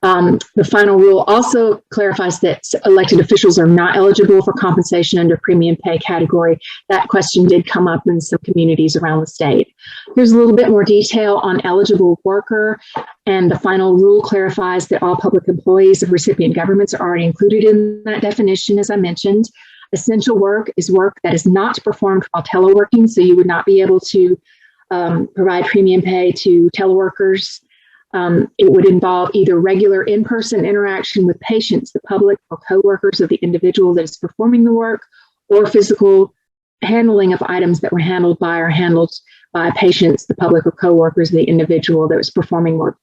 The final rule also clarifies that elected officials are not eligible for compensation under premium pay category. That question did come up in some communities around the state. Here's a little bit more detail on eligible worker, and the final rule clarifies that all public employees of recipient governments are already included in that definition, as I mentioned. Essential work is work that is not performed while teleworking, so you would not be able to provide premium pay to teleworkers. It would involve either regular in-person interaction with patients, the public, or coworkers of the individual that is performing the work, or physical handling of items that were handled by or handled by patients, the public, or coworkers of the individual that was performing work.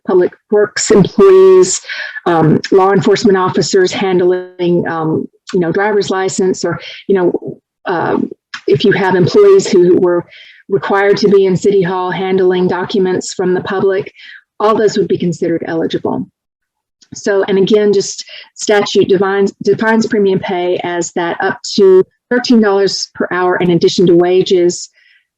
Public works employees, law enforcement officers handling, driver's license, or, if you have employees who were required to be in City Hall handling documents from the public, all those would be considered eligible. So, and again, just statute defines premium pay as that up to $13 per hour in addition to wages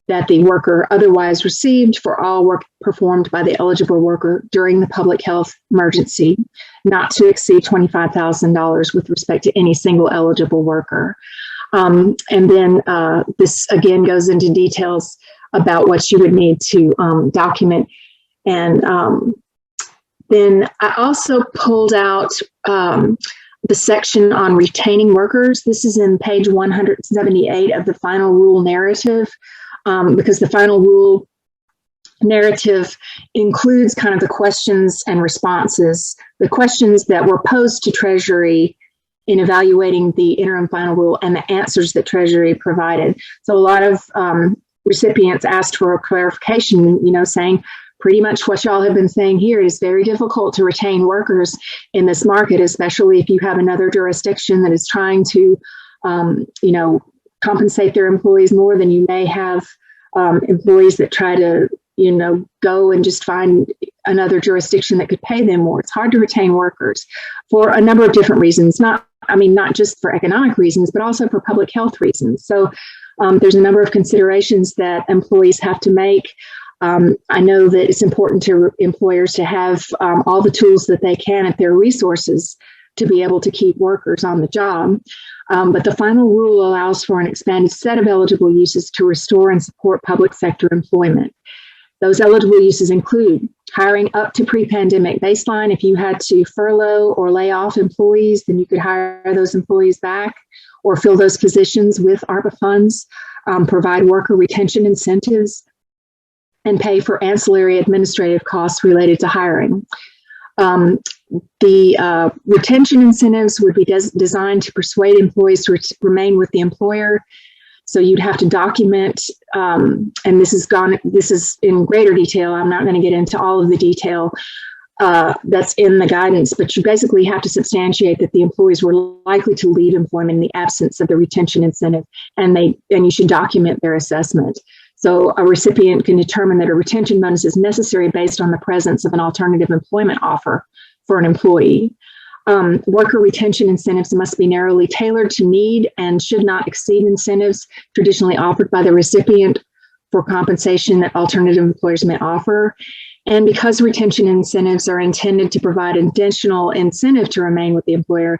that the worker otherwise received for all work performed by the eligible worker during the public health emergency, not to exceed $25,000 with respect to any single eligible worker. And then this again goes into details about what you would need to document. And then I also pulled out the section on retaining workers. This is in page 178 of the final rule narrative, because the final rule narrative includes kind of the questions and responses, the questions that were posed to Treasury in evaluating the interim final rule and the answers that Treasury provided. So a lot of recipients asked for a clarification, saying pretty much what y'all have been saying here. It is very difficult to retain workers in this market, especially if you have another jurisdiction that is trying to, compensate their employees more than you may have employees that try to, go and just find another jurisdiction that could pay them more. It's hard to retain workers for a number of different reasons, not just for economic reasons, but also for public health reasons. So there's a number of considerations that employees have to make. I know that it's important to employers to have all the tools that they can at their resources to be able to keep workers on the job. But the final rule allows for an expanded set of eligible uses to restore and support public sector employment. Those eligible uses include hiring up to pre-pandemic baseline. If you had to furlough or lay off employees, then you could hire those employees back or fill those positions with ARPA funds, provide worker retention incentives, and pay for ancillary administrative costs related to hiring. The retention incentives would be designed to persuade employees to remain with the employer. So you'd have to document, and this is in greater detail. I'm not going to get into all of the detail that's in the guidance, but you basically have to substantiate that the employees were likely to leave employment in the absence of the retention incentive, and you should document their assessment. So a recipient can determine that a retention bonus is necessary based on the presence of an alternative employment offer for an employee. Worker retention incentives must be narrowly tailored to need and should not exceed incentives traditionally offered by the recipient for compensation that alternative employers may offer. And because retention incentives are intended to provide additional incentive to remain with the employer,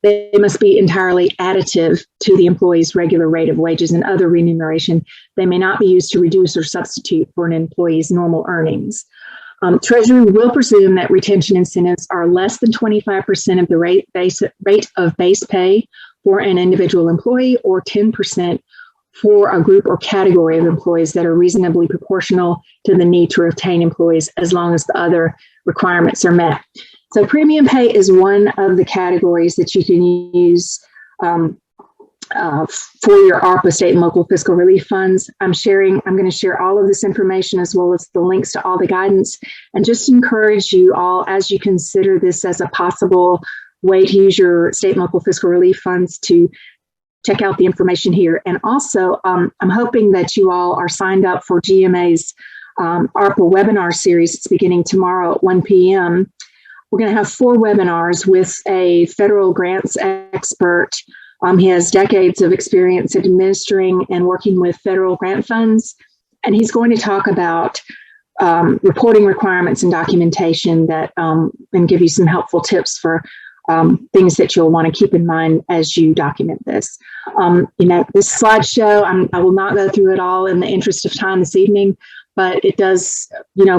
they must be entirely additive to the employee's regular rate of wages and other remuneration. They may not be used to reduce or substitute for an employee's normal earnings. Treasury will presume that retention incentives are less than 25% of the rate of base pay for an individual employee, or 10% for a group or category of employees that are reasonably proportional to the need to retain employees, as long as the other requirements are met. So premium pay is one of the categories that you can use for your ARPA state and local fiscal relief funds. I'm going to share all of this information as well as the links to all the guidance, and just encourage you all, as you consider this as a possible way to use your state and local fiscal relief funds, to check out the information here. And also, I'm hoping that you all are signed up for GMA's ARPA webinar series. It's beginning tomorrow at 1 p.m. We're going to have 4 webinars with a federal grants expert. He has decades of experience administering and working with federal grant funds, and he's going to talk about reporting requirements and documentation that and give you some helpful tips for things that you'll want to keep in mind as you document this. This slideshow, I will not go through it all in the interest of time this evening, but it does,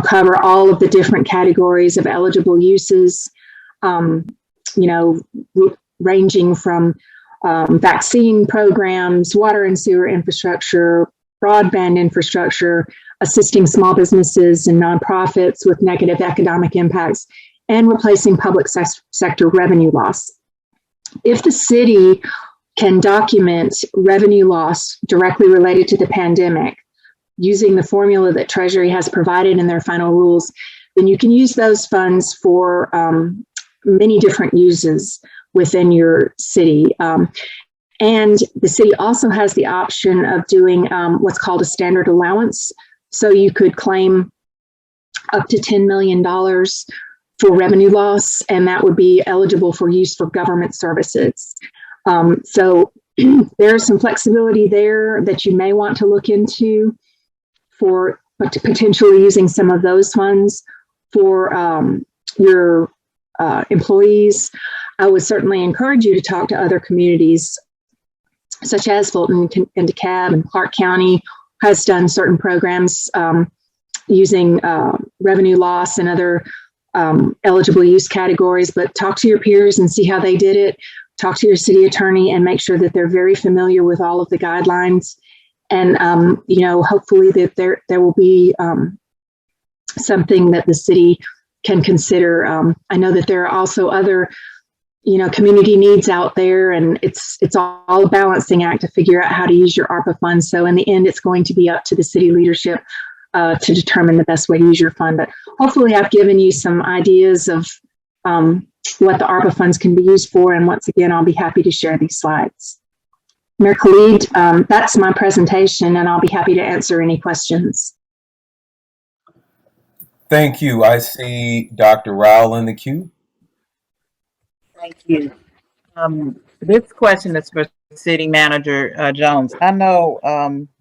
cover all of the different categories of eligible uses, ranging from vaccine programs, water and sewer infrastructure, broadband infrastructure, assisting small businesses and nonprofits with negative economic impacts, and replacing public sector revenue loss. If the city can document revenue loss directly related to the pandemic using the formula that Treasury has provided in their final rules, then you can use those funds for many different uses within your city. And the city also has the option of doing what's called a standard allowance. So you could claim up to $10 million for revenue loss, and that would be eligible for use for government services. So there's some flexibility there that you may want to look into for potentially using some of those funds for your employees. I would certainly encourage you to talk to other communities such as Fulton and DeKalb and Clark County has done certain programs using revenue loss and other eligible use categories, but talk to your peers and see how they did it. Talk to your city attorney and make sure that they're very familiar with all of the guidelines. And, hopefully that there will be something that the city can consider. I know that there are also other community needs out there, and it's all a balancing act to figure out how to use your ARPA funds. So in the end, it's going to be up to the city leadership to determine the best way to use your fund. But hopefully I've given you some ideas of what the ARPA funds can be used for. And once again, I'll be happy to share these slides. Mayor Khalid, that's my presentation, and I'll be happy to answer any questions. Thank you. I see Dr. Rowell in the queue. Thank you. This question is for City Manager Jones. I know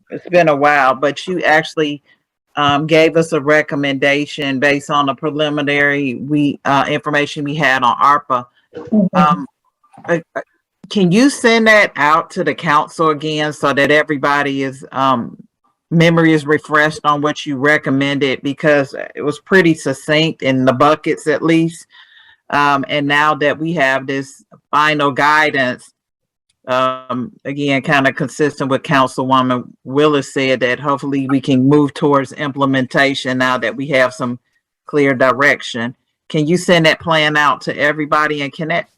it's been a while, but you actually gave us a recommendation based on the preliminary information we had on ARPA. Can you send that out to the council again so that everybody is memory is refreshed on what you recommended, because it was pretty succinct in the buckets at least. And now that we have this final guidance, again, kind of consistent with Councilwoman Willis said, that hopefully we can move towards implementation now that we have some clear direction. Can you send that plan out to everybody, and can that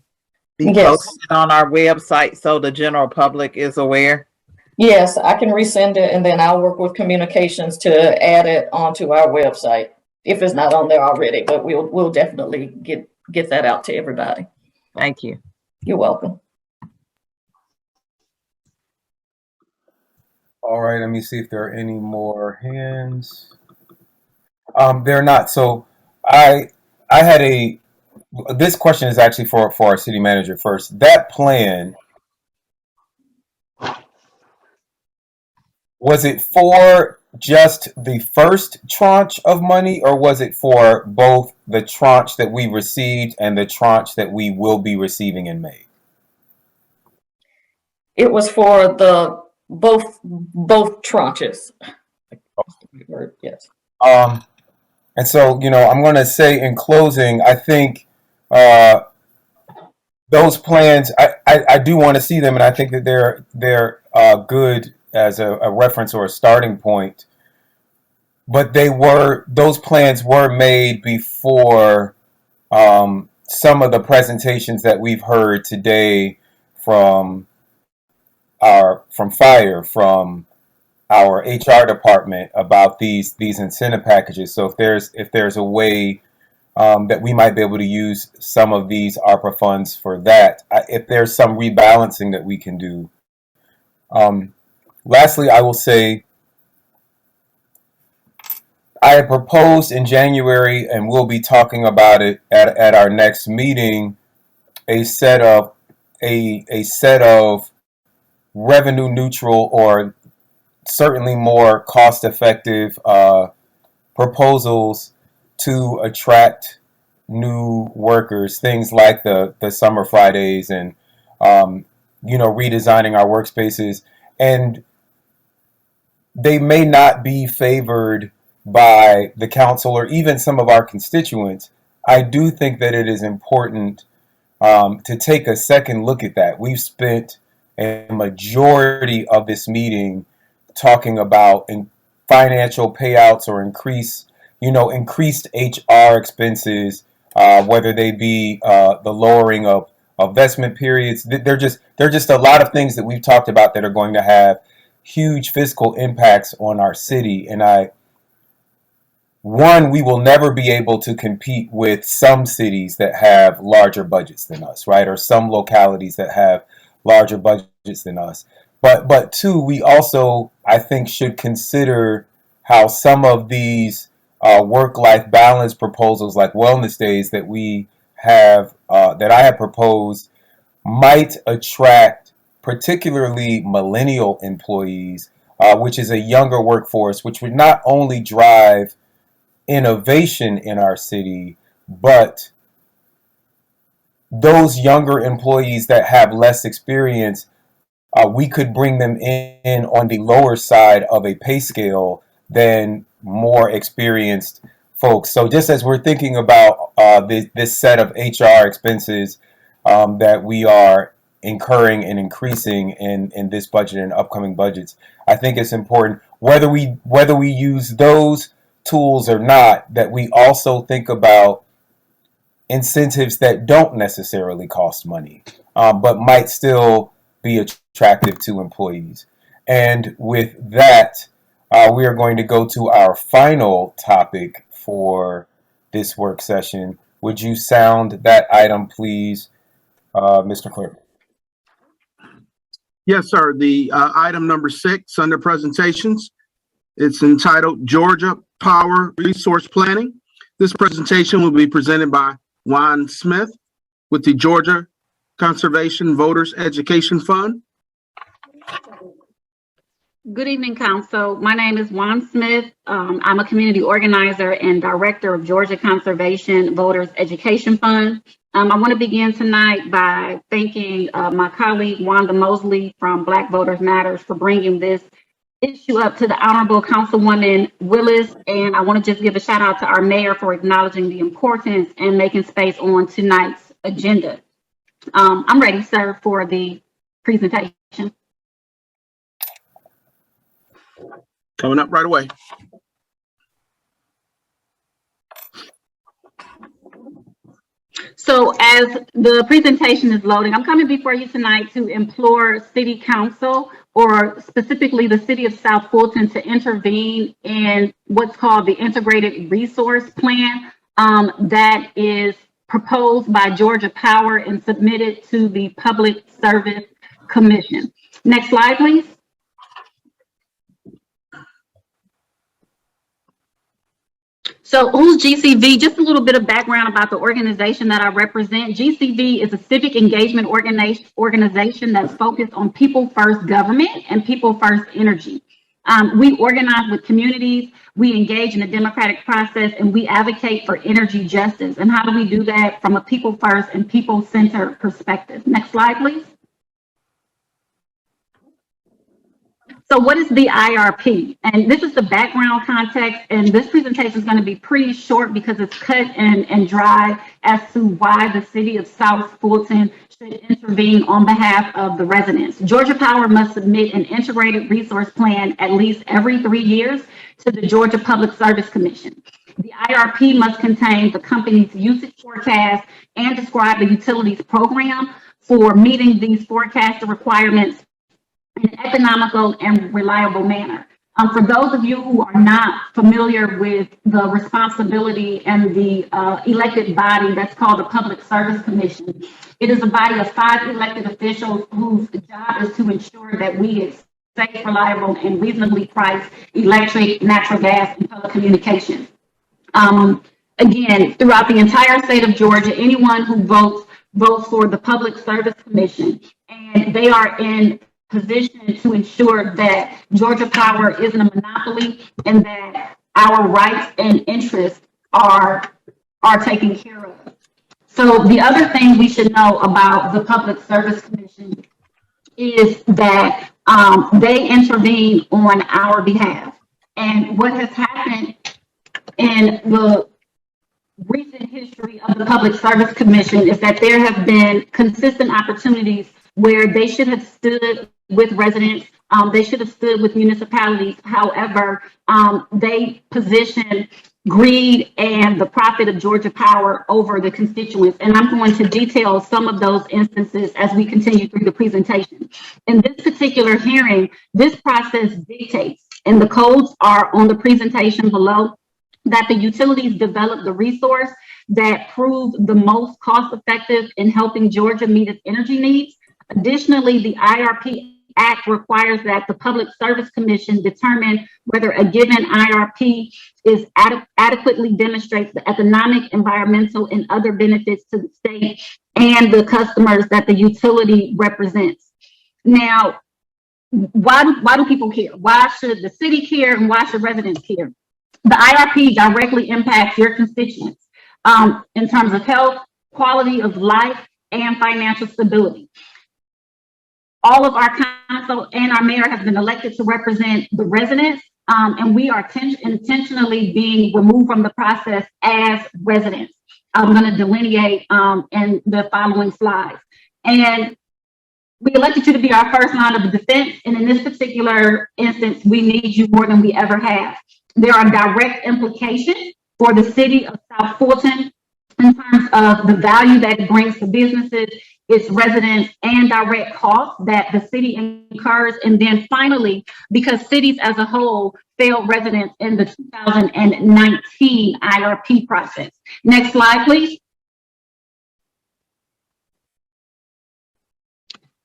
be posted on our website so the general public is aware? Yes, I can resend it, and then I'll work with communications to add it onto our website if it's not on there already, but we'll definitely get that out to everybody. Thank you. You're welcome. All right, let me see if there are any more hands. They're not. So I had this question is actually for our city manager first. That plan, was it for just the first tranche of money, or was it for both the tranche that we received and the tranche that we will be receiving in May? It was for the both tranches. Yes. And so, I'm going to say in closing, I think those plans, I do want to see them, and I think that they're good as a reference or a starting point. But those plans were made before some of the presentations that we've heard today from fire, from our HR department about these incentive packages. So if there's a way that we might be able to use some of these ARPA funds for that, if there's some rebalancing that we can do. Lastly, I will say I had proposed in January, and we'll be talking about it at our next meeting, a set of revenue neutral or certainly more cost-effective proposals to attract new workers, things like the summer Fridays and redesigning our workspaces. And they may not be favored by the council or even some of our constituents. I do think that it is important to take a second look at that. We've spent a majority of this meeting talking about financial payouts or increased HR expenses, whether they be the lowering of investment periods. They're just a lot of things that we've talked about that are going to have huge fiscal impacts on our city. And we will never be able to compete with some cities that have larger budgets than us, right? Or some localities that have larger budgets than us. But two, we also, I think, should consider how some of these work-life balance proposals, like wellness days that we have, that I have proposed, might attract particularly millennial employees, which is a younger workforce, which would not only drive innovation in our city, but those younger employees that have less experience, we could bring them in on the lower side of a pay scale than more experienced folks. So just as we're thinking about this set of HR expenses that we are incurring and increasing in this budget and upcoming budgets, I think it's important, whether we use those tools or not, that we also think about incentives that don't necessarily cost money, but might still be attractive to employees. And with that, we are going to go to our final topic for this work session. Would you sound that item, please, Mr. Clerk? Yes, sir. The item number 6 under presentations, it's entitled Georgia Power Resource Planning. This presentation will be presented by Juan Smith with the Georgia Conservation Voters Education Fund. Good evening, Council. My name is Juan Smith. I'm a community organizer and director of Georgia Conservation Voters Education Fund. I want to begin tonight by thanking my colleague Wanda Mosley from Black Voters Matters for bringing this issue up to the Honorable Councilwoman Willis. And I want to just give a shout out to our mayor for acknowledging the importance and making space on tonight's agenda. I'm ready, sir, for the presentation. Coming up right away. So as the presentation is loading, I'm coming before you tonight to implore City Council, or specifically the City of South Fulton, to intervene in what's called the Integrated Resource Plan that is proposed by Georgia Power and submitted to the Public Service Commission. Next slide, please. So who's GCV? Just a little bit of background about the organization that I represent. GCV is a civic engagement organization that's focused on people first government and people first energy. We organize with communities, we engage in the democratic process, and we advocate for energy justice. And how do we do that? From a people first and people centered perspective. Next slide, please. So what is the IRP? And this is the background context, and this presentation is going to be pretty short because it's cut and dry as to why the City of South Fulton should intervene on behalf of the residents. Georgia Power must submit an integrated resource plan at least every 3 years to the Georgia Public Service Commission. The IRP must contain the company's usage forecast and describe the utilities program for meeting these forecasted requirements in an economical and reliable manner. For those of you who are not familiar with the responsibility and the elected body that's called the Public Service Commission, it is a body of 5 elected officials whose job is to ensure that we get safe, reliable, and reasonably priced electric, natural gas, and telecommunications. Again, throughout the entire state of Georgia, anyone who votes for the Public Service Commission, and they are in position to ensure that Georgia Power isn't a monopoly and that our rights and interests are taken care of. So the other thing we should know about the Public Service Commission is that they intervene on our behalf. And what has happened in the recent history of the Public Service Commission is that there have been consistent opportunities where they should have stood with residents. They should have stood with municipalities. However, they positioned greed and the profit of Georgia Power over the constituents. And I'm going to detail some of those instances as we continue through the presentation. In this particular hearing, this process dictates, and the codes are on the presentation below, that the utilities develop the resource that prove the most cost effective in helping Georgia meet its energy needs. Additionally, the IRP Act requires that the Public Service Commission determine whether a given IRP is adequately demonstrates the economic, environmental, and other benefits to the state and the customers that the utility represents. Now, why do people care? Why should the city care and why should residents care? The IRP directly impacts your constituents in terms of health, quality of life, and financial stability. All of our council and our mayor have been elected to represent the residents, and we are intentionally being removed from the process as residents. I'm going to delineate in the following slides. And we elected you to be our first line of defense, and in this particular instance, we need you more than we ever have. There are direct implications for the city of South Fulton in terms of the value that it brings to businesses, its residents, and direct costs that the city incurs. And then finally, because cities as a whole failed residents in the 2019 IRP process. Next slide, please.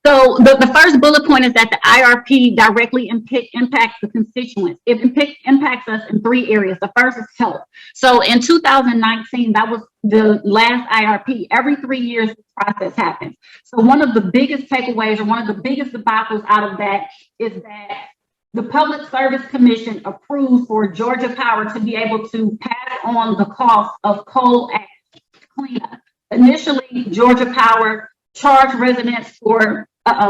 So the first bullet point is that the IRP directly impacts the constituents. It impacts us in three areas. The first is health. So in 2019, that was the last IRP. Every 3 years, this process happens. So one of the biggest takeaways or one of the biggest debacles out of that is that the Public Service Commission approved for Georgia Power to be able to pass on the cost of coal ash cleanup. Initially, Georgia Power charged residents for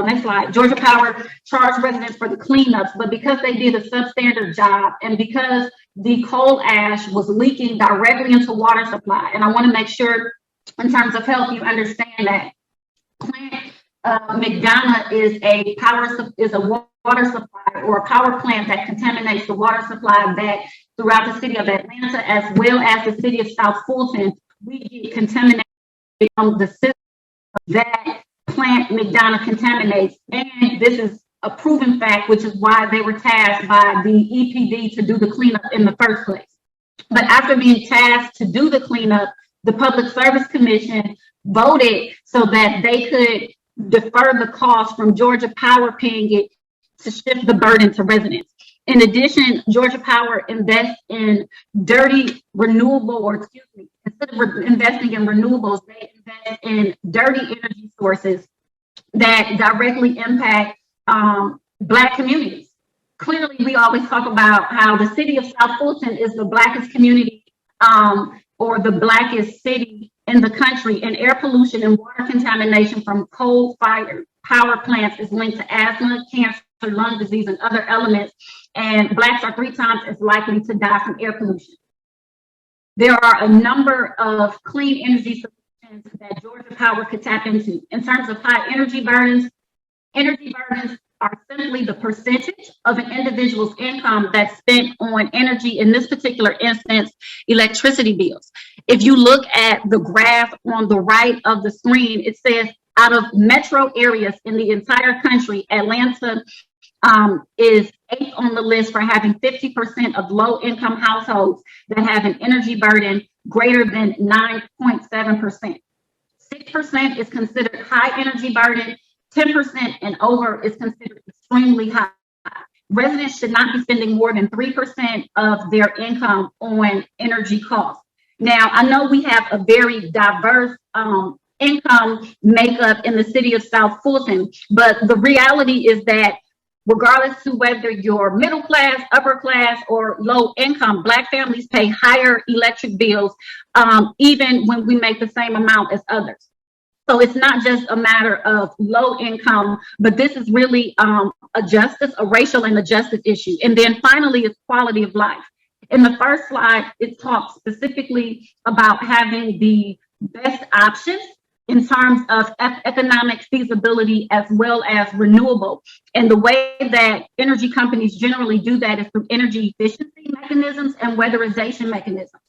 next slide. Georgia Power charged residents for the cleanups, but because they did a substandard job and because the coal ash was leaking directly into water supply, and I want to make sure in terms of health, you understand that plant McDonough is a water supply or a power plant that contaminates the water supply that throughout the city of Atlanta, as well as the city of South Fulton, we get contaminated from the system that plant McDonough contaminates. And this is a proven fact, which is why they were tasked by the EPD to do the cleanup in the first place. But after being tasked to do the cleanup, the Public Service Commission voted so that they could defer the cost from Georgia Power paying it to shift the burden to residents. In addition, Georgia Power invests in instead of investing in renewables, they invest in dirty energy sources that directly impact Black communities. Clearly, we always talk about how the city of South Fulton is the Blackest community or the Blackest city in the country, and air pollution and water contamination from coal-fired power plants is linked to asthma, cancer, lung disease, and other elements, and Blacks are 3 times as likely to die from air pollution. There are a number of clean energy solutions that Georgia Power could tap into. In terms of high energy burdens are simply the percentage of an individual's income that's spent on energy, in this particular instance, electricity bills. If you look at the graph on the right of the screen, it says out of metro areas in the entire country, Atlanta is 8th on the list for having 50% of low-income households that have an energy burden greater than 9.7%. 6% is considered high energy burden. 10% and over is considered extremely high. Residents should not be spending more than 3% of their income on energy costs. Now, I know we have a very diverse income makeup in the city of South Fulton, but the reality is that regardless to whether you're middle class, upper class, or low income, Black families pay higher electric bills, even when we make the same amount as others. So it's not just a matter of low income, but this is really a racial and a justice issue. And then finally, it's quality of life. In the first slide, it talks specifically about having the best options in terms of economic feasibility as well as renewable. And the way that energy companies generally do that is through energy efficiency mechanisms and weatherization mechanisms.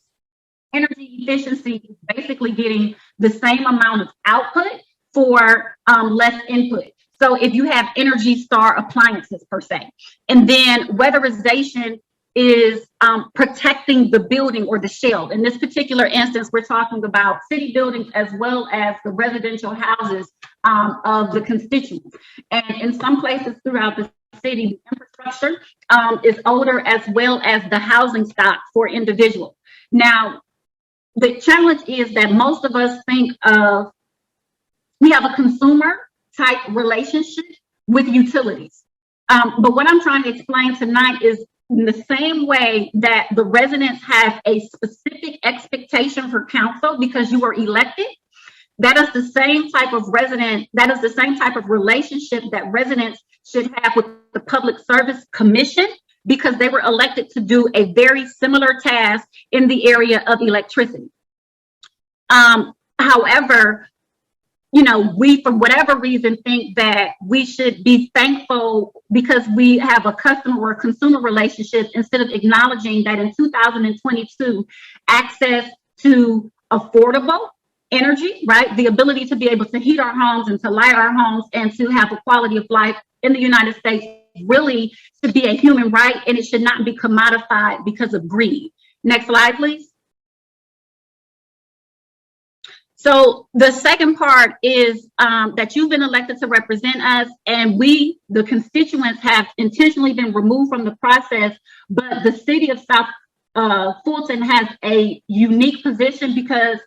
Energy efficiency is basically getting the same amount of output for less input. So if you have Energy Star appliances per se, and then weatherization is protecting the building or the shell. In this particular instance, we're talking about city buildings as well as the residential houses of the constituents. And in some places throughout the city, the infrastructure is older as well as the housing stock for individuals. Now, the challenge is that most of us think of, we have a consumer type relationship with utilities. But what I'm trying to explain tonight is in the same way that the residents have a specific expectation for council because you were elected, that is the same type of relationship that residents should have with the Public Service Commission because they were elected to do a very similar task in the area of electricity. However, you know, we, for whatever reason, think that we should be thankful because we have a customer or consumer relationship instead of acknowledging that in 2022, access to affordable energy, right? The ability to be able to heat our homes and to light our homes and to have a quality of life in the United States really should be a human right, and it should not be commodified because of greed. Next slide, please. So the second part is that you've been elected to represent us, and we, the constituents, have intentionally been removed from the process, but the city of South Fulton has a unique position because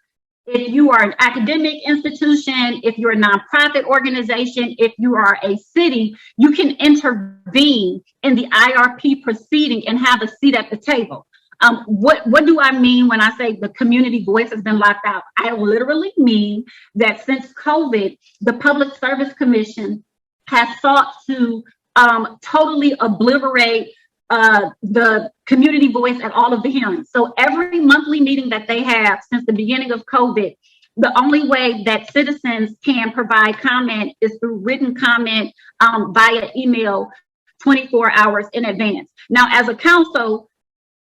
if you are an academic institution, if you're a nonprofit organization, if you are a city, you can intervene in the IRP proceeding and have a seat at the table. What do I mean when I say the community voice has been locked out? I literally mean that since COVID, the Public Service Commission has sought to totally obliterate the community voice at all of the hearings. So every monthly meeting that they have since the beginning of COVID, the only way that citizens can provide comment is through written comment via email 24 hours in advance. Now, as a council,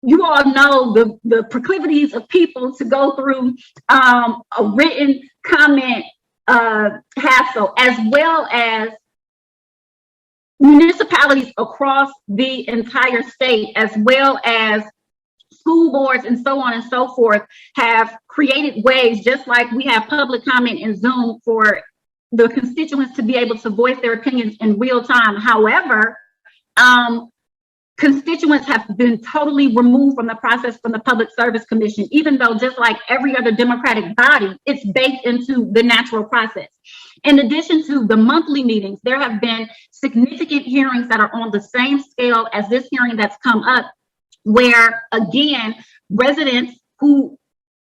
you all know the proclivities of people to go through a written comment hassle, as well as municipalities across the entire state, as well as school boards and so on and so forth, have created ways, just like we have public comment in Zoom, for the constituents to be able to voice their opinions in real time. However, constituents have been totally removed from the process from the Public Service Commission, even though just like every other democratic body, it's baked into the natural process. In addition to the monthly meetings, there have been significant hearings that are on the same scale as this hearing that's come up, where again, residents who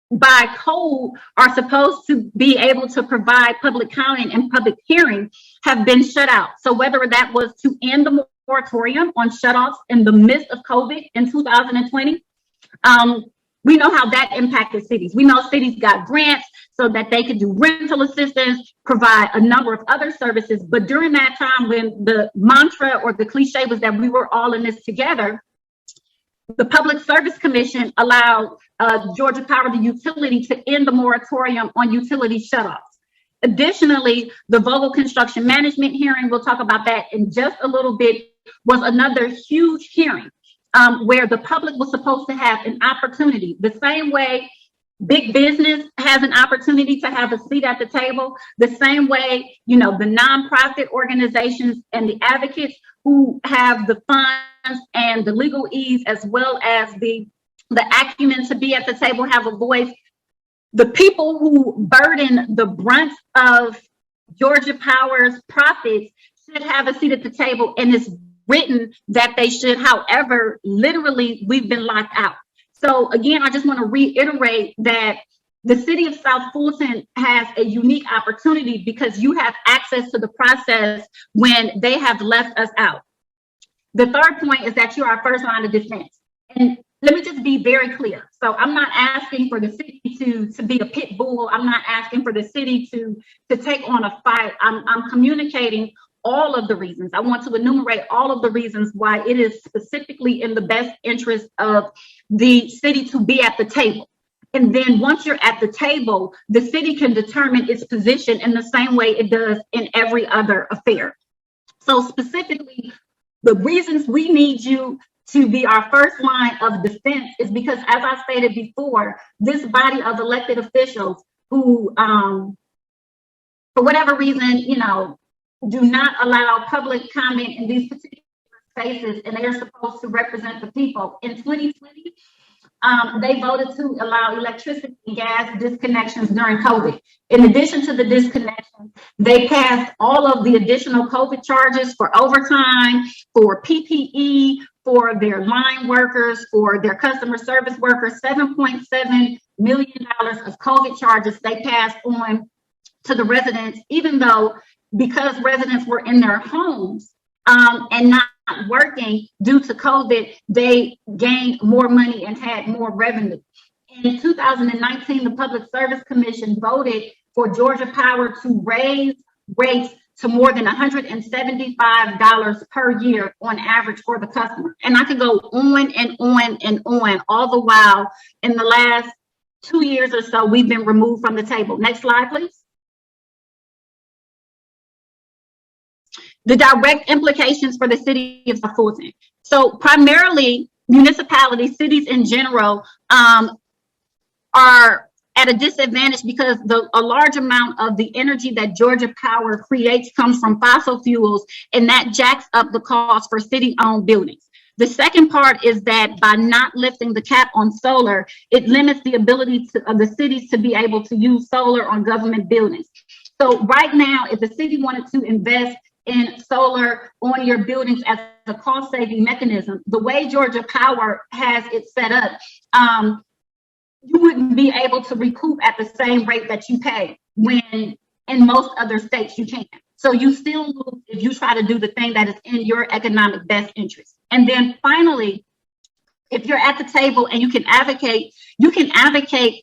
by code are supposed to be able to provide public comment and public hearing have been shut out. So whether that was to end the moratorium on shutoffs in the midst of COVID in 2020, we know how that impacted cities. We know cities got grants so that they could do rental assistance, provide a number of other services. But during that time, when the mantra or the cliche was that we were all in this together, the Public Service Commission allowed Georgia Power, the utility, to end the moratorium on utility shutoffs. Additionally, the Vogel Construction Management hearing, we'll talk about that in just a little bit, was another huge hearing where the public was supposed to have an opportunity. The same way big business has an opportunity to have a seat at the table, the same way, you know, the nonprofit organizations and the advocates who have the funds and the legal ease as well as the acumen to be at the table have a voice. The people who burden the brunt of Georgia Power's profits should have a seat at the table, and it's written that they should. However, literally, we've been locked out. So again, I just want to reiterate that the city of South Fulton has a unique opportunity because you have access to the process when they have left us out. The third point is that you are our first line of defense. And let me just be very clear. So I'm not asking for the city to be a pit bull. I'm not asking for the city to take on a fight. I'm communicating all of the reasons. I want to enumerate all of the reasons why it is specifically in the best interest of the city to be at the table. And then once you're at the table, the city can determine its position in the same way it does in every other affair. So specifically, the reasons we need you to be our first line of defense is because, as I stated before, this body of elected officials who, for whatever reason, do not allow public comment in these particular spaces, and they are supposed to represent the people. In 2020, they voted to allow electricity and gas disconnections during COVID. In addition to the disconnection, they passed all of the additional COVID charges for overtime, for PPE, for their line workers, for their customer service workers, $7.7 million of COVID charges they passed on to the residents, even though because residents were in their homes and not working due to COVID, they gained more money and had more revenue. In 2019, the Public Service Commission voted for Georgia Power to raise rates to more than $175 per year on average for the customer. And I could go on and on and on, all the while in the last 2 years or so, we've been removed from the table. Next slide, please. The direct implications for the city of Fulton. So primarily municipalities, cities in general, are at a disadvantage because a large amount of the energy that Georgia Power creates comes from fossil fuels, and that jacks up the cost for city-owned buildings. The second part is that by not lifting the cap on solar, it limits the ability of the cities to be able to use solar on government buildings. So right now, if the city wanted to invest in solar on your buildings as a cost-saving mechanism, the way Georgia Power has it set up, you wouldn't be able to recoup at the same rate that you pay when in most other states you can. So you still lose if you try to do the thing that is in your economic best interest. And then finally, if you're at the table and you can advocate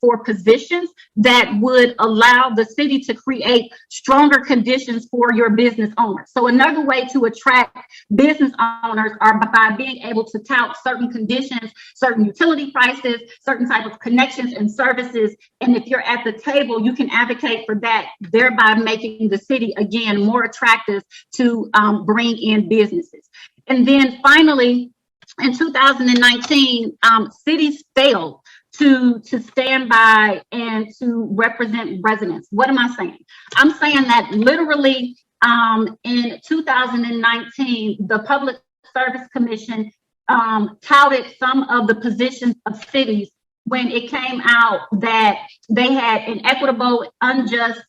for positions that would allow the city to create stronger conditions for your business owners. So another way to attract business owners are by being able to tout certain conditions, certain utility prices, certain type of connections and services. And if you're at the table, you can advocate for that, thereby making the city, again, more attractive to bring in businesses. And then finally, in 2019, cities failed to stand by and to represent residents. What am I saying? I'm saying that literally in 2019, the Public Service Commission touted some of the positions of cities when it came out that they had inequitable, unjust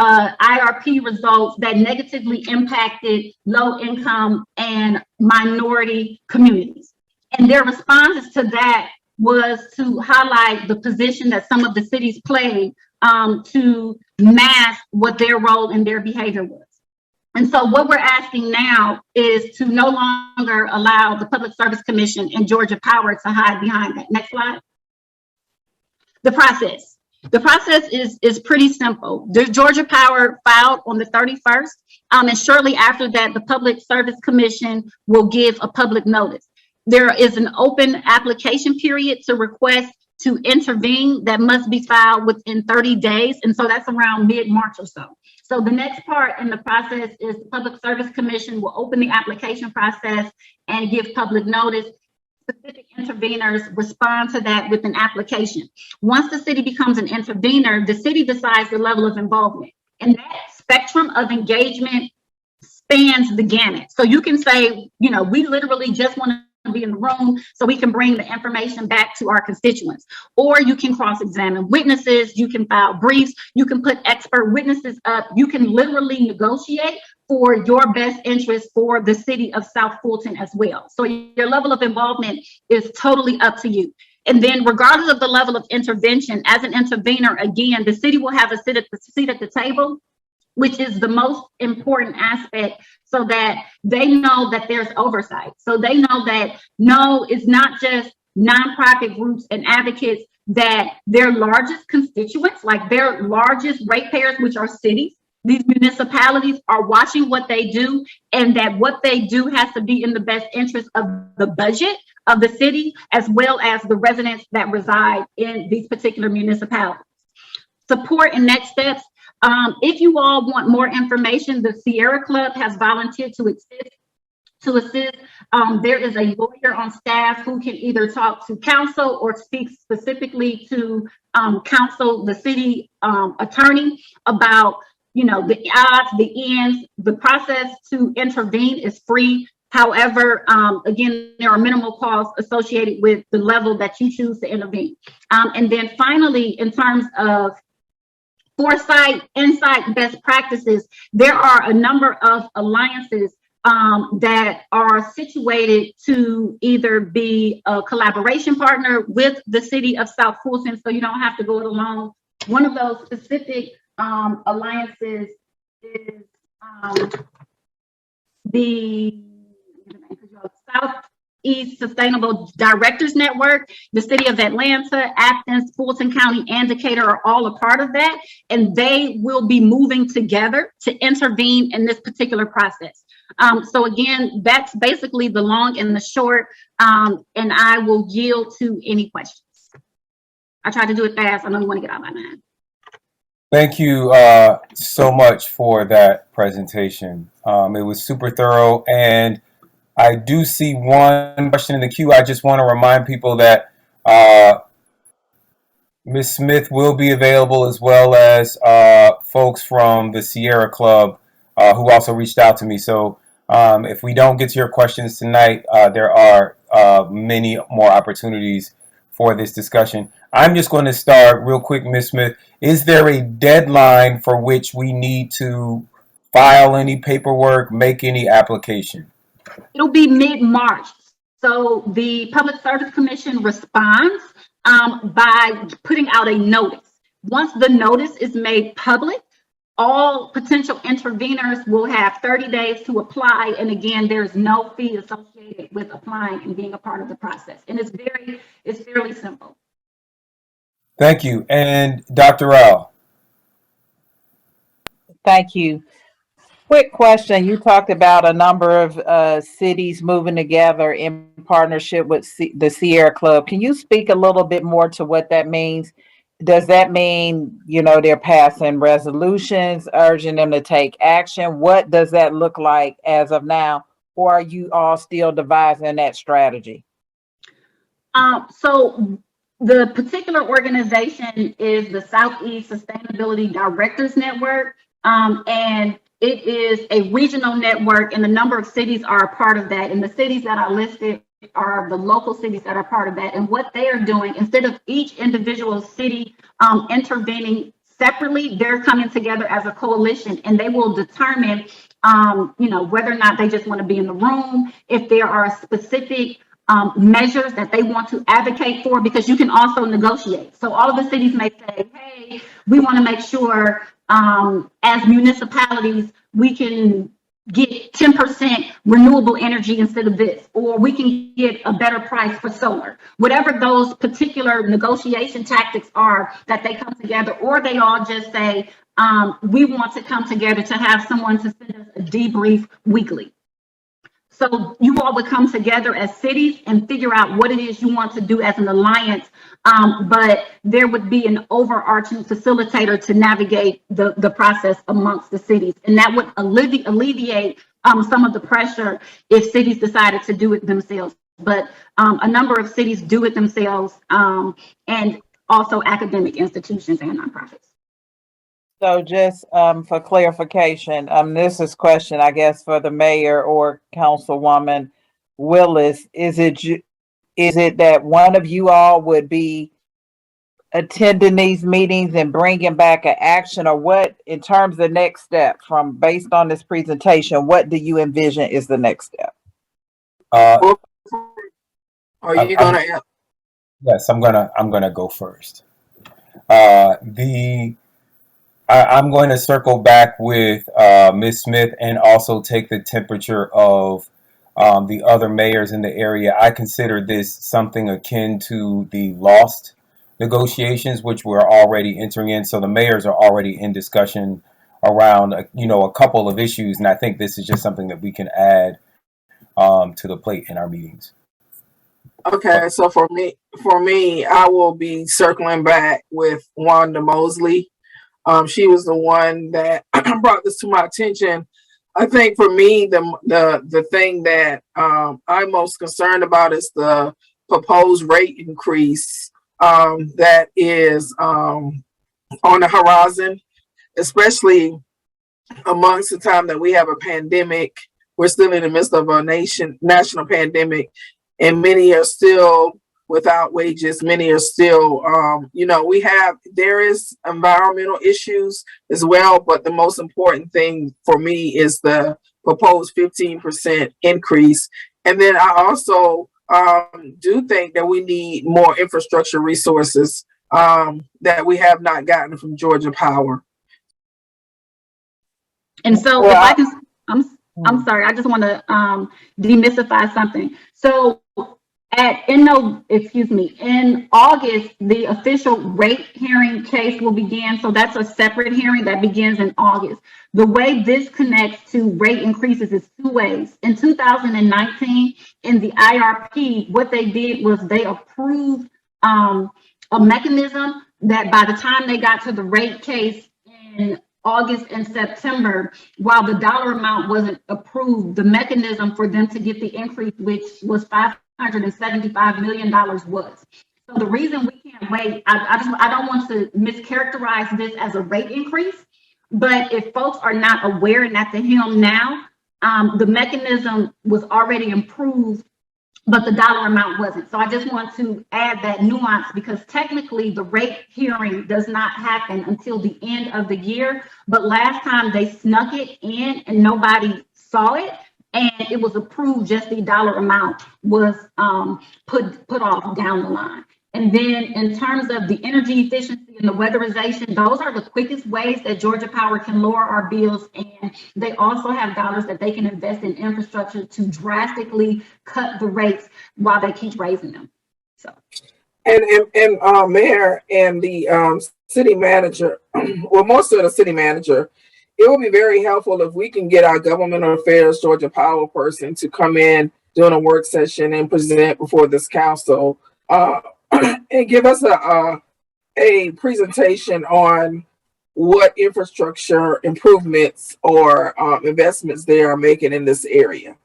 IRP results that negatively impacted low income and minority communities. And their responses to that was to highlight the position that some of the cities played to mask what their role in their behavior was. And so what we're asking now is to no longer allow the Public Service Commission and Georgia Power to hide behind that. Next slide. The process. The process is pretty simple. The Georgia Power filed on the 31st, and shortly after that, the Public Service Commission will give a public notice. There is an open application period to request to intervene that must be filed within 30 days, and so that's around mid-March or so. So the next part in the process is the Public Service Commission will open the application process and give public notice. Specific interveners respond to that with an application. Once the city becomes an intervener, the city decides the level of involvement. And that spectrum of engagement spans the gamut. So you can say, we literally just want to be in the room so we can bring the information back to our constituents. Or you can cross-examine witnesses, you can file briefs, you can put expert witnesses up, you can literally negotiate for your best interest for the city of South Fulton as well. So your level of involvement is totally up to you. And then regardless of the level of intervention, as an intervener, again, the city will have a seat at the table, which is the most important aspect, so that they know that there's oversight. So they know that no, it's not just nonprofit groups and advocates that their largest constituents, like their largest ratepayers, which are cities, these municipalities, are watching what they do, and that what they do has to be in the best interest of the budget of the city, as well as the residents that reside in these particular municipalities. Support and next steps. If you all want more information, the Sierra Club has volunteered to assist. There is a lawyer on staff who can either talk to council or speak specifically to council, the city attorney, about the odds, the ends. The process to intervene is free. However, again, there are minimal costs associated with the level that you choose to intervene. And then finally, in terms of foresight, insight, best practices, there are a number of alliances that are situated to either be a collaboration partner with the city of South Fulton, so you don't have to go it alone. One of those specific alliances is the Southeast Sustainable Directors Network. The city of Atlanta, Athens, Fulton County, and Decatur are all a part of that, and they will be moving together to intervene in this particular process. So again, that's basically the long and the short, and I will yield to any questions. I tried to do it fast. I know you want to get out of my mind. Thank you so much for that presentation. It was super thorough, and I do see one question in the queue. I just want to remind people that Ms. Smith will be available, as well as folks from the Sierra Club who also reached out to me. So if we don't get to your questions tonight, there are many more opportunities for this discussion. I'm just going to start real quick, Ms. Smith. Is there a deadline for which we need to file any paperwork, make any application? It'll be mid-March. So the Public Service Commission responds by putting out a notice. Once the notice is made public, all potential interveners will have 30 days to apply. And again, there's no fee associated with applying and being a part of the process. And it's fairly simple. Thank you. And Dr. Rao. Thank you. Quick question. You talked about a number of cities moving together in partnership with the Sierra Club. Can you speak a little bit more to what that means? Does that mean, they're passing resolutions, urging them to take action? What does that look like as of now? Or are you all still devising that strategy? So the particular organization is the Southeast Sustainability Directors Network. And it is a regional network, and a number of cities are a part of that. And the cities that are listed are the local cities that are part of that. And what they are doing, instead of each individual city intervening separately, they're coming together as a coalition, and they will determine, whether or not they just want to be in the room, if there are specific measures that they want to advocate for, because you can also negotiate. So all of the cities may say, hey, we want to make sure as municipalities, we can get 10% renewable energy instead of this, or we can get a better price for solar. Whatever those particular negotiation tactics are, that they come together, or they all just say, we want to come together to have someone to send us a debrief weekly. So you all would come together as cities and figure out what it is you want to do as an alliance, but there would be an overarching facilitator to navigate the process amongst the cities, and that would alleviate some of the pressure if cities decided to do it themselves. But a number of cities do it themselves, and also academic institutions and nonprofits. So just for clarification, this is question, I guess, for the mayor or Councilwoman Willis. Is it that one of you all would be attending these meetings and bringing back an action, or what, in terms of next step, from based on this presentation, what do you envision is the next step? Are you gonna? Yes, I'm gonna go first. I'm going to circle back with Ms. Smith and also take the temperature of the other mayors in the area. I consider this something akin to the lost negotiations, which we're already entering in. So the mayors are already in discussion around, a couple of issues, and I think this is just something that we can add to the plate in our meetings. Okay, so for me, I will be circling back with Wanda Mosley. She was the one that brought this to my attention. I think for me, the thing that I'm most concerned about is the proposed rate increase that is on the horizon, especially amongst the time that we have a pandemic. We're still in the midst of a national pandemic, and many are still without wages. Many are still, there is environmental issues as well, but the most important thing for me is the proposed 15% increase. And then I also do think that we need more infrastructure resources that we have not gotten from Georgia Power. And so if I can, I'm sorry, I just want to demystify something. So in August, the official rate hearing case will begin. So that's a separate hearing that begins in August. The way this connects to rate increases is two ways. In 2019, in the IRP, what they did was they approved a mechanism that by the time they got to the rate case in August and September, while the dollar amount wasn't approved, the mechanism for them to get the increase, which was $575 million, was. So the reason we can't wait, I don't want to mischaracterize this as a rate increase, but if folks are not aware and at the helm now, the mechanism was already improved, but the dollar amount wasn't. So I just want to add that nuance, because technically the rate hearing does not happen until the end of the year. But last time they snuck it in and nobody saw it, and it was approved, just the dollar amount was put off down the line. And then in terms of the energy efficiency and the weatherization, those are the quickest ways that Georgia Power can lower our bills. And they also have dollars that they can invest in infrastructure to drastically cut the rates while they keep raising them. So, and mayor and the city manager, well, most of the city manager, it would be very helpful if we can get our government affairs Georgia Power person to come in during a work session and present before this council. And give us a presentation on what infrastructure improvements or investments they are making in this area.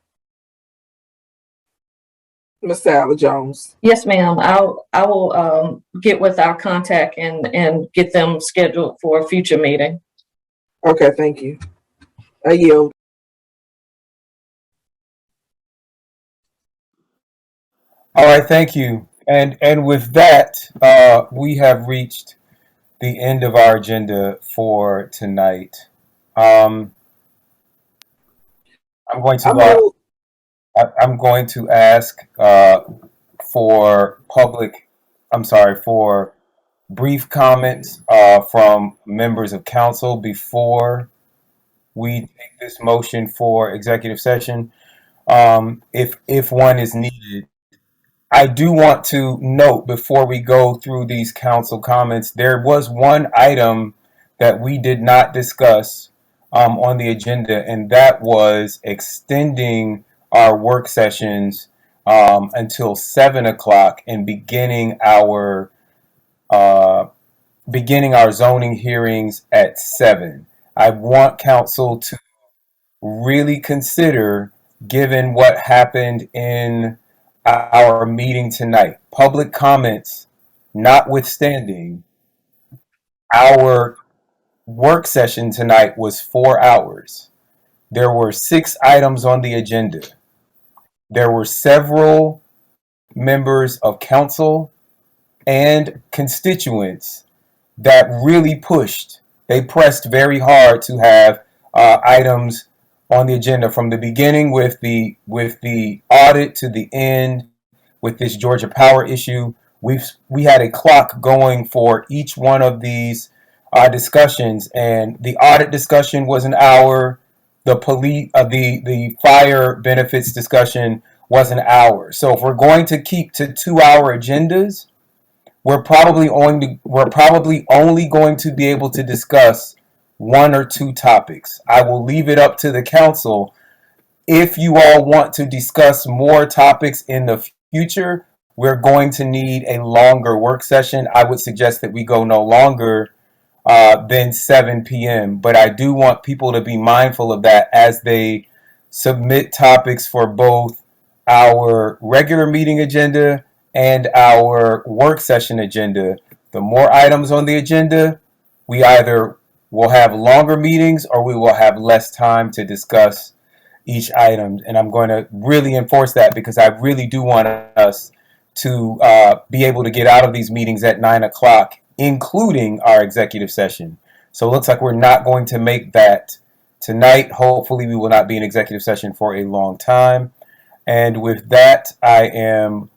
Ms. Sally Jones. Yes, ma'am. I will get with our contact and get them scheduled for a future meeting. Okay, thank you. I yield. All right, thank you. And with that, we have reached the end of our agenda for tonight. I'm going to ask for brief comments from members of council before we take this motion for executive session. If one is needed. I do want to note before we go through these council comments, there was one item that we did not discuss on the agenda, and that was extending our work sessions until 7 o'clock and beginning our zoning hearings at 7. I want council to really consider, given what happened in our meeting tonight, public comments notwithstanding, our work session tonight was 4 hours. There were 6 items on the agenda. There were several members of council and constituents that really pushed. They pressed very hard to have items on the agenda from the beginning with the audit to the end with this Georgia Power issue. We had a clock going for each one of these discussions, and the audit discussion was an hour. the fire benefits discussion was an hour. So if we're going to keep to 2-hour agendas, we're probably only going to be able to discuss 1 or 2 topics. I will leave it up to the council. If you all want to discuss more topics in the future, we're going to need a longer work session. I would suggest that we go no longer than 7 p.m. But I do want people to be mindful of that as they submit topics for both our regular meeting agenda and our work session agenda. The more items on the agenda, we either will have longer meetings or we will have less time to discuss each item. And I'm going to really enforce that because I really do want us to be able to get out of these meetings at 9 o'clock, including our executive session. So it looks like we're not going to make that tonight. Hopefully we will not be in executive session for a long time. And with that, I am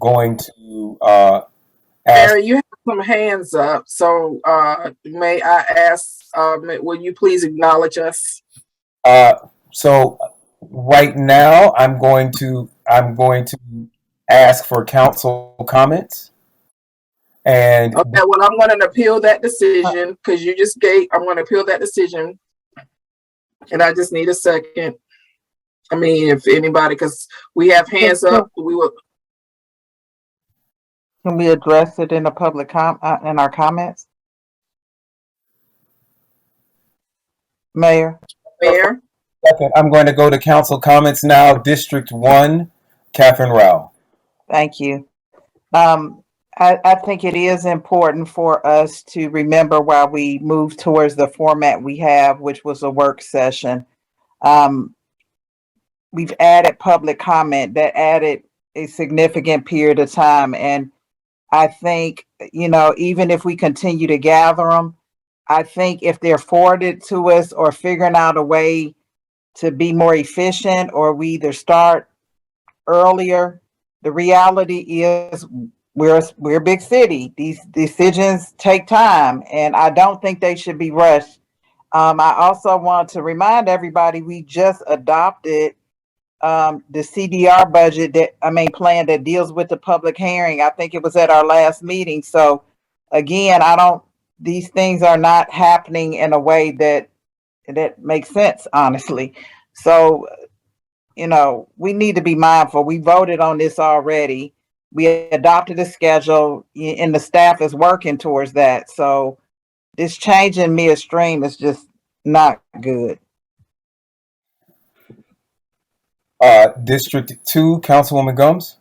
going to ask. Mary, you have some hands up. So may I ask, will you please acknowledge us? So right now, I'm going to ask for council comments. And okay, well, I'm going to appeal that decision because you just gave. I'm going to appeal that decision, and I just need a second. I mean, if anybody, because we have hands up, we will. Can we address it in a public in our comments? Mayor? Mayor? Second, I'm going to go to council comments now. District 1, Catherine Rao. Thank you. I think it is important for us to remember while we move towards the format we have, which was a work session. We've added public comment that added a significant period of time. And I think, even if we continue to gather them, I think if they're forwarded to us or figuring out a way to be more efficient, or we either start earlier, the reality is we're a big city. These decisions take time, and I don't think they should be rushed. I also want to remind everybody we just adopted the CDR budget plan that deals with the public hearing. I think it was at our last meeting. So again, these things are not happening in a way that makes sense, honestly. So, we need to be mindful. We voted on this already. We adopted a schedule and the staff is working towards that. So this change in midstream is just not good. District 2, Councilwoman Gomes.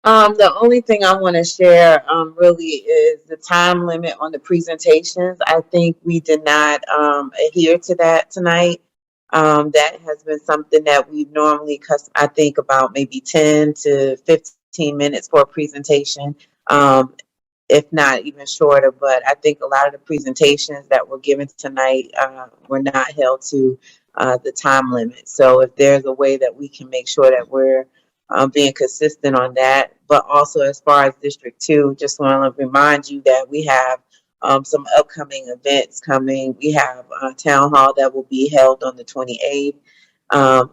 The only thing I want to share really is the time limit on the presentations. I think we did not adhere to that tonight. That has been something that we normally, I think about maybe 10 to 15 minutes for a presentation, if not even shorter. But I think a lot of the presentations that were given tonight were not held to the time limit. So if there's a way that we can make sure that we're being consistent on that. But also as far as District 2, just want to remind you that we have some upcoming events coming. We have a town hall that will be held on the 28th,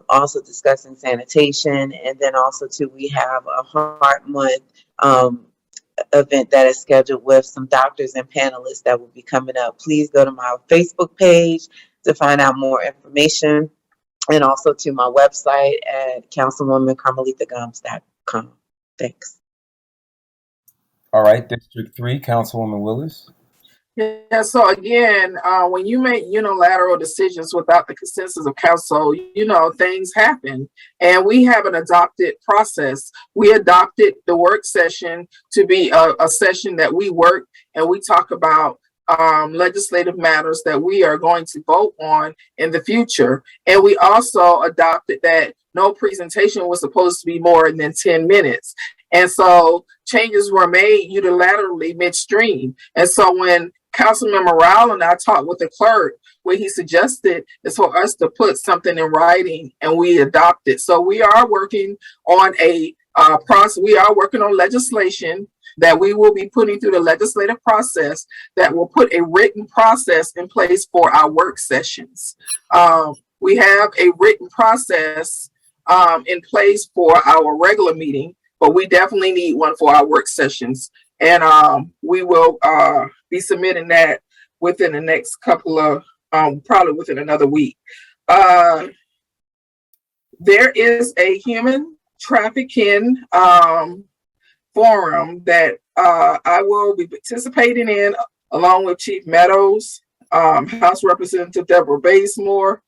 also discussing sanitation. And then also too, we have a Heart Month event that is scheduled with some doctors and panelists that will be coming up. Please go to my Facebook page to find out more information, and also to my website at councilwomancarmelitagums.com. Thanks. All right, District 3, Councilwoman Willis. Yeah, so again, when you make unilateral decisions without the consensus of council, things happen. And we have an adopted process. We adopted the work session to be a session that we work and we talk about legislative matters that we are going to vote on in the future. And we also adopted that no presentation was supposed to be more than 10 minutes. And so changes were made unilaterally midstream. And so when Councilmember Rowell and I talked with the clerk, what he suggested is for us to put something in writing, and we adopted. So we are working on a process. We are working on legislation that we will be putting through the legislative process that will put a written process in place for our work sessions. We have a written process in place for our regular meeting, but we definitely need one for our work sessions. And we will be submitting that within the next couple of, probably within another week. There is a human trafficking forum that I will be participating in along with Chief Meadows, House Representative Deborah Basemore.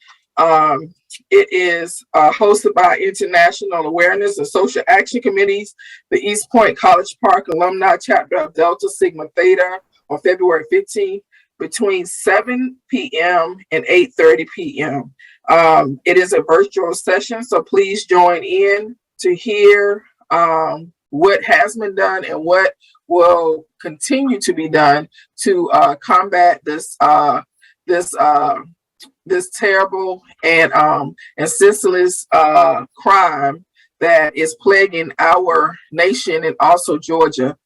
It is hosted by International Awareness and Social Action Committees, the East Point College Park Alumni Chapter of Delta Sigma Theta on February 15th between 7 p.m. and 8:30 p.m. It is a virtual session, so please join in to hear what has been done and what will continue to be done to combat this this terrible and senseless crime that is plaguing our nation and also Georgia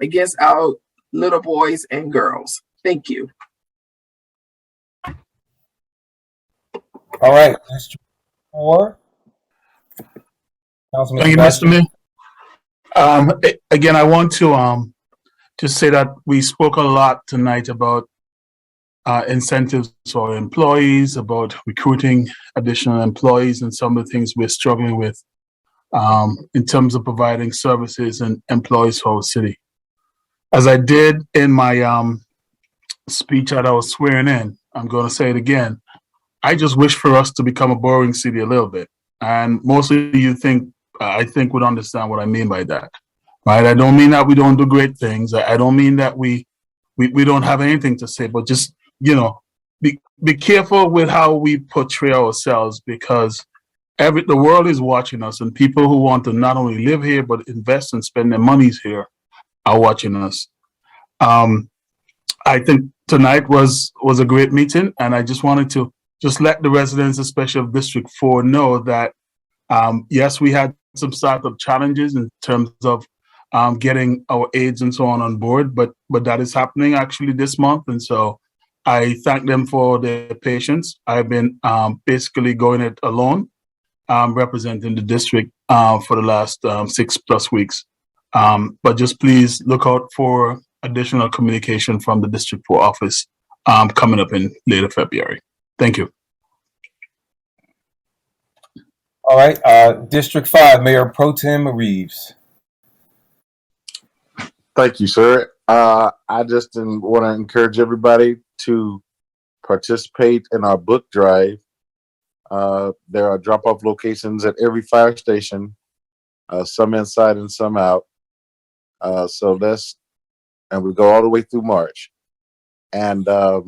against our little boys and girls. Thank you. All right, District 4. Councilman Thank you, Mr. Sebastian. Mayor. Again, I want to just say that we spoke a lot tonight about incentives for employees, about recruiting additional employees, and some of the things we're struggling with in terms of providing services and employees for our city. As I did in my speech that I was swearing in, I'm going to say it again. I just wish for us to become a boring city a little bit. And mostly I think would understand what I mean by that, right? I don't mean that we don't do great things. I don't mean that we don't have anything to say, but just, be careful with how we portray ourselves, because the world is watching us, and people who want to not only live here, but invest and spend their monies here are watching us. I think tonight was a great meeting, and I just wanted to just let the residents, especially of District 4, know that, yes, we had some startup challenges in terms of getting our aides and so on board, but that is happening actually this month. And so I thank them for their patience. I've been basically going it alone, representing the district for the last 6+ weeks. But just please look out for additional communication from the District 4 office coming up in later February. Thank you. All right, District 5, Mayor Pro Tem Reeves. Thank you, sir. I just want to encourage everybody to participate in our book drive. There are drop-off locations at every fire station, some inside and some out. And we go all the way through March. And I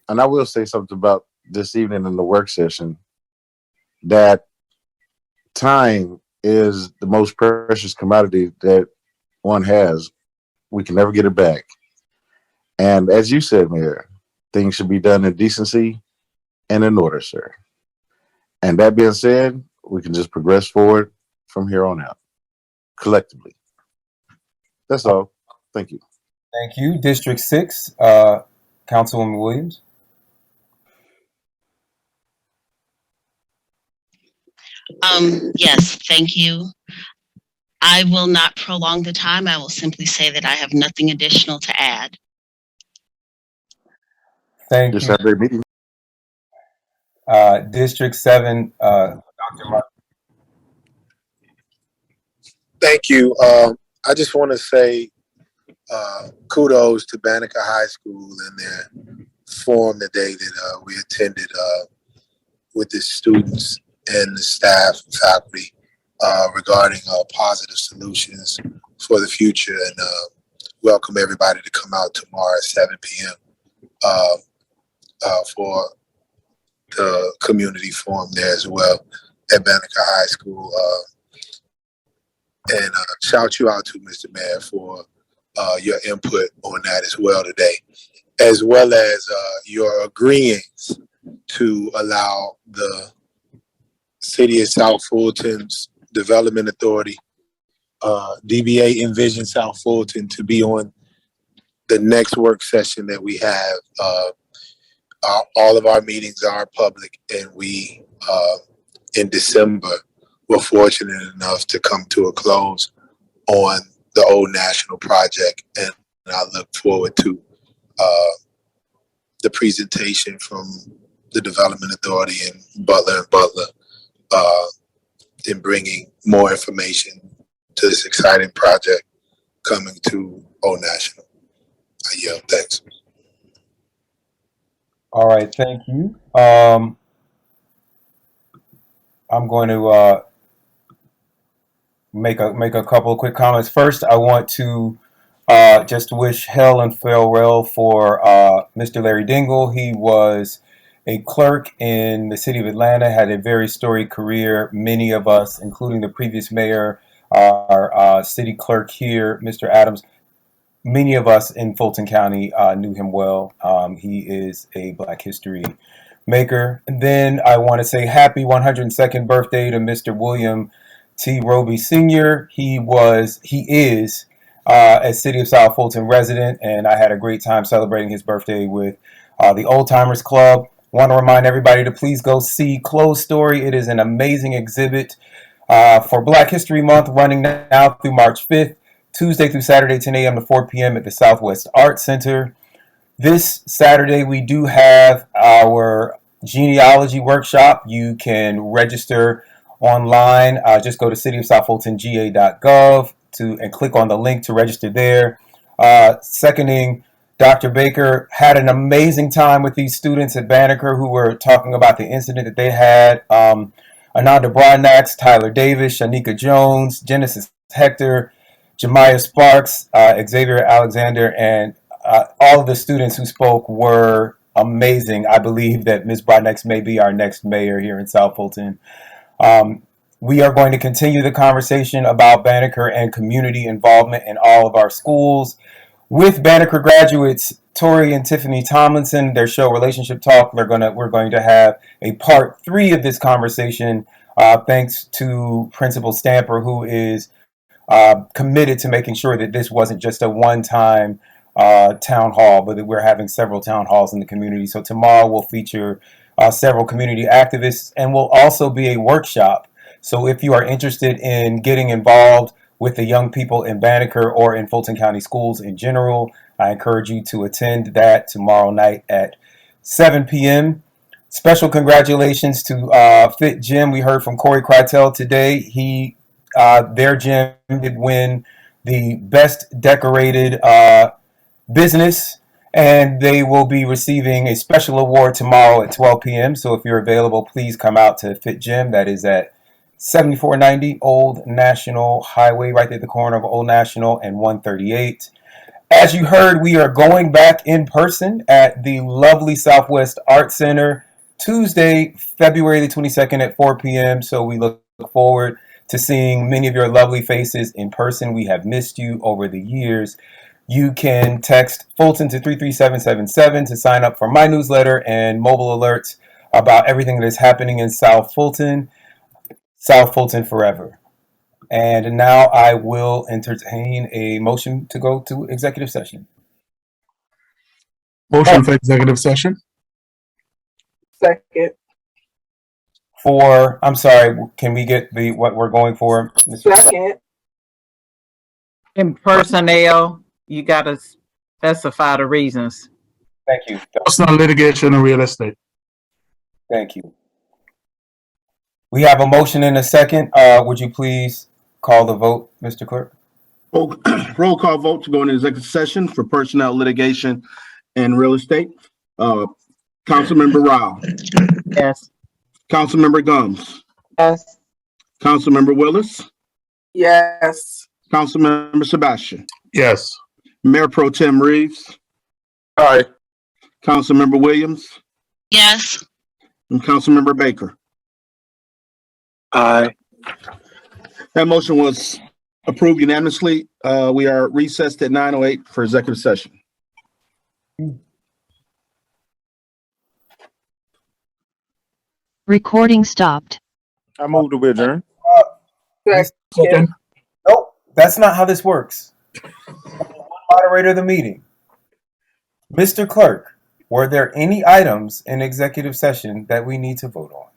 will say something about this evening in the work session, that time is the most precious commodity that one has. We can never get it back. And as you said, Mayor, things should be done in decency and in order, sir. And that being said, we can just progress forward from here on out, collectively. That's all. Thank you. Thank you. District 6, Councilwoman Williams. Yes, thank you. I will not prolong the time. I will simply say that I have nothing additional to add. Thank Just you. have a great meeting. District 7, Dr. Martin. Thank you. I just want to say kudos to Banneker High School and their forum today that we attended with the students and the staff and faculty regarding positive solutions for the future, and welcome everybody to come out tomorrow at 7 p.m. For the community forum there as well at Banneker High School. And shout you out to Mr. Mayor for your input on that as well today, as well as your agreeing to allow the City of South Fulton's Development Authority DBA Envision South Fulton to be on the next work session that we have. All of our meetings are public, and we, in December, were fortunate enough to come to a close on the Old National Project, and I look forward to the presentation from the Development Authority and Butler in bringing more information to this exciting project coming to Old National. Yeah, thanks. All right, thank you. I'm going to make a couple of quick comments. First, I want to just wish hell and farewell for Mr. Larry Dingle. He was a clerk in the city of Atlanta, had a very storied career. Many of us, including the previous mayor, our city clerk here, Mr. Adams, many of us in Fulton County knew him well. He is a Black History maker. And then I want to say happy 102nd birthday to Mr. William T. Roby Sr. He is a City of South Fulton resident, and I had a great time celebrating his birthday with the Old Timers Club. Want to remind everybody to please go see Closed Story. It is an amazing exhibit for Black History Month, running now through March 5th, Tuesday through Saturday, 10 a.m. to 4 p.m. at the Southwest Art Center. This Saturday, we do have our genealogy workshop. You can register online. Just go to cityofsouthfultonga.gov and click on the link to register there. Seconding, Dr. Baker had an amazing time with these students at Banneker who were talking about the incident that they had. Ananda Broadnax, Tyler Davis, Shanika Jones, Genesis Hector, Jemiah Sparks, Xavier Alexander, and all of the students who spoke were amazing. I believe that Ms. Broadnax may be our next mayor here in South Fulton. We are going to continue the conversation about Banneker and community involvement in all of our schools. With Banneker graduates, Tori and Tiffany Tomlinson, their show Relationship Talk, we're going to have a part 3 of this conversation, thanks to Principal Stamper, who is committed to making sure that this wasn't just a one-time town hall, but that we're having several town halls in the community. So tomorrow we'll feature several community activists, and will also be a workshop. So if you are interested in getting involved with the young people in Banneker or in Fulton County schools in general, I encourage you to attend that tomorrow night at 7 p.m. Special congratulations to Fit Gym. We heard from Corey Krytel today. Their gym did win the best decorated business, and they will be receiving a special award tomorrow at 12 p.m. So if you're available, please come out to Fit Gym. That is at 7490 Old National Highway, right there at the corner of Old National and 138. As you heard, we are going back in person at the lovely Southwest Art Center Tuesday, February the 22nd at 4 p.m. So we look forward to seeing many of your lovely faces in person. We have missed you over the years. You can text Fulton to 33777 to sign up for my newsletter and mobile alerts about everything that is happening in South Fulton. South Fulton forever. And now I will entertain a motion to go to executive session. Motion for executive session. Second. I'm sorry, can we get what we're going for? Mr. Second. In personnel, you got to specify the reasons. Thank you. Personal litigation and real estate. Thank you. We have a motion and a second. Would you please call the vote, Mr. Clerk? Roll call vote to go into executive session for personnel, litigation, and real estate. Councilmember Rao. Yes. Councilmember Gums. Yes. Councilmember Willis. Yes. Councilmember Sebastian. Yes. Mayor Pro Tem Reeves. Aye. Councilmember Williams. Yes. And Councilmember Baker. Aye. That motion was approved unanimously. We are recessed at 9:08 for executive session. Recording stopped. I moved to adjourn. Nope. That's not how this works. Moderator of the meeting. Mr. Clerk, were there any items in executive session that we need to vote on?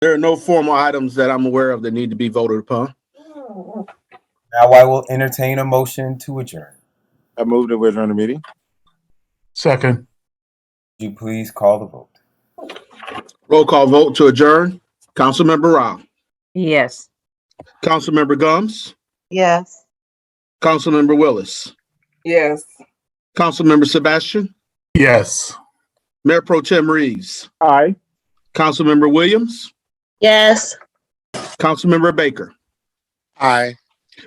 There are no formal items that I'm aware of that need to be voted upon. Now I will entertain a motion to adjourn. I move that we adjourn the meeting. Second. Would you please call the vote? Roll call vote to adjourn. Councilmember Rao. Yes. Councilmember Gums. Yes. Councilmember Willis. Yes. Councilmember Sebastian. Yes. Mayor Pro Tem Reeves. Aye. Councilmember Williams. Yes. Councilmember Baker. Aye.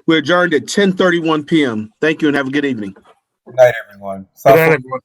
We adjourned at 10:31 p.m. Thank you and have a good evening. Good night, everyone. Good night, everyone.